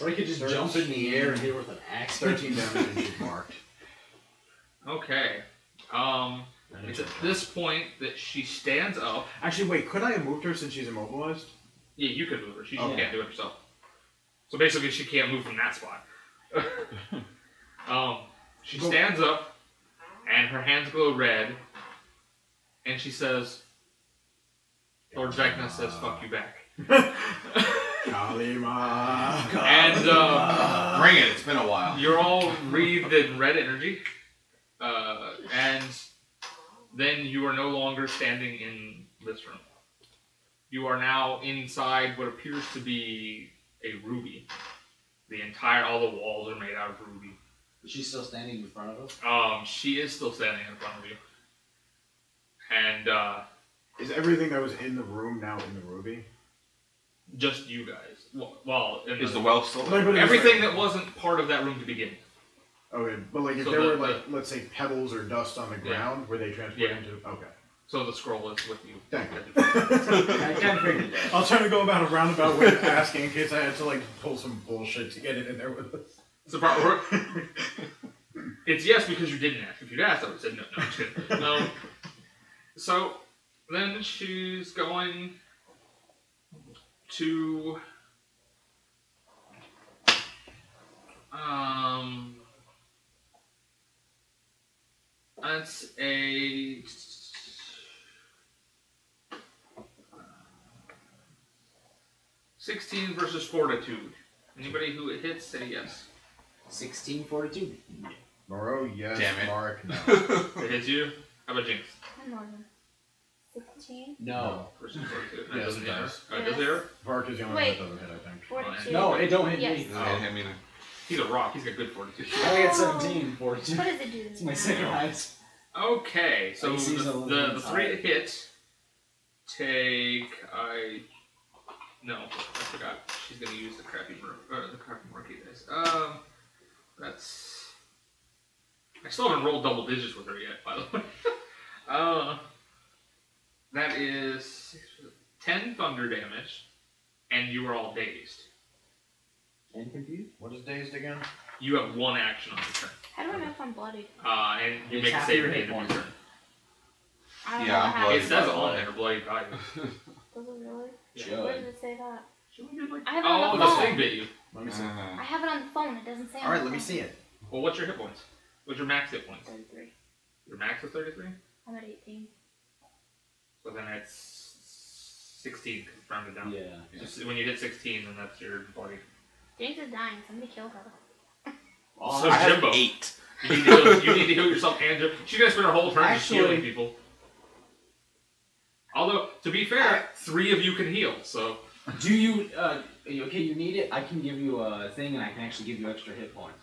Or I could just jump in the air and hit her with an axe. 13 damage and she's marked. Okay. It's at this point that she stands up. Actually, wait, could I have moved her since she's immobilized? Yeah, you could move her. She Okay. can't do it herself. So basically, she can't move from that spot. She stands up, and her hands glow red, and she says, Lord Vecna says, fuck you back. Kalima. And Bring it, it's been a while. you're all wreathed in red energy, and then you are no longer standing in this room. You are now inside what appears to be a ruby. All the walls are made out of ruby. Is she still standing in front of us? She is still standing in front of you. And, Is everything that was in the room now in the ruby? just you guys. Well, in Is the well still there? Like, but everything that wasn't part of that room to begin with. Okay, but like if So there were the- like, let's say pebbles or dust on the ground, were they transferred Yeah. into... Okay. So the scroll is with you. Thank you. I kind of figured that. I was trying to go about a roundabout way of asking in case I had to like pull some bullshit to get it in there with us. It's the part where it's yes because you didn't ask. If you'd asked, I would have said no. No, I'm just kidding. So then she's going to that's a 16 versus fortitude. Anybody who it hits, say yes. 16 fortitude. Moreau, yes. Damn it. Mark, no. It hits you. How about Jinx? I'm Norman. 16? No. Versus fortitude. That Yes, doesn't it hit her. does. Oh, it does hit her? Mark is the only one Wait. that doesn't hit, I think. 42. No, it don't hit Yes. me. Doesn't hit him either. He's a rock. He's got good fortitude. I only got 17 fortitude. What does it do? It's my second highest. Okay, so AC's a the little three high. hits take no, I forgot. She's gonna use the crappy Morcate dice. That's I still haven't rolled double digits with her yet, by the way. That is 10 thunder damage, and you are all dazed. And confused? What is dazed again? You have one action on your turn, How do I know if I'm bloodied? and you It's make a half save your at the hit end of your points. turn. I don't Yeah, know I'm how It bloodied. says on there, bloody value. Does it really? Should. Where does it say that? Oh, I have it on the the phone. thing bit you. Let me see. I have it on the phone. It doesn't say on Alright, the let me phone. see it. Well, what's your hit points? What's your max hit points? 33. Your max is 33? I'm at 18. So then it's 16, because it's rounded down. Yeah. Just when you hit 16, then that's your body. Jinx is dying. Somebody kill her. So I have Jimbo. 8. You need to heal yourself and Jimbo. She's going to spend her whole turn just healing Actually- people. Although, to be fair, 3 of you can heal, so... Do you, okay, you need it? I can give you a thing and I can actually give you extra hit points.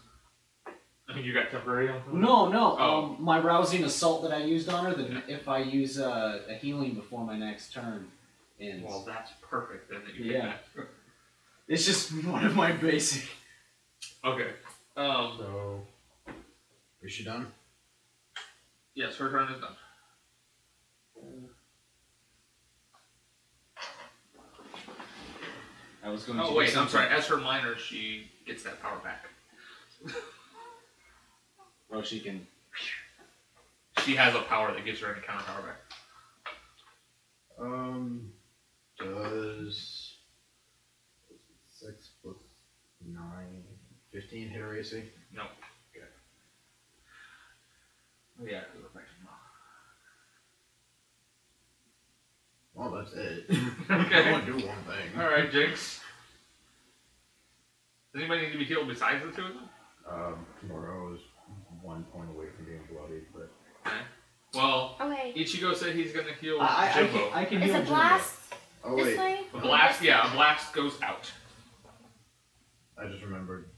You got temporary on something? No, no. Oh. My rousing assault that I used on her. That if I use a healing before my next turn ends. Well, that's perfect. Then that you Yeah. pick that. It's just one of my basic. Okay. So, is she done? Yes, her turn is done. I was going to. Oh do wait, I'm something. sorry. As her minor, she gets that power back. Oh, she can. She has a power that gives her any counter power back. Does 6 plus 9, 15 hit her AC? No. Okay. Oh, yeah, it was Well, that's it. Okay. I want to do one thing. Alright, Jinx. Does anybody need to be healed besides the two of them? Moreau is 1 point away from being bloodied, but Okay. Well, Okay. Ichigo said he's gonna heal I Jimbo. can Is heal a Jimbo. blast oh this wait, way? A blast, yeah, a blast goes out. I just remembered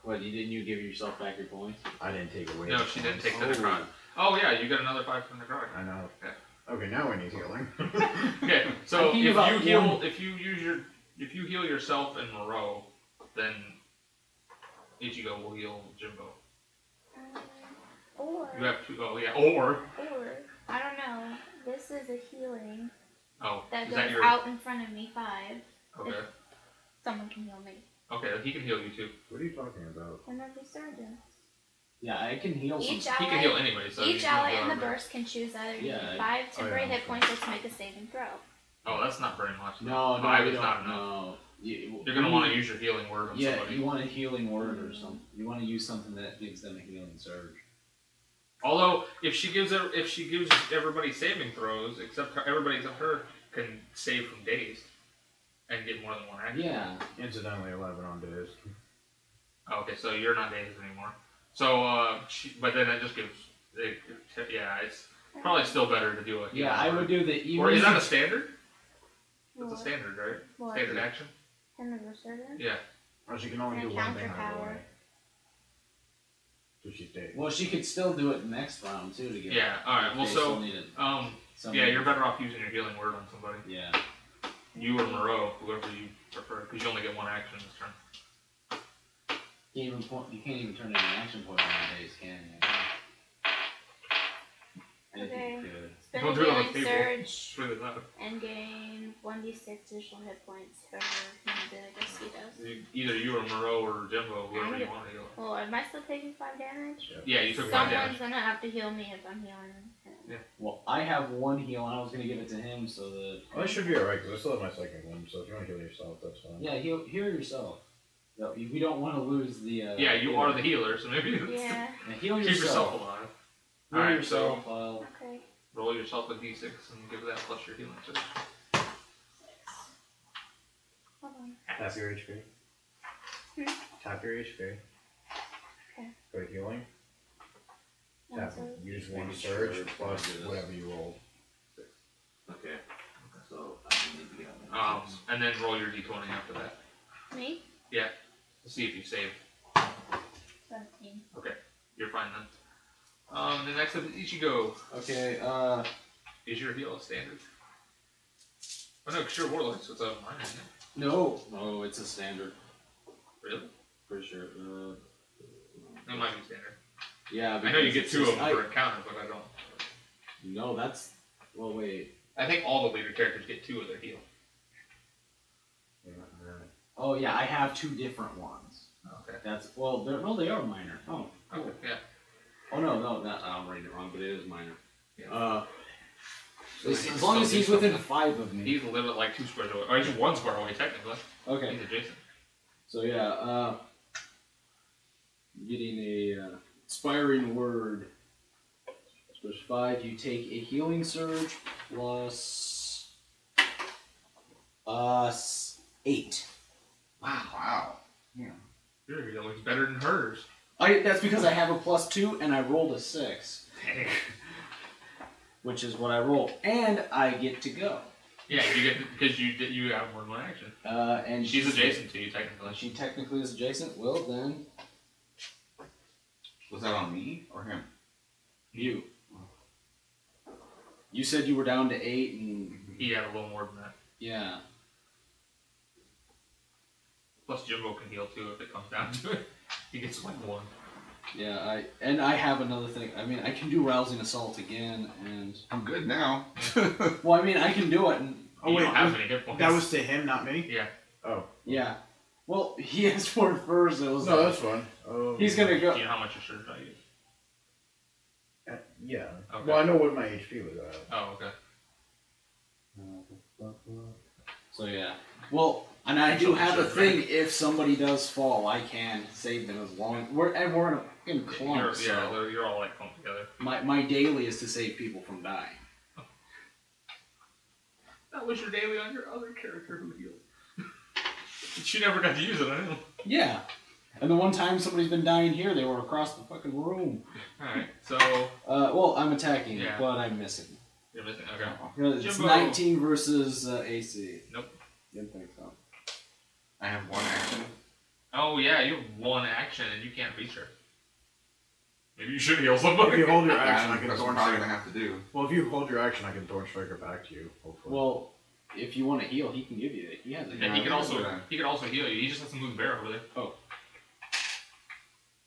What? You give yourself back your points? I didn't take away. No, the she didn't points. take the necrotic. Oh yeah, you got another 5 from the necrotic. I know. Okay. Okay, now I need healing. Okay, so I'm if thinking about you heal, one- if you heal yourself and Moreau, then Ichigo will heal Jimbo. Or You have two. Oh yeah, or I don't know. This is a healing oh, that is goes that your out in front of me 5. okay? Someone can heal me. Okay, he can heal you too. What are you talking about? And then resurgence. Yeah, I can heal. Each Some. He can heal anyway. So Each you can ally heal in the everybody. burst can choose either Yeah, 5 temporary yeah, hit points or to make a saving throw. Oh, that's not very much. No, 5 you is don't. not enough. No. You're gonna want to use your healing word on Yeah, somebody. you want a healing word or something. You want to use something that gives them a healing surge. Although, if she gives everybody saving throws, everybody except her can save from dazed and get more than one action. Yeah. Incidentally, 11 on days. Oh, okay, so you're not dazed anymore. So, but then that just gives. It's probably still better to do a healing Yeah, I word. would do the even. Or is that a standard? That's a What? standard, right? What? Standard action. And the resurgence? Yeah. Or she can only And do a one thing counter out of the power. way. So she's dead. Well, she could still do it next round too to get. Yeah. All right. Well, They so still need it. yeah, you're better off using your healing word on somebody. Yeah. You or Moreau, whoever you prefer, because you only get one action this turn. You can't even turn in an action point on that days, can you? Okay. Good. Spend Don't a do it on healing the table. surge It's really not. and gain 1d6 additional hit points. Whoever he did, I guess he does. Either you or Moreau or Jimbo, whoever I'm you gonna- want to heal. Well, am I still taking 5 damage? Yeah, you took 5 Someone's damage. gonna have to heal me if I'm healing him. Well, I have one heal, and I was gonna give it to him so that. Well, that should be alright, because I still have my second one, so if you want to heal yourself, that's fine. Yeah, heal yourself. No, we don't want to lose the. Yeah, you are the healer, so maybe Yeah. Yeah, heal keep yourself alive. Heal Alright, yourself. Okay. Roll yourself a d6 and give that plus your healing surge. Hold on. Tap your HP. Tap your HP. Okay. Go to healing. One Tap. surge. Use one Make surge sure plus I do this. whatever you roll. Okay. So I need to get on that. And then roll your d20 after that Me? to see if you save. 17. You're fine then. The next up is Ichigo. Okay. Is your heal a standard? Oh no, because you're a warlock, so it's a minor, isn't it? No. No, it's a standard. Really? For sure. It might be standard. Yeah. I know you get because 2 of it's them just- per encounter, but I don't. No, that's. Well, wait. I think all the leader characters get 2 of their heal. Oh yeah, I have 2 different ones. Okay. That's well. They are minor. Oh. Cool. Okay. Yeah. Oh no, I'm reading it wrong, but it is minor. Yeah. So As he's long as still he's do within something. 5 of me. He's literally like 2 squares away. Or he's 1 square away technically. Okay. He's adjacent. So yeah, getting a inspiring word. So there's 5. You take a healing surge plus 8. Wow. Your healing's better than hers. That's because I have a +2 and I rolled a 6, Dang. which is what I rolled, and I get to go. Yeah, you get because you have more than one action. And She's adjacent to you technically. She technically is adjacent. Well then, Was that on me or him? You. You said you were down to 8 and... He had a little more than that. Yeah. Plus Jimbo can heal too if it comes down to it. He gets like 1. Yeah, I have another thing. I mean, I can do Rousing Assault again, and... I'm good now. Well, I mean, I can do it, and... Oh, you don't have any hit points. That was to him, not me? Yeah. Oh. Yeah. Well, he asked for it first. It was No, that's fine. Oh. He's gonna go... Do you know how much your surge value is? Yeah. Okay. Well, I know what my HP was at. Oh, okay. So, yeah. Well, and I do have a thing, if somebody does fall, I can save them as long... We're in clumps, You're all like clumped together. My daily is to save people from dying. That was your daily on your other character who healed. She never got to use it, I know. Yeah. And the one time somebody's been dying here, they were across the fucking room. Alright, so... Well, I'm attacking, Yeah. but I'm missing. You're missing, okay. It's Jimbo. 19 versus AC. Nope. Didn't think so. I have 1 action. Oh yeah, you have 1 action and you can't reach her. Maybe you should heal If somebody. you hold your action, I can That's what Thorn I'm probably Strike. gonna have to do. Well, if you hold your action, I can Thorn Strike her back to you, hopefully. Well, if you want to heal, he can give you it. He has it. And he can Yeah, also yeah. heal you. He just has to move the bear over there.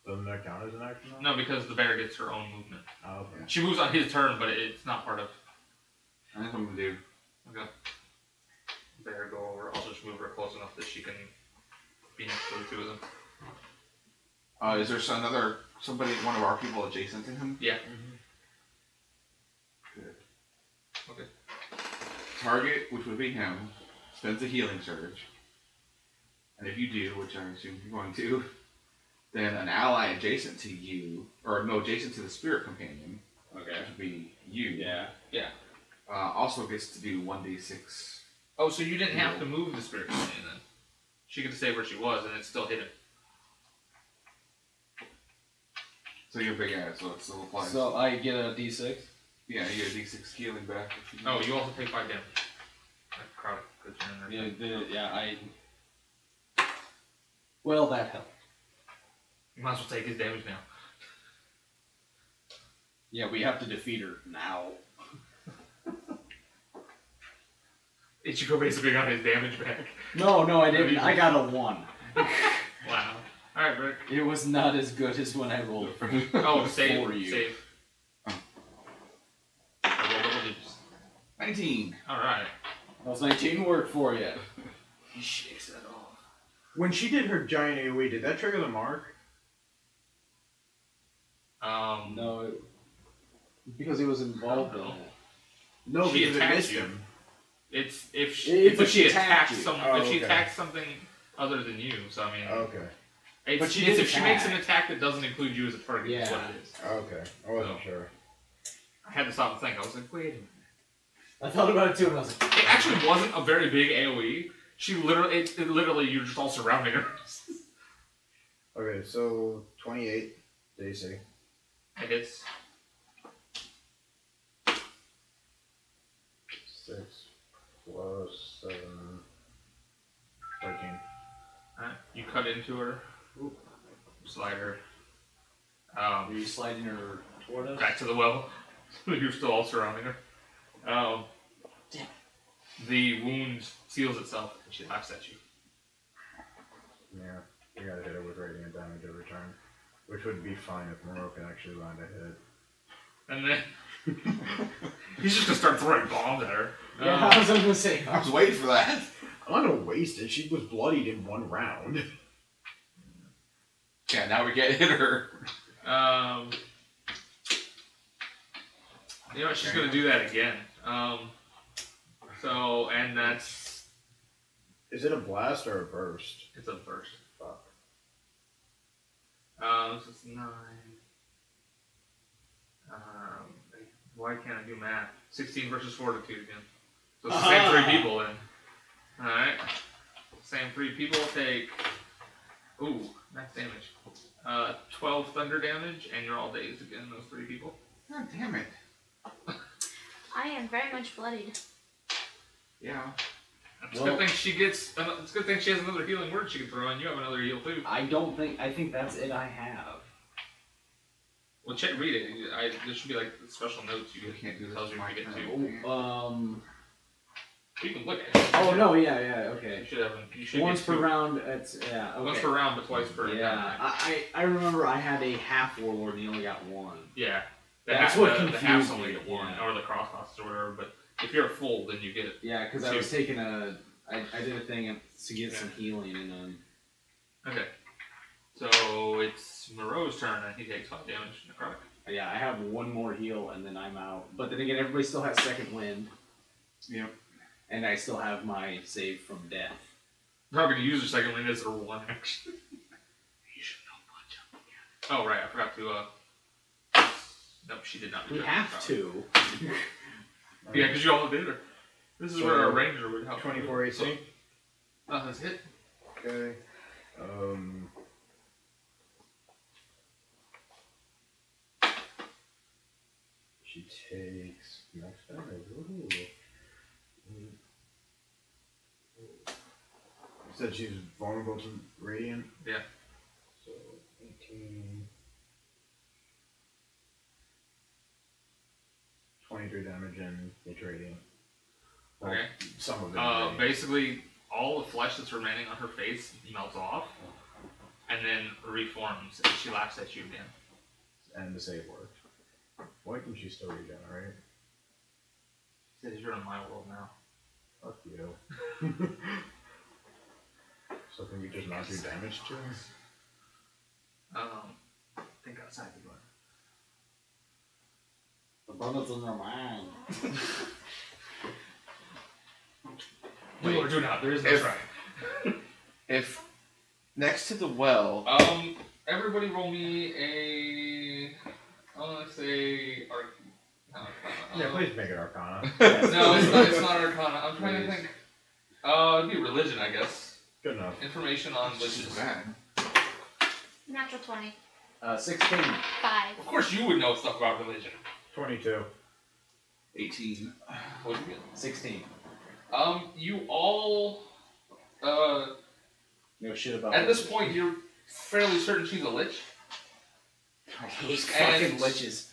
Doesn't that count as an action? No, because the bear gets her own movement. Oh, okay. She moves on his turn, but it's not part of. That's what I'm gonna do. Okay. Bear go over. I'll just move her close enough that she can be next to the 2 of them. Is there somebody, one of our people adjacent to him? Yeah. Good. Okay. Target, which would be him, spends a healing surge. And if you do, which I assume you're going to, then an ally adjacent to you, or no, adjacent to the spirit companion, Okay. which would be you, Yeah. also gets to do 1d6. Oh, so you didn't have to move the spirit companion then? She could stay where she was and it still hit him. So you're big ass, so it still applies. So I get a D6? Yeah, you get a d6 healing back. If you Oh, you also take 5 damage. That crowd good turn there. Well, that helped. You might as well take his damage now. Yeah, we have to defeat her now. Ichigo basically got his damage back. No, I didn't. I got a 1. Wow. Alright, Rick. It was not as good as when I rolled for Oh, save. For you. Save. I rolled double digits. 19. Alright. Those 19 work for you. He shakes that off. When she did her giant AoE, did that trigger the mark? No, because he was involved in No. it. No, She because it attacked missed you. him. It's if she, If it's if she attacked attacks you. someone. Oh, if she okay. attacks something other than you, so I mean, Okay. it's, But she it's did if she makes an attack. attack that doesn't include you as a target. Is what Yeah. it is. Okay. I wasn't No. sure. I had to stop and think. I was like, wait a minute. I thought about it too, and I was like, It actually wasn't a very big AOE. She literally, it literally, you're just all surrounding her. Okay, so 28 DC. It hits. 6 plus 7. 13. Alright, you cut into her. Slide her. are you sliding her toward us? Back to the well. You're still all surrounding her. Damn. The wound seals itself and she laughs at you. Yeah, we gotta hit it with radiant damage every turn. Which would be fine if Moreau can actually land a hit. And then he's just gonna start throwing bombs at her. Yeah, I was gonna say. I was waiting for that. I'm not gonna waste it. She was bloodied in 1 round. Yeah, now we can't hit her. You know what? She's gonna do that again. So, and that's Is it a blast or a burst? it's a burst. Fuck. So it's 9. Why can't I do math? 16 versus fortitude again. So it's the same 3 people then. Alright. Same 3 people take. Ooh, max damage. 12 thunder damage, and you're all dazed again, those 3 people. God damn it. I am very much bloodied. Yeah. It's a good thing she gets. It's a good thing she has another healing word she can throw in. You have another heal too. I think that's it I have. Well, check, read it. There should be like special notes you can't do this tells you on where to get to. You can look at it. Oh no, yeah, You okay. should have. You should Once get per two. round, it's yeah. Okay. Once per round, but twice per. Yeah, I remember I had a half warlord and you only got one. Yeah. That's what the halves confused only me, get one, yeah. or the cross costs or whatever. But if you're a full, then you get it. Yeah, because I was taking I did a thing to get some healing and Okay. So it's Moreau's turn, and he takes 5 damage necrotic. yeah, I have one more heal and then I'm out. But then again, everybody still has second wind. Yep. And I still have my save from death. You're not going to use your second wind as a one action. You should know punch up again. Oh right, I forgot to. No, she did not. We have to. Yeah, because you all did her. This is where our ranger would help. 24 AC. That's hit. Okay. She takes max damage. Woohoo. You said she's vulnerable to radiant? Yeah. So 18. 23 damage and it's radiant. Well, Okay. some of it. is radiant. Basically, all the flesh that's remaining on her face melts off, and then reforms, and she laughs at you again. And the save worked. Why can she still regenerate? She says you're in my world now. Fuck you. So can we just not do damage to her? Think outside the door. The brothers in their mind. Do or do not. There is no If- try. If next to the well, Everybody roll me a. I want to say Yeah, please make it Arcana. No, it's not Arcana. I'm trying to think. It'd be religion, I guess. Good enough. Information on which is liches. bad. Natural 20. 16. 5. Of course, you would know stuff about religion. 22. 18. What'd you get? 16. You all. No shit about At this point, you're fairly certain she's a lich. those and- fucking liches.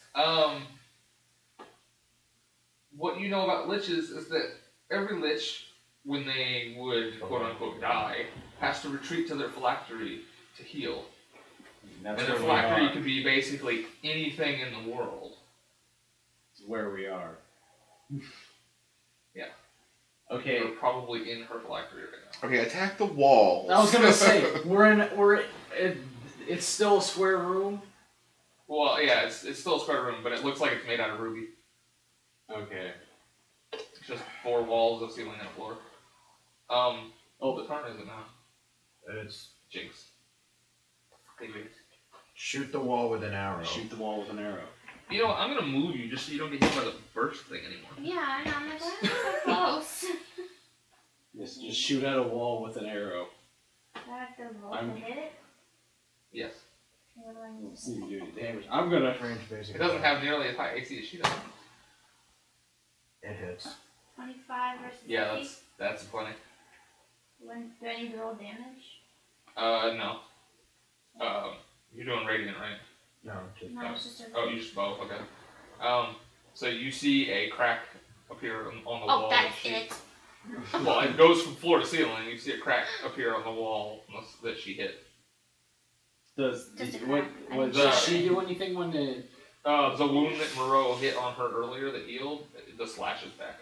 What you know about liches is that every lich, when they would quote unquote die, has to retreat to their phylactery to heal. That's And their where we phylactery are. can be basically anything in the world. It's where we are. Yeah. Okay. You're probably in her phylactery right now. Okay, attack the wall. I was gonna say it's still a square room. Well, yeah, it's still a square room, but it looks like it's made out of ruby. Okay. It's just 4 walls, a ceiling, and a floor. The turn is it now? It's Jinx. Hey, Jinx. shoot the wall with an arrow. Shoot the wall with an arrow. You know what? I'm gonna move you just so you don't get hit by the burst thing anymore. Yeah, and I'm like, why am I so close? Just shoot at a wall with an arrow. Do I have to roll I'm- to hit it? Yes. What do I need? See if you do any damage. I'm gonna. Range basically. It doesn't have nearly as high AC as she does. It hits. 25 versus 50? Yeah, that's plenty. Do I need to roll damage? No. You're doing radiant, right? No, just No, it's just a... Oh, you just both, okay. So you see a crack appear on the wall. Oh, that she- hit. Well, it goes from floor to ceiling. You see a crack appear on the wall that she hit. Does Just a what crack. does she do anything when the? The wound that Moreau hit on her earlier that healed, the slashes back.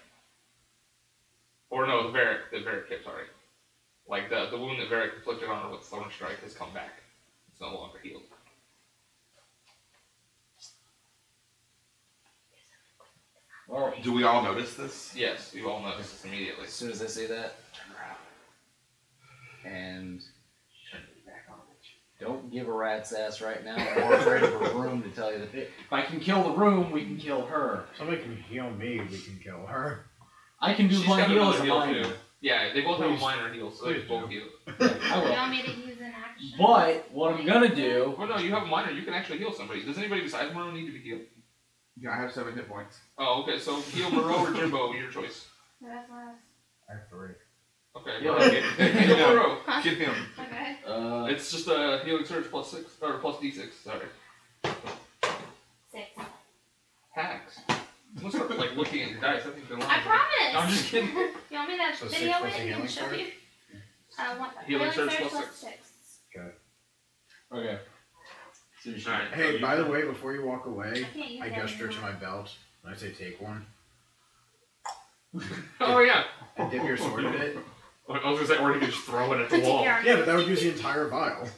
Or no, the Varric hit, sorry. Like the wound that Varric inflicted on her with Thorn Strike has come back. It's no longer healed. Well, Do we all notice this? Yes, you all notice this immediately. As soon as I say that, Turn around. And don't give a rat's ass right now. I'm more afraid of a room to tell you the truth. if I can kill the room, we can kill her. Somebody can heal me, we can kill her. I can do She's my got heal another as a heal, minor. too. Yeah, they both have a Please. minor heal, so they Please both do. heal. I You will. want me to use an action? But what I'm gonna do? Well, no, you have a minor. You can actually heal somebody. Does anybody besides Moreau need to be healed? yeah, I have 7 hit points. Oh, okay. So heal Moreau or Jimbo, your choice. That's last. I have 3. Okay. Heal Moreau, him. heal Moreau. Get him. Okay. It's just a healing surge plus 6 or plus d6. Sorry. Hacks. I'm gonna start like looking at your dice. I think they're lying. I promise. No, I'm just kidding. You want me to So video 6 it plus a and healing show surge? you? Healing surge surge plus plus 6. Okay. So you should. Alright. Hey, by the way, before you walk away, I can't use I that gesture to anymore. my belt and I say take one. Oh yeah. And dip your sword in it. I was gonna say, or you could just throw it at the wall. Yeah, but that would use the entire vial.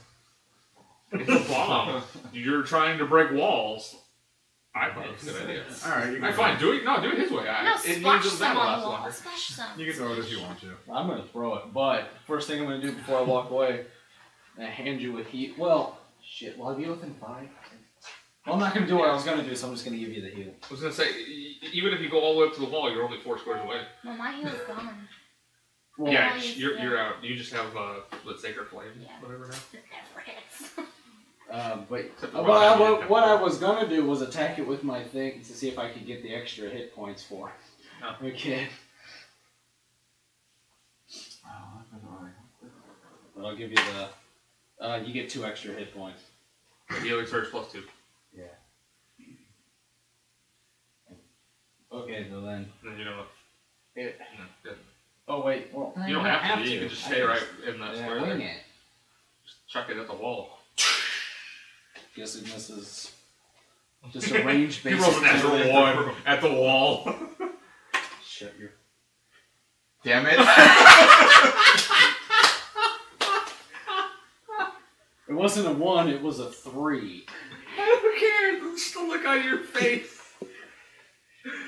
It's a bomb. You're trying to break walls. I thought it was a good idea. Alright, you can Alright, fine. Do it his way. No, It splash means the some battle on lasts the wall. longer. Splash some. You can throw it if you want to. I'm gonna throw it, but first thing I'm gonna do before I walk away, I hand you a heal. Well, shit. Will I be within 5? Well, I'm not gonna do what I was gonna do, so I'm just gonna give you the heal. I was gonna say, even if you go all the way up to the wall, you're only 4 squares away. Well, my heel's gone. Well, Yeah, I'll use you're the- out. You just have the Sacred Flame, Yeah. whatever now. It never hits. But Except for what I was gonna do was attack it with my thing to see if I could get the extra hit points for. Oh. Okay. But I'll give you the. You get 2 extra hit points. The healing surge plus 2. Yeah. Okay, so then. Then you know what? It, No, good. oh wait, well You don't have to. You can just stay right in that square there. wing it. Just chuck it at the wall. Guess it misses. Just a range He based. rolls a natural 1 at the wall. Shut your. Damn it! It wasn't a 1. It was a 3. I don't care. Just the look on your face.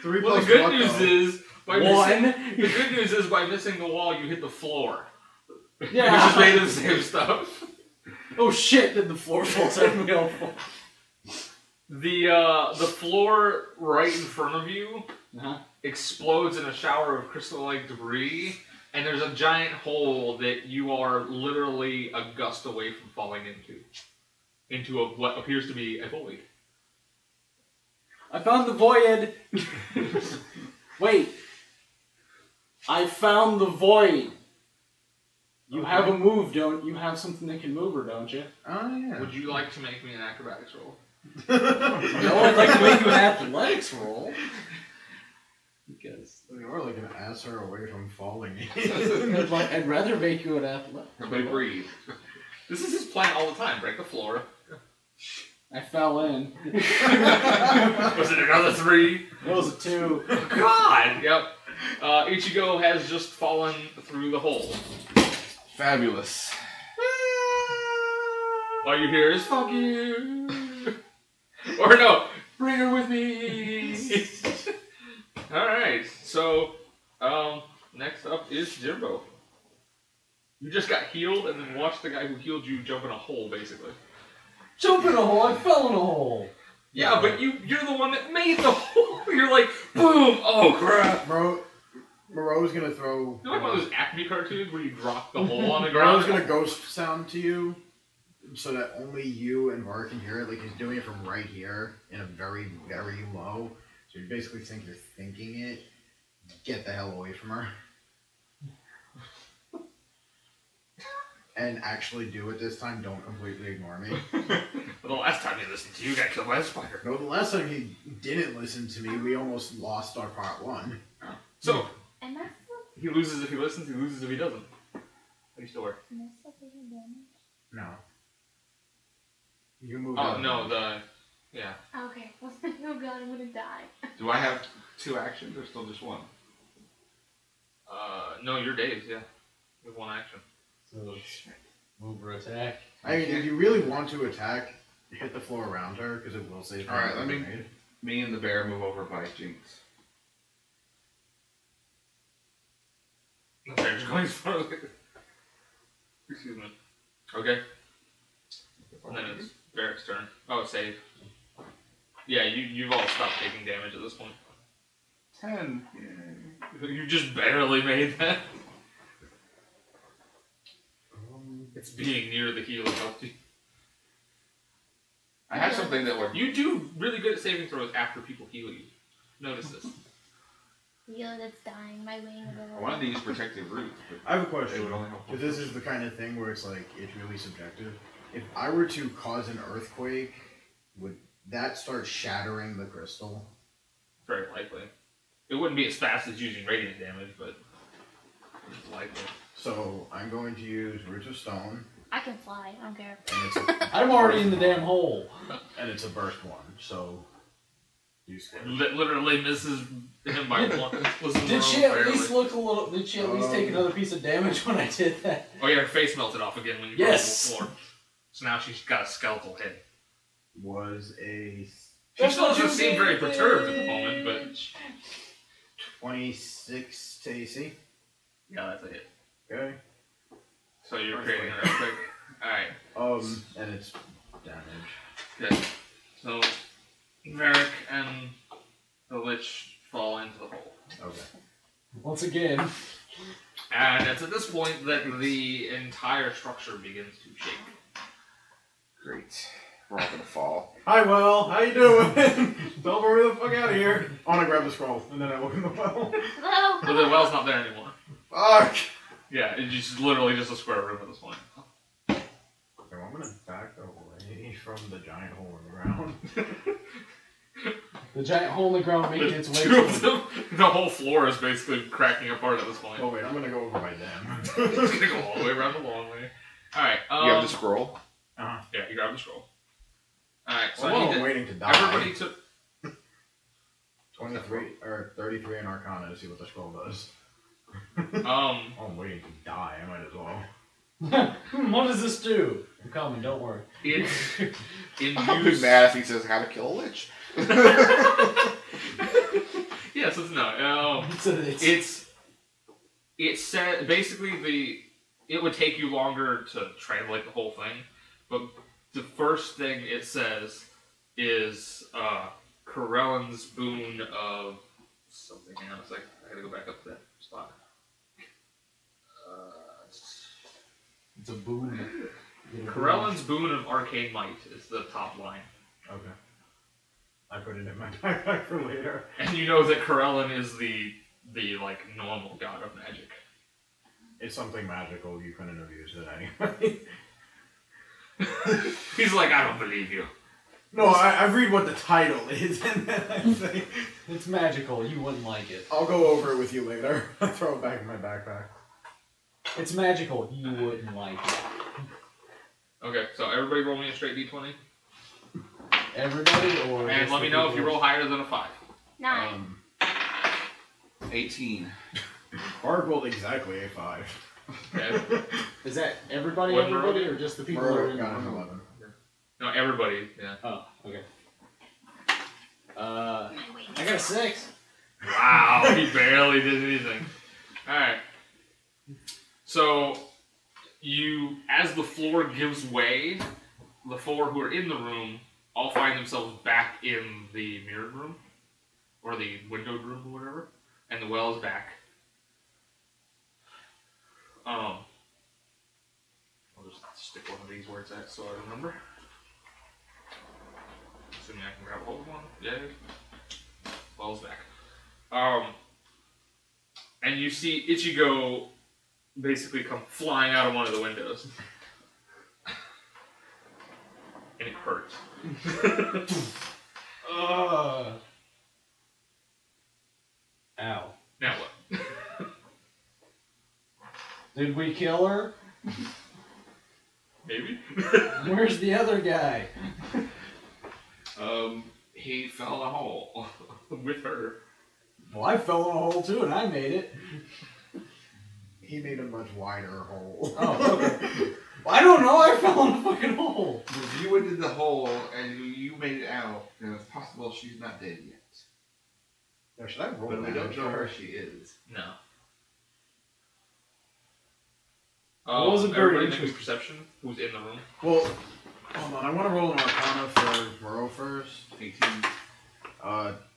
3 Well, plus the good what, news though? is by 1. the good news is by missing the wall, you hit the floor, Yeah. which is made of the same stuff. Oh shit! Did the floor fall suddenly all fall? The floor right in front of you Uh-huh. explodes in a shower of crystal-like debris, and there's a giant hole that you are literally a gust away from falling into what appears to be a void. I found the void. Wait. I found the void. You have a move, don't you? Have something that can move her, don't you? Oh, yeah. Would you like to make me an acrobatics roll? No, I'd like to make you an athletics roll. Because You are like an ass her away from falling. I'd rather make you an athletics. Everybody breathe. This is his plan all the time. Break the floor. I fell in. Was it another 3? It was a 2. God! Yep. Ichigo has just fallen through the hole. Fabulous. All you hear is, fuck you! Or no, bring her with me! Alright, so, next up is Jimbo. You just got healed and then watched the guy who healed you jump in a hole, basically. Jump in a hole! I fell in a hole! Yeah, but you're the one that made the hole! You're like, boom! Oh crap! Moreau's gonna throw. You're like one of those Acme cartoons where you drop the hole on the Moreau's ground. gonna ghost sound to you, so that only you and Varric can hear it. Like he's doing it from right here in a very, very low. So you basically think you're thinking it. Get the hell away from her. And actually do it this time. Don't completely ignore me. But the last time he listened to you, got killed by a spider. No, the last time he didn't listen to me, we almost lost our part 1. So, Am I he loses if he listens, he loses if he doesn't. How do you still work? still taking damage? No. You moved Oh, out. no, yeah. Okay. Oh god, I'm gonna die. Do I have 2 actions or still just 1? No, you're Dave's, yeah. You have 1 action. So it's move or attack. I mean, if you really want to attack, hit the floor around her, because it will save her. Alright, let me- grenade. Me and the bear move over by Jinx. The bear's going further. Excuse me. Okay. And then it's Varric's turn. Oh, save. Yeah, you've all stopped taking damage at this point. 10. You just barely made that. It's being near the heal helped you. I have something that would. You do really good at saving throws after people heal you. Notice this. Heal that's dying. My wing is I wanted to use protective roots, but I have a it question. would only help. Because this is the kind of thing where it's like, it's really subjective. If I were to cause an earthquake, would that start shattering the crystal? Very likely. It wouldn't be as fast as using radiant damage, but it's likely. So I'm going to use Roots of Stone, I can fly. I don't care. and it's a, I'm already in the damn hole. and it's a burst one. So you scared. Literally misses him by one. Did she at least look a little? Did she at least take another piece of damage when I did that? Oh yeah, her face melted off again when you Yes. broke the floor. So now she's got a skeletal head. Was a She still doesn't seem very perturbed at the moment, but 26 to AC. yeah, that's a hit. Okay. So you're creating an earthquake. Alright. And it's damage. Good. So Varric and the Lich fall into the hole. Okay. Once again. And it's at this point that the entire structure begins to shake. Great. We're all gonna fall. Hi, Will. How you doing? Don't hurry the fuck out of here. I want to grab the scroll, and then I look in the well. Hello. But the well's not there anymore. Fuck. Yeah, it's just literally just a square room at this point. Okay, well, I'm gonna back away from the giant hole in the ground. The giant hole in the ground making its way Two to of them, the whole floor is basically cracking apart at this point. Oh wait, I'm gonna go over by them. It's gonna go all the way around the long way. Alright, You have the scroll? Uh-huh. yeah, you grab the scroll. Alright, so Well, I I'm need to, waiting to die. everybody took 23 or 33 in Arcana to see what the scroll does. um Oh, I'm waiting to die. I might as well. What does this do? I'm coming, don't worry. it I'll be imbues mad if he says how to kill a lich. yes, it's no. It said basically it would take you longer to translate the whole thing, but the first thing it says is Corellan's boon of something. Hang on a second. I gotta go back up to that spot. It's a boon. Corellan's boon of arcane might is the top line. Okay. I put it in my backpack for later. And you know that Corellan is the like normal god of magic. It's something magical. You couldn't have used it anyway. He's like, I don't believe you. No, I read what the title is, and then I say, It's magical, you wouldn't like it. I'll go over it with you later. I throw it back in my backpack. It's magical, you wouldn't like it. Okay, so everybody roll me a straight d20. Everybody or And just let me the know if you people? roll higher than a 5. 9. 18. Bard rolled exactly a 5. Okay. Is that everybody, What, everybody, Moreau? or just the people that are Moreau in the got an room? 11. No, everybody, yeah. Oh, okay. I got a 6. Wow, he barely did anything. Alright. So, as the floor gives way, the 4 who are in the room all find themselves back in the mirrored room, or the windowed room, or whatever, and the well is back. I'll just stick one of these where it's at so I remember. Assuming I can grab hold of one. Yay. Well's back. And you see Ichigo basically come flying out of one of the windows. And it hurts. Ow. Now what? Did we kill her? Maybe? Where's the other guy? He fell in a hole. With her. Well, I fell in a hole too, and I made it. He made a much wider hole. Oh, okay. Well, I don't know. I fell in a fucking hole. If you went in the hole and you made it out, then it's possible she's not dead yet. Now, should I roll But we don't damage know for where her? she is. No. It wasn't very everybody make interesting. perception. Who's in the room? Well, hold on. I want to roll an Arcana for Moreau first. 18.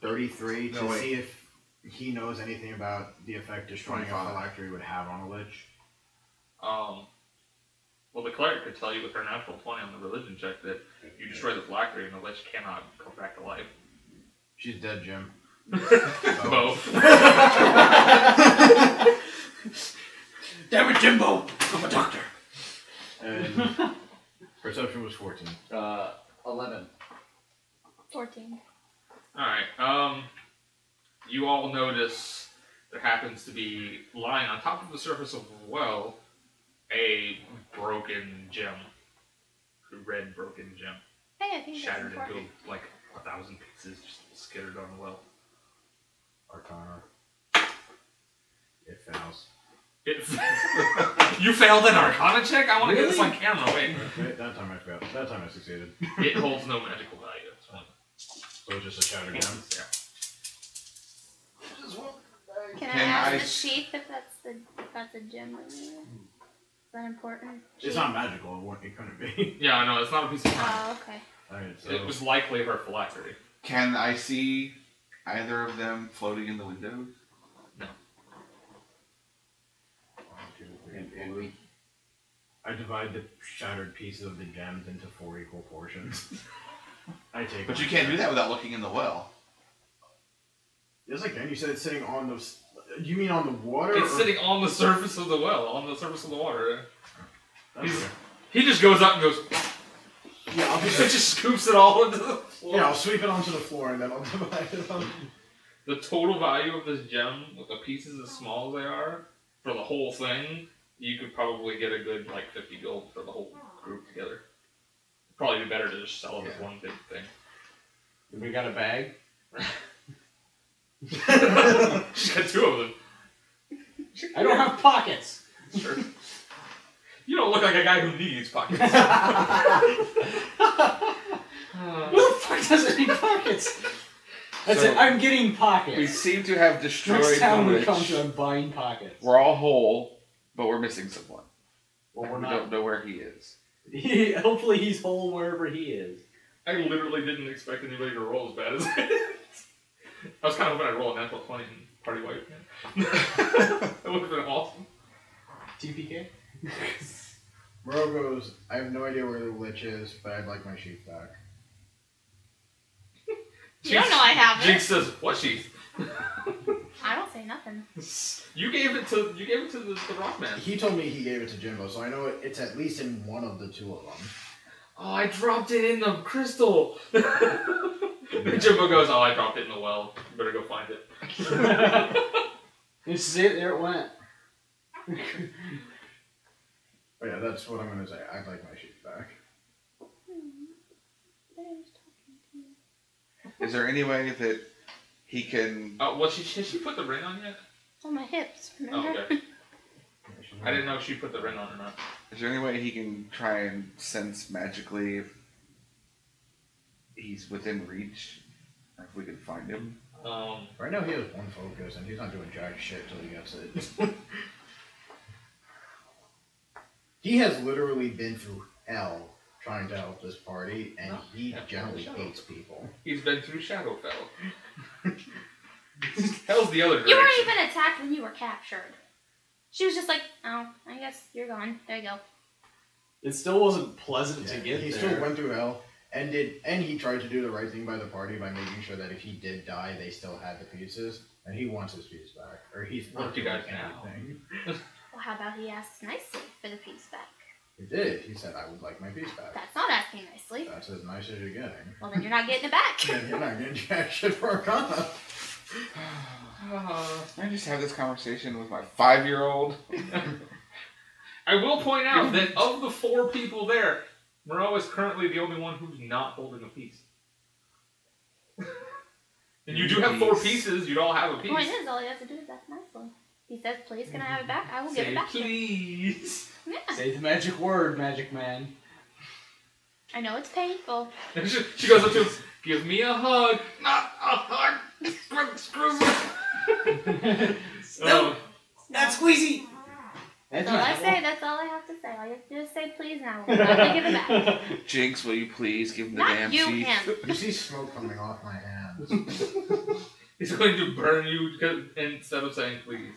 33 to No, wait. see if he knows anything about the effect destroying a 25. phylactery would have on a lich. Well, the cleric could tell you with her natural 20 on the religion check that you destroy the phylactery and the lich cannot come back to life. She's dead, Jim. Bo. Damn it, Jimbo! I'm a doctor. And perception was 14. 11. 14. Alright, you all notice there happens to be lying on top of the surface of the well a broken gem. A red broken gem. Hey, I think Shattered that's into important. like 1,000 pieces, just scattered on the well. Arcana. It fails. You failed an Arcana check? I want to get this Really? on camera. Wait. Okay, that time I failed. That time I succeeded. It holds no magical value. It's fine. So it's just a shattered gem. Yeah. Can I Can ask I the s- chief if that's a gem remover? Is that important? It's not magical. It couldn't be. Yeah, I know. It's not a piece of time. Oh, okay. Alright, so It was likely her phylactery. Can I see either of them floating in the windows? and we. I divide the shattered pieces of the gems into 4 equal portions. I take. But you can't do that without looking in the well. Yes, I can. You said it's sitting on the. You mean on the water? It's or- sitting on the surface of the well, on the surface of the water. That's okay. He just goes up and goes. Yeah, I'll He just. just scoops it all into the floor. Yeah, I'll sweep it onto the floor and then I'll divide it up. The total value of this gem, with the pieces as small as they are, for the whole thing, you could probably get a good like 50 gold for the whole group together. Probably be better to just sell it as one big thing. We got a bag. She's got 2 of them. I don't have pockets. Sure. You don't look like a guy who needs pockets. Who the fuck doesn't need pockets? That's So- it. I'm getting We pockets. seem to have destroyed Next time the we come witch. to, I'm buying pockets. We're all whole, but we're missing someone. Well, we're We not. don't know where he is. Hopefully, he's whole wherever he is. I literally didn't expect anybody to roll as bad as I did. I was kind of hoping I'd roll a natural 20 and party wipe. That would have been awesome. TPK. Moreau goes, I have no idea where the lich is, but I'd like my sheath back. You don't know I have Jinx it. says, "What sheath?" I don't say nothing. You gave it to the rock man. He told me he gave it to Jimbo, so I know it's at least in one of the 2 of them. Oh, I dropped it in the crystal. Jimbo goes, "Oh, I dropped it in the well. You better go find it." This is it. There it went. But yeah, that's what I'm gonna say. I'd like my sheath back. Is there any way that he can? Has she put the ring on yet? On my hips, Oh, remember? okay. I didn't know if she put the ring on or not. Is there any way he can try and sense magically if he's within reach? If we can find him? Right now he has 1 focus, and he's not doing jack shit till he gets it. He has literally been through hell trying to help this party, and he generally hates people. He's been through Shadowfell. Hell's the other direction. You weren't even attacked when you were captured. She was just like, oh, I guess you're gone. There you go. It still wasn't pleasant to Yeah, get he there. still went through hell, and he tried to do the right thing by the party by making sure that if he did die, they still had the pieces, and he wants his piece back, or he's What not you doing guys now? anything. Well, how about he asks nicely for the piece back? He did. He said, "I would like my piece back." That's not asking nicely. That's as nice as you're getting. Well, then you're not getting it back. And you're not getting jack shit for Arcana. I just have this conversation with my 5-year-old. I will point out that of the 4 people there, Moreau is currently the only one who's not holding a piece. And you do have 4 pieces, you'd all have a The point piece. is, all he has to do is ask nicely. He says, please, can I have it back? I will give Say it back to you. please. Yeah. Say the magic word, Magic Man. I know it's painful. And she goes up to him, give me a hug. Not a hug. Screw me. No. That's squeezy. That's all I say. That's all I have to say. All you have to do is say please, and I will gladly give it back. Jinx, will you please give him the Not damn you, sheath? him. You see smoke coming off my hands. He's going to burn you instead of saying please.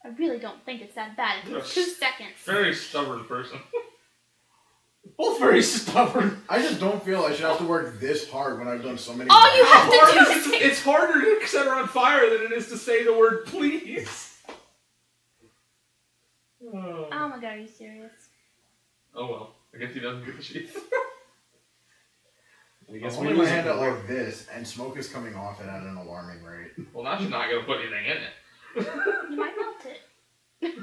I really don't think it's that bad. It took 2 seconds. Very stubborn person. Both very stubborn. I just don't feel I should have to work this hard when I've done so many. All you have to do is say, It's harder to set her on fire than it is to say the word please. oh my god, are you serious? Oh well, I guess he doesn't get the sheath. I guess I'm we're holding my losing hand the out war. like this, and smoke is coming off it at an alarming rate. Well, now she's not gonna put anything in it. You might melt it.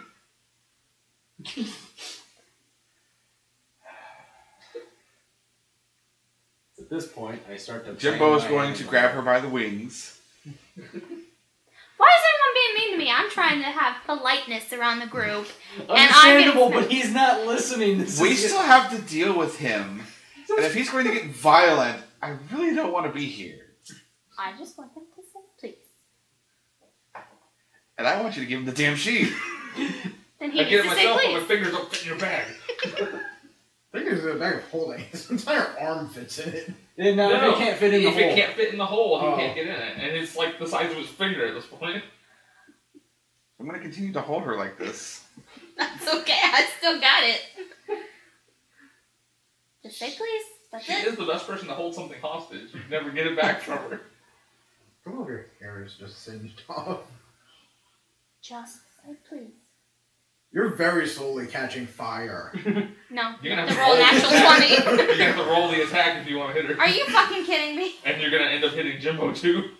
At this point, I start to. Jimbo is going to grab her by the wings. Why is everyone being mean to me? I'm trying to have politeness around the group. Understandable, but he's not listening. We still have to deal with him. And if he's going to get violent, I really don't want to be here. I just want him to say please. And I want you to give him the damn sheet. Then he I get needs it to say myself, but my please. fingers don't fit in your bag. I think there's a bag of holding. His entire arm fits in it. No, it can't fit in the if hole. it can't fit in the hole, he Oh. can't get in it. And it's like the size of his finger at this point. I'm going to continue to hold her like this. That's okay. I still got it. Just say please. That's She it. is the best person to hold something hostage. You never get it back from her. Some of your hair is just singed off. Just say please. You're very slowly catching fire. No, you You're have gonna to have roll to natural 20. You're gonna have to roll the attack if you want to hit her. Are you fucking kidding me? And you're gonna end up hitting Jimbo too.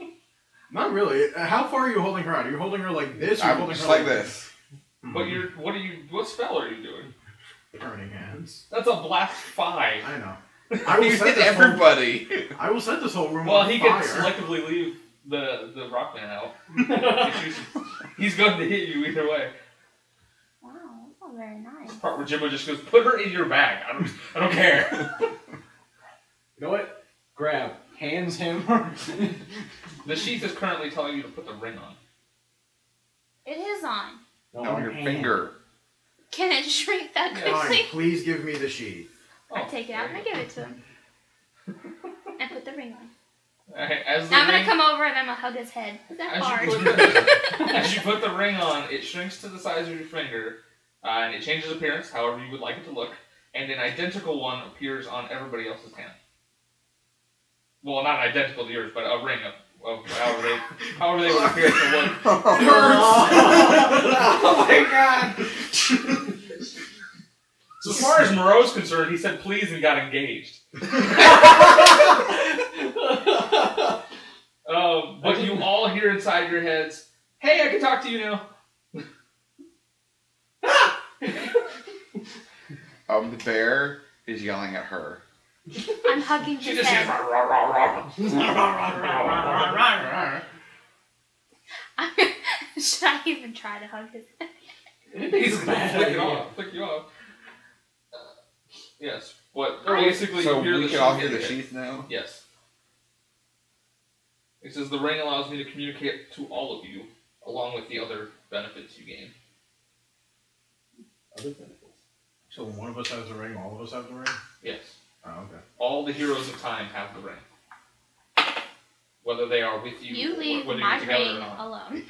Not really. How far are you holding her out? Are you holding her like this? Or are you I'm holding just her like this. But what spell are you doing? Burning hands. That's a blast 5. I know. I will You set hit this everybody. I will set this whole room Well, on he fire. can selectively leave the Rockman out. He's going to hit you either way. Wow, that's not very nice. The part where Jimbo just goes, put her in your bag. I don't care. You know what? Grab. Hands him. The sheath is currently telling you to put the ring on. It is on. No, your finger. Can it shrink that Fine, quickly? please give me the sheath. I take it out and I give it to him. And put the ring on. Alright, as the Now I'm gonna ring- come over and I'm gonna hug his head. Is that As hard? as you put the ring on, it shrinks to the size of your finger, and it changes appearance, however you would like it to look, and an identical one appears on everybody else's hand. Well, not identical to yours, but a ring of however they would appear to look. Oh my god! So as far as Moreau's concerned, he said please and got engaged. But you all hear inside your heads, hey, I can talk to you now. The bear is yelling at her. I'm hugging She his just hears head. rah, rah, rah, rah. Should I even try to hug his head? He's gonna Bad flick idea. you off. Yes. What I- basically So you hear we the can all sheath hear the hit. sheath now? Yes. It says the ring allows me to communicate to all of you, along with the other benefits you gain. Other benefits. So when one of us has the ring, all of us have the ring? Yes. Oh, okay. All the heroes of time have the ring. Whether they are with you, You or leave whether my you're together ring or not. alone.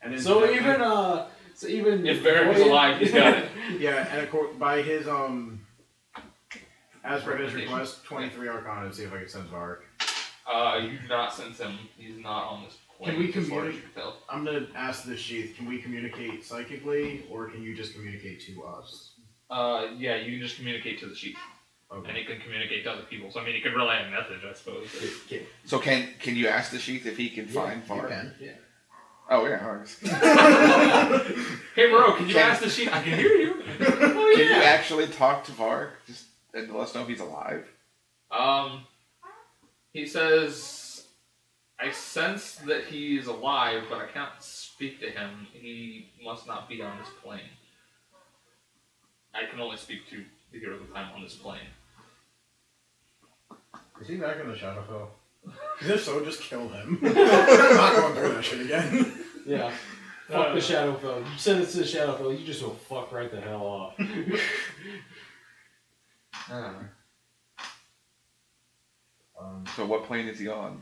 And then So even If Varric is alive, he's got it. yeah, and by his as per his request, 23 Arcana to see if I can sense Varric. You do not sense him. He's not on this plane. Can we as far as communicate? you can tell. I'm gonna ask the sheath. Can we communicate psychically, or can you just communicate to us? Yeah, you can just communicate to the sheep, and Okay. it can communicate to other people. So I mean, you could relay a message, I suppose. So can you ask the sheath if he can find You Vark? can. Oh yeah. ours. Hey, Moreau, can you ask the sheep? I can hear you. Oh, Can you actually talk to Vark just and let us know if he's alive? He says, I sense that he is alive, but I can't speak to him. He must not be on this plane. I can only speak to the hero of the time on this plane. Is he back in the Shadowfell? Because if so, just kill him. I'm not going through that shit again. Yeah. Fuck the Shadowfell. You said it's the Shadowfell, you just go fuck right the hell off. So what plane is he on?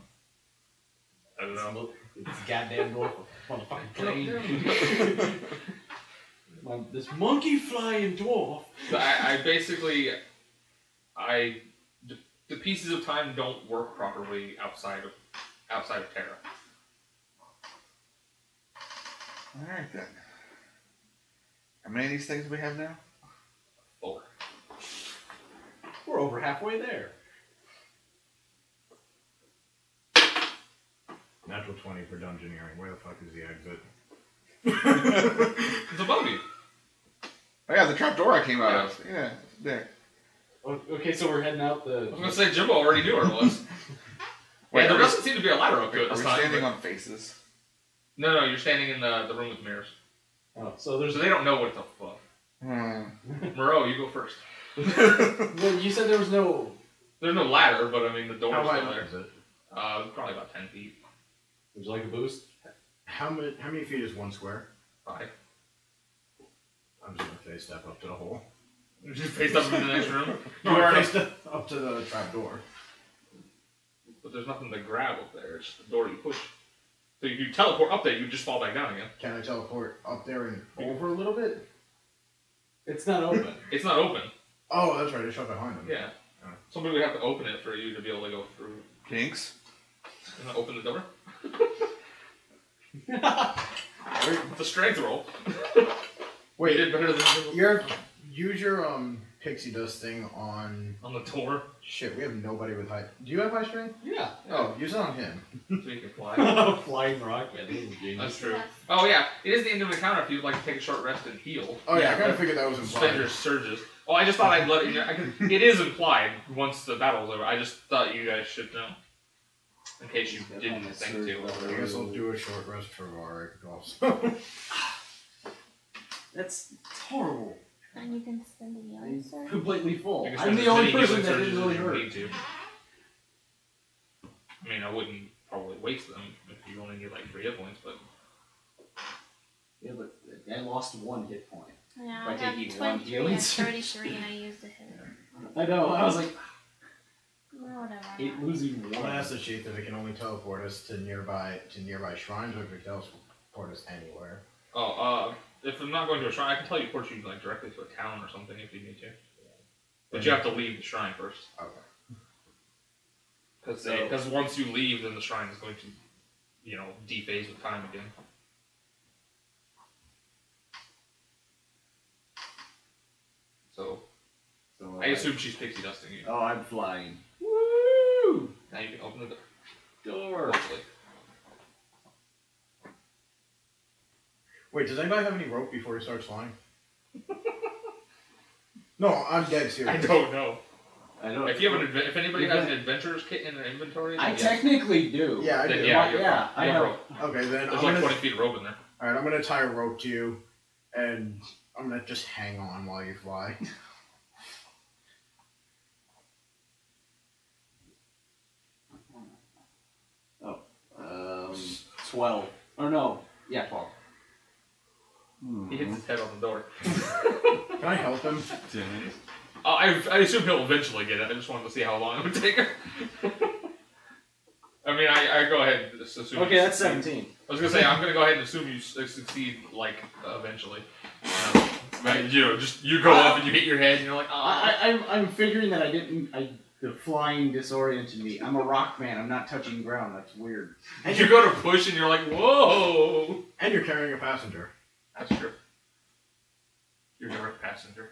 I don't know. It's goddamn dwarf on a fucking plane. This monkey flying dwarf. So I basically, the pieces of time don't work properly outside of Terra. Alright then. How many of these things do we have now? 4. We're over halfway there. natural 20 for dungeoneering. Where the fuck is the exit? It's above you. Oh yeah, the trap door I came out of. Yeah, there. Okay, so we're heading out I the. was gonna say Jimbo already knew where it was. Wait, Yeah, there are we- doesn't seem to be a ladder up to it Are this we time. standing but- on faces? No, you're standing in the room with mirrors. Oh, so there's. So they don't know what the fuck. Moreau, you go first. Well, you said there was no. There's no ladder, but I mean the door's How still wide there. is it? Probably about 10 feet. Would you like a boost? How many feet is 1 square? 5. I'm just gonna face step up to the hole. You just face up into the next room. You No, are face step up to the trap door. but there's nothing to grab up there. It's just the door you push. So if you teleport up there, you just fall back down again. Can I teleport up there and over a little bit? It's not open. It's not open. Oh, that's right. I shut behind him. Yeah. Oh. Somebody would have to open it for you to be able to go through. Jinx? And open the door. It's a strength roll. Wait, You did better than use your pixie dust thing on. on the door. Shit, we have nobody with high. Do you have high strength? Yeah. Oh, use it on him. So you can fly. Flying rocket. This is genius. That's true. Yes. Oh yeah, it is the end of the encounter if you'd like to take a short rest and heal. Oh yeah, I kind but of figured that was spend implied. your surges. Oh, I just thought I'd let it. It is implied once the battle's over. I just thought you guys should know, in case you didn't think to. I guess I'll do a short rest for Varric also. That's horrible. And you can spend a healing He's surge. completely full. You can I'm spend the as only many person healing that surges didn't as really you hurt. need to. I mean, I wouldn't probably waste them if you only need like 3 hit points, but Yeah, but I lost 1 hit point. Yeah, By I have taking 23 one healing and surge. 33 and I used a hit. I know. I was like, Whatever. losing I'm gonna 1. ask the chief if it can only teleport us to nearby shrines, or if it can teleport us anywhere. if I'm not going to a shrine, I can teleport you like directly to a town or something if you need to. But you have to leave the shrine first. Okay. Because once you leave, then the shrine is going to, dephase with time again. So, I assume she's pixie dusting you. Oh, I'm flying. Woo! Now you can open the Door. hopefully. Wait, does anybody have any rope before he starts flying? No, I'm dead serious. I don't know. I know. If you have if anybody has an adventurer's kit in their inventory, then I yes. technically do. Yeah, I Then do. yeah, you're Yeah, fine. I You have know. rope. Okay, then There's I'm like gonna. 20 feet of rope in there. All right, I'm gonna tie a rope to you, and I'm gonna just hang on while you fly. Oh, 12. Or no, yeah, 12. He hits his head on the door. Can I help him? I assume he'll eventually get it. I just wanted to see how long it would take him. I mean, I go ahead and assume. Okay, that's 17. I was gonna say I'm gonna go ahead and assume you succeed like eventually. Just you go up and you hit your head and you're like, I'm figuring that the flying disoriented me. I'm a rock man. I'm not touching ground. That's weird. And you go to push and you're like, whoa. And you're carrying a passenger. That's true. You're a direct passenger.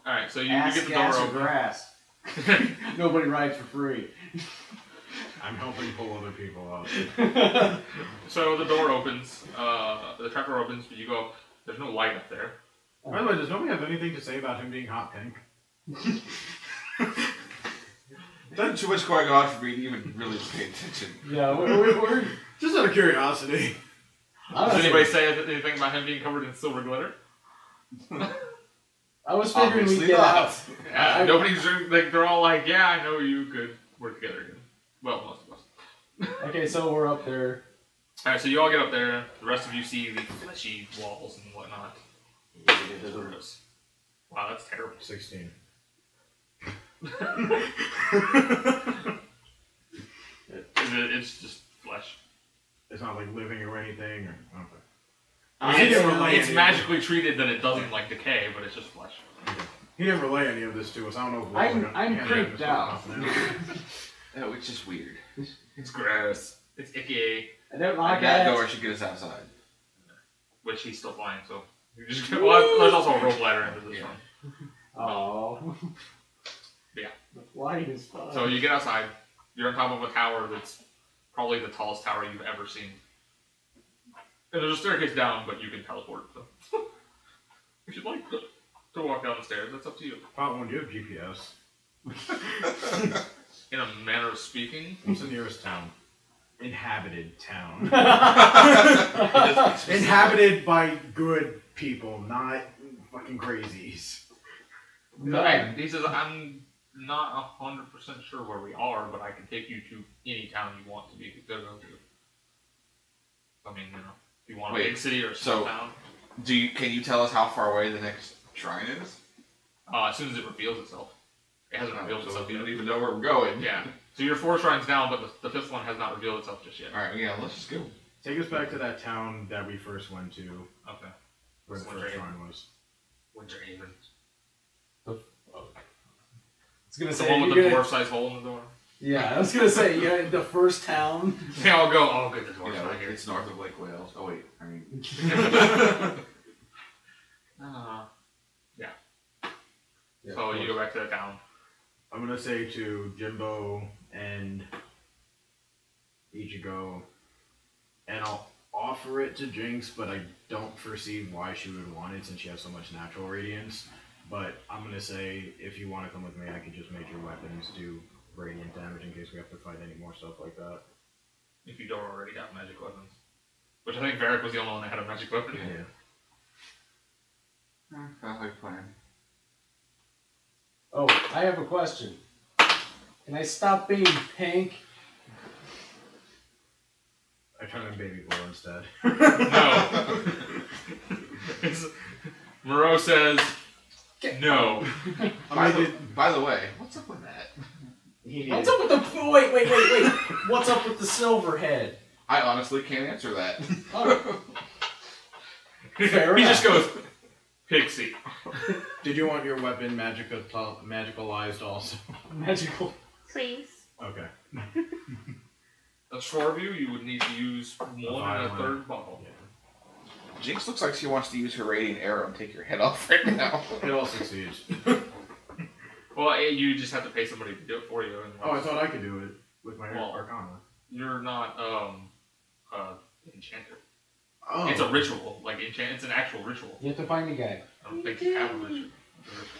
Alright, so you Ass, get the gas, door or open. grass. Nobody rides for free. I'm helping pull other people out. So the door opens, the trap door opens, but you go, there's no light up there. By the way, does nobody have anything to say about him being hot pink? Done too much going on for me to even really pay attention. Yeah, we're Just out of curiosity. Does anybody say anything about him being covered in silver glitter? I was figuring we'd Obviously get not. out. Yeah, nobody's like, they're all like, yeah, I know you could work together again. Well, most of us. Okay, so we're up there. Alright, so you all get up there, the rest of you see the fleshy walls and whatnot. Wow, that's terrible. 16. It's just flesh. It's not like living or anything, or okay. It's magically treated that it doesn't like decay, but it's just flesh. He didn't relay any of this to us. I don't know if I'm creeped out. Oh, it's just weird. It's gross. It's icky. I don't Like like that that. door should get us outside. Which he's still flying, so you just well, there's also a rope ladder into this one. Oh. The flying is fun. So you get outside. You're on top of a tower that's probably the tallest tower you've ever seen. And there's a staircase down, but you can teleport. So. If you'd like to walk down the stairs, that's up to you. Fountain, do you have GPS? In a manner of speaking. What's the nearest town? Inhabited town. Inhabited. Inhabited by good people, not fucking crazies. Okay, he says, I'm not 100% sure where we are, but I can take you to any town you want to be to go to. I mean, you know, if you want a big city or a small town. Can you tell us how far away the next shrine is? As soon as it reveals itself. It hasn't revealed So itself we yet. don't even know where we're going. Yeah. So you're 4 shrines down, but the 5th one has not revealed itself just yet. Alright, yeah, let's just go. Take us back to that town that we first went to, Okay. where the Winter first Haven. shrine was. Winter Haven. I was gonna The say, one with you're the gonna- dwarf-sized hole in the door. Yeah, I was gonna say, yeah, the first town. They all go, oh, good, the dwarf's Yeah, right like, here. it's north of Lake Wales. Oh wait, I mean, Yeah. Yeah, So you go back to the town. I'm gonna say to Jimbo and Ichigo, and I'll offer it to Jinx, but I don't foresee why she would want it since she has so much natural radiance. But I'm gonna say, if you want to come with me, I could just make your weapons do radiant damage in case we have to fight any more stuff like that. If you don't already have magic weapons. Which I think Varric was the only one that had a magic weapon. Yeah. sounds like a plan. Oh, I have a question. Can I stop being pink? I turn in baby glow instead. No. Moreau says, no. By the way, what's up with that? What's up with the... Wait. What's up with the silver head? I honestly can't answer that. Oh, He fair just enough. goes, Pixie. Did you want your weapon magicalized also? Please. Okay. That's 4 of you, you would need to use more than a Violent. 3rd bottle. Jinx looks like she wants to use her radiant arrow and take your head off right now. It all succeeds. Well, you just have to pay somebody to do it for you. And Oh, I thought I could do it with my Well, Arcana. You're not, enchanter. Oh. It's a ritual, like it's an actual ritual. You have to find a guy. I don't think you have a ritual.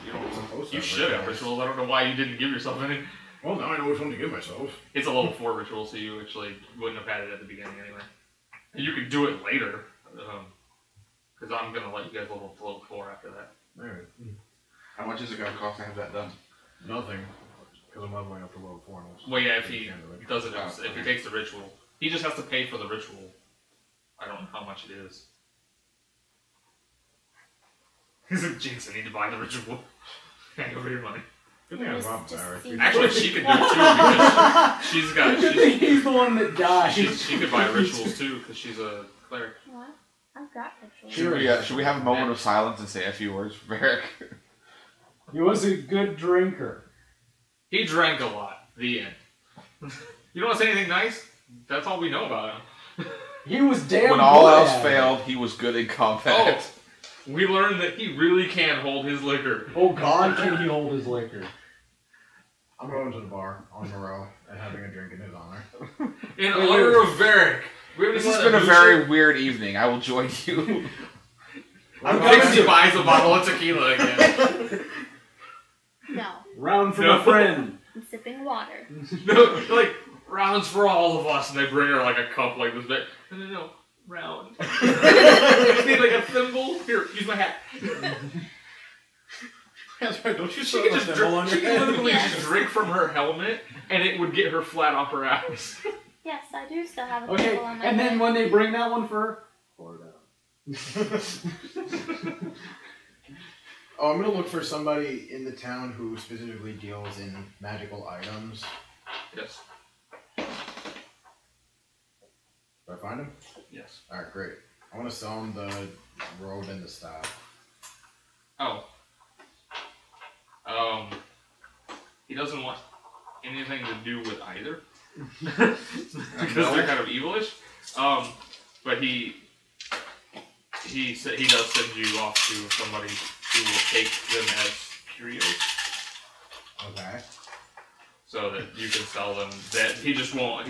You don't. Supposed to You have should have rituals. rituals. I don't know why you didn't give yourself any. Well, now I know which one to give myself. It's a level 4 ritual, so you actually wouldn't have had it at the beginning anyway. And you could do it later, because I'm gonna let you guys level 4 after that. Alright. How much is it going to cost to have that done? Nothing. Because I'm leveling up to level 4 now. Well, yeah, if he does it, Oh, if he takes the ritual, he just has to pay for the ritual. I don't know how much it is. He's like, Jinx, I need to buy the ritual. Hand over your money. Good thing I robbed Just Varric. see- Actually, she could do it too because she's got. Good thing he's the one that died. She could buy rituals too because she's a cleric. What? I've got rituals. Should we have a moment of silence and say a few words for Varric? He was a good drinker. He drank a lot. The end. You don't want to say anything nice? That's all we know about him. He was damn When all good else at it. failed, he was good in combat. We learned that he really can hold his liquor. Oh God, can he hold his liquor? I'm going to the bar on Moreau and having a drink in his honor. In honor of Varric. This has been a very weird evening. I will join you. I'm Pixie buys a bottle of tequila again. No. Round for No. my friend. I'm sipping water. No, like, rounds for all of us, and they bring her like a cup like this big. No, round. I need like a thimble. Here, use my hat. That's right, don't you She put could a just symbol on drink, she your could head? literally Yes. just drink from her helmet, and it would get her flat off her ass. Yes, I do still have a Okay, pimple on my and head. then when they bring that one for her, pour it out. Oh, I'm gonna look for somebody in the town who specifically deals in magical items. Yes. Do I find him? Yes. Alright, great. I want to sell him the robe and the staff. Oh. He doesn't want anything to do with either. Because they're kind of evilish. But he does send you off to somebody who will take them as curios. Okay. so that you can sell them. That he just won't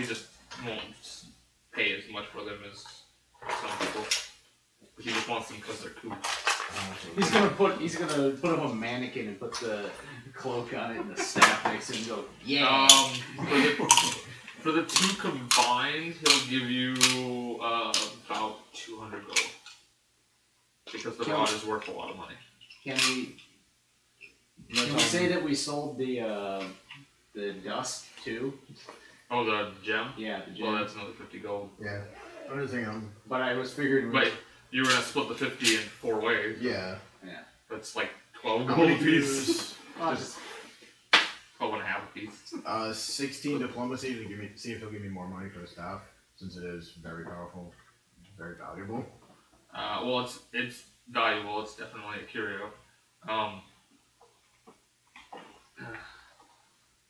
pay as much for them as some people. He just wants them because they're cool. He's gonna put up a mannequin and put the cloak on it and the staff next to him and go, yeah. For the two combined, he'll give you about 200 gold. Because the rod is worth a lot of money. Can we say that we sold the dust too? Oh, the gem? Yeah, the gem. Well, that's another 50 gold. Yeah. I'm just thinking. But I was figuring. But you were gonna split the 50 in 4 ways. Yeah. Yeah. That's like 12 How gold many apiece. views? 12 and a half apiece. 16 diplomacy to see if he'll give me more money for the staff, since it is very powerful, very valuable. Well, it's valuable. It's definitely a curio.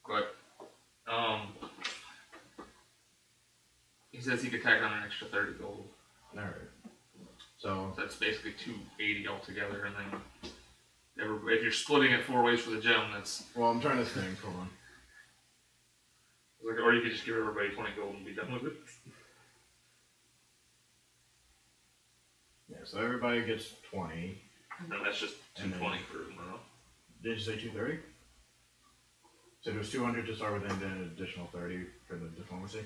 But he says he could tack on an extra 30 gold. All right. So That's basically 280 altogether, and then if you're splitting it 4 ways for the gem, that's well, I'm trying to think. Hold on. like, or you could just give everybody 20 gold and be done with it. Yeah. So everybody gets 20. And then that's just 220 for Moreau. Did you say 230? So there was 200 to start with, and then an additional 30 for the diplomacy.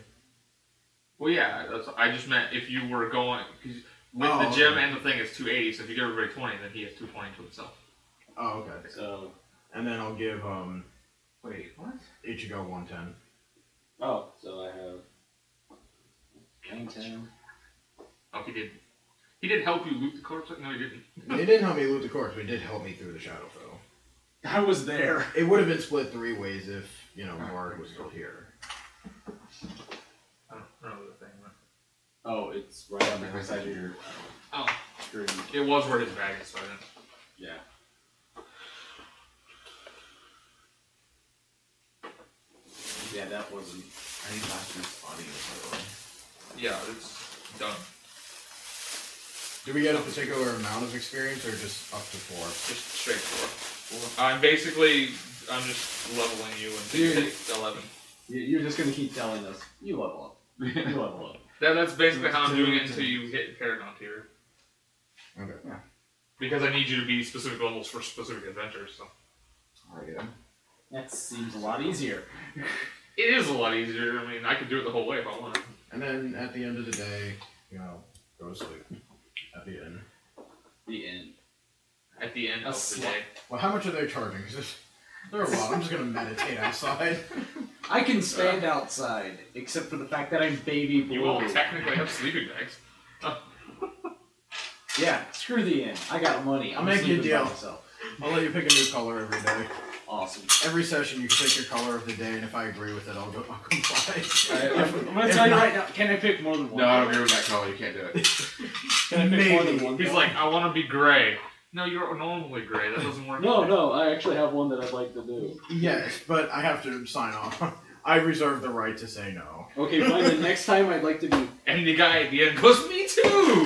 Well, yeah, I just meant if you were going, because with Oh, the gem okay. and the thing, it's 280. So if you give everybody 20, then he has 220 to himself. Oh, okay. So. And then I'll give Wait, what? Ichigo 110. Oh, so I have 10. Oh, he did. He did help you loot the corpse. No, he didn't. It didn't help me loot the corpse, but it did help me through the Shadowfell. I was there. It would have been split 3 ways if, Varric was still here. I don't know the thing. Went. Oh, it's right on the other side of your Oh, screen. it was where his bag is. So I didn't. Yeah. Yeah, that wasn't. I need last week's audio, by the way. Yeah, it's done. Do we get a particular amount of experience, or just up to 4? Just straight 4. I'm just leveling you until you hit 11. You're just gonna keep telling us, you level up. You level up. That's basically how I'm doing it until you hit Paragon tier. Okay. Yeah. Because I need you to be specific levels for specific adventures. So Alright. That seems a lot easier. it is a lot easier. I mean, I could do it the whole way if I wanted. And then at the end of the day, go to sleep. At the end. The end. At the end A of the slut. day. Well, how much are they charging? Because they're a lot. I'm just gonna meditate outside. I can stand outside, except for the fact that I'm baby blue. You will technically have sleeping bags. Yeah, screw the inn. I got money. I'll make you a sleeping by deal. myself. I'll let you pick a new color every day. Awesome. Every session, you can pick your color of the day, and if I agree with it, I'll comply. I'm gonna tell you right now. Can I pick more than one? No, I don't agree with that color. You can't do it. Can I pick more than one? He's color? like, I want to be gray. No, you're normally gray. That doesn't work. No, I actually have one that I'd like to do. Yes, but I have to sign off. I reserve the right to say no. Okay, fine. The next time I'd like to do. And the guy at the end goes, me too!